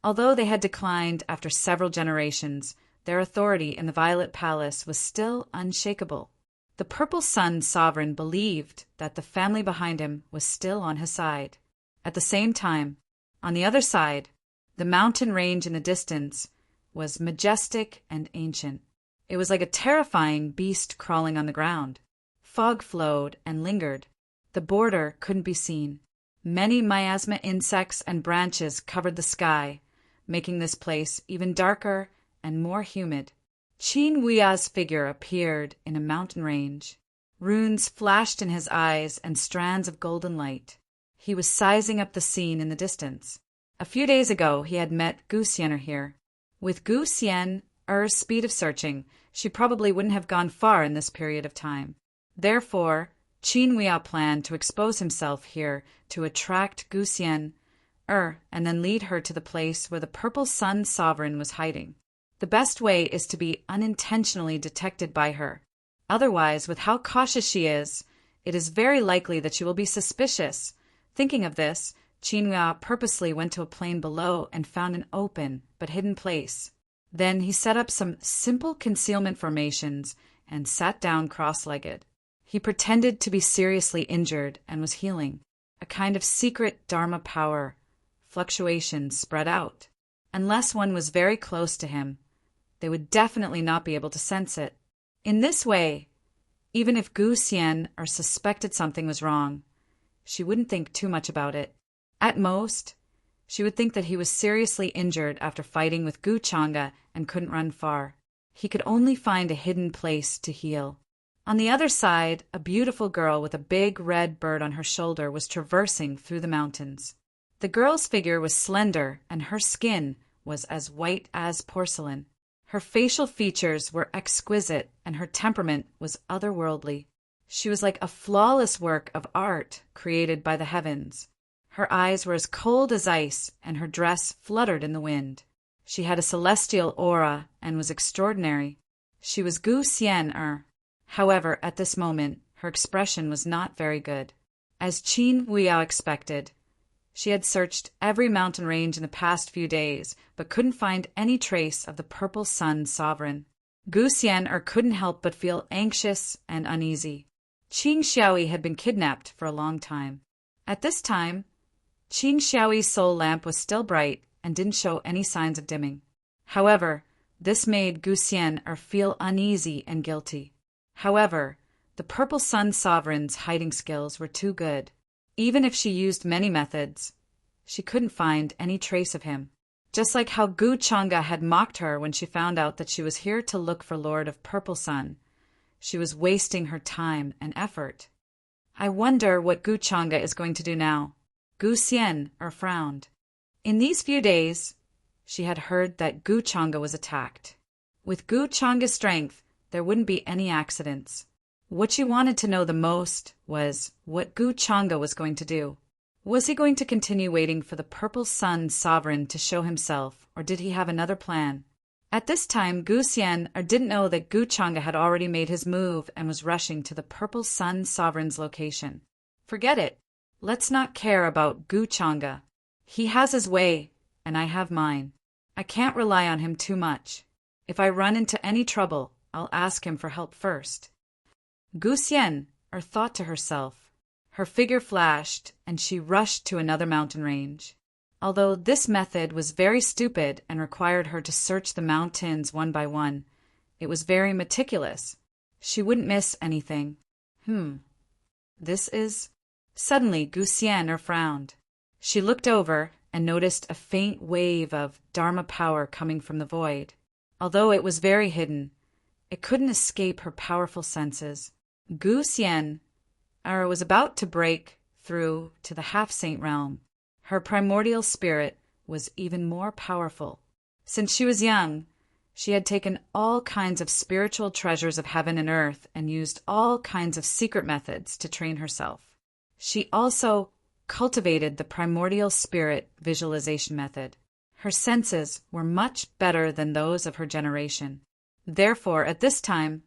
Although they had declined after several generations, their authority in the Violet Palace was still unshakable. The Purple Sun Sovereign believed that the family behind him was still on his side. At the same time, on the other side, the mountain range in the distance was majestic and ancient. It was like a terrifying beast crawling on the ground. Fog flowed and lingered. The border couldn't be seen. Many miasma insects and branches covered the sky, making this place even darker and more humid. Qin Huia's figure appeared in a mountain range. Runes flashed in his eyes and strands of golden light. He was sizing up the scene in the distance. A few days ago, he had met Gu Xian here. With Gu Xian's speed of searching, she probably wouldn't have gone far in this period of time. Therefore, Qin Huia planned to expose himself here to attract Gu Xian and then lead her to the place where the Purple Sun Sovereign was hiding. The best way is to be unintentionally detected by her. Otherwise, with how cautious she is, it is very likely that she will be suspicious. Thinking of this, Qin Huia purposely went to a plain below and found an open but hidden place. Then he set up some simple concealment formations and sat down cross-legged. He pretended to be seriously injured and was healing. A kind of secret Dharma power fluctuation spread out. Unless one was very close to him, they would definitely not be able to sense it. In this way, even if Gu Xian suspected something was wrong, she wouldn't think too much about it. At most, she would think that he was seriously injured after fighting with Gu Chang'e and couldn't run far. He could only find a hidden place to heal. On the other side, a beautiful girl with a big red bird on her shoulder was traversing through the mountains. The girl's figure was slender and her skin was as white as porcelain. Her facial features were exquisite and her temperament was otherworldly. She was like a flawless work of art created by the heavens. Her eyes were as cold as ice and her dress fluttered in the wind. She had a celestial aura and was extraordinary. She was Gu Xian. However, at this moment, her expression was not very good. As Qin Huia expected, she had searched every mountain range in the past few days, but couldn't find any trace of the Purple Sun Sovereign. Gu Xian couldn't help but feel anxious and uneasy. Qing Xiaoyi had been kidnapped for a long time. At this time, Qing Xiaoyi's soul lamp was still bright and didn't show any signs of dimming. However, this made Gu Xian feel uneasy and guilty. However, the Purple Sun Sovereign's hiding skills were too good. Even if she used many methods, she couldn't find any trace of him. Just like how Gu Chang'e had mocked her when she found out that she was here to look for Lord of Purple Sun, she was wasting her time and effort. I wonder what Gu Chang'e is going to do now. Gu Xian frowned. In these few days, she had heard that Gu Chang'e was attacked. With Gu Chang'e's strength, there wouldn't be any accidents. What she wanted to know the most was what Gu Chang'e was going to do. Was he going to continue waiting for the Purple Sun Sovereign to show himself, or did he have another plan? At this time, Gu Xian didn't know that Gu Chang'e had already made his move and was rushing to the Purple Sun Sovereign's location. Forget it. Let's not care about Gu Chang'e. He has his way, and I have mine. I can't rely on him too much. If I run into any trouble, I'll ask him for help first. Gu Xian thought to herself. Her figure flashed, and she rushed to another mountain range. Although this method was very stupid and required her to search the mountains one by one, it was very meticulous. She wouldn't miss anything. This is... Suddenly, Gu Xian frowned. She looked over and noticed a faint wave of Dharma power coming from the void. Although it was very hidden, it couldn't escape her powerful senses. Gu Xian was about to break through to the half-saint realm. Her primordial spirit was even more powerful. Since she was young, she had taken all kinds of spiritual treasures of heaven and earth and used all kinds of secret methods to train herself. She also cultivated the primordial spirit visualization method. Her senses were much better than those of her generation. Therefore, at this time,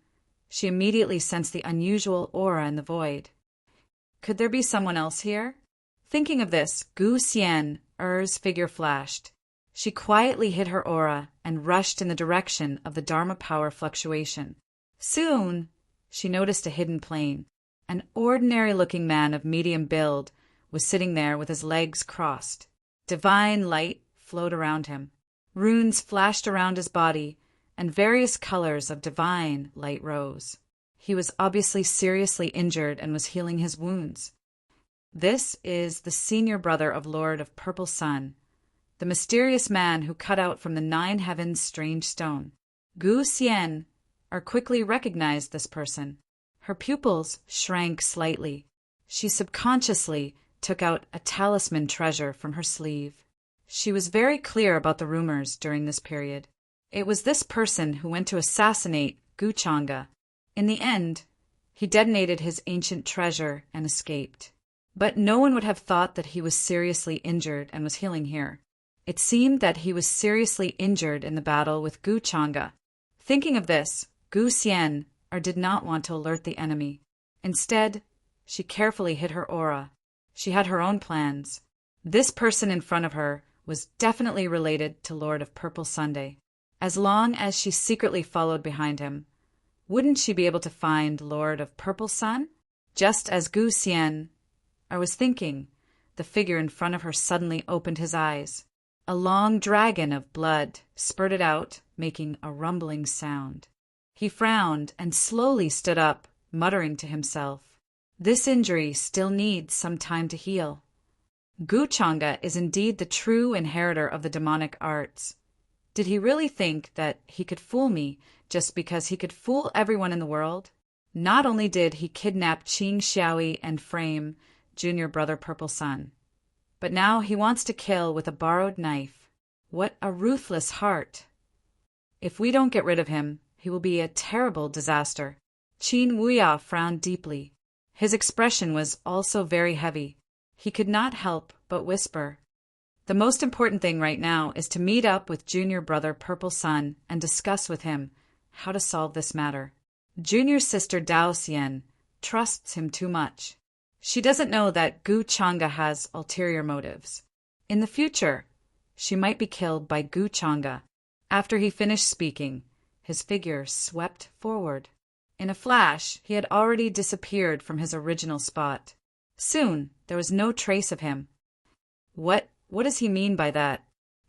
she immediately sensed the unusual aura in the void. Could there be someone else here? Thinking of this, Gu Xian's figure flashed. She quietly hid her aura and rushed in the direction of the Dharma power fluctuation. Soon, she noticed a hidden plane. An ordinary-looking man of medium build was sitting there with his legs crossed. Divine light flowed around him. Runes flashed around his body, and various colors of divine light rose. He was obviously seriously injured and was healing his wounds. This is the senior brother of Lord of Purple Sun, the mysterious man who cut out from the 9 heavens strange stone. Gu Xian quickly recognized this person. Her pupils shrank slightly. She subconsciously took out a talisman treasure from her sleeve. She was very clear about the rumors during this period. It was this person who went to assassinate Gu Changa. In the end, he detonated his ancient treasure and escaped. But no one would have thought that he was seriously injured and was healing here. It seemed that he was seriously injured in the battle with Gu Changa. Thinking of this, Gu Xian did not want to alert the enemy. Instead, she carefully hid her aura. She had her own plans. This person in front of her was definitely related to Lord of Purple Sunday. As long as she secretly followed behind him, wouldn't she be able to find Lord of Purple Sun? Just as Gu Xian was thinking, the figure in front of her suddenly opened his eyes. A long dragon of blood spurted out, making a rumbling sound. He frowned and slowly stood up, muttering to himself, "This injury still needs some time to heal. Gu Changa is indeed the true inheritor of the demonic arts. Did he really think that he could fool me just because he could fool everyone in the world? Not only did he kidnap Qing Xiaoyi and frame junior brother Purple Sun, but now he wants to kill with a borrowed knife. What a ruthless heart! If we don't get rid of him, he will be a terrible disaster." Qin Wuya frowned deeply. His expression was also very heavy. He could not help but whisper, "The most important thing right now is to meet up with junior brother Purple Sun and discuss with him how to solve this matter. Junior sister Dao Xian trusts him too much. She doesn't know that Gu Changa has ulterior motives. In the future, she might be killed by Gu Changa." After he finished speaking, his figure swept forward. In a flash, he had already disappeared from his original spot. Soon, there was no trace of him. What does he mean by that?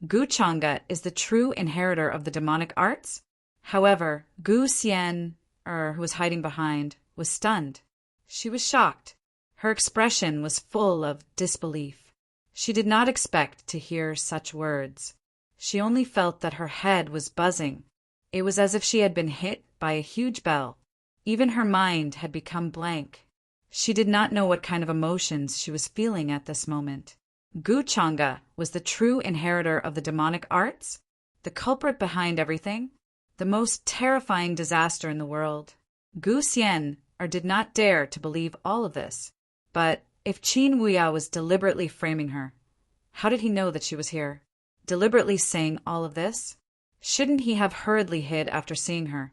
Gu Changa is the true inheritor of the demonic arts? However, Gu Xian, who was hiding behind, was stunned. She was shocked. Her expression was full of disbelief. She did not expect to hear such words. She only felt that her head was buzzing. It was as if she had been hit by a huge bell. Even her mind had become blank. She did not know what kind of emotions she was feeling at this moment. Gu Changa was the true inheritor of the demonic arts, the culprit behind everything, the most terrifying disaster in the world. Gu Xian did not dare to believe all of this. But if Qin Wuya was deliberately framing her, how did he know that she was here? Deliberately saying all of this? Shouldn't he have hurriedly hid after seeing her,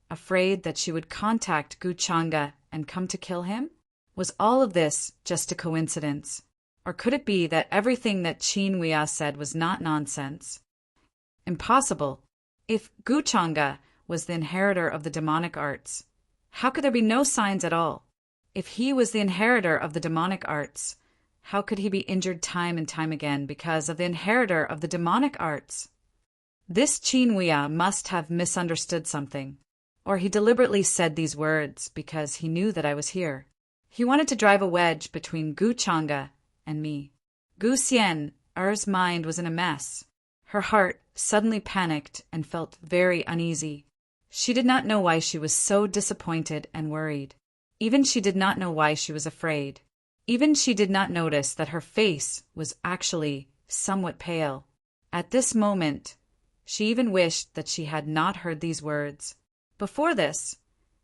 afraid that she would contact Gu Changa and come to kill him? Was all of this just a coincidence? Or could it be that everything that Qin Wuya said was not nonsense? Impossible. If Gu Changa was the inheritor of the demonic arts, how could there be no signs at all? If he was the inheritor of the demonic arts, how could he be injured time and time again because of the inheritor of the demonic arts? This Qin Wuya must have misunderstood something, or he deliberately said these words because he knew that I was here. He wanted to drive a wedge between Gu Changa and me. Gu Xian's mind was in a mess. Her heart suddenly panicked and felt very uneasy. She did not know why she was so disappointed and worried. Even she did not know why she was afraid. Even she did not notice that her face was actually somewhat pale. At this moment, she even wished that she had not heard these words. Before this,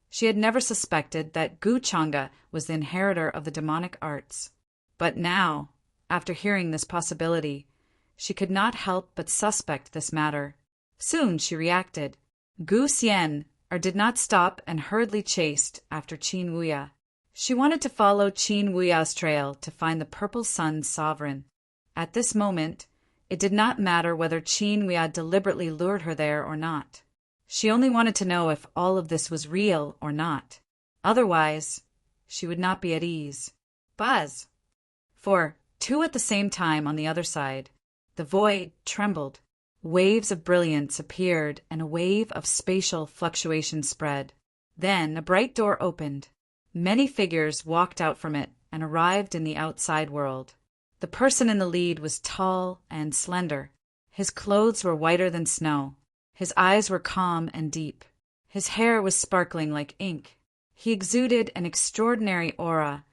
she had never suspected that Gu Changa was the inheritor of the demonic arts. But now, after hearing this possibility, she could not help but suspect this matter. Soon she reacted. Gu Xian did not stop and hurriedly chased after Qin Wuya. She wanted to follow Qin Wuya's trail to find the Purple Sun's sovereign. At this moment, it did not matter whether Qin Wuya deliberately lured her there or not. She only wanted to know if all of this was real or not. Otherwise, she would not be at ease. Buzz! For two at the same time on the other side, the void trembled. Waves of brilliance appeared and a wave of spatial fluctuation spread. Then a bright door opened. Many figures walked out from it and arrived in the outside world. The person in the lead was tall and slender. His clothes were whiter than snow. His eyes were calm and deep. His hair was sparkling like ink. He exuded an extraordinary aura,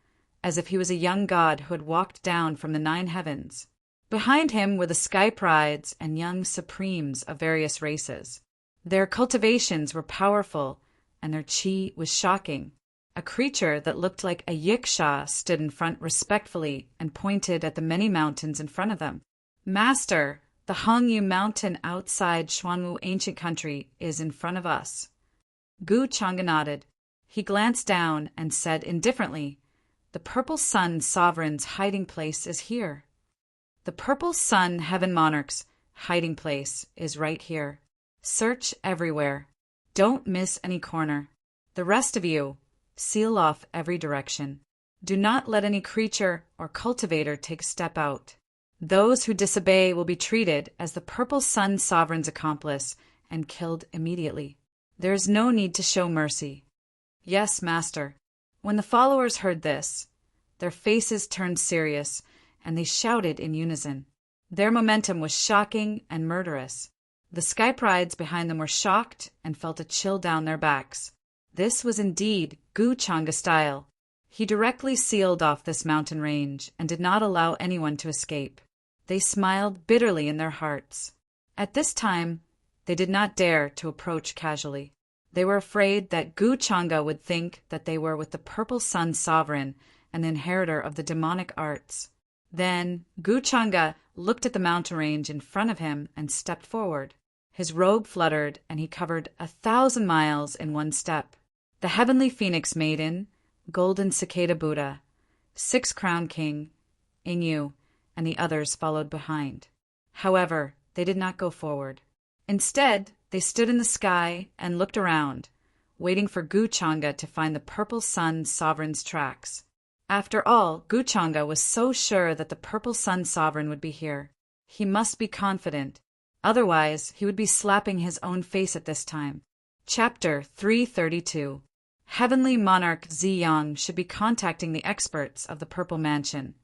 as if he was a young god who had walked down from the 9 heavens. Behind him were the sky prides and young supremes of various races. Their cultivations were powerful, and their chi was shocking. A creature that looked like a yiksha stood in front respectfully and pointed at the many mountains in front of them. "Master, the Hongyu mountain outside Xuanwu ancient country is in front of us." Gu Chang'e nodded. He glanced down and said indifferently, "The Purple Sun Sovereign's hiding place is here. The Purple Sun Heaven Monarch's hiding place is right here. Search everywhere. Don't miss any corner. The rest of you, seal off every direction. Do not let any creature or cultivator take a step out. Those who disobey will be treated as the Purple Sun Sovereign's accomplice and killed immediately. There is no need to show mercy." "Yes, master." When the followers heard this, their faces turned serious, and they shouted in unison. Their momentum was shocking and murderous. The sky prides behind them were shocked and felt a chill down their backs. This was indeed Gu Chang'e style. He directly sealed off this mountain range and did not allow anyone to escape. They smiled bitterly in their hearts. At this time, they did not dare to approach casually. They were afraid that Gu Chang'e would think that they were with the Purple Sun Sovereign and the inheritor of the demonic arts. Then Gu Chang'e looked at the mountain range in front of him and stepped forward. His robe fluttered, and he covered 1,000 miles in one step. The Heavenly Phoenix Maiden, Golden Cicada Buddha, 6-Crown King, Inyu, and the others followed behind. However, they did not go forward. Instead, they stood in the sky and looked around, waiting for Gu Chang'e to find the Purple Sun Sovereign's tracks. After all, Gu Chang'e was so sure that the Purple Sun Sovereign would be here. He must be confident. Otherwise, he would be slapping his own face at this time. Chapter 332. Heavenly Monarch Ziyang should be contacting the experts of the Purple Mansion.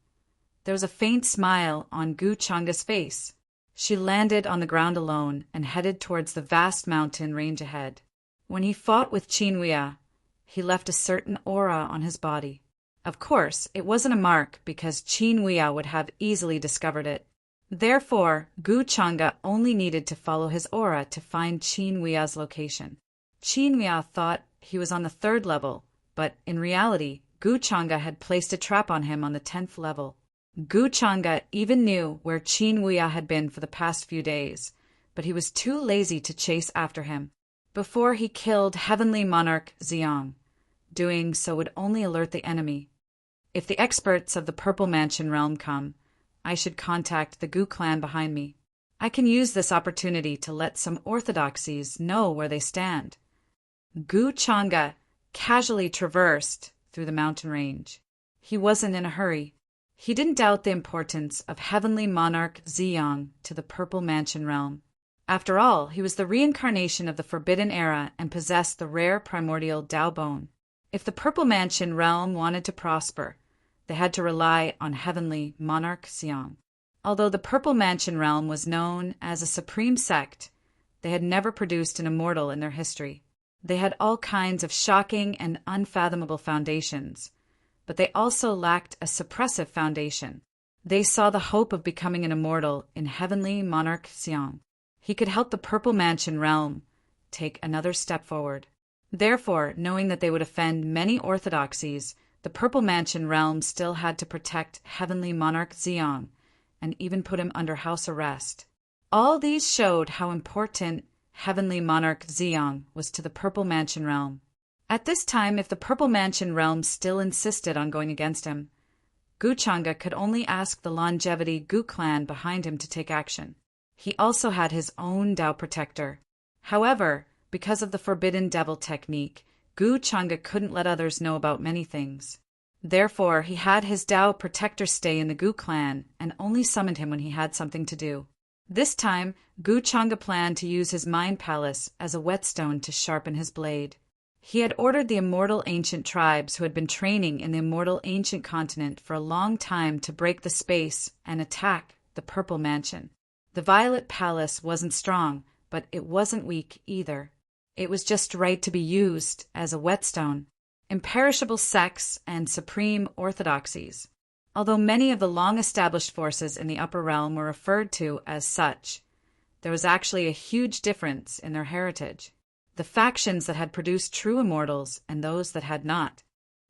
There was a faint smile on Gu Chang'e's face. She landed on the ground alone and headed towards the vast mountain range ahead. When he fought with Qin Huiya, he left a certain aura on his body. Of course, it wasn't a mark because Qin Huiya would have easily discovered it. Therefore, Gu Chang'e only needed to follow his aura to find Qin Huiya's location. Qin Huiya thought he was on the 3rd level, but in reality, Gu Chang'e had placed a trap on him on the 10th level. Gu Chang'e even knew where Qin Huiya had been for the past few days, but he was too lazy to chase after him. Before he killed Heavenly Monarch Ziyang, doing so would only alert the enemy. If the experts of the Purple Mansion realm come, I should contact the Gu clan behind me. I can use this opportunity to let some orthodoxies know where they stand. Gu Chang'e casually traversed through the mountain range. He wasn't in a hurry. He didn't doubt the importance of Heavenly Monarch Ziyang to the Purple Mansion realm. After all, he was the reincarnation of the Forbidden Era and possessed the rare primordial Dao Bone. If the Purple Mansion realm wanted to prosper, they had to rely on Heavenly Monarch Ziyang. Although the Purple Mansion realm was known as a supreme sect, they had never produced an immortal in their history. They had all kinds of shocking and unfathomable foundations, but they also lacked a suppressive foundation. They saw the hope of becoming an immortal in Heavenly Monarch Ziyang. He could help the Purple Mansion realm take another step forward. Therefore, knowing that they would offend many orthodoxies, the Purple Mansion realm still had to protect Heavenly Monarch Ziyang and even put him under house arrest. All these showed how important Heavenly Monarch Ziyang was to the Purple Mansion realm. At this time, if the Purple Mansion realm still insisted on going against him, Gu Chang'e could only ask the Longevity Gu clan behind him to take action. He also had his own Dao protector. However, because of the Forbidden Devil technique, Gu Chang'e couldn't let others know about many things. Therefore, he had his Dao protector stay in the Gu clan and only summoned him when he had something to do. This time, Gu Chang'e planned to use his mind palace as a whetstone to sharpen his blade. He had ordered the immortal ancient tribes who had been training in the immortal ancient continent for a long time to break the space and attack the Purple Mansion. The Violet Palace wasn't strong, but it wasn't weak either. It was just right to be used as a whetstone. imperishable sects, and supreme orthodoxies. Although many of the long-established forces in the upper realm were referred to as such, there was actually a huge difference in their heritage. The factions that had produced true immortals and those that had not.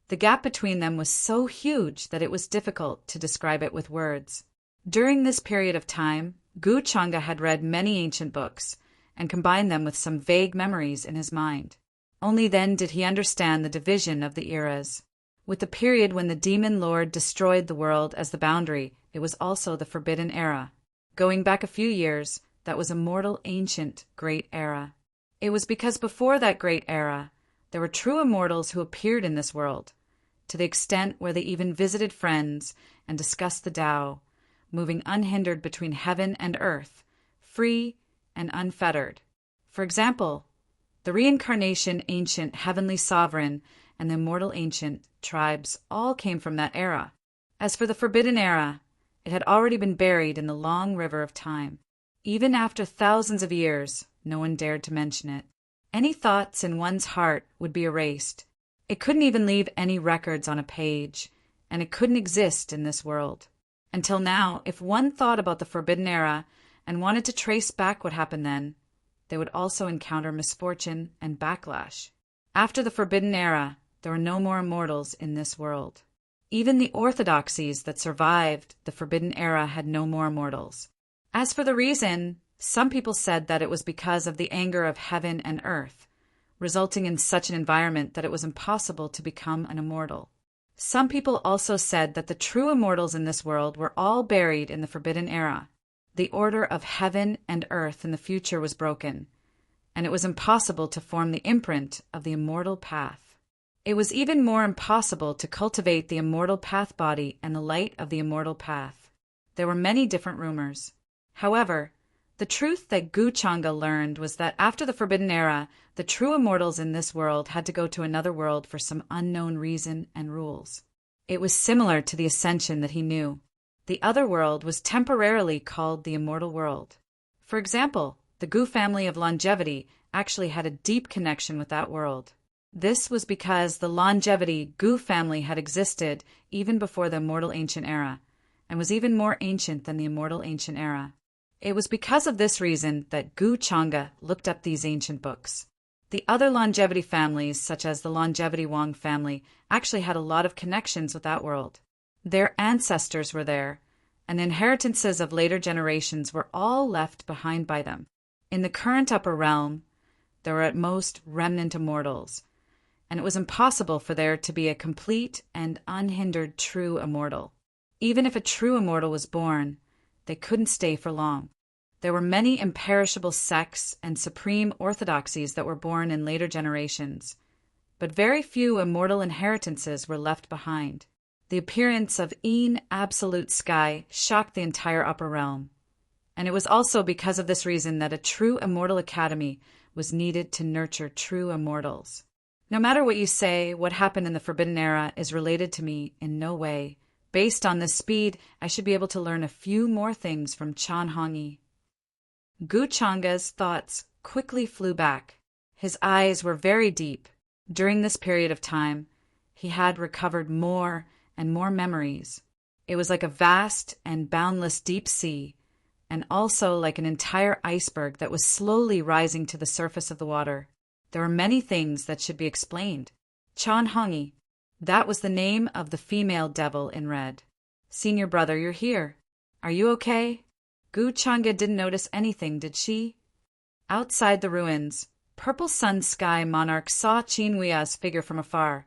The gap between them was so huge that it was difficult to describe it with words. During this period of time, Gu Changa had read many ancient books and combined them with some vague memories in his mind. Only then did he understand the division of the eras. With the period when the demon lord destroyed the world as the boundary, it was also the Forbidden Era. Going back a few years, that was a mortal ancient great era. It was because before that great era, there were true immortals who appeared in this world, to the extent where they even visited friends and discussed the Tao, moving unhindered between heaven and earth, free and unfettered. For example, the reincarnation ancient heavenly sovereign and the immortal ancient tribes all came from that era. As for the Forbidden Era, it had already been buried in the long river of time. Even after thousands of years, no one dared to mention it. Any thoughts in one's heart would be erased. It couldn't even leave any records on a page, and it couldn't exist in this world. Until now, if one thought about the Forbidden Era and wanted to trace back what happened then, they would also encounter misfortune and backlash. After the Forbidden Era, there were no more immortals in this world. Even the orthodoxies that survived the Forbidden Era had no more immortals. As for the reason, some people said that it was because of the anger of heaven and earth, resulting in such an environment that it was impossible to become an immortal. Some people also said that the true immortals in this world were all buried in the Forbidden Era. The order of heaven and earth in the future was broken, and it was impossible to form the imprint of the immortal path. It was even more impossible to cultivate the immortal path body and the light of the immortal path. There were many different rumors. However, the truth that Gu Changa learned was that after the Forbidden Era, the true immortals in this world had to go to another world for some unknown reason and rules. It was similar to the ascension that he knew. The other world was temporarily called the immortal world. For example, the Gu family of longevity actually had a deep connection with that world. This was because the longevity Gu family had existed even before the immortal ancient era, and was even more ancient than the immortal ancient era. It was because of this reason that Gu Changa looked up these ancient books. The other longevity families, such as the longevity Wang family, actually had a lot of connections with that world. Their ancestors were there, and the inheritances of later generations were all left behind by them. In the current upper realm, there were at most remnant immortals, and it was impossible for there to be a complete and unhindered true immortal. Even if a true immortal was born, they couldn't stay for long. There were many imperishable sects and supreme orthodoxies that were born in later generations, but very few immortal inheritances were left behind. The appearance of Een absolute sky shocked the entire upper realm, and it was also because of this reason that a true immortal academy was needed to nurture true immortals. No matter what you say, what happened in the Forbidden Era is related to me in no way. Based on this speed, I should be able to learn a few more things from Chan Hongyi. Gu Changa's thoughts quickly flew back. His eyes were very deep. During this period of time, he had recovered more and more memories. It was like a vast and boundless deep sea, and also like an entire iceberg that was slowly rising to the surface of the water. There were many things that should be explained. Chan Hongyi. That was the name of the female devil in red. Senior brother, you're here. Are you okay? Gu Changa didn't notice anything, did she? Outside the ruins, Purple Sun Sky Monarch saw Qin Huiya's figure from afar,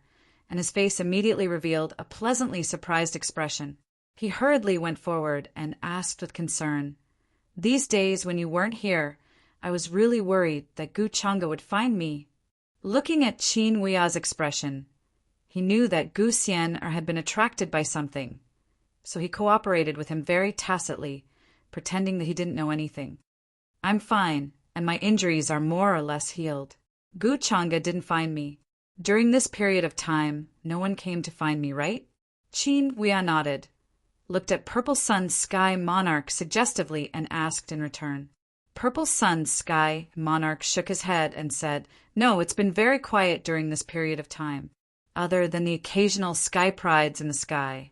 and his face immediately revealed a pleasantly surprised expression. He hurriedly went forward and asked with concern, "These days when you weren't here, I was really worried that Gu Changa would find me." Looking at Qin Huiya's expression, he knew that Gu Xian had been attracted by something, so he cooperated with him very tacitly, pretending that he didn't know anything. "I'm fine, and my injuries are more or less healed. Gu Changa didn't find me. During this period of time, no one came to find me, right?" Qin Huiya nodded, looked at Purple Sun Sky Monarch suggestively, and asked in return. Purple Sun Sky Monarch shook his head and said, "No, it's been very quiet during this period of time. other than the occasional sky prides in the sky.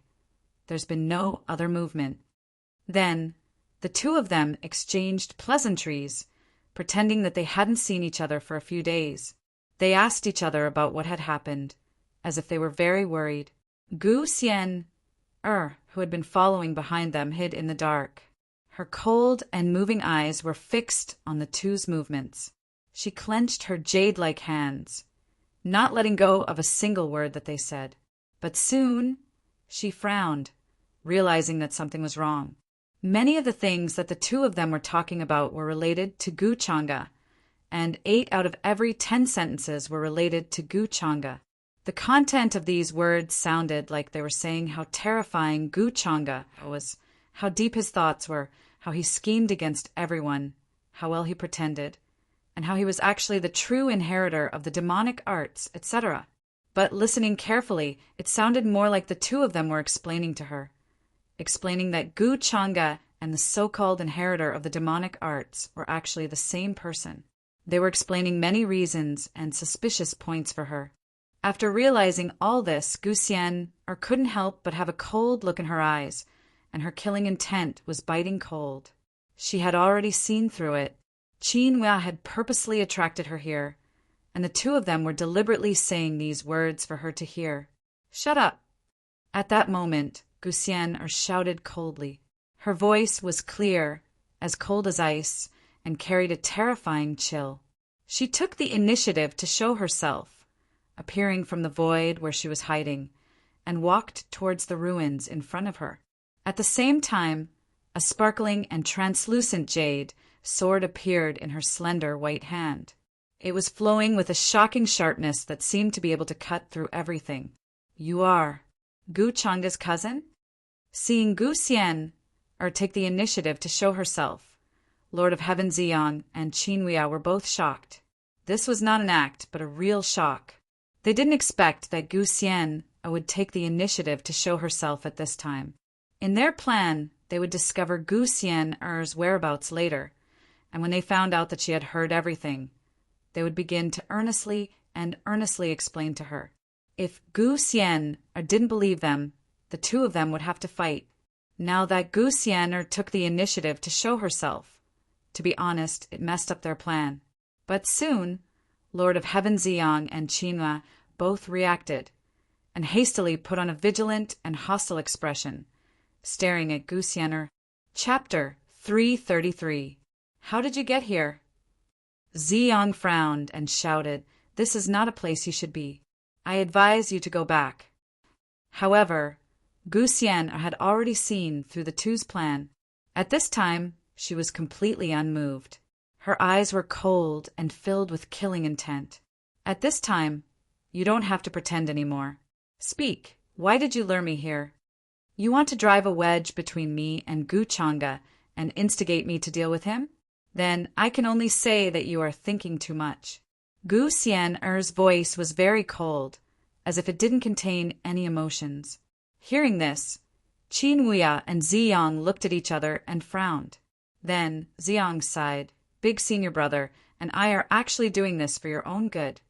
There's been no other movement. Then, the two of them exchanged pleasantries, pretending that they hadn't seen each other for a few days. They asked each other about what had happened, as if they were very worried. Gu Xian, who had been following behind them, hid in the dark. Her cold and moving eyes were fixed on the two's movements. She clenched her jade-like hands, not letting go of a single word that they said. But soon she frowned, realizing that something was wrong. Many of the things that the two of them were talking about were related to Gu Chang'e, and 8 out of every 10 sentences were related to Gu Chang'e. The content of these words sounded like they were saying how terrifying Gu Chang'e was, how deep his thoughts were, how he schemed against everyone, how well he pretended, and how he was actually the true inheritor of the demonic arts, etc. But listening carefully, it sounded more like the two of them were explaining to her, explaining that Gu Chang'e and the so-called inheritor of the demonic arts were actually the same person. They were explaining many reasons and suspicious points for her. After realizing all this, Gu Xian couldn't help but have a cold look in her eyes, and her killing intent was biting cold. She had already seen through it. Qin Hua had purposely attracted her here, and the two of them were deliberately saying these words for her to hear. "Shut up!" At that moment, Gu Xian shouted coldly. Her voice was clear, as cold as ice, and carried a terrifying chill. She took the initiative to show herself, appearing from the void where she was hiding, and walked towards the ruins in front of her. At the same time, a sparkling and translucent jade sword appeared in her slender white hand. It was flowing with a shocking sharpness that seemed to be able to cut through everything. "You are Gu Chang'e's cousin?" Seeing Gu Xian take the initiative to show herself, Lord of Heaven Ziyang and Qin Hua were both shocked. This was not an act, but a real shock. They didn't expect that Gu Xian would take the initiative to show herself at this time. In their plan, they would discover Gu Xian's whereabouts later, and when they found out that she had heard everything, they would begin to earnestly explain to her. If Gu Xian didn't believe them, the two of them would have to fight. Now that Gu Xian took the initiative to show herself, to be honest, it messed up their plan. But soon, Lord of Heaven Ziyang and Qin Hua both reacted, and hastily put on a vigilant and hostile expression, staring at Gu Xian. Chapter 333. How did you get here? Ziyang frowned and shouted, "This is not a place you should be. I advise you to go back." However, Gu Xian had already seen through the two's plan. At this time, she was completely unmoved. Her eyes were cold and filled with killing intent. At this time, you don't have to pretend anymore. Speak. Why did you lure me here? You want to drive a wedge between me and Gu Chang'e and instigate me to deal with him? Then I can only say that you are thinking too much. Gu Xian's voice was very cold, as if it didn't contain any emotions. Hearing this, Qin Hua and Ziyang looked at each other and frowned. Then Ziyang sighed, "Big senior brother, and I are actually doing this for your own good."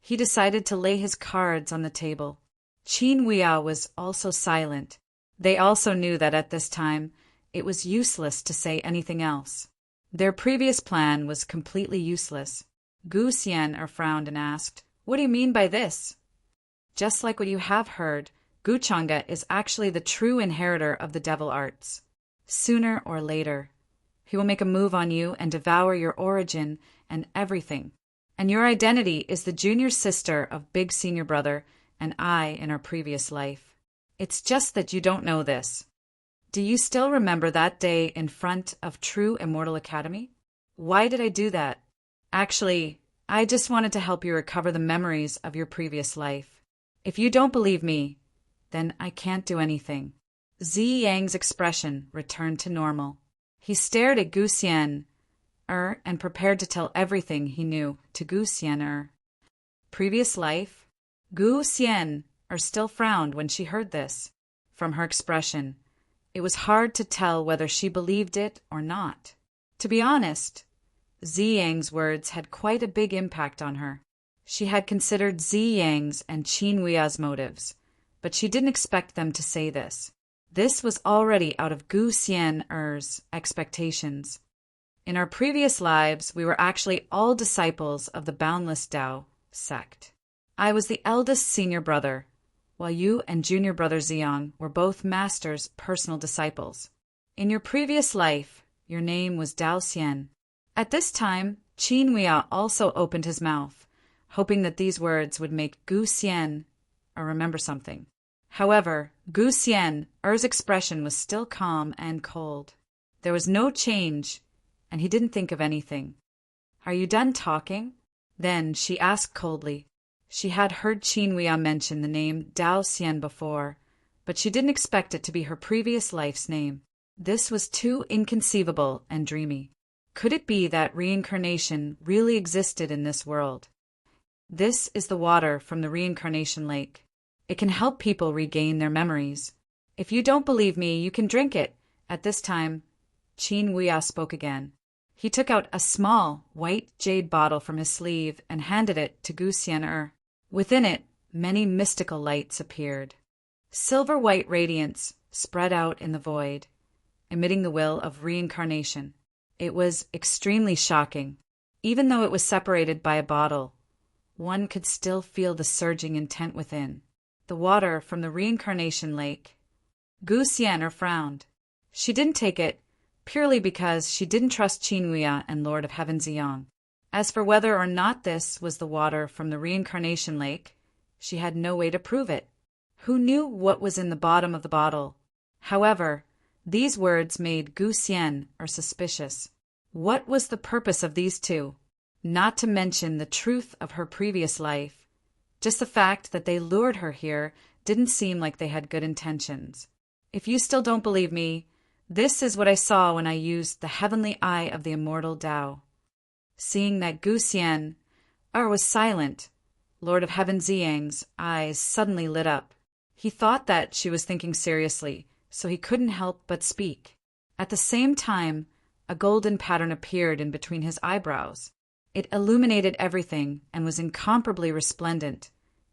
He decided to lay his cards on the table. Qin Hua was also silent. They also knew that at this time, it was useless to say anything else. Their previous plan was completely useless. Gu Xian frowned and asked, "What do you mean by this?" "Just like what you have heard, Gu Chang'e is actually the true inheritor of the devil arts. Sooner or later, he will make a move on you and devour your origin and everything. And your identity is the junior sister of Big Senior Brother and I in our previous life. It's just that you don't know this. Do you still remember that day in front of True Immortal Academy? Why did I do that? Actually, I just wanted to help you recover the memories of your previous life. If you don't believe me, then I can't do anything." Ziyang's expression returned to normal. He stared at Gu Xian and prepared to tell everything he knew to Gu Xian. Previous life? Gu Xian still frowned when she heard this. From her expression, it was hard to tell whether she believed it or not. To be honest, Ziyang's words had quite a big impact on her. She had considered Zi Yang's and Qin Hui's motives, but she didn't expect them to say this. This was already out of Gu Xian'er's expectations. In our previous lives, we were actually all disciples of the Boundless Tao sect. I was the eldest senior brother, while you and junior brother Ziyang were both master's personal disciples. In your previous life, your name was Dao Xian. At this time, Qin Hui also opened his mouth, hoping that these words would make Gu Xian remember something. However, Gu Xian'er's expression was still calm and cold. There was no change, and he didn't think of anything. "Are you done talking?" Then she asked coldly. She had heard Qin Hui mention the name Dao Xian before, but she didn't expect it to be her previous life's name. This was too inconceivable and dreamy. Could it be that reincarnation really existed in this world? This is the water from the reincarnation lake. It can help people regain their memories. If you don't believe me, you can drink it. At this time, Qin Hui spoke again. He took out a small, white jade bottle from his sleeve and handed it to Gu Xian'er. Within it, many mystical lights appeared. Silver-white radiance spread out in the void, emitting the will of reincarnation. It was extremely shocking. Even though it was separated by a bottle, one could still feel the surging intent within. The water from the reincarnation lake. Gu Xian'er frowned. She didn't take it, purely because she didn't trust Qin Hui and Lord of Heaven Ziyang. As for whether or not this was the water from the reincarnation lake, she had no way to prove it. Who knew what was in the bottom of the bottle? However, these words made Gu Xian'er suspicious. What was the purpose of these two? Not to mention the truth of her previous life. Just the fact that they lured her here didn't seem like they had good intentions. If you still don't believe me, this is what I saw when I used the heavenly eye of the immortal Tao. Seeing that Gu Xian'er was silent, Lord of Heaven Ziyang's eyes suddenly lit up. He thought that she was thinking seriously, so he couldn't help but speak. At the same time, a golden pattern appeared in between his eyebrows. It illuminated everything and was incomparably resplendent,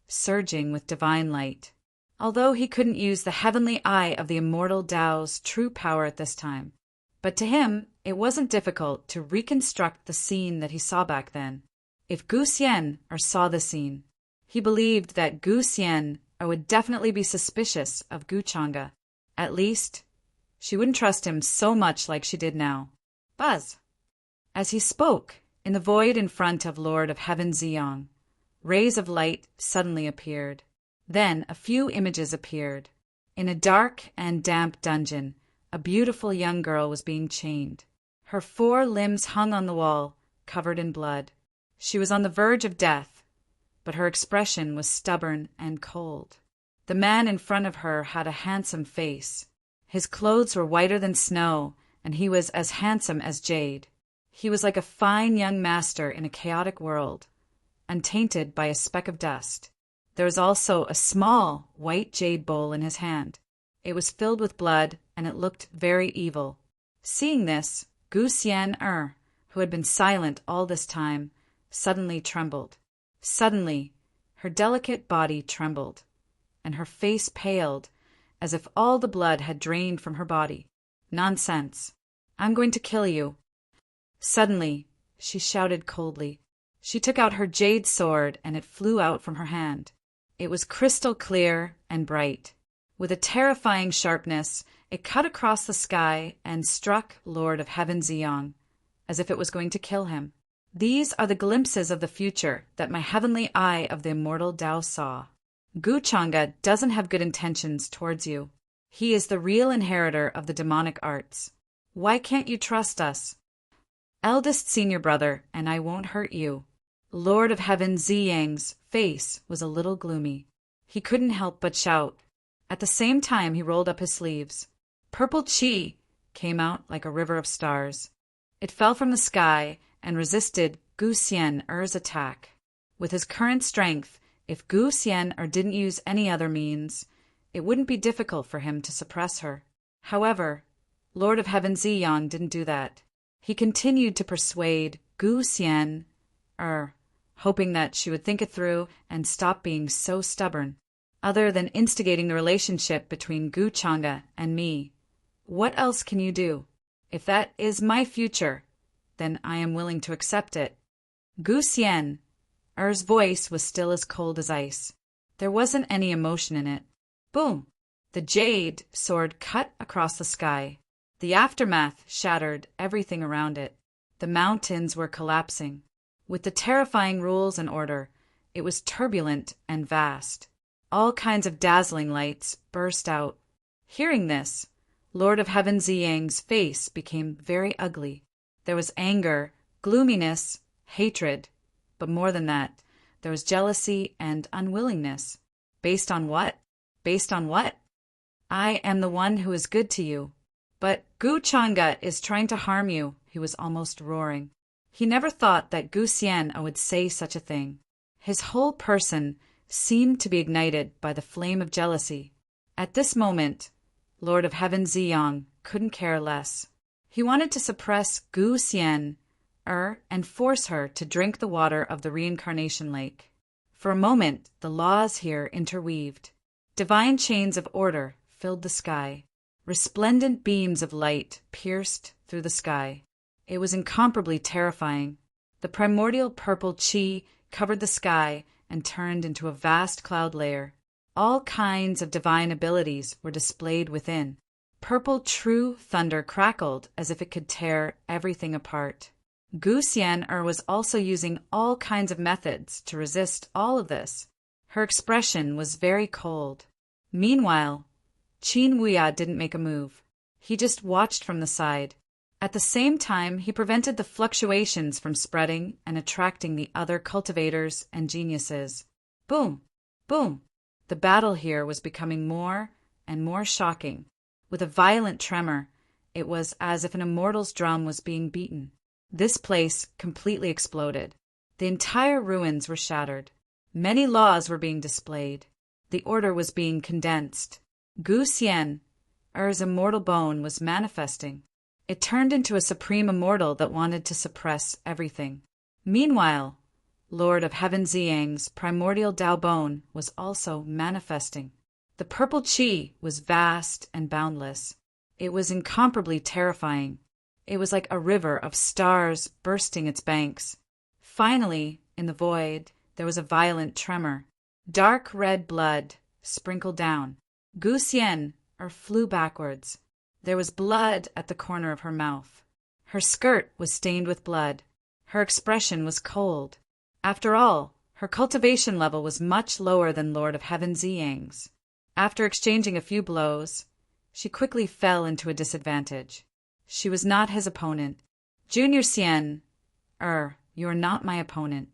surging with divine light. Although he couldn't use the heavenly eye of the immortal Tao's true power at this time, but to him, it wasn't difficult to reconstruct the scene that he saw back then. If Gu Xian'er saw the scene, he believed that Gu Xian'er would definitely be suspicious of Gu Chang'e. At least, she wouldn't trust him so much like she did now. Buzz! As he spoke, in the void in front of Lord of Heaven Ziyang, rays of light suddenly appeared. Then a few images appeared. In a dark and damp dungeon, a beautiful young girl was being chained. Her 4 limbs hung on the wall, covered in blood. She was on the verge of death, but her expression was stubborn and cold. The man in front of her had a handsome face. His clothes were whiter than snow, and he was as handsome as jade. He was like a fine young master in a chaotic world, untainted by a speck of dust. There was also a small, white jade bowl in his hand. It was filled with blood, and it looked very evil. Seeing this, Gu Xian'er, who had been silent all this time, suddenly trembled. Suddenly, her delicate body trembled, and her face paled, as if all the blood had drained from her body. Nonsense! I'm going to kill you. Suddenly, she shouted coldly. She took out her jade sword, and it flew out from her hand. It was crystal clear and bright. With a terrifying sharpness, it cut across the sky and struck Lord of Heaven Ziyang, as if it was going to kill him. These are the glimpses of the future that my heavenly eye of the immortal Tao saw. Gu Chang'e doesn't have good intentions towards you. He is the real inheritor of the demonic arts. Why can't you trust us? Eldest senior brother, and I won't hurt you. Lord of Heaven Ziyang's face was a little gloomy. He couldn't help but shout. At the same time, he rolled up his sleeves. Purple qi came out like a river of stars. It fell from the sky and resisted Gu Xian'er's attack. With his current strength, if Gu Xian'er didn't use any other means, it wouldn't be difficult for him to suppress her. However, Lord of Heaven Ziyang didn't do that. He continued to persuade Gu Xian'er, hoping that she would think it through and stop being so stubborn. Other than instigating the relationship between Gu Changa and me, what else can you do? If that is my future, then I am willing to accept it. Gu Xian, Er's voice was still as cold as ice. There wasn't any emotion in it. Boom! The jade sword cut across the sky. The aftermath shattered everything around it. The mountains were collapsing. With the terrifying rules and order, it was turbulent and vast. All kinds of dazzling lights burst out. Hearing this, Lord of Heaven Ziyang's face became very ugly. There was anger, gloominess, hatred, but more than that, there was jealousy and unwillingness. Based on what? Based on what? I am the one who is good to you. But Gu Changa is trying to harm you, he was almost roaring. He never thought that Gu Xian would say such a thing. His whole person seemed to be ignited by the flame of jealousy. At this moment, Lord of Heaven Ziyang couldn't care less. He wanted to suppress Gu Xian, and force her to drink the water of the reincarnation lake. For a moment, the laws here interweaved. Divine chains of order filled the sky. Resplendent beams of light pierced through the sky. It was incomparably terrifying. The primordial purple chi covered the sky and turned into a vast cloud layer. All kinds of divine abilities were displayed within. Purple true thunder crackled as if it could tear everything apart. Gu Xian was also using all kinds of methods to resist all of this. Her expression was very cold. Meanwhile, Qin Wuya didn't make a move. He just watched from the side. At the same time, he prevented the fluctuations from spreading and attracting the other cultivators and geniuses. Boom! Boom! The battle here was becoming more and more shocking. With a violent tremor, it was as if an immortal's drum was being beaten. This place completely exploded. The entire ruins were shattered. Many laws were being displayed. The order was being condensed. Gu Xian, Er's immortal bone, was manifesting. It turned into a supreme immortal that wanted to suppress everything. Meanwhile, Lord of Heaven Ziyang's primordial Dao bone was also manifesting. The purple chi was vast and boundless. It was incomparably terrifying. It was like a river of stars bursting its banks. Finally, in the void, there was a violent tremor. Dark red blood sprinkled down. Gu Xian flew backwards. There was blood at the corner of her mouth. Her skirt was stained with blood. Her expression was cold. After all, her cultivation level was much lower than Lord of Heaven Ziyang's. After exchanging a few blows, she quickly fell into a disadvantage. She was not his opponent. Junior Xian, you are not my opponent.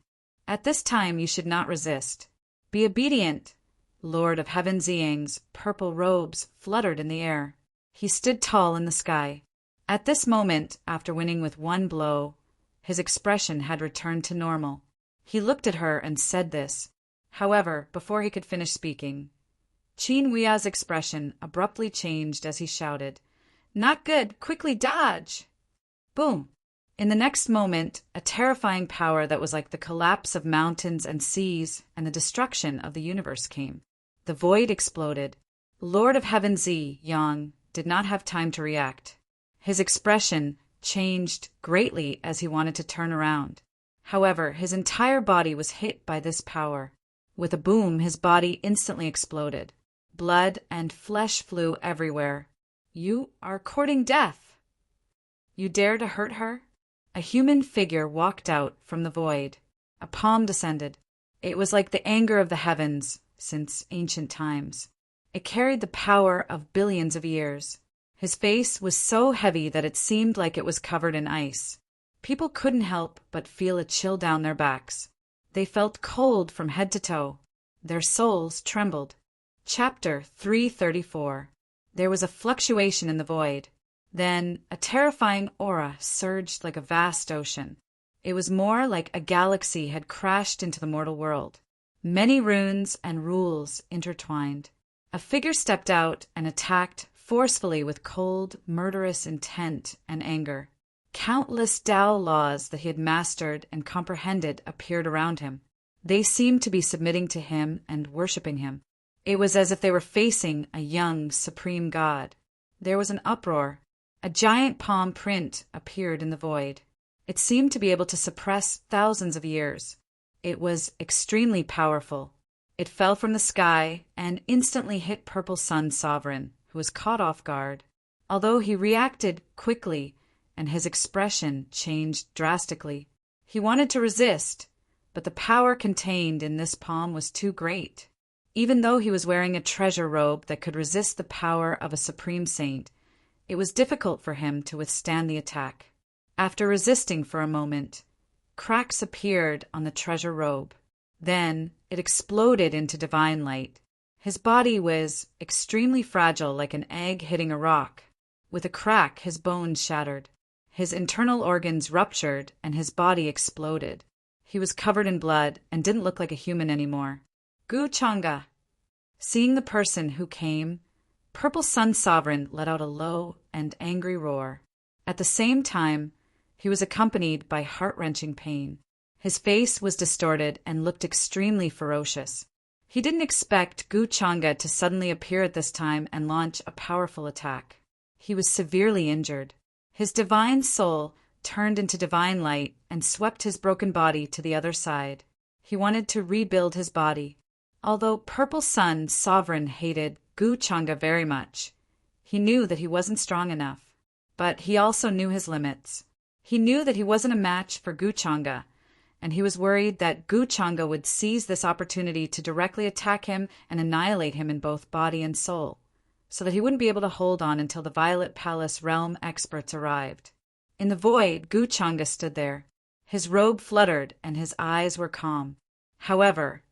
At this time you should not resist. Be obedient. Lord of Heaven Ziyang's purple robes fluttered in the air. He stood tall in the sky. At this moment, after winning with one blow, his expression had returned to normal. He looked at her and said this. However, before he could finish speaking, Qin Wuya's expression abruptly changed as he shouted, "Not good! Quickly dodge!" Boom! In the next moment, a terrifying power that was like the collapse of mountains and seas and the destruction of the universe came. The void exploded. Lord of Heaven Ziyang did not have time to react. His expression changed greatly as he wanted to turn around. However, his entire body was hit by this power. With a boom, his body instantly exploded. Blood and flesh flew everywhere. You are courting death. You dare to hurt her? A human figure walked out from the void. A palm descended. It was like the anger of the heavens since ancient times. It carried the power of billions of years. His face was so heavy that it seemed like it was covered in ice. People couldn't help but feel a chill down their backs. They felt cold from head to toe. Their souls trembled. Chapter 334. There was a fluctuation in the void. Then a terrifying aura surged like a vast ocean. It was more like a galaxy had crashed into the mortal world. Many runes and rules intertwined. A figure stepped out and attacked forcefully with cold, murderous intent and anger. Countless Tao laws that he had mastered and comprehended appeared around him. They seemed to be submitting to him and worshipping him. It was as if they were facing a young, supreme god. There was an uproar. A giant palm print appeared in the void. It seemed to be able to suppress thousands of years. It was extremely powerful. It fell from the sky and instantly hit Purple Sun's sovereign, who was caught off guard. Although he reacted quickly and his expression changed drastically, he wanted to resist, but the power contained in this palm was too great. Even though he was wearing a treasure robe that could resist the power of a supreme saint, it was difficult for him to withstand the attack. After resisting for a moment, cracks appeared on the treasure robe. Then it exploded into divine light. His body was extremely fragile, like an egg hitting a rock. With a crack, his bones shattered. His internal organs ruptured and his body exploded. He was covered in blood and didn't look like a human anymore. Gu Changa. Seeing the person who came, Purple Sun's sovereign let out a low and angry roar. At the same time, he was accompanied by heart-wrenching pain. His face was distorted and looked extremely ferocious. He didn't expect Gu Changa to suddenly appear at this time and launch a powerful attack. He was severely injured. His divine soul turned into divine light and swept his broken body to the other side. He wanted to rebuild his body. Although Purple Sun's sovereign hated Gu Changa very much, he knew that he wasn't strong enough. But he also knew his limits. He knew that he wasn't a match for Gu Changa, and he was worried that Gu Changa would seize this opportunity to directly attack him and annihilate him in both body and soul, so that he wouldn't be able to hold on until the Violet Palace realm experts arrived. In the void, Gu Changa stood there. His robe fluttered and his eyes were calm. However,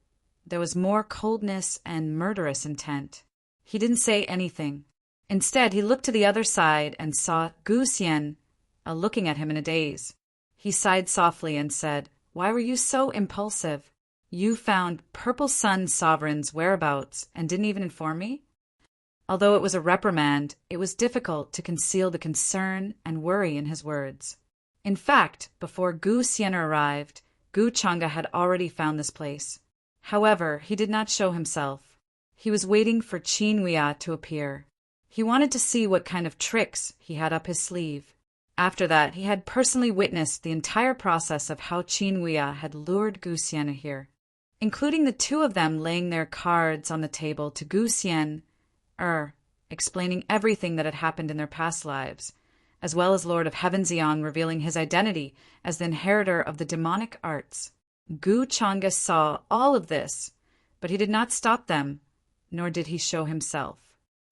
there was more coldness and murderous intent. He didn't say anything. Instead, he looked to the other side and saw Gu Xian looking at him in a daze. He sighed softly and said, "Why were you so impulsive? You found Purple Sun's sovereign's whereabouts and didn't even inform me?" Although it was a reprimand, it was difficult to conceal the concern and worry in his words. In fact, before Gu Xian arrived, Gu Changa had already found this place. However, he did not show himself. He was waiting for Qin Huiya to appear. He wanted to see what kind of tricks he had up his sleeve. After that, he had personally witnessed the entire process of how Qin Huiya had lured Gu Xian here, including the two of them laying their cards on the table to Gu Xian, explaining everything that had happened in their past lives, as well as Lord of Heaven Xiang revealing his identity as the inheritor of the demonic arts. Gu Changa saw all of this, but he did not stop them, nor did he show himself.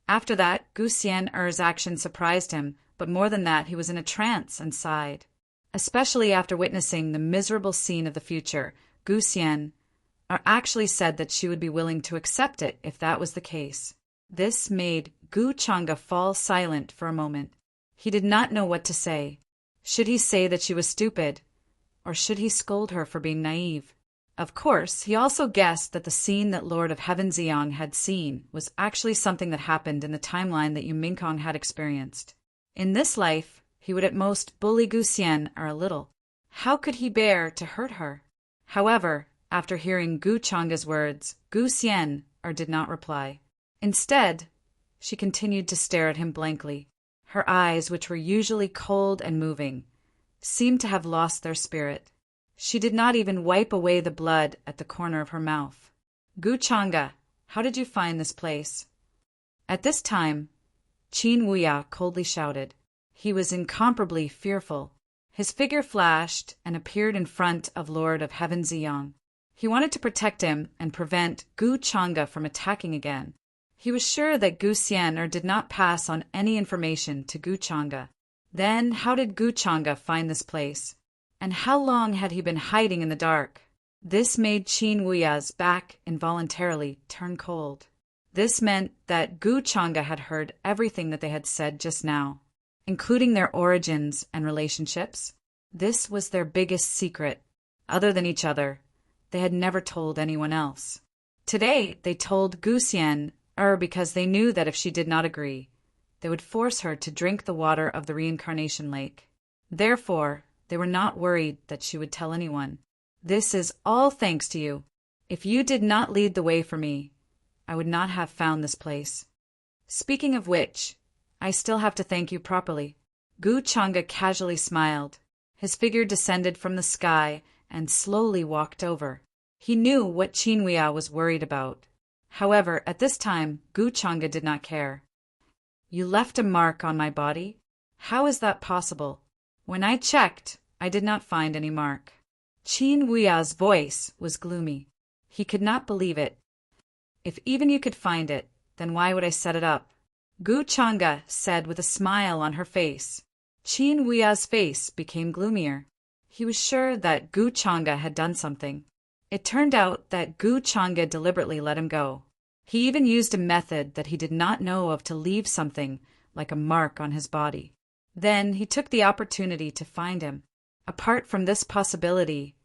After that, Gu Xian's action surprised him, but more than that, he was in a trance and sighed. Especially after witnessing the miserable scene of the future, Gu Xian actually said that she would be willing to accept it if that was the case. This made Gu Changa fall silent for a moment. He did not know what to say. Should he say that she was stupid, or should he scold her for being naive? Of course, he also guessed that the scene that Lord of Heaven Xiang had seen was actually something that happened in the timeline that Yu Mingkong had experienced. In this life, he would at most bully Gu Xian a little. How could he bear to hurt her? However, after hearing Gu Changa's words, Gu Xian did not reply. Instead, she continued to stare at him blankly. Her eyes, which were usually cold and moving, seemed to have lost their spirit. She did not even wipe away the blood at the corner of her mouth. "Gu Changa, how did you find this place?" At this time, Qin Huiya coldly shouted. He was incomparably fearful. His figure flashed and appeared in front of Lord of Heaven Xiang. He wanted to protect him and prevent Gu Changa from attacking again. He was sure that Gu Xian did not pass on any information to Gu Changa. Then how did Gu Changa find this place? And how long had he been hiding in the dark? This made Qin Huiya's back involuntarily turn cold. This meant that Gu Changa had heard everything that they had said just now, including their origins and relationships. This was their biggest secret. Other than each other, they had never told anyone else. Today, they told Gu Xian because they knew that if she did not agree, they would force her to drink the water of the reincarnation lake. Therefore, they were not worried that she would tell anyone. This is all thanks to you. If you did not lead the way for me, I would not have found this place. Speaking of which, I still have to thank you properly. Gu Changa casually smiled. His figure descended from the sky and slowly walked over. He knew what Qinhuia was worried about. However, at this time, Gu Changa did not care. You left a mark on my body? How is that possible? When I checked, I did not find any mark. Qinhuia's voice was gloomy. He could not believe it. If even you could find it, then why would I set it up? Gu Changa said with a smile on her face. Qinhuia's face became gloomier. He was sure that Gu Changa had done something. It turned out that Gu Changa deliberately let him go. He even used a method that he did not know of to leave something like a mark on his body. Then he took the opportunity to find him. Apart from this possibility,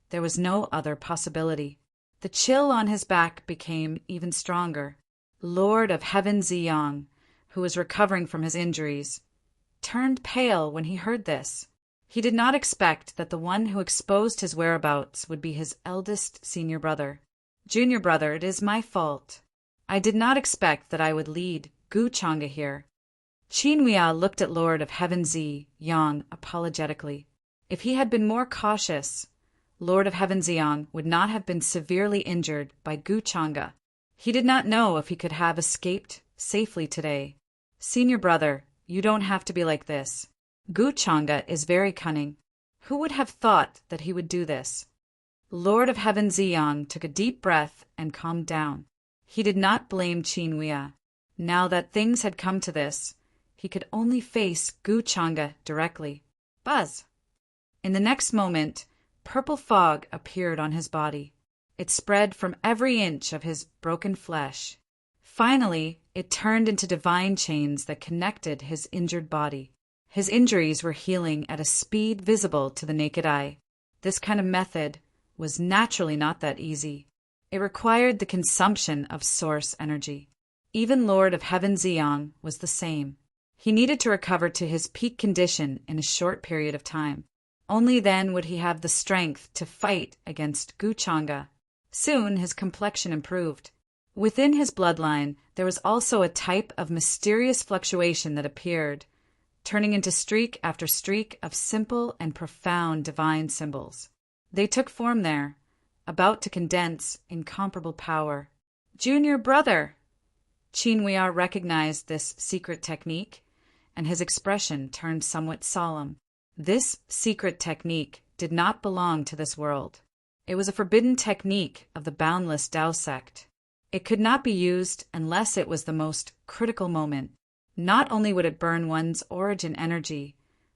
there was no other possibility. The chill on his back became even stronger. Lord of Heaven Ziyang, who was recovering from his injuries, turned pale when he heard this. He did not expect that the one who exposed his whereabouts would be his eldest senior brother. Junior brother, it is my fault. I did not expect that I would lead Gu Changa here. Qinhuia looked at Lord of Heaven Ziyang apologetically. If he had been more cautious, Lord of Heaven Ziyang would not have been severely injured by Gu Changa. He did not know if he could have escaped safely today. Senior brother, you don't have to be like this. Gu Changa is very cunning. Who would have thought that he would do this? Lord of Heaven Ziyang took a deep breath and calmed down. He did not blame Qinhuia. Now that things had come to this, he could only face Gu Changa directly. Buzz! In the next moment, purple fog appeared on his body. It spread from every inch of his broken flesh. Finally, it turned into divine chains that connected his injured body. His injuries were healing at a speed visible to the naked eye. This kind of method was naturally not that easy. It required the consumption of source energy. Even Lord of Heaven Ziyang was the same. He needed to recover to his peak condition in a short period of time. Only then would he have the strength to fight against Gu Changa. Soon his complexion improved. Within his bloodline, there was also a type of mysterious fluctuation that appeared, turning into streak after streak of simple and profound divine symbols. They took form there, about to condense incomparable power. Junior brother! Qinhuia recognized this secret technique, and his expression turned somewhat solemn. This secret technique did not belong to this world. It was a forbidden technique of the boundless Tao sect. It could not be used unless it was the most critical moment. Not only would it burn one's origin energy,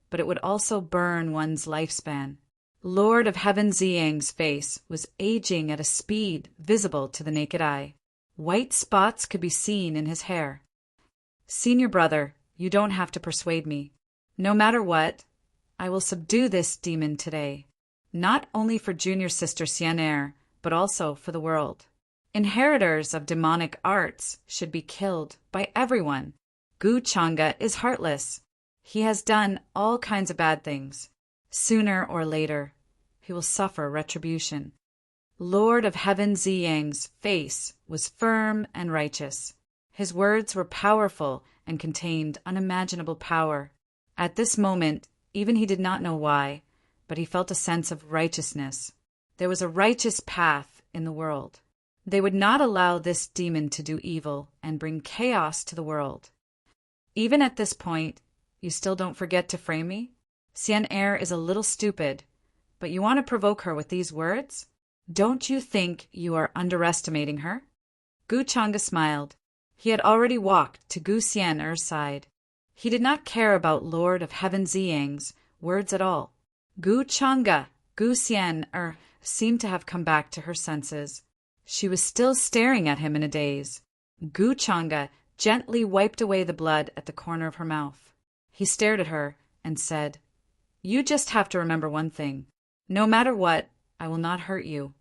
but it would also burn one's lifespan. Lord of Heaven Ziyang's face was aging at a speed visible to the naked eye. White spots could be seen in his hair. Senior brother, you don't have to persuade me. No matter what, I will subdue this demon today. Not only for junior sister Xian'er, but also for the world. Inheritors of demonic arts should be killed by everyone. Gu Changa is heartless. He has done all kinds of bad things. Sooner or later, he will suffer retribution. Lord of Heaven Ziyang's face was firm and righteous. His words were powerful and contained unimaginable power. At this moment, even he did not know why, but he felt a sense of righteousness. There was a righteous path in the world. They would not allow this demon to do evil and bring chaos to the world. Even at this point, you still don't forget to frame me? Xian'er is a little stupid, but you want to provoke her with these words? Don't you think you are underestimating her? Gu Changa smiled. He had already walked to Gu Xian'er's side. He did not care about Lord of Heaven Ziyang's words at all. Gu Changa, Gu Xian'er seemed to have come back to her senses. She was still staring at him in a daze. Gu Changa gently wiped away the blood at the corner of her mouth. He stared at her and said, "You just have to remember one thing. No matter what, I will not hurt you."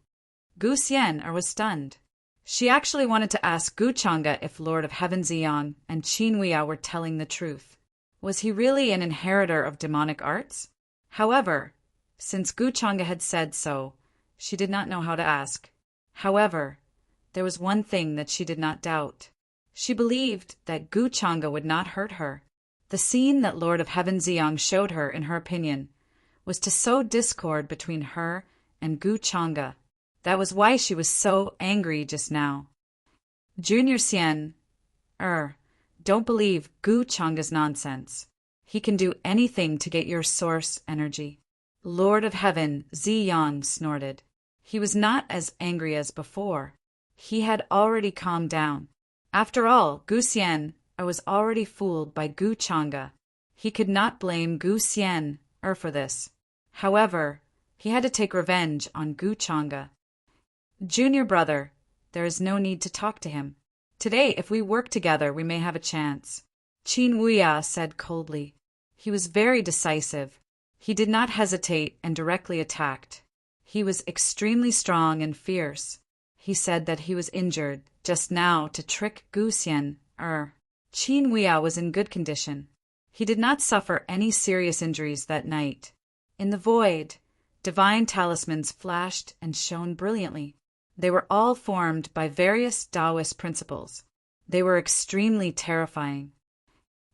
Gu Xian'er was stunned. She actually wanted to ask Gu Changa if Lord of Heaven Ziyang and Qinhuia were telling the truth. Was he really an inheritor of demonic arts? However, since Guchanga had said so, she did not know how to ask. However, there was one thing that she did not doubt. She believed that Guchanga would not hurt her. The scene that Lord of Heaven Ziyang showed her, in her opinion, was to sow discord between her and Guchanga. That was why she was so angry just now. Junior Xian, don't believe Guchanga's nonsense. He can do anything to get your source energy. Lord of Heaven Ziyang snorted. He was not as angry as before. He had already calmed down. After all, Gu Xian was already fooled by Guchanga. He could not blame Gu Xian for this. However, he had to take revenge on Guchanga. Junior brother, there is no need to talk to him. Today, if we work together, we may have a chance, Qin Wuya said coldly. He was very decisive. He did not hesitate and directly attacked. He was extremely strong and fierce. He said that he was injured just now to trick Gu Xian. Qin Wuya was in good condition. He did not suffer any serious injuries that night. In the void, divine talismans flashed and shone brilliantly. They were all formed by various Taoist principles. They were extremely terrifying.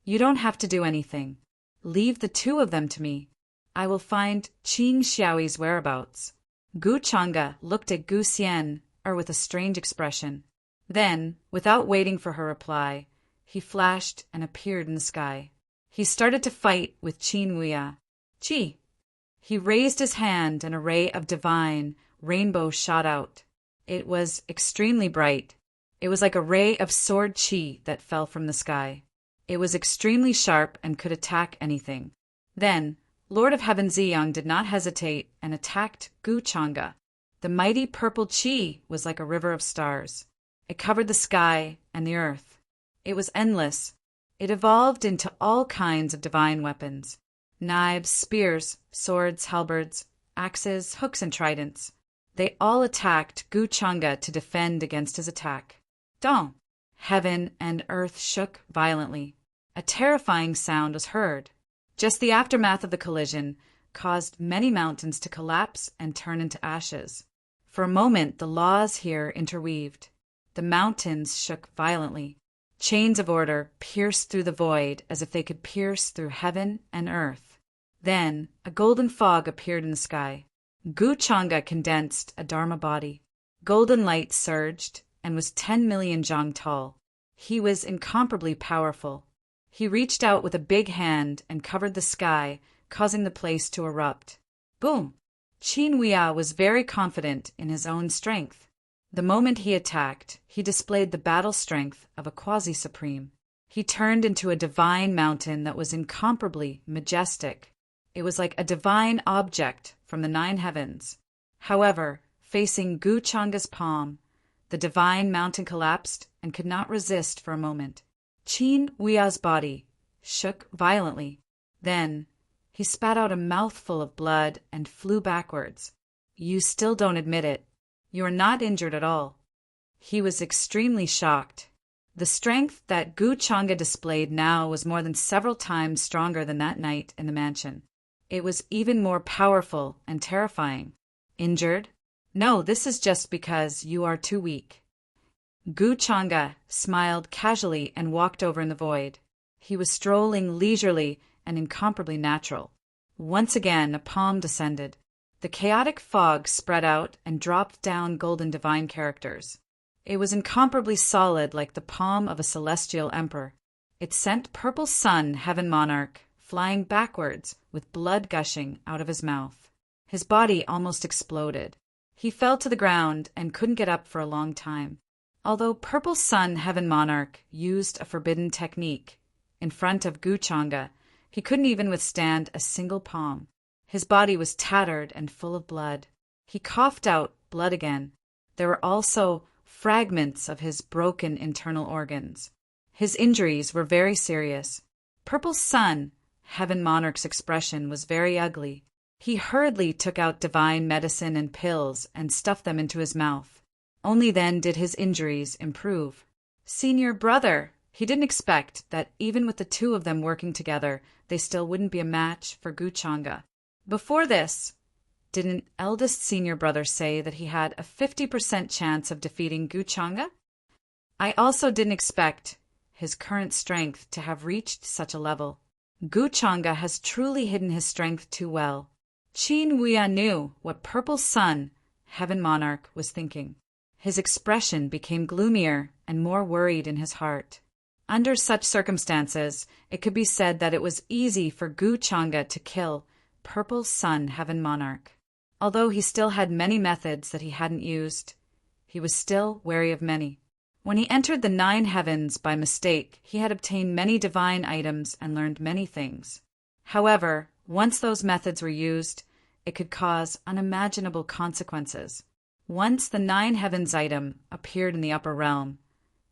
You don't have to do anything. Leave the two of them to me. I will find Qing Xiaoyi's whereabouts. Guchanga looked at Gu Xian with a strange expression. Then, without waiting for her reply, he flashed and appeared in the sky. He started to fight with Qin Wuya. Qi! He raised his hand and a ray of divine rainbow shot out. It was extremely bright. It was like a ray of sword qi that fell from the sky. It was extremely sharp and could attack anything. Then, Lord of Heaven Ziyang did not hesitate and attacked Guchanga. The mighty purple qi was like a river of stars. It covered the sky and the earth. It was endless. It evolved into all kinds of divine weapons. Knives, spears, swords, halberds, axes, hooks, and tridents. They all attacked Guchanga to defend against his attack. Dong! Heaven and earth shook violently. A terrifying sound was heard. Just the aftermath of the collision caused many mountains to collapse and turn into ashes. For a moment, the laws here interweaved. The mountains shook violently. Chains of order pierced through the void as if they could pierce through heaven and earth. Then, a golden fog appeared in the sky. Guchanga condensed a Dharma body. Golden light surged and was 10 million zhang tall. He was incomparably powerful. He reached out with a big hand and covered the sky, causing the place to erupt. Boom! Qin Wuya was very confident in his own strength. The moment he attacked, he displayed the battle strength of a quasi-supreme. He turned into a divine mountain that was incomparably majestic. It was like a divine object from the 9 heavens. However, facing Guchanga's palm, the divine mountain collapsed and could not resist for a moment. Qin Wuya's body shook violently. Then, he spat out a mouthful of blood and flew backwards. You still don't admit it. You are not injured at all. He was extremely shocked. The strength that Guchanga displayed now was more than several times stronger than that night in the mansion. It was even more powerful and terrifying. Injured? No, this is just because you are too weak. Guchanga smiled casually and walked over in the void. He was strolling leisurely and incomparably natural. Once again, a palm descended. The chaotic fog spread out and dropped down golden divine characters. It was incomparably solid like the palm of a celestial emperor. It sent purple sun, heaven monarch, flying backwards with blood gushing out of his mouth. His body almost exploded. He fell to the ground and couldn't get up for a long time. Although Purple Sun Heaven Monarch used a forbidden technique, in front of Guchanga, he couldn't even withstand a single palm. His body was tattered and full of blood. He coughed out blood again. There were also fragments of his broken internal organs. His injuries were very serious. Purple Sun Heaven Monarch's expression was very ugly. He hurriedly took out divine medicine and pills and stuffed them into his mouth. Only then did his injuries improve. Senior brother, he didn't expect that even with the two of them working together, they still wouldn't be a match for Guchanga. Before this, didn't eldest senior brother say that he had a 50% chance of defeating Guchanga? I also didn't expect his current strength to have reached such a level. Guchanga has truly hidden his strength too well. Qin Wuya knew what Purple Sun, Heaven Monarch, was thinking. His expression became gloomier and more worried in his heart. Under such circumstances, it could be said that it was easy for Guchanga to kill Purple Sun, Heaven Monarch. Although he still had many methods that he hadn't used, he was still wary of many. When he entered the 9 heavens by mistake, he had obtained many divine items and learned many things. However, once those methods were used, it could cause unimaginable consequences. Once the 9 heavens item appeared in the upper realm,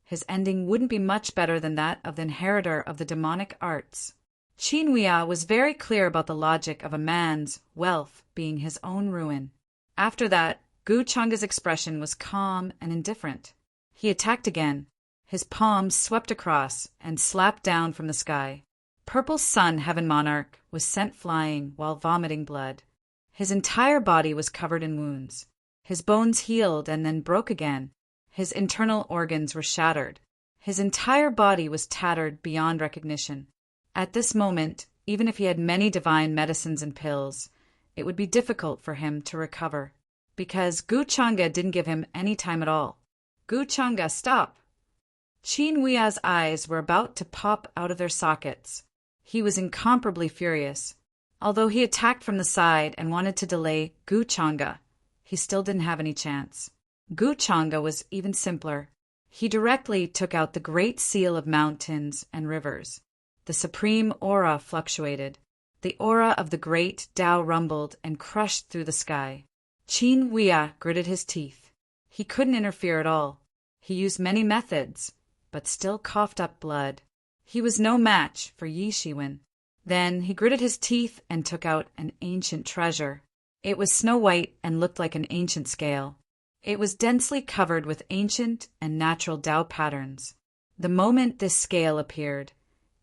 his ending wouldn't be much better than that of the inheritor of the demonic arts. Qin Wuya was very clear about the logic of a man's wealth being his own ruin. After that, Guchanga's expression was calm and indifferent. He attacked again. His palms swept across and slapped down from the sky. Purple Sun, Heaven Monarch, was sent flying while vomiting blood. His entire body was covered in wounds. His bones healed and then broke again. His internal organs were shattered. His entire body was tattered beyond recognition. At this moment, even if he had many divine medicines and pills, it would be difficult for him to recover, because Guchanga didn't give him any time at all. Guchanga, stop! Qin Wuya's eyes were about to pop out of their sockets. He was incomparably furious. Although he attacked from the side and wanted to delay Guchanga, he still didn't have any chance. Guchanga was even simpler. He directly took out the great seal of mountains and rivers. The supreme aura fluctuated. The aura of the great Tao rumbled and crushed through the sky. Qin Wuya gritted his teeth. He couldn't interfere at all. He used many methods, but still coughed up blood. He was no match for Yi Shiwen. Then he gritted his teeth and took out an ancient treasure. It was snow-white and looked like an ancient scale. It was densely covered with ancient and natural Tao patterns. The moment this scale appeared,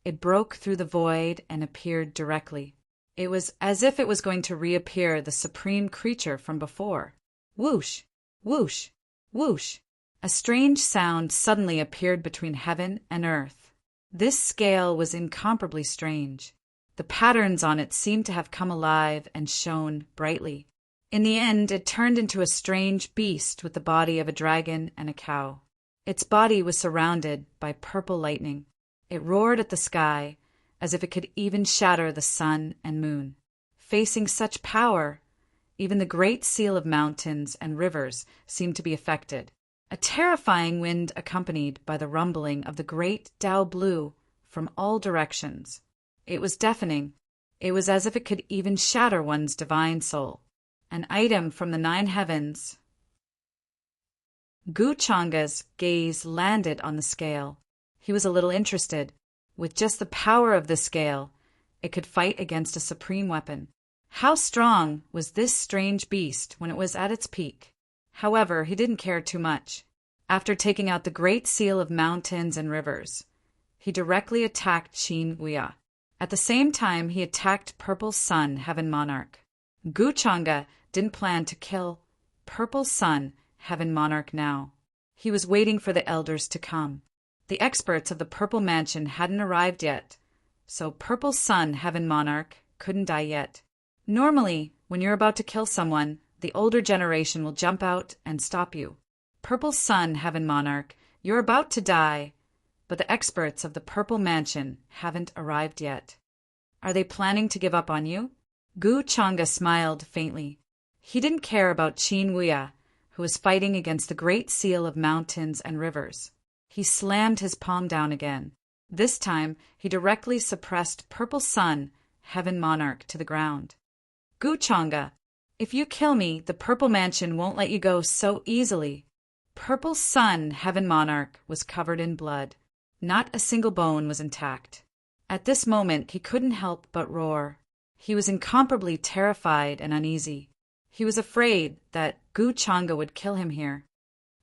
it broke through the void and appeared directly. It was as if it was going to reappear the supreme creature from before. Whoosh! Whoosh! Whoosh! A strange sound suddenly appeared between heaven and earth. This scale was incomparably strange. The patterns on it seemed to have come alive and shone brightly. In the end, it turned into a strange beast with the body of a dragon and a cow. Its body was surrounded by purple lightning. It roared at the sky, as if it could even shatter the sun and moon. Facing such power, even the great seal of mountains and rivers seemed to be affected. A terrifying wind accompanied by the rumbling of the great Tao blew from all directions. It was deafening. It was as if it could even shatter one's divine soul. An item from the 9 heavens. Guchanga's gaze landed on the scale. He was a little interested. With just the power of the scale, it could fight against a supreme weapon. How strong was this strange beast when it was at its peak? However, he didn't care too much. After taking out the great seal of mountains and rivers, he directly attacked Qin Wuya. At the same time, he attacked Purple Sun, Heaven Monarch. Guchanga didn't plan to kill Purple Sun, Heaven Monarch now. He was waiting for the elders to come. The experts of the Purple Mansion hadn't arrived yet, so Purple Sun, Heaven Monarch, couldn't die yet. Normally, when you're about to kill someone, the older generation will jump out and stop you. Purple Sun, Heaven Monarch, you're about to die, but the experts of the Purple Mansion haven't arrived yet. Are they planning to give up on you? Guchanga smiled faintly. He didn't care about Qin Wuya, who was fighting against the great seal of mountains and rivers. He slammed his palm down again. This time, he directly suppressed Purple Sun, Heaven Monarch, to the ground. Guchanga, if you kill me, the Purple Mansion won't let you go so easily. Purple Sun, Heaven Monarch, was covered in blood. Not a single bone was intact. At this moment, he couldn't help but roar. He was incomparably terrified and uneasy. He was afraid that Guchanga would kill him here.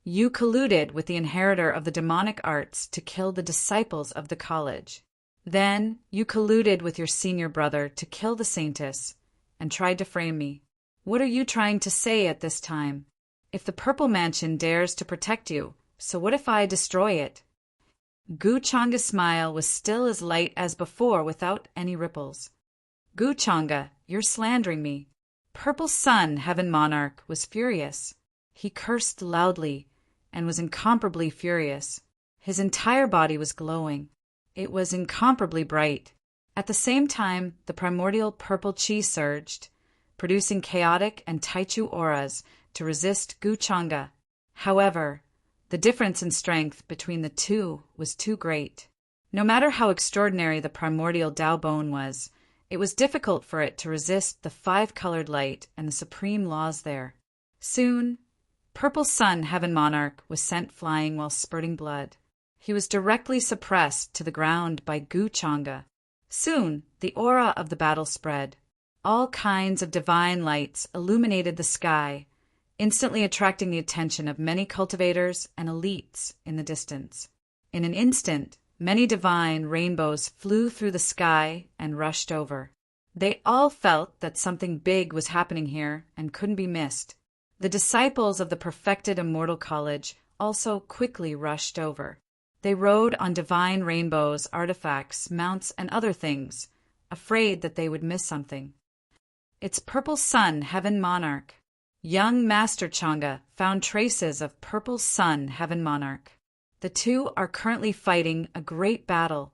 You colluded with the inheritor of the demonic arts to kill the disciples of the college. Then you colluded with your senior brother to kill the saintess, and tried to frame me. What are you trying to say at this time? If the Purple Mansion dares to protect you, so what if I destroy it? Gu Changa's smile was still as light as before without any ripples. Gu Changa, you're slandering me. Purple Sun, Heaven Monarch, was furious. He cursed loudly and was incomparably furious. His entire body was glowing. It was incomparably bright. At the same time, the primordial purple chi surged, producing chaotic and taichu auras to resist Gu Changa. However, the difference in strength between the two was too great. No matter how extraordinary the primordial Dao bone was, it was difficult for it to resist the five-colored light and the supreme laws there. Soon, Purple Sun, Heaven Monarch, was sent flying while spurting blood. He was directly suppressed to the ground by Gu Changa. Soon, the aura of the battle spread. All kinds of divine lights illuminated the sky, instantly attracting the attention of many cultivators and elites in the distance. In an instant, many divine rainbows flew through the sky and rushed over. They all felt that something big was happening here and couldn't be missed. The disciples of the perfected Immortal College also quickly rushed over. They rode on divine rainbows, artifacts, mounts, and other things, afraid that they would miss something. It's Purple Sun, Heaven Monarch. Young Master Changa found traces of Purple Sun, Heaven Monarch. The two are currently fighting a great battle.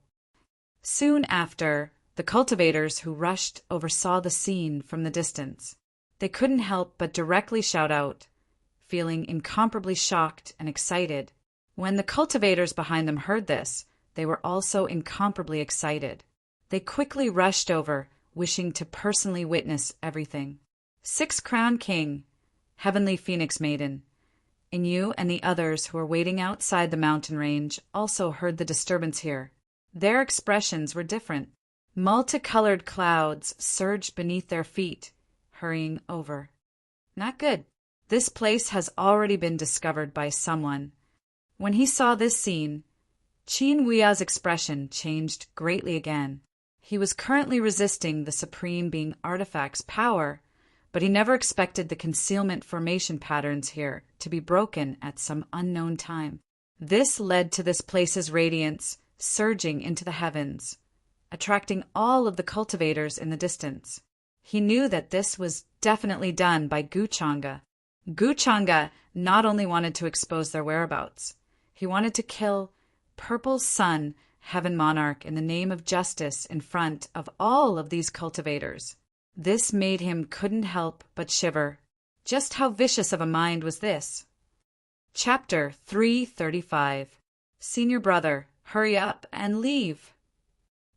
Soon after, the cultivators who rushed oversaw the scene from the distance. They couldn't help but directly shout out, feeling incomparably shocked and excited. When the cultivators behind them heard this, they were also incomparably excited. They quickly rushed over, wishing to personally witness everything. Six-Crown King, Heavenly Phoenix Maiden, Inyu and the others who were waiting outside the mountain range also heard the disturbance here. Their expressions were different. Multicolored clouds surged beneath their feet, hurrying over. Not good. This place has already been discovered by someone. When he saw this scene, Qin Huiya's expression changed greatly again. He was currently resisting the Supreme Being Artifact's power, but he never expected the concealment formation patterns here to be broken at some unknown time. This led to this place's radiance surging into the heavens, attracting all of the cultivators in the distance. He knew that this was definitely done by Gu Changa. Gu Changa not only wanted to expose their whereabouts, he wanted to kill Purple Sun, Heaven Monarch, in the name of justice in front of all of these cultivators. This made him couldn't help but shiver. Just how vicious of a mind was this? Chapter 335. Senior Brother, hurry up and leave.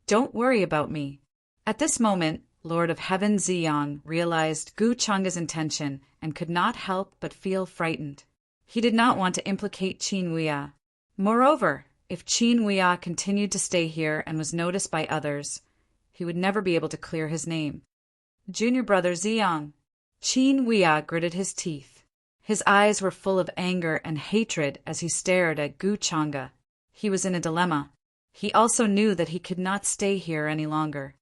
Don't worry about me. At this moment, Lord of Heaven Ziyang realized Gu Changa's intention and could not help but feel frightened. He did not want to implicate Qin Huiya. Moreover, if Qin Huiya continued to stay here and was noticed by others, he would never be able to clear his name. Junior Brother Ziyang. Qin Huiya gritted his teeth. His eyes were full of anger and hatred as he stared at Gu Changa. He was in a dilemma. He also knew that he could not stay here any longer.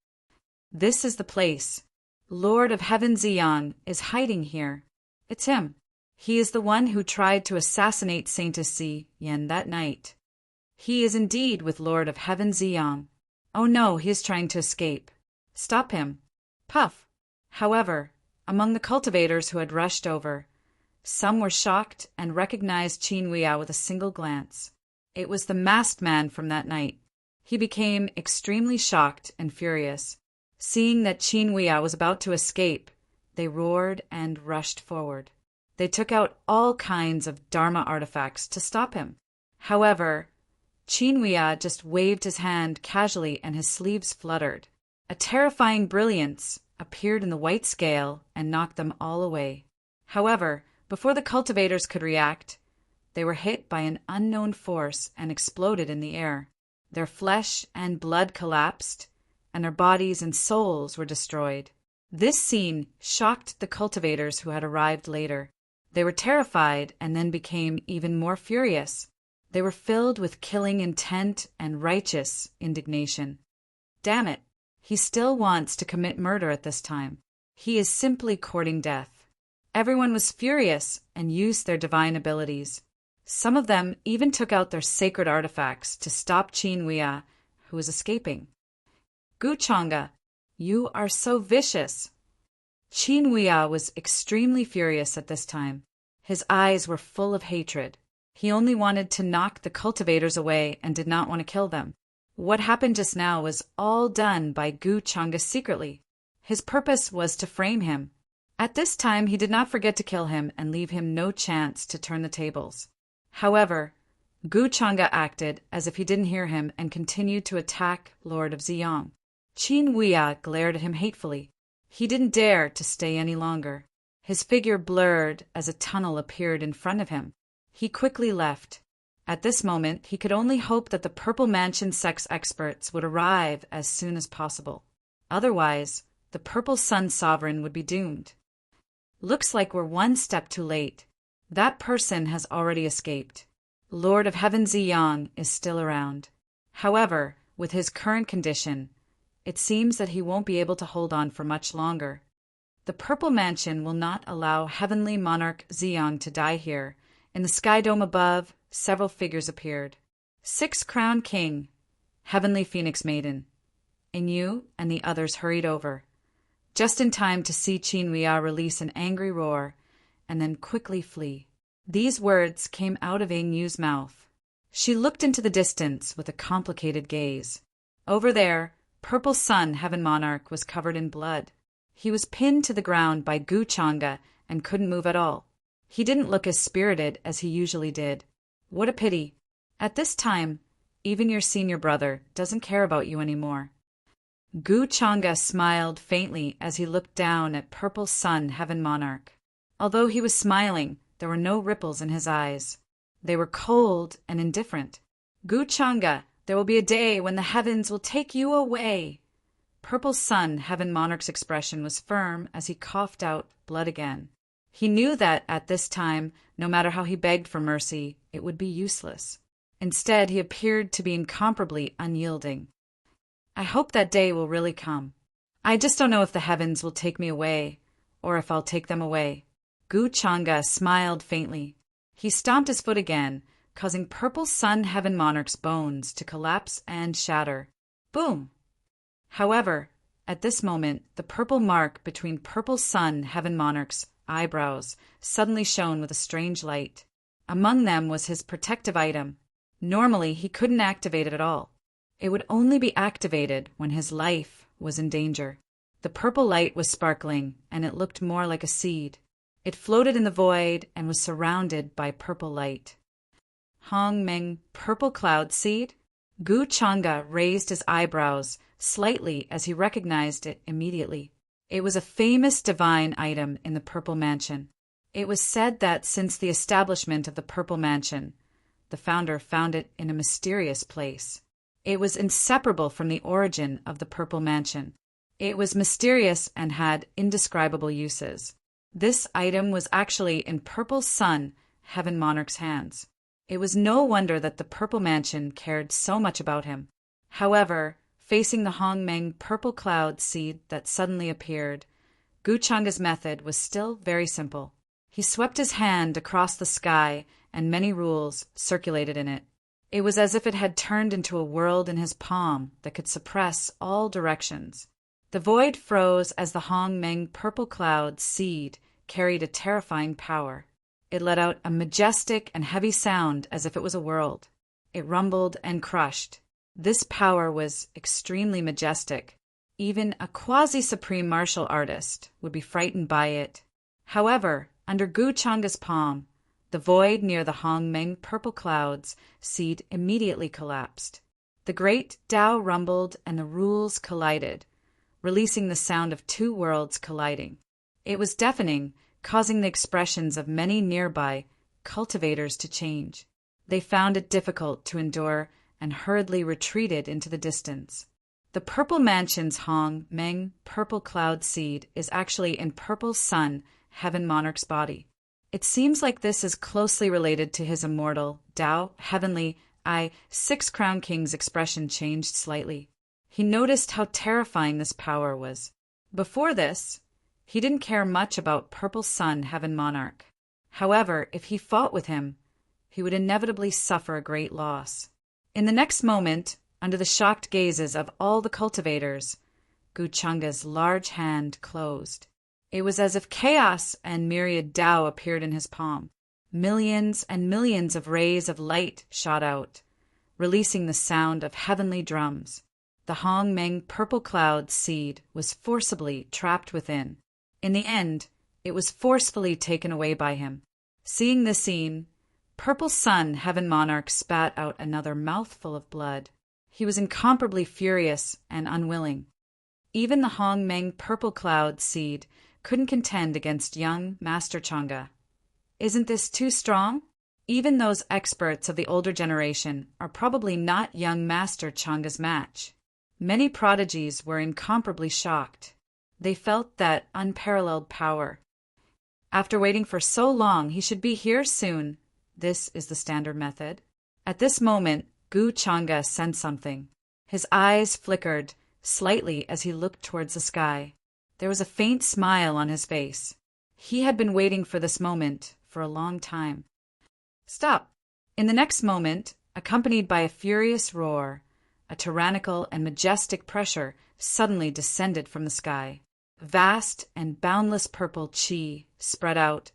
This is the place. Lord of Heaven Ziyang is hiding here. It's him. He is the one who tried to assassinate Saintess Si Yen that night. He is indeed with Lord of Heaven Ziyang. Oh no, he is trying to escape. Stop him. Puff. However, among the cultivators who had rushed over, some were shocked and recognized Qin Huiya with a single glance. It was the masked man from that night. He became extremely shocked and furious. Seeing that Qin Huiya was about to escape, they roared and rushed forward. They took out all kinds of Dharma artifacts to stop him. However, Qin Huiya just waved his hand casually and his sleeves fluttered. A terrifying brilliance appeared in the white scale and knocked them all away. However, before the cultivators could react, they were hit by an unknown force and exploded in the air. Their flesh and blood collapsed, and their bodies and souls were destroyed. This scene shocked the cultivators who had arrived later. They were terrified and then became even more furious. They were filled with killing intent and righteous indignation. Damn it, he still wants to commit murder at this time. He is simply courting death. Everyone was furious and used their divine abilities. Some of them even took out their sacred artifacts to stop Qin Huiya, who was escaping. Gu Chang'e, you are so vicious. Qin Huiya was extremely furious at this time. His eyes were full of hatred. He only wanted to knock the cultivators away and did not want to kill them. What happened just now was all done by Gu Chang'e secretly. His purpose was to frame him. At this time, he did not forget to kill him and leave him no chance to turn the tables. However, Gu Chang'e acted as if he didn't hear him and continued to attack Lord of Ziyang. Qin Huiya glared at him hatefully. He didn't dare to stay any longer. His figure blurred as a tunnel appeared in front of him. He quickly left. At this moment, he could only hope that the Purple Mansion sex experts would arrive as soon as possible. Otherwise, the Purple Sun Sovereign would be doomed. Looks like we're one step too late. That person has already escaped. Lord of Heaven Ziyang is still around. However, with his current condition, it seems that he won't be able to hold on for much longer. The Purple Mansion will not allow Heavenly Monarch Ziyang to die here. In the sky dome above, several figures appeared. 6-Crown King, Heavenly Phoenix Maiden. Yu and the others hurried over, just in time to see Qin Huiya release an angry roar and then quickly flee. These words came out of Yu's mouth. She looked into the distance with a complicated gaze. Over there, Purple Sun Heaven Monarch was covered in blood. He was pinned to the ground by Gu Chang'e and couldn't move at all. He didn't look as spirited as he usually did. What a pity. At this time, even your senior brother doesn't care about you anymore. Gu Chang'e smiled faintly as he looked down at Purple Sun Heaven Monarch. Although he was smiling, there were no ripples in his eyes. They were cold and indifferent. Gu Chang'e, there will be a day when the heavens will take you away. Purple Sun Heaven Monarch's expression was firm as he coughed out blood again. He knew that at this time, no matter how he begged for mercy, it would be useless. Instead, he appeared to be incomparably unyielding. I hope that day will really come. I just don't know if the heavens will take me away, or if I'll take them away. Gu Chang'e smiled faintly. He stomped his foot again, causing Purple Sun Heaven Monarch's bones to collapse and shatter. Boom! However, at this moment, the purple mark between Purple Sun Heaven Monarch's eyebrows suddenly shone with a strange light. Among them was his protective item. Normally, he couldn't activate it at all. It would only be activated when his life was in danger. The purple light was sparkling, and it looked more like a seed. It floated in the void and was surrounded by purple light. Hong Meng Purple Cloud Seed? Gu Chang'e raised his eyebrows slightly as he recognized it immediately. It was a famous divine item in the Purple Mansion. It was said that since the establishment of the Purple Mansion, the founder found it in a mysterious place. It was inseparable from the origin of the Purple Mansion. It was mysterious and had indescribable uses. This item was actually in Purple Sun Heaven Monarch's hands. It was no wonder that the Purple Mansion cared so much about him. However, facing the Hong Meng Purple Cloud Seed that suddenly appeared, Gu Chang'e's method was still very simple. He swept his hand across the sky and many rules circulated in it. It was as if it had turned into a world in his palm that could suppress all directions. The void froze as the Hong Meng Purple Cloud Seed carried a terrifying power. It let out a majestic and heavy sound as if it was a world. It rumbled and crushed. This power was extremely majestic. Even a quasi-supreme martial artist would be frightened by it. However, under Gu Chang'e's palm, the void near the Hong Meng Purple Clouds Seed immediately collapsed. The great Tao rumbled and the rules collided, releasing the sound of two worlds colliding. It was deafening, causing the expressions of many nearby cultivators to change. They found it difficult to endure and hurriedly retreated into the distance. The Purple Mansion's Hong Meng Purple Cloud Seed is actually in Purple Sun Heaven Monarch's body. It seems like this is closely related to his immortal, Tao, Heavenly, 6-Crown King's expression changed slightly. He noticed how terrifying this power was. Before this, He didn't care much about Purple Sun, Heaven Monarch. However, if he fought with him, he would inevitably suffer a great loss. In the next moment, under the shocked gazes of all the cultivators, Guchanga's large hand closed. It was as if chaos and myriad Tao appeared in his palm. Millions and millions of rays of light shot out, releasing the sound of heavenly drums. The Hongmeng purple cloud seed was forcibly trapped within. In the end, it was forcefully taken away by him. Seeing this scene, Purple Sun, Heaven Monarch spat out another mouthful of blood. He was incomparably furious and unwilling. Even the Hongmeng purple cloud seed couldn't contend against young Master Chang'e. Isn't this too strong? Even those experts of the older generation are probably not young Master Chang'e's match. Many prodigies were incomparably shocked. They felt that unparalleled power. After waiting for so long, he should be here soon. This is the standard method. At this moment, Gu Chang'e sensed something. His eyes flickered slightly as he looked towards the sky. There was a faint smile on his face. He had been waiting for this moment for a long time. Stop! In the next moment, accompanied by a furious roar, a tyrannical and majestic pressure suddenly descended from the sky. Vast and boundless purple chi spread out,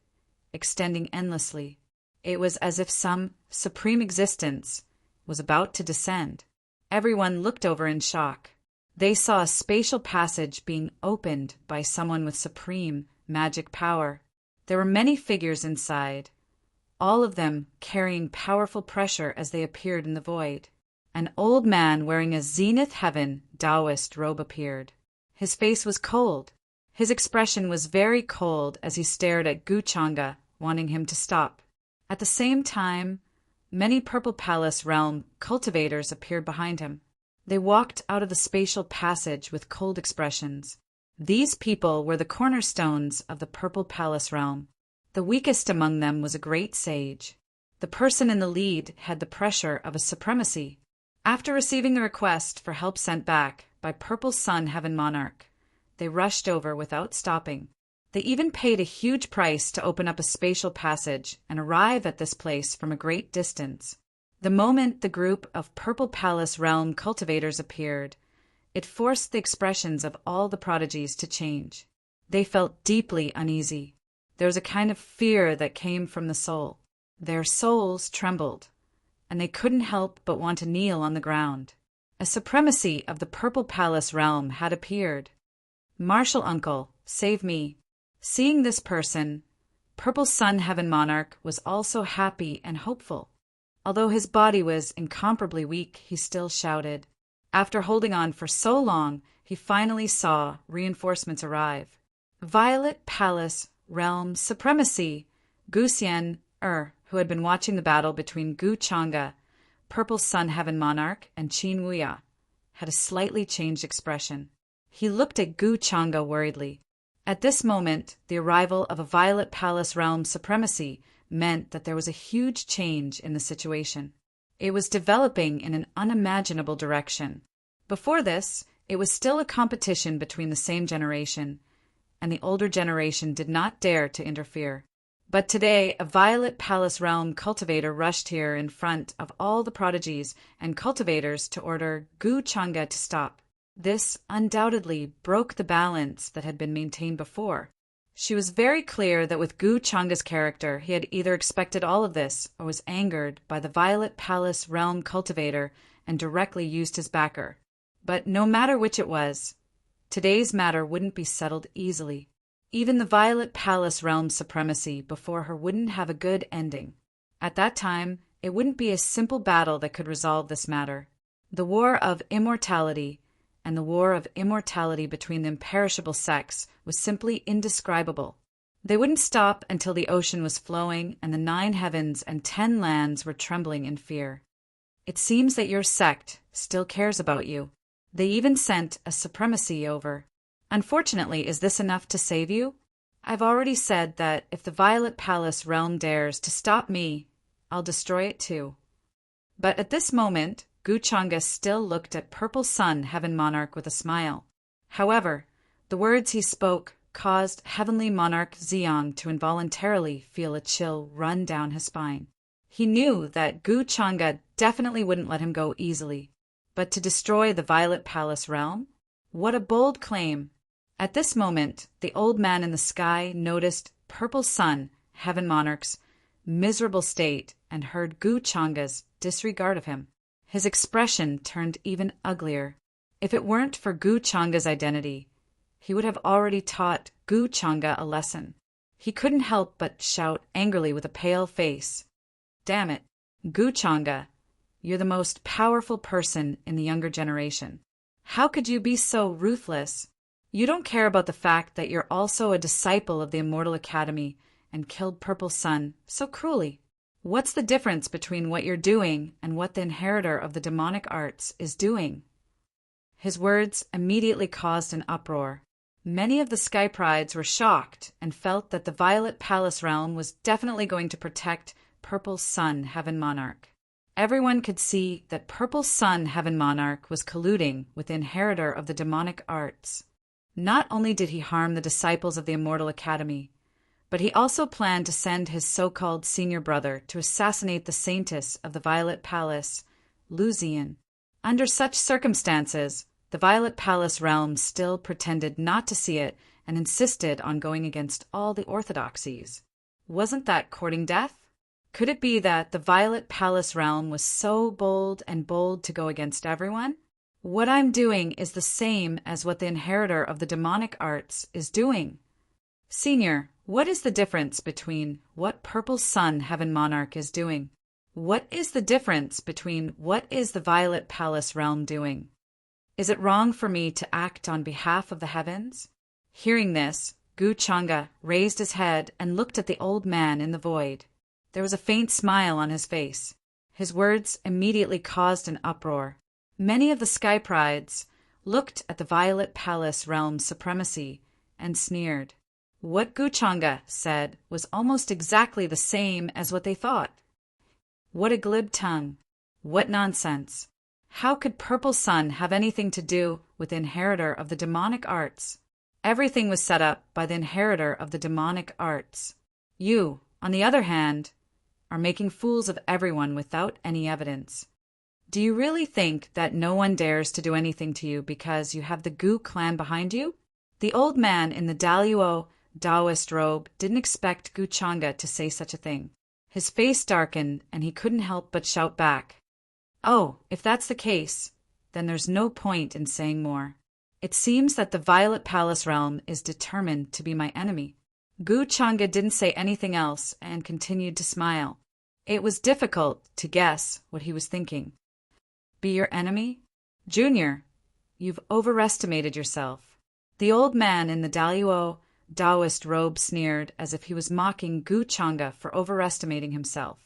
extending endlessly. It was as if some supreme existence was about to descend. Everyone looked over in shock. They saw a spatial passage being opened by someone with supreme magic power. There were many figures inside, all of them carrying powerful pressure as they appeared in the void. An old man wearing a Zenith Heaven Taoist robe appeared. His face was cold. His expression was very cold as he stared at Gu Chang'e, wanting him to stop. At the same time, many Purple Palace realm cultivators appeared behind him. They walked out of the spatial passage with cold expressions. These people were the cornerstones of the Purple Palace realm. The weakest among them was a great sage. The person in the lead had the pressure of a supremacy. After receiving the request for help sent back by Purple Sun, Heaven Monarch, they rushed over without stopping. They even paid a huge price to open up a spatial passage and arrive at this place from a great distance. The moment the group of Purple Palace realm cultivators appeared, it forced the expressions of all the prodigies to change. They felt deeply uneasy. There was a kind of fear that came from the soul. Their souls trembled, and they couldn't help but want to kneel on the ground. A supremacy of the Purple Palace realm had appeared. Martial Uncle, save me. Seeing this person, Purple Sun, Heaven Monarch was also happy and hopeful. Although his body was incomparably weak, he still shouted. After holding on for so long, he finally saw reinforcements arrive. Violet Palace Realm Supremacy, Gu Xian who had been watching the battle between Gu Chang'e, Purple Sun, Heaven Monarch, and Qin Wuya, had a slightly changed expression. He looked at Gu Chang'e worriedly. At this moment, the arrival of a Violet Palace Realm Supremacy meant that there was a huge change in the situation. It was developing in an unimaginable direction. Before this, it was still a competition between the same generation, and the older generation did not dare to interfere. But today, a Violet Palace Realm cultivator rushed here in front of all the prodigies and cultivators to order Gu Chang'e to stop. This undoubtedly broke the balance that had been maintained before. She was very clear that with Gu Chang'e's character, he had either expected all of this or was angered by the Violet Palace Realm cultivator and directly used his backer. But no matter which it was, today's matter wouldn't be settled easily. Even the Violet Palace Realm Supremacy before her wouldn't have a good ending. At that time, it wouldn't be a simple battle that could resolve this matter. The war of immortality and the war of immortality between the imperishable sects was simply indescribable. They wouldn't stop until the ocean was flowing and the 9 heavens and 10 lands were trembling in fear. It seems that your sect still cares about you. They even sent a supremacy over. Unfortunately, is this enough to save you? I've already said that if the Violet Palace realm dares to stop me, I'll destroy it too. But at this moment, Gu Chang'e still looked at Purple Sun, Heaven Monarch, with a smile. However, the words he spoke caused Heavenly Monarch Ziyang to involuntarily feel a chill run down his spine. He knew that Gu Chang'e definitely wouldn't let him go easily. But to destroy the Violet Palace realm? What a bold claim! At this moment, the old man in the sky noticed Purple Sun, Heaven Monarch's miserable state, and heard Gu Chang'e's disregard of him. His expression turned even uglier. If it weren't for Gu Chang'e's identity, he would have already taught Gu Chang'e a lesson. He couldn't help but shout angrily with a pale face, "Damn it, Gu Chang'e, you're the most powerful person in the younger generation. How could you be so ruthless? You don't care about the fact that you're also a disciple of the Immortal Academy and killed Purple Sun so cruelly. What's the difference between what you're doing and what the inheritor of the demonic arts is doing?" His words immediately caused an uproar. Many of the Sky Prides were shocked and felt that the Violet Palace realm was definitely going to protect Purple Sun Heaven Monarch. Everyone could see that Purple Sun Heaven Monarch was colluding with the inheritor of the demonic arts. Not only did he harm the disciples of the Immortal Academy, but he also planned to send his so-called senior brother to assassinate the saintess of the Violet Palace, Luzian. Under such circumstances, the Violet Palace realm still pretended not to see it and insisted on going against all the orthodoxies. Wasn't that courting death? Could it be that the Violet Palace realm was so bold to go against everyone? What I'm doing is the same as what the inheritor of the demonic arts is doing. Senior, what is the difference between what Purple Sun Heaven Monarch is doing? What is the difference between what is the Violet Palace realm doing? Is it wrong for me to act on behalf of the heavens? Hearing this, Gu Chang'e raised his head and looked at the old man in the void. There was a faint smile on his face. His words immediately caused an uproar. Many of the Sky Prides looked at the Violet Palace realm's supremacy and sneered. What Gu Chang'e said was almost exactly the same as what they thought. What a glib tongue! What nonsense! How could Purple Sun have anything to do with the inheritor of the demonic arts? Everything was set up by the inheritor of the demonic arts. You, on the other hand, are making fools of everyone without any evidence. Do you really think that no one dares to do anything to you because you have the Gu clan behind you? The old man in the Daluo Taoist robe didn't expect Gu Chang'e to say such a thing. His face darkened and he couldn't help but shout back, "Oh, if that's the case, then there's no point in saying more. It seems that the Violet Palace realm is determined to be my enemy." Gu Chang'e didn't say anything else and continued to smile. It was difficult to guess what he was thinking. Be your enemy? Junior, you've overestimated yourself. The old man in the Daluo Taoist robe sneered as if he was mocking Gu Chang'e for overestimating himself.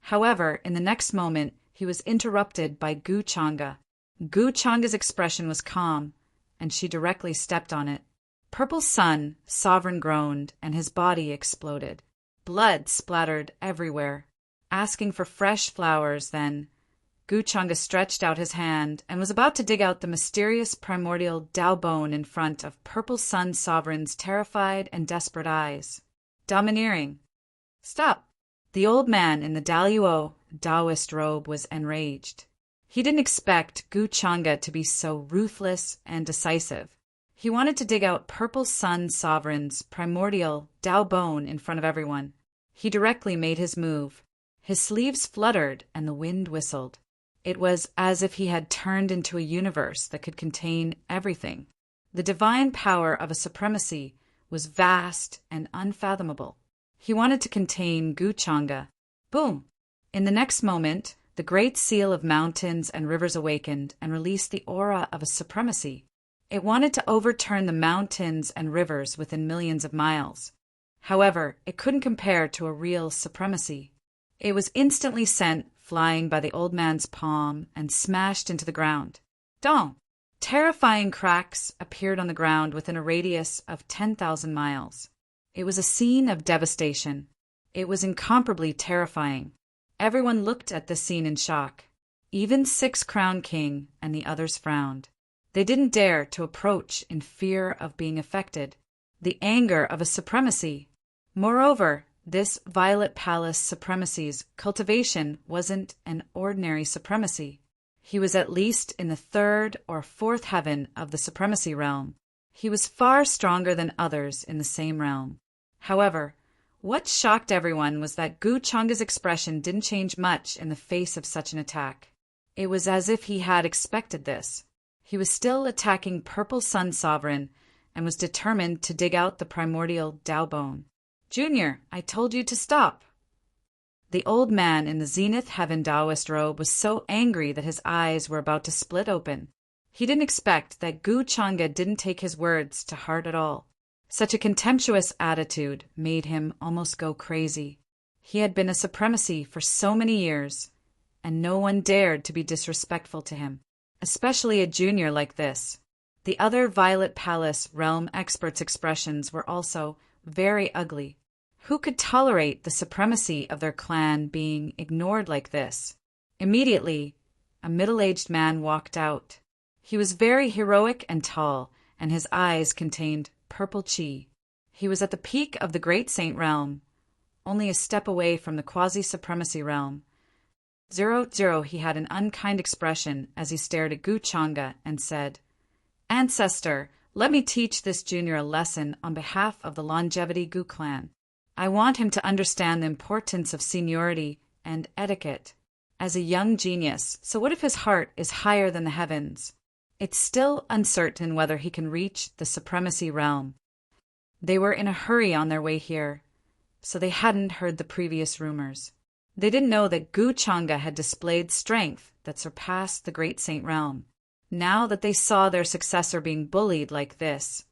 However, in the next moment, he was interrupted by Gu Chang'e. Gu Chang'e's expression was calm, and she directly stepped on it. Purple Sun, Sovereign groaned, and his body exploded. Blood splattered everywhere. Asking for fresh flowers, then, Gu Chang'e stretched out his hand and was about to dig out the mysterious primordial Dao bone in front of Purple Sun Sovereign's terrified and desperate eyes. Domineering. Stop! The old man in the Daluo Taoist robe was enraged. He didn't expect Gu Chang'e to be so ruthless and decisive. He wanted to dig out Purple Sun Sovereign's primordial Dao bone in front of everyone. He directly made his move. His sleeves fluttered and the wind whistled. It was as if he had turned into a universe that could contain everything. The divine power of a supremacy was vast and unfathomable. He wanted to contain Gu Chang'e. Boom! In the next moment, the great seal of mountains and rivers awakened and released the aura of a supremacy. It wanted to overturn the mountains and rivers within millions of miles. However, it couldn't compare to a real supremacy. It was instantly sent flying by the old man's palm and smashed into the ground. Dong! Terrifying cracks appeared on the ground within a radius of 10,000 miles. It was a scene of devastation. It was incomparably terrifying. Everyone looked at the scene in shock. Even Six Crown King and the others frowned. They didn't dare to approach in fear of being affected. the anger of a supremacy. Moreover, this Violet Palace supremacy's cultivation wasn't an ordinary supremacy. He was at least in the third or fourth heaven of the supremacy realm. He was far stronger than others in the same realm. However, what shocked everyone was that Gu Changa's expression didn't change much in the face of such an attack. It was as if he had expected this. He was still attacking Purple Sun Sovereign and was determined to dig out the primordial Tao bone. "Junior, I told you to stop." The old man in the Zenith Heaven Taoist robe was so angry that his eyes were about to split open. He didn't expect that Gu Changa didn't take his words to heart at all. Such a contemptuous attitude made him almost go crazy. He had been a supremacy for so many years, and no one dared to be disrespectful to him, especially a junior like this. The other Violet Palace realm experts' expressions were also very ugly. Who could tolerate the supremacy of their clan being ignored like this? Immediately, a middle-aged man walked out. He was very heroic and tall, and his eyes contained purple chi. He was at the peak of the Great Saint realm, only a step away from the quasi-supremacy realm. 00, he had an unkind expression as he stared at Gu Changa and said, "Ancestor, let me teach this junior a lesson on behalf of the Longevity Gu clan. I want him to understand the importance of seniority and etiquette. As a young genius, so what if his heart is higher than the heavens? It's still uncertain whether he can reach the supremacy realm." They were in a hurry on their way here, so they hadn't heard the previous rumors. They didn't know that Gu Changa had displayed strength that surpassed the Great Saint realm. Now that they saw their successor being bullied like this,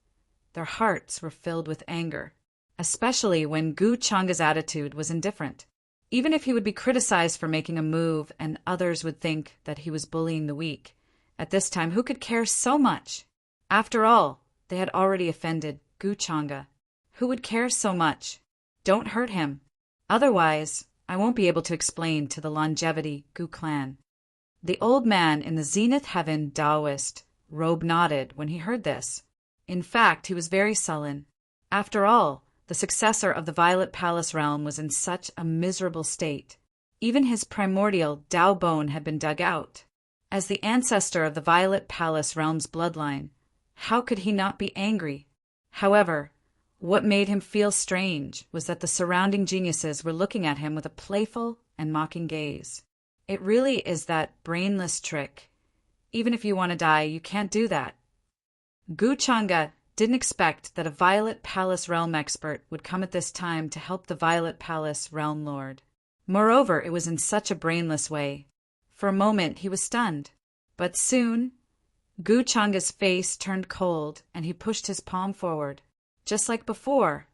their hearts were filled with anger, especially when Gu Changa's attitude was indifferent. Even if he would be criticized for making a move and others would think that he was bullying the weak, at this time who could care so much? After all, they had already offended Gu Changa. Who would care so much? Don't hurt him. Otherwise, I won't be able to explain to the Longevity Gu clan. The old man in the Zenith Heaven Taoist robe nodded when he heard this. In fact, he was very sullen. After all, the successor of the Violet Palace realm was in such a miserable state. Even his primordial Tao bone had been dug out. As the ancestor of the Violet Palace realm's bloodline, how could he not be angry? However, what made him feel strange was that the surrounding geniuses were looking at him with a playful and mocking gaze. It really is that brainless trick. Even if you want to die, you can't do that. Gu Changa didn't expect that a Violet Palace realm expert would come at this time to help the Violet Palace realm lord. Moreover, it was in such a brainless way. For a moment, he was stunned. But soon, Gu Changa's face turned cold and he pushed his palm forward. Just like before,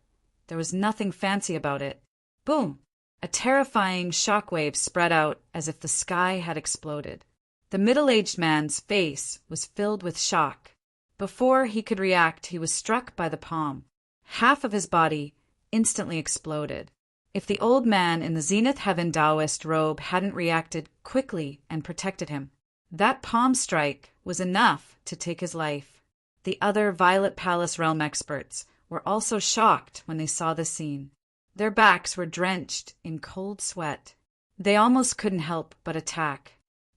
there was nothing fancy about it. Boom! A terrifying shockwave spread out as if the sky had exploded. The middle-aged man's face was filled with shock. Before he could react, he was struck by the palm. Half of his body instantly exploded. If the old man in the Zenith Heaven Taoist robe hadn't reacted quickly and protected him, that palm strike was enough to take his life. The other Violet Palace realm experts were also shocked when they saw this scene. Their backs were drenched in cold sweat. They almost couldn't help but attack.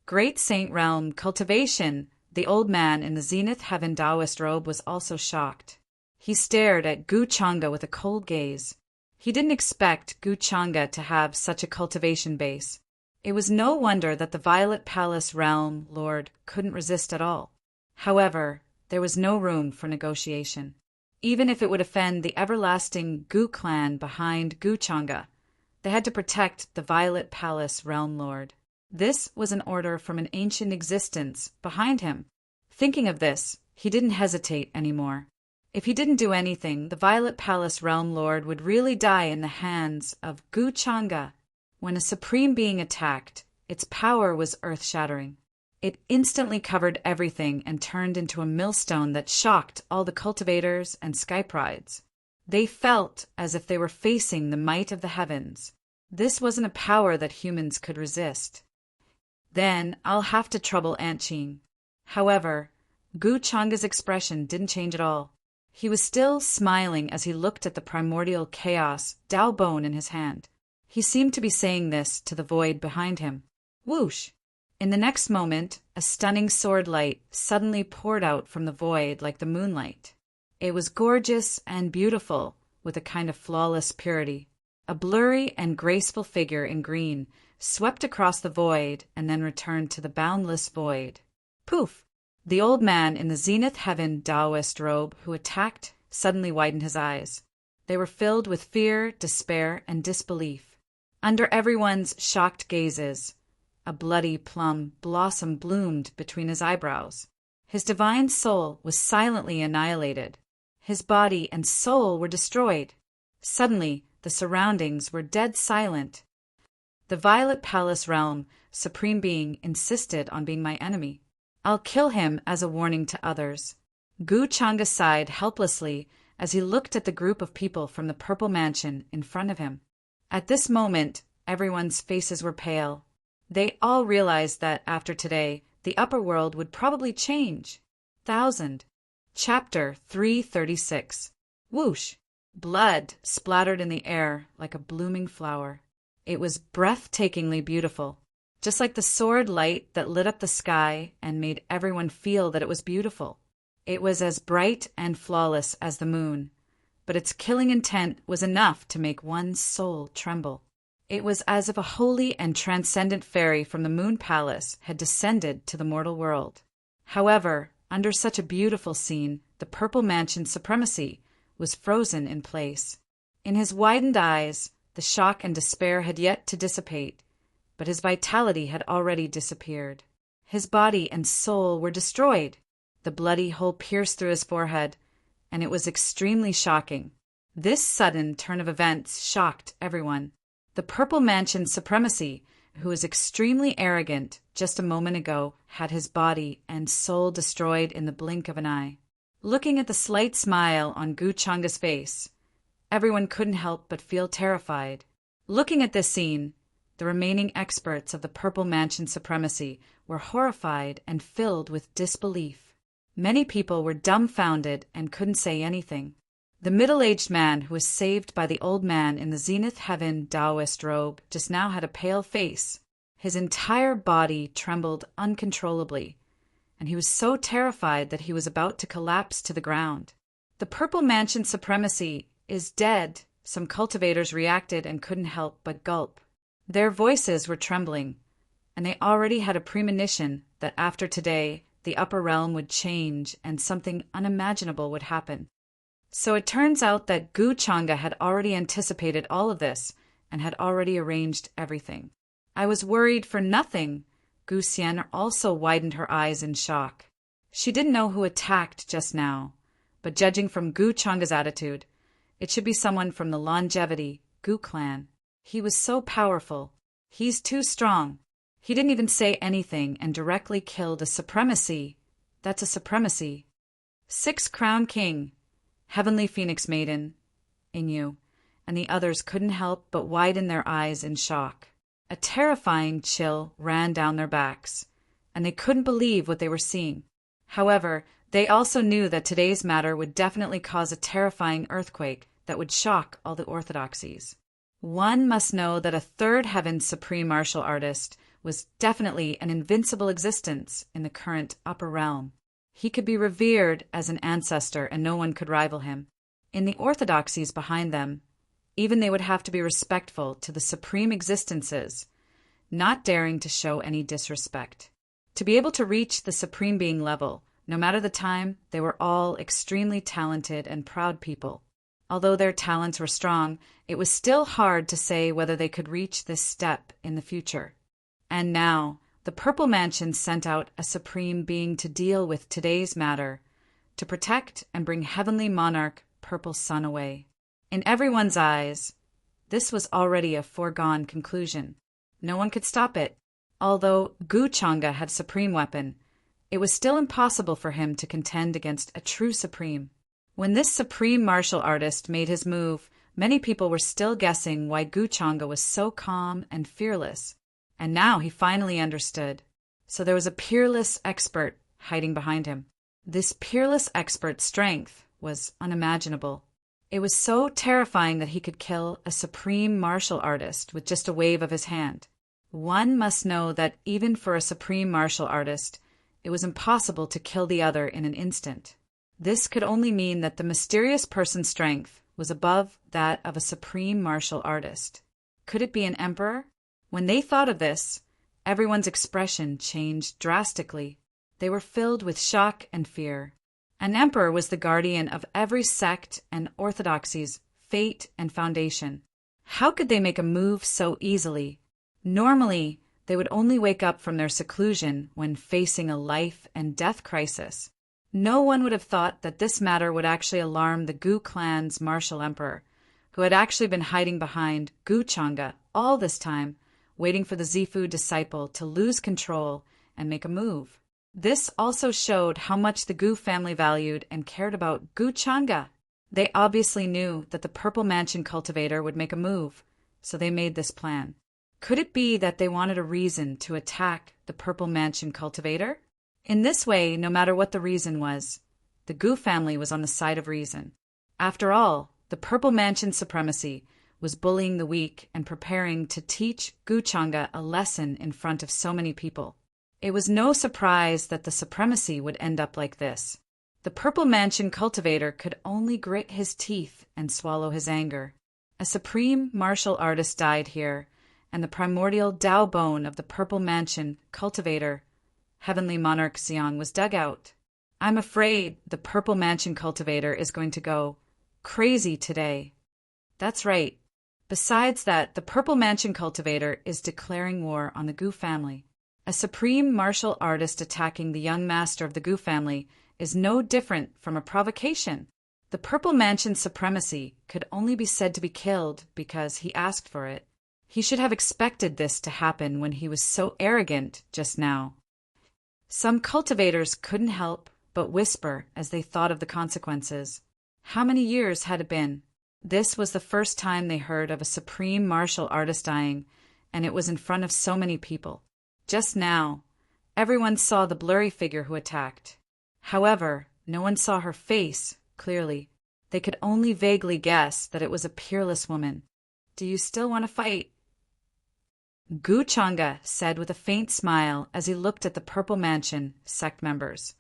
Great Saint Realm cultivation, the old man in the Zenith Heaven Taoist robe was also shocked. He stared at Gu Changa with a cold gaze. He didn't expect Gu Changa to have such a cultivation base. It was no wonder that the Violet Palace realm lord couldn't resist at all. However, there was no room for negotiation. Even if it would offend the everlasting Gu clan behind Gu Changa, they had to protect the Violet Palace realm lord. This was an order from an ancient existence behind him. Thinking of this, he didn't hesitate anymore. If he didn't do anything, the Violet Palace realm lord would really die in the hands of Gu Changa. When a supreme being attacked, its power was earth-shattering. It instantly covered everything and turned into a millstone that shocked all the cultivators and sky prides. They felt as if they were facing the might of the heavens. This wasn't a power that humans could resist. Then I'll have to trouble Aunt Ching. However, Gu Changa's expression didn't change at all. He was still smiling as he looked at the primordial chaos Dao bone in his hand. He seemed to be saying this to the void behind him. Whoosh! In the next moment, a stunning sword light suddenly poured out from the void like the moonlight. It was gorgeous and beautiful, with a kind of flawless purity. A blurry and graceful figure in green swept across the void and then returned to the boundless void. Poof! The old man in the zenith heaven Taoist robe who attacked suddenly widened his eyes. They were filled with fear, despair, and disbelief. Under everyone's shocked gazes, a bloody plum blossom bloomed between his eyebrows. His divine soul was silently annihilated. His body and soul were destroyed. Suddenly, the surroundings were dead silent. The Violet Palace realm supreme being insisted on being my enemy. I'll kill him as a warning to others. Gu Changa sighed helplessly as he looked at the group of people from the purple mansion in front of him. At this moment, everyone's faces were pale. They all realized that after today, the upper world would probably change. Chapter 336. Whoosh! Blood splattered in the air like a blooming flower. It was breathtakingly beautiful, just like the sword light that lit up the sky and made everyone feel that it was beautiful. It was as bright and flawless as the moon, but its killing intent was enough to make one's soul tremble. It was as if a holy and transcendent fairy from the Moon Palace had descended to the mortal world. However, under such a beautiful scene, the Purple Mansion's supremacy was frozen in place. In his widened eyes, the shock and despair had yet to dissipate, but his vitality had already disappeared. His body and soul were destroyed. The bloody hole pierced through his forehead, and it was extremely shocking. This sudden turn of events shocked everyone. The Purple Mansion's supremacy, who was extremely arrogant just a moment ago, had his body and soul destroyed in the blink of an eye. Looking at the slight smile on Gu Changa's face, everyone couldn't help but feel terrified. Looking at this scene, the remaining experts of the Purple Mansion supremacy were horrified and filled with disbelief. Many people were dumbfounded and couldn't say anything. The middle-aged man who was saved by the old man in the zenith heaven Taoist robe just now had a pale face. His entire body trembled uncontrollably, and he was so terrified that he was about to collapse to the ground. The Purple Mansion supremacy is dead. Some cultivators reacted and couldn't help but gulp. Their voices were trembling, and they already had a premonition that after today, the upper realm would change and something unimaginable would happen. So it turns out that Gu Changa had already anticipated all of this and had already arranged everything. I was worried for nothing. Gu Xian also widened her eyes in shock. She didn't know who attacked just now, but judging from Gu Changa's attitude, it should be someone from the Longevity Gu clan. He was so powerful. He's too strong. He didn't even say anything and directly killed a supremacy. That's a supremacy. 6 Crown King, Heavenly Phoenix Maiden, Inyu, and the others couldn't help but widen their eyes in shock. A terrifying chill ran down their backs, and they couldn't believe what they were seeing. However, they also knew that today's matter would definitely cause a terrifying earthquake that would shock all the orthodoxies. One must know that a third heaven supreme martial artist was definitely an invincible existence in the current upper realm. He could be revered as an ancestor and no one could rival him. In the orthodoxies behind them, even they would have to be respectful to the supreme existences, not daring to show any disrespect. To be able to reach the supreme being level, no matter the time, they were all extremely talented and proud people. Although their talents were strong, it was still hard to say whether they could reach this step in the future. And now, the Purple Mansion sent out a supreme being to deal with today's matter, to protect and bring Heavenly Monarch Purple Sun away. In everyone's eyes, this was already a foregone conclusion. No one could stop it. Although Gu Changa had supreme weapon, it was still impossible for him to contend against a true supreme. When this supreme martial artist made his move, many people were still guessing why Gu Changa was so calm and fearless. And now he finally understood. So there was a peerless expert hiding behind him. This peerless expert's strength was unimaginable. It was so terrifying that he could kill a supreme martial artist with just a wave of his hand. One must know that even for a supreme martial artist, it was impossible to kill the other in an instant. This could only mean that the mysterious person's strength was above that of a supreme martial artist. Could it be an emperor? When they thought of this, everyone's expression changed drastically. They were filled with shock and fear. An emperor was the guardian of every sect and orthodoxy's fate and foundation. How could they make a move so easily? Normally, they would only wake up from their seclusion when facing a life and death crisis. No one would have thought that this matter would actually alarm the Gu clan's martial emperor, who had actually been hiding behind Gu Changa all this time, waiting for the Zifu disciple to lose control and make a move. This also showed how much the Gu family valued and cared about Gu Changa. They obviously knew that the Purple Mansion cultivator would make a move, so they made this plan. Could it be that they wanted a reason to attack the Purple Mansion cultivator? In this way, no matter what the reason was, the Gu family was on the side of reason. After all, the Purple Mansion supremacy was bullying the weak and preparing to teach Gu Changa a lesson in front of so many people. It was no surprise that the supremacy would end up like this. The Purple Mansion cultivator could only grit his teeth and swallow his anger. A supreme martial artist died here, and the primordial Tao bone of the Purple Mansion cultivator, Heavenly Monarch Xiang, was dug out. I'm afraid the Purple Mansion cultivator is going to go crazy today. That's right. Besides that, the Purple Mansion cultivator is declaring war on the Gu family. A supreme martial artist attacking the young master of the Gu family is no different from a provocation. The Purple Mansion supremacy could only be said to be killed because he asked for it. He should have expected this to happen when he was so arrogant just now. Some cultivators couldn't help but whisper as they thought of the consequences. How many years had it been? This was the first time they heard of a supreme martial artist dying, and it was in front of so many people. Just now, everyone saw the blurry figure who attacked. However, no one saw her face clearly. They could only vaguely guess that it was a peerless woman. Do you still want to fight? Gu Changa said with a faint smile as he looked at the Purple Mansion sect members,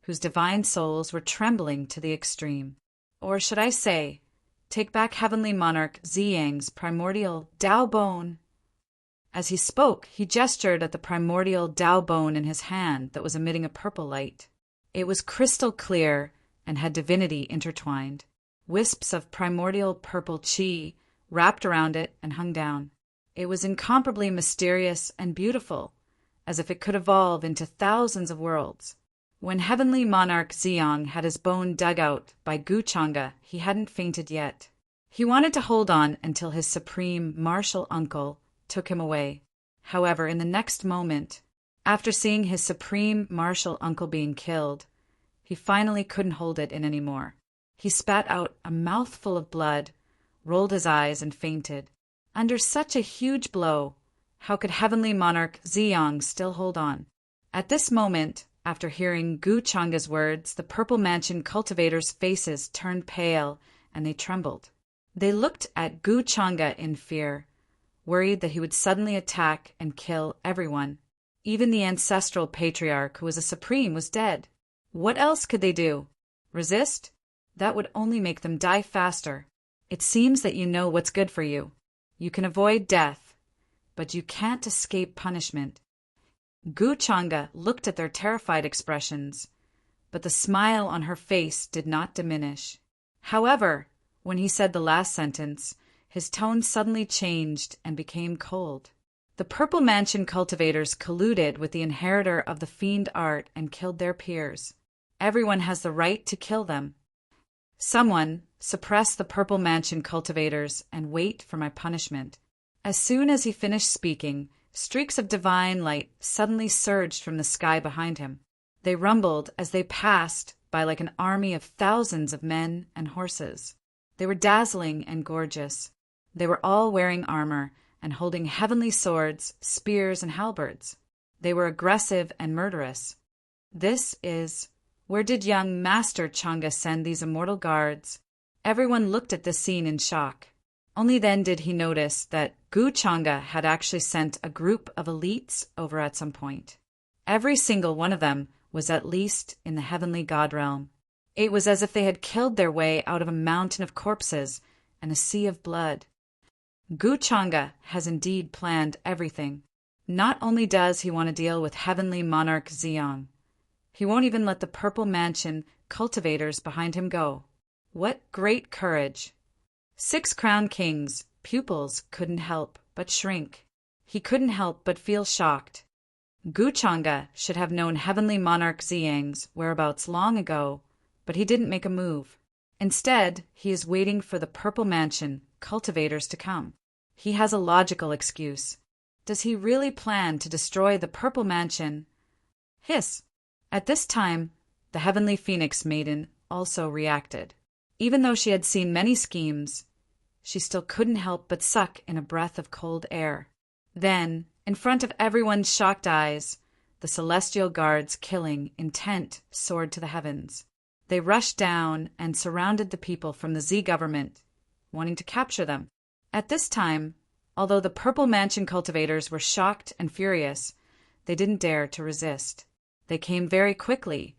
whose divine souls were trembling to the extreme. Or should I say, take back Heavenly Monarch Ziyang's primordial Tao bone. As he spoke, he gestured at the primordial Tao bone in his hand that was emitting a purple light. It was crystal clear and had divinity intertwined. Wisps of primordial purple chi wrapped around it and hung down. It was incomparably mysterious and beautiful, as if it could evolve into thousands of worlds. When Heavenly Monarch Ziyang had his bone dug out by Gu Changa, he hadn't fainted yet. He wanted to hold on until his supreme martial uncle took him away. However, in the next moment, after seeing his supreme martial uncle being killed, he finally couldn't hold it in anymore. He spat out a mouthful of blood, rolled his eyes, and fainted. Under such a huge blow, how could Heavenly Monarch Ziyang still hold on? At this moment, after hearing Gu Changa's words, the Purple Mansion cultivators' faces turned pale and they trembled. They looked at Gu Changa in fear, worried that he would suddenly attack and kill everyone. Even the ancestral patriarch, who was a supreme, was dead. What else could they do? Resist? That would only make them die faster. It seems that you know what's good for you. You can avoid death, but you can't escape punishment. Gu Changa looked at their terrified expressions, but the smile on her face did not diminish. However, when he said the last sentence, his tone suddenly changed and became cold. The Purple Mansion cultivators colluded with the inheritor of the fiend art and killed their peers. Everyone has the right to kill them. Someone suppress the Purple Mansion cultivators and wait for my punishment. As soon as he finished speaking, streaks of divine light suddenly surged from the sky behind him. They rumbled as they passed by like an army of thousands of men and horses. They were dazzling and gorgeous. They were all wearing armor and holding heavenly swords, spears, and halberds. They were aggressive and murderous. This is Where did young Master Chang'e send these immortal guards? Everyone looked at this scene in shock. Only then did he notice that Gu Chang'e had actually sent a group of elites over at some point. Every single one of them was at least in the heavenly god realm. It was as if they had killed their way out of a mountain of corpses and a sea of blood. Gu Chang'e has indeed planned everything. Not only does he want to deal with heavenly monarch Ziyang, he won't even let the Purple Mansion cultivators behind him go. What great courage! 6 crown kings' pupils couldn't help but shrink. He couldn't help but feel shocked. Gu Chang'e should have known heavenly monarch Ziyang's whereabouts long ago, but he didn't make a move. Instead, he is waiting for the Purple Mansion cultivators to come. He has a logical excuse. Does he really plan to destroy the Purple Mansion? Hiss! At this time, the Heavenly Phoenix Maiden also reacted. Even though she had seen many schemes, she still couldn't help but suck in a breath of cold air. Then, in front of everyone's shocked eyes, the celestial guards killing intent soared to the heavens. They rushed down and surrounded the people from the Z government, wanting to capture them. At this time, although the Purple Mansion cultivators were shocked and furious, they didn't dare to resist. They came very quickly,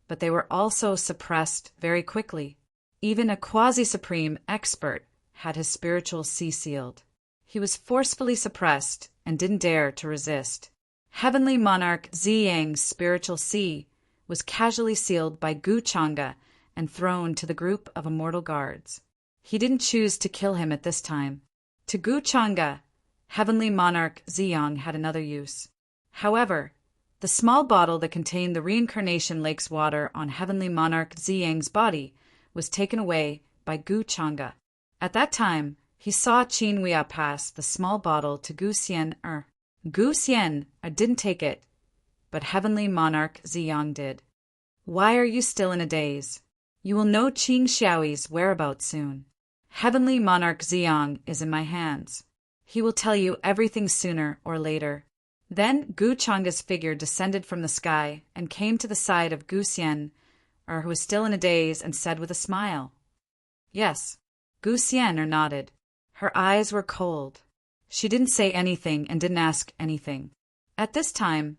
but they were also suppressed very quickly. Even a quasi-supreme expert had his spiritual sea sealed. He was forcefully suppressed and didn't dare to resist. Heavenly monarch Ziyang's spiritual sea was casually sealed by Gu Chang'e and thrown to the group of immortal guards. He didn't choose to kill him at this time. To Gu Chang'e, heavenly monarch Ziyang had another use. However, the small bottle that contained the reincarnation lake's water on heavenly monarch Ziyang's body was taken away by Gu Chang'e. At that time, he saw Qin Huiya pass the small bottle to Gu Xian. Gu Xian didn't take it, but heavenly monarch Ziyang did. Why are you still in a daze? You will know Qing Xiaoyi's whereabouts soon. Heavenly monarch Ziyang is in my hands. He will tell you everything sooner or later. Then Gu Chang'e's figure descended from the sky and came to the side of Gu Xian, who was still in a daze, and said with a smile, "Yes." Gu Xian nodded. Her eyes were cold. She didn't say anything and didn't ask anything. At this time,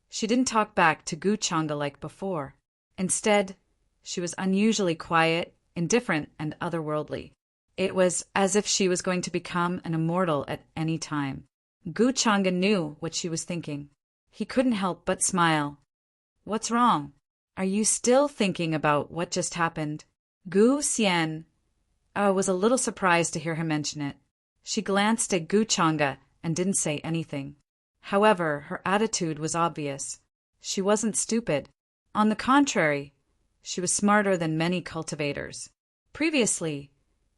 she didn't talk back to Gu Chang'e like before. Instead, she was unusually quiet, indifferent, and otherworldly. It was as if she was going to become an immortal at any time. Gu Chang'e knew what she was thinking. He couldn't help but smile. "What's wrong? Are you still thinking about what just happened?" Gu Xian was a little surprised to hear him mention it. She glanced at Gu Chang'e and didn't say anything. However, her attitude was obvious. She wasn't stupid. On the contrary, she was smarter than many cultivators. Previously,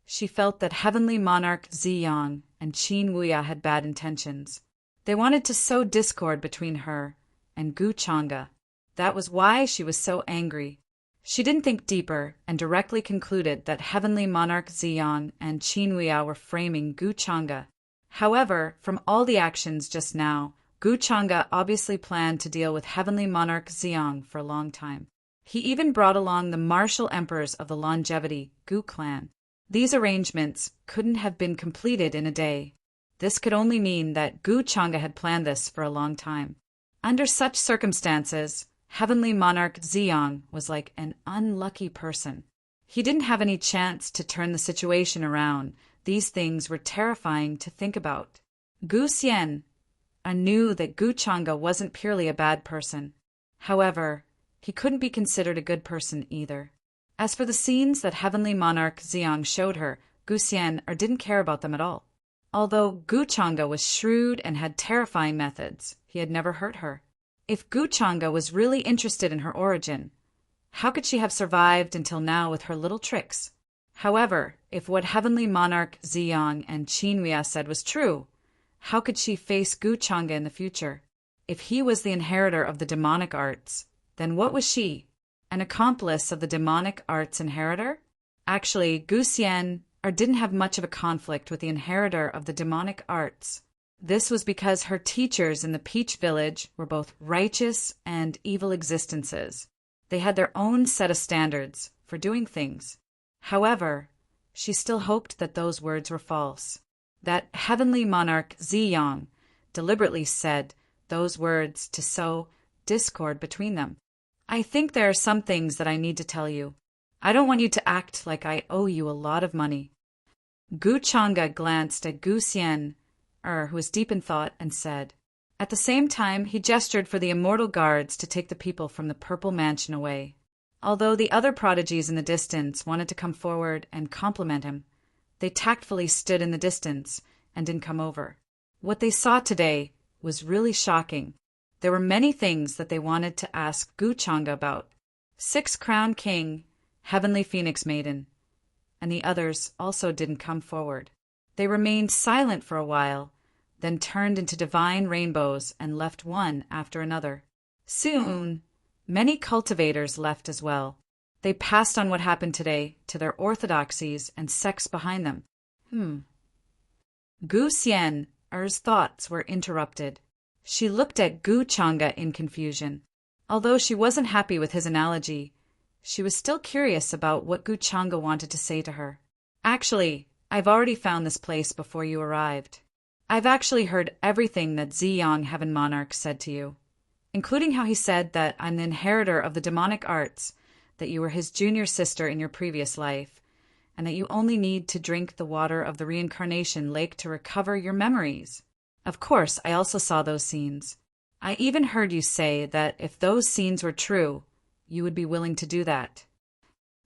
she felt that heavenly monarch Ziyang and Qin Huiya had bad intentions. They wanted to sow discord between her and Gu Chang'e. That was why she was so angry. She didn't think deeper and directly concluded that heavenly monarch Ziyang and Qin Huiya were framing Gu Chang'e. However, from all the actions just now, Gu Chang'e obviously planned to deal with heavenly monarch Ziyang for a long time. He even brought along the martial emperors of the longevity Gu clan. These arrangements couldn't have been completed in a day. This could only mean that Gu Chang'e had planned this for a long time. Under such circumstances, heavenly monarch Ziyang was like an unlucky person. He didn't have any chance to turn the situation around. These things were terrifying to think about. Gu Xian knew that Gu Chang'e wasn't purely a bad person. However, he couldn't be considered a good person either. As for the scenes that heavenly monarch Ziyang showed her, Gu Xian didn't care about them at all. Although Gu Chang'e was shrewd and had terrifying methods, he had never hurt her. If Gu Chang'e was really interested in her origin, how could she have survived until now with her little tricks? However, if what heavenly monarch Ziyang and Qin Huiya said was true, how could she face Gu Chang'e in the future? If he was the inheritor of the demonic arts, then what was she? An accomplice of the demonic arts inheritor? Actually, Gu Xian didn't have much of a conflict with the inheritor of the demonic arts. This was because her teachers in the Peach Village were both righteous and evil existences. They had their own set of standards for doing things. However, she still hoped that those words were false, that heavenly monarch Ziyang deliberately said those words to sow discord between them. I think there are some things that I need to tell you. I don't want you to act like I owe you a lot of money. Gu Chang'e glanced at Gu Xian, who was deep in thought, and said. At the same time, he gestured for the immortal guards to take the people from the purple mansion away. Although the other prodigies in the distance wanted to come forward and compliment him, they tactfully stood in the distance and didn't come over. What they saw today was really shocking. There were many things that they wanted to ask Gu Chang'e about. 6-crown king, heavenly phoenix maiden, and the others also didn't come forward. They remained silent for a while, then turned into divine rainbows and left one after another. Soon, many cultivators left as well. They passed on what happened today to their orthodoxies and sects behind them. Gu Xian's thoughts were interrupted. She looked at Gu Chang'e in confusion. Although she wasn't happy with his analogy, she was still curious about what Gu Chang'e wanted to say to her. Actually, I've already found this place before you arrived. I've actually heard everything that Ziyang Heaven Monarch said to you, including how he said that I'm the inheritor of the demonic arts, that you were his junior sister in your previous life, and that you only need to drink the water of the reincarnation lake to recover your memories. Of course, I also saw those scenes. I even heard you say that if those scenes were true, you would be willing to do that.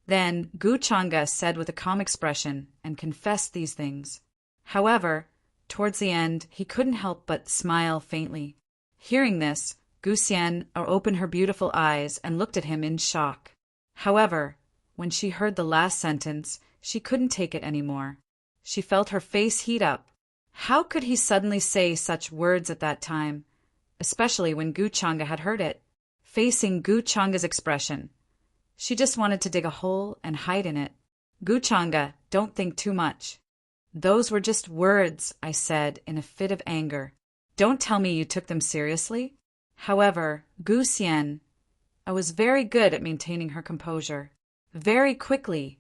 Then Gu Chang'e said with a calm expression and confessed these things. However, towards the end, he couldn't help but smile faintly. Hearing this, Gu Xian opened her beautiful eyes and looked at him in shock. However, when she heard the last sentence, she couldn't take it anymore. She felt her face heat up. How could he suddenly say such words at that time, especially when Gu Chang'e had heard it? Facing Gu Chang'e's expression, she just wanted to dig a hole and hide in it. Gu Chang'e, don't think too much. Those were just words, I said in a fit of anger. Don't tell me you took them seriously. However, Gu Xian was very good at maintaining her composure. Very quickly,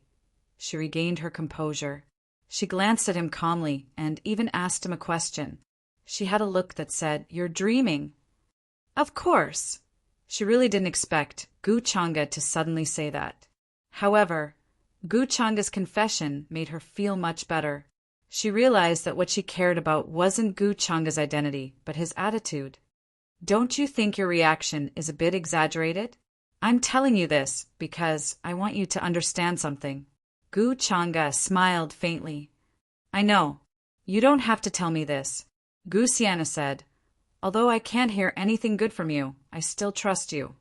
she regained her composure. She glanced at him calmly and even asked him a question. She had a look that said, "You're dreaming." Of course. She really didn't expect Gu Chang'e to suddenly say that. However, Gu Chang'e's confession made her feel much better. She realized that what she cared about wasn't Gu Chang'e's identity, but his attitude. Don't you think your reaction is a bit exaggerated? I'm telling you this because I want you to understand something. Gu Chang'e smiled faintly. I know. You don't have to tell me this. Gu Xian said. Although I can't hear anything good from you, I still trust you.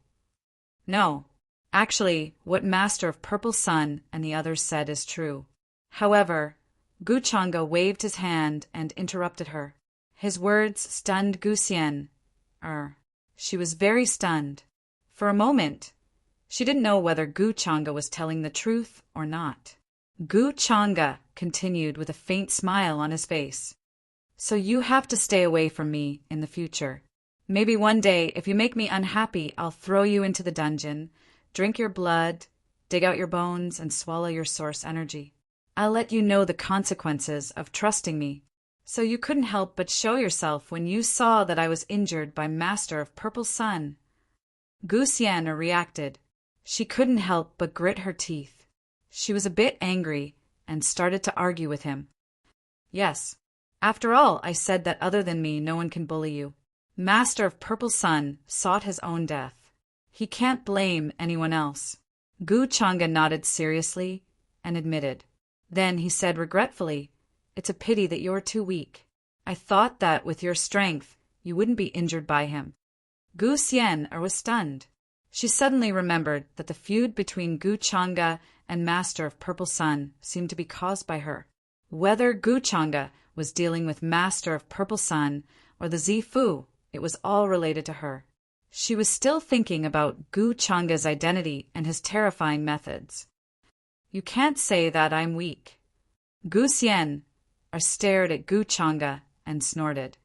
No. Actually, what Master of Purple Sun and the others said is true. However, Gu Chang'e waved his hand and interrupted her. His words stunned Gu Xian. She was very stunned. For a moment, she didn't know whether Gu Chang'e was telling the truth or not. Gu Chang'e continued with a faint smile on his face. So you have to stay away from me in the future. Maybe one day, if you make me unhappy, I'll throw you into the dungeon, drink your blood, dig out your bones, and swallow your source energy. I'll let you know the consequences of trusting me. So you couldn't help but show yourself when you saw that I was injured by Master of Purple Sun. Gu Xian reacted. She couldn't help but grit her teeth. She was a bit angry and started to argue with him. Yes. After all, I said that other than me, no one can bully you. Master of Purple Sun sought his own death. He can't blame anyone else. Gu Chang'e nodded seriously and admitted. Then he said regretfully, It's a pity that you're too weak. I thought that with your strength, you wouldn't be injured by him. Gu Xian was stunned. She suddenly remembered that the feud between Gu Chang'e and Master of Purple Sun seemed to be caused by her. Whether Gu Chang'e was dealing with Master of Purple Sun or the Zifu, it was all related to her. She was still thinking about Gu Chang'e's identity and his terrifying methods. You can't say that I'm weak. Gu Xian stared at Gu Chang'e and snorted.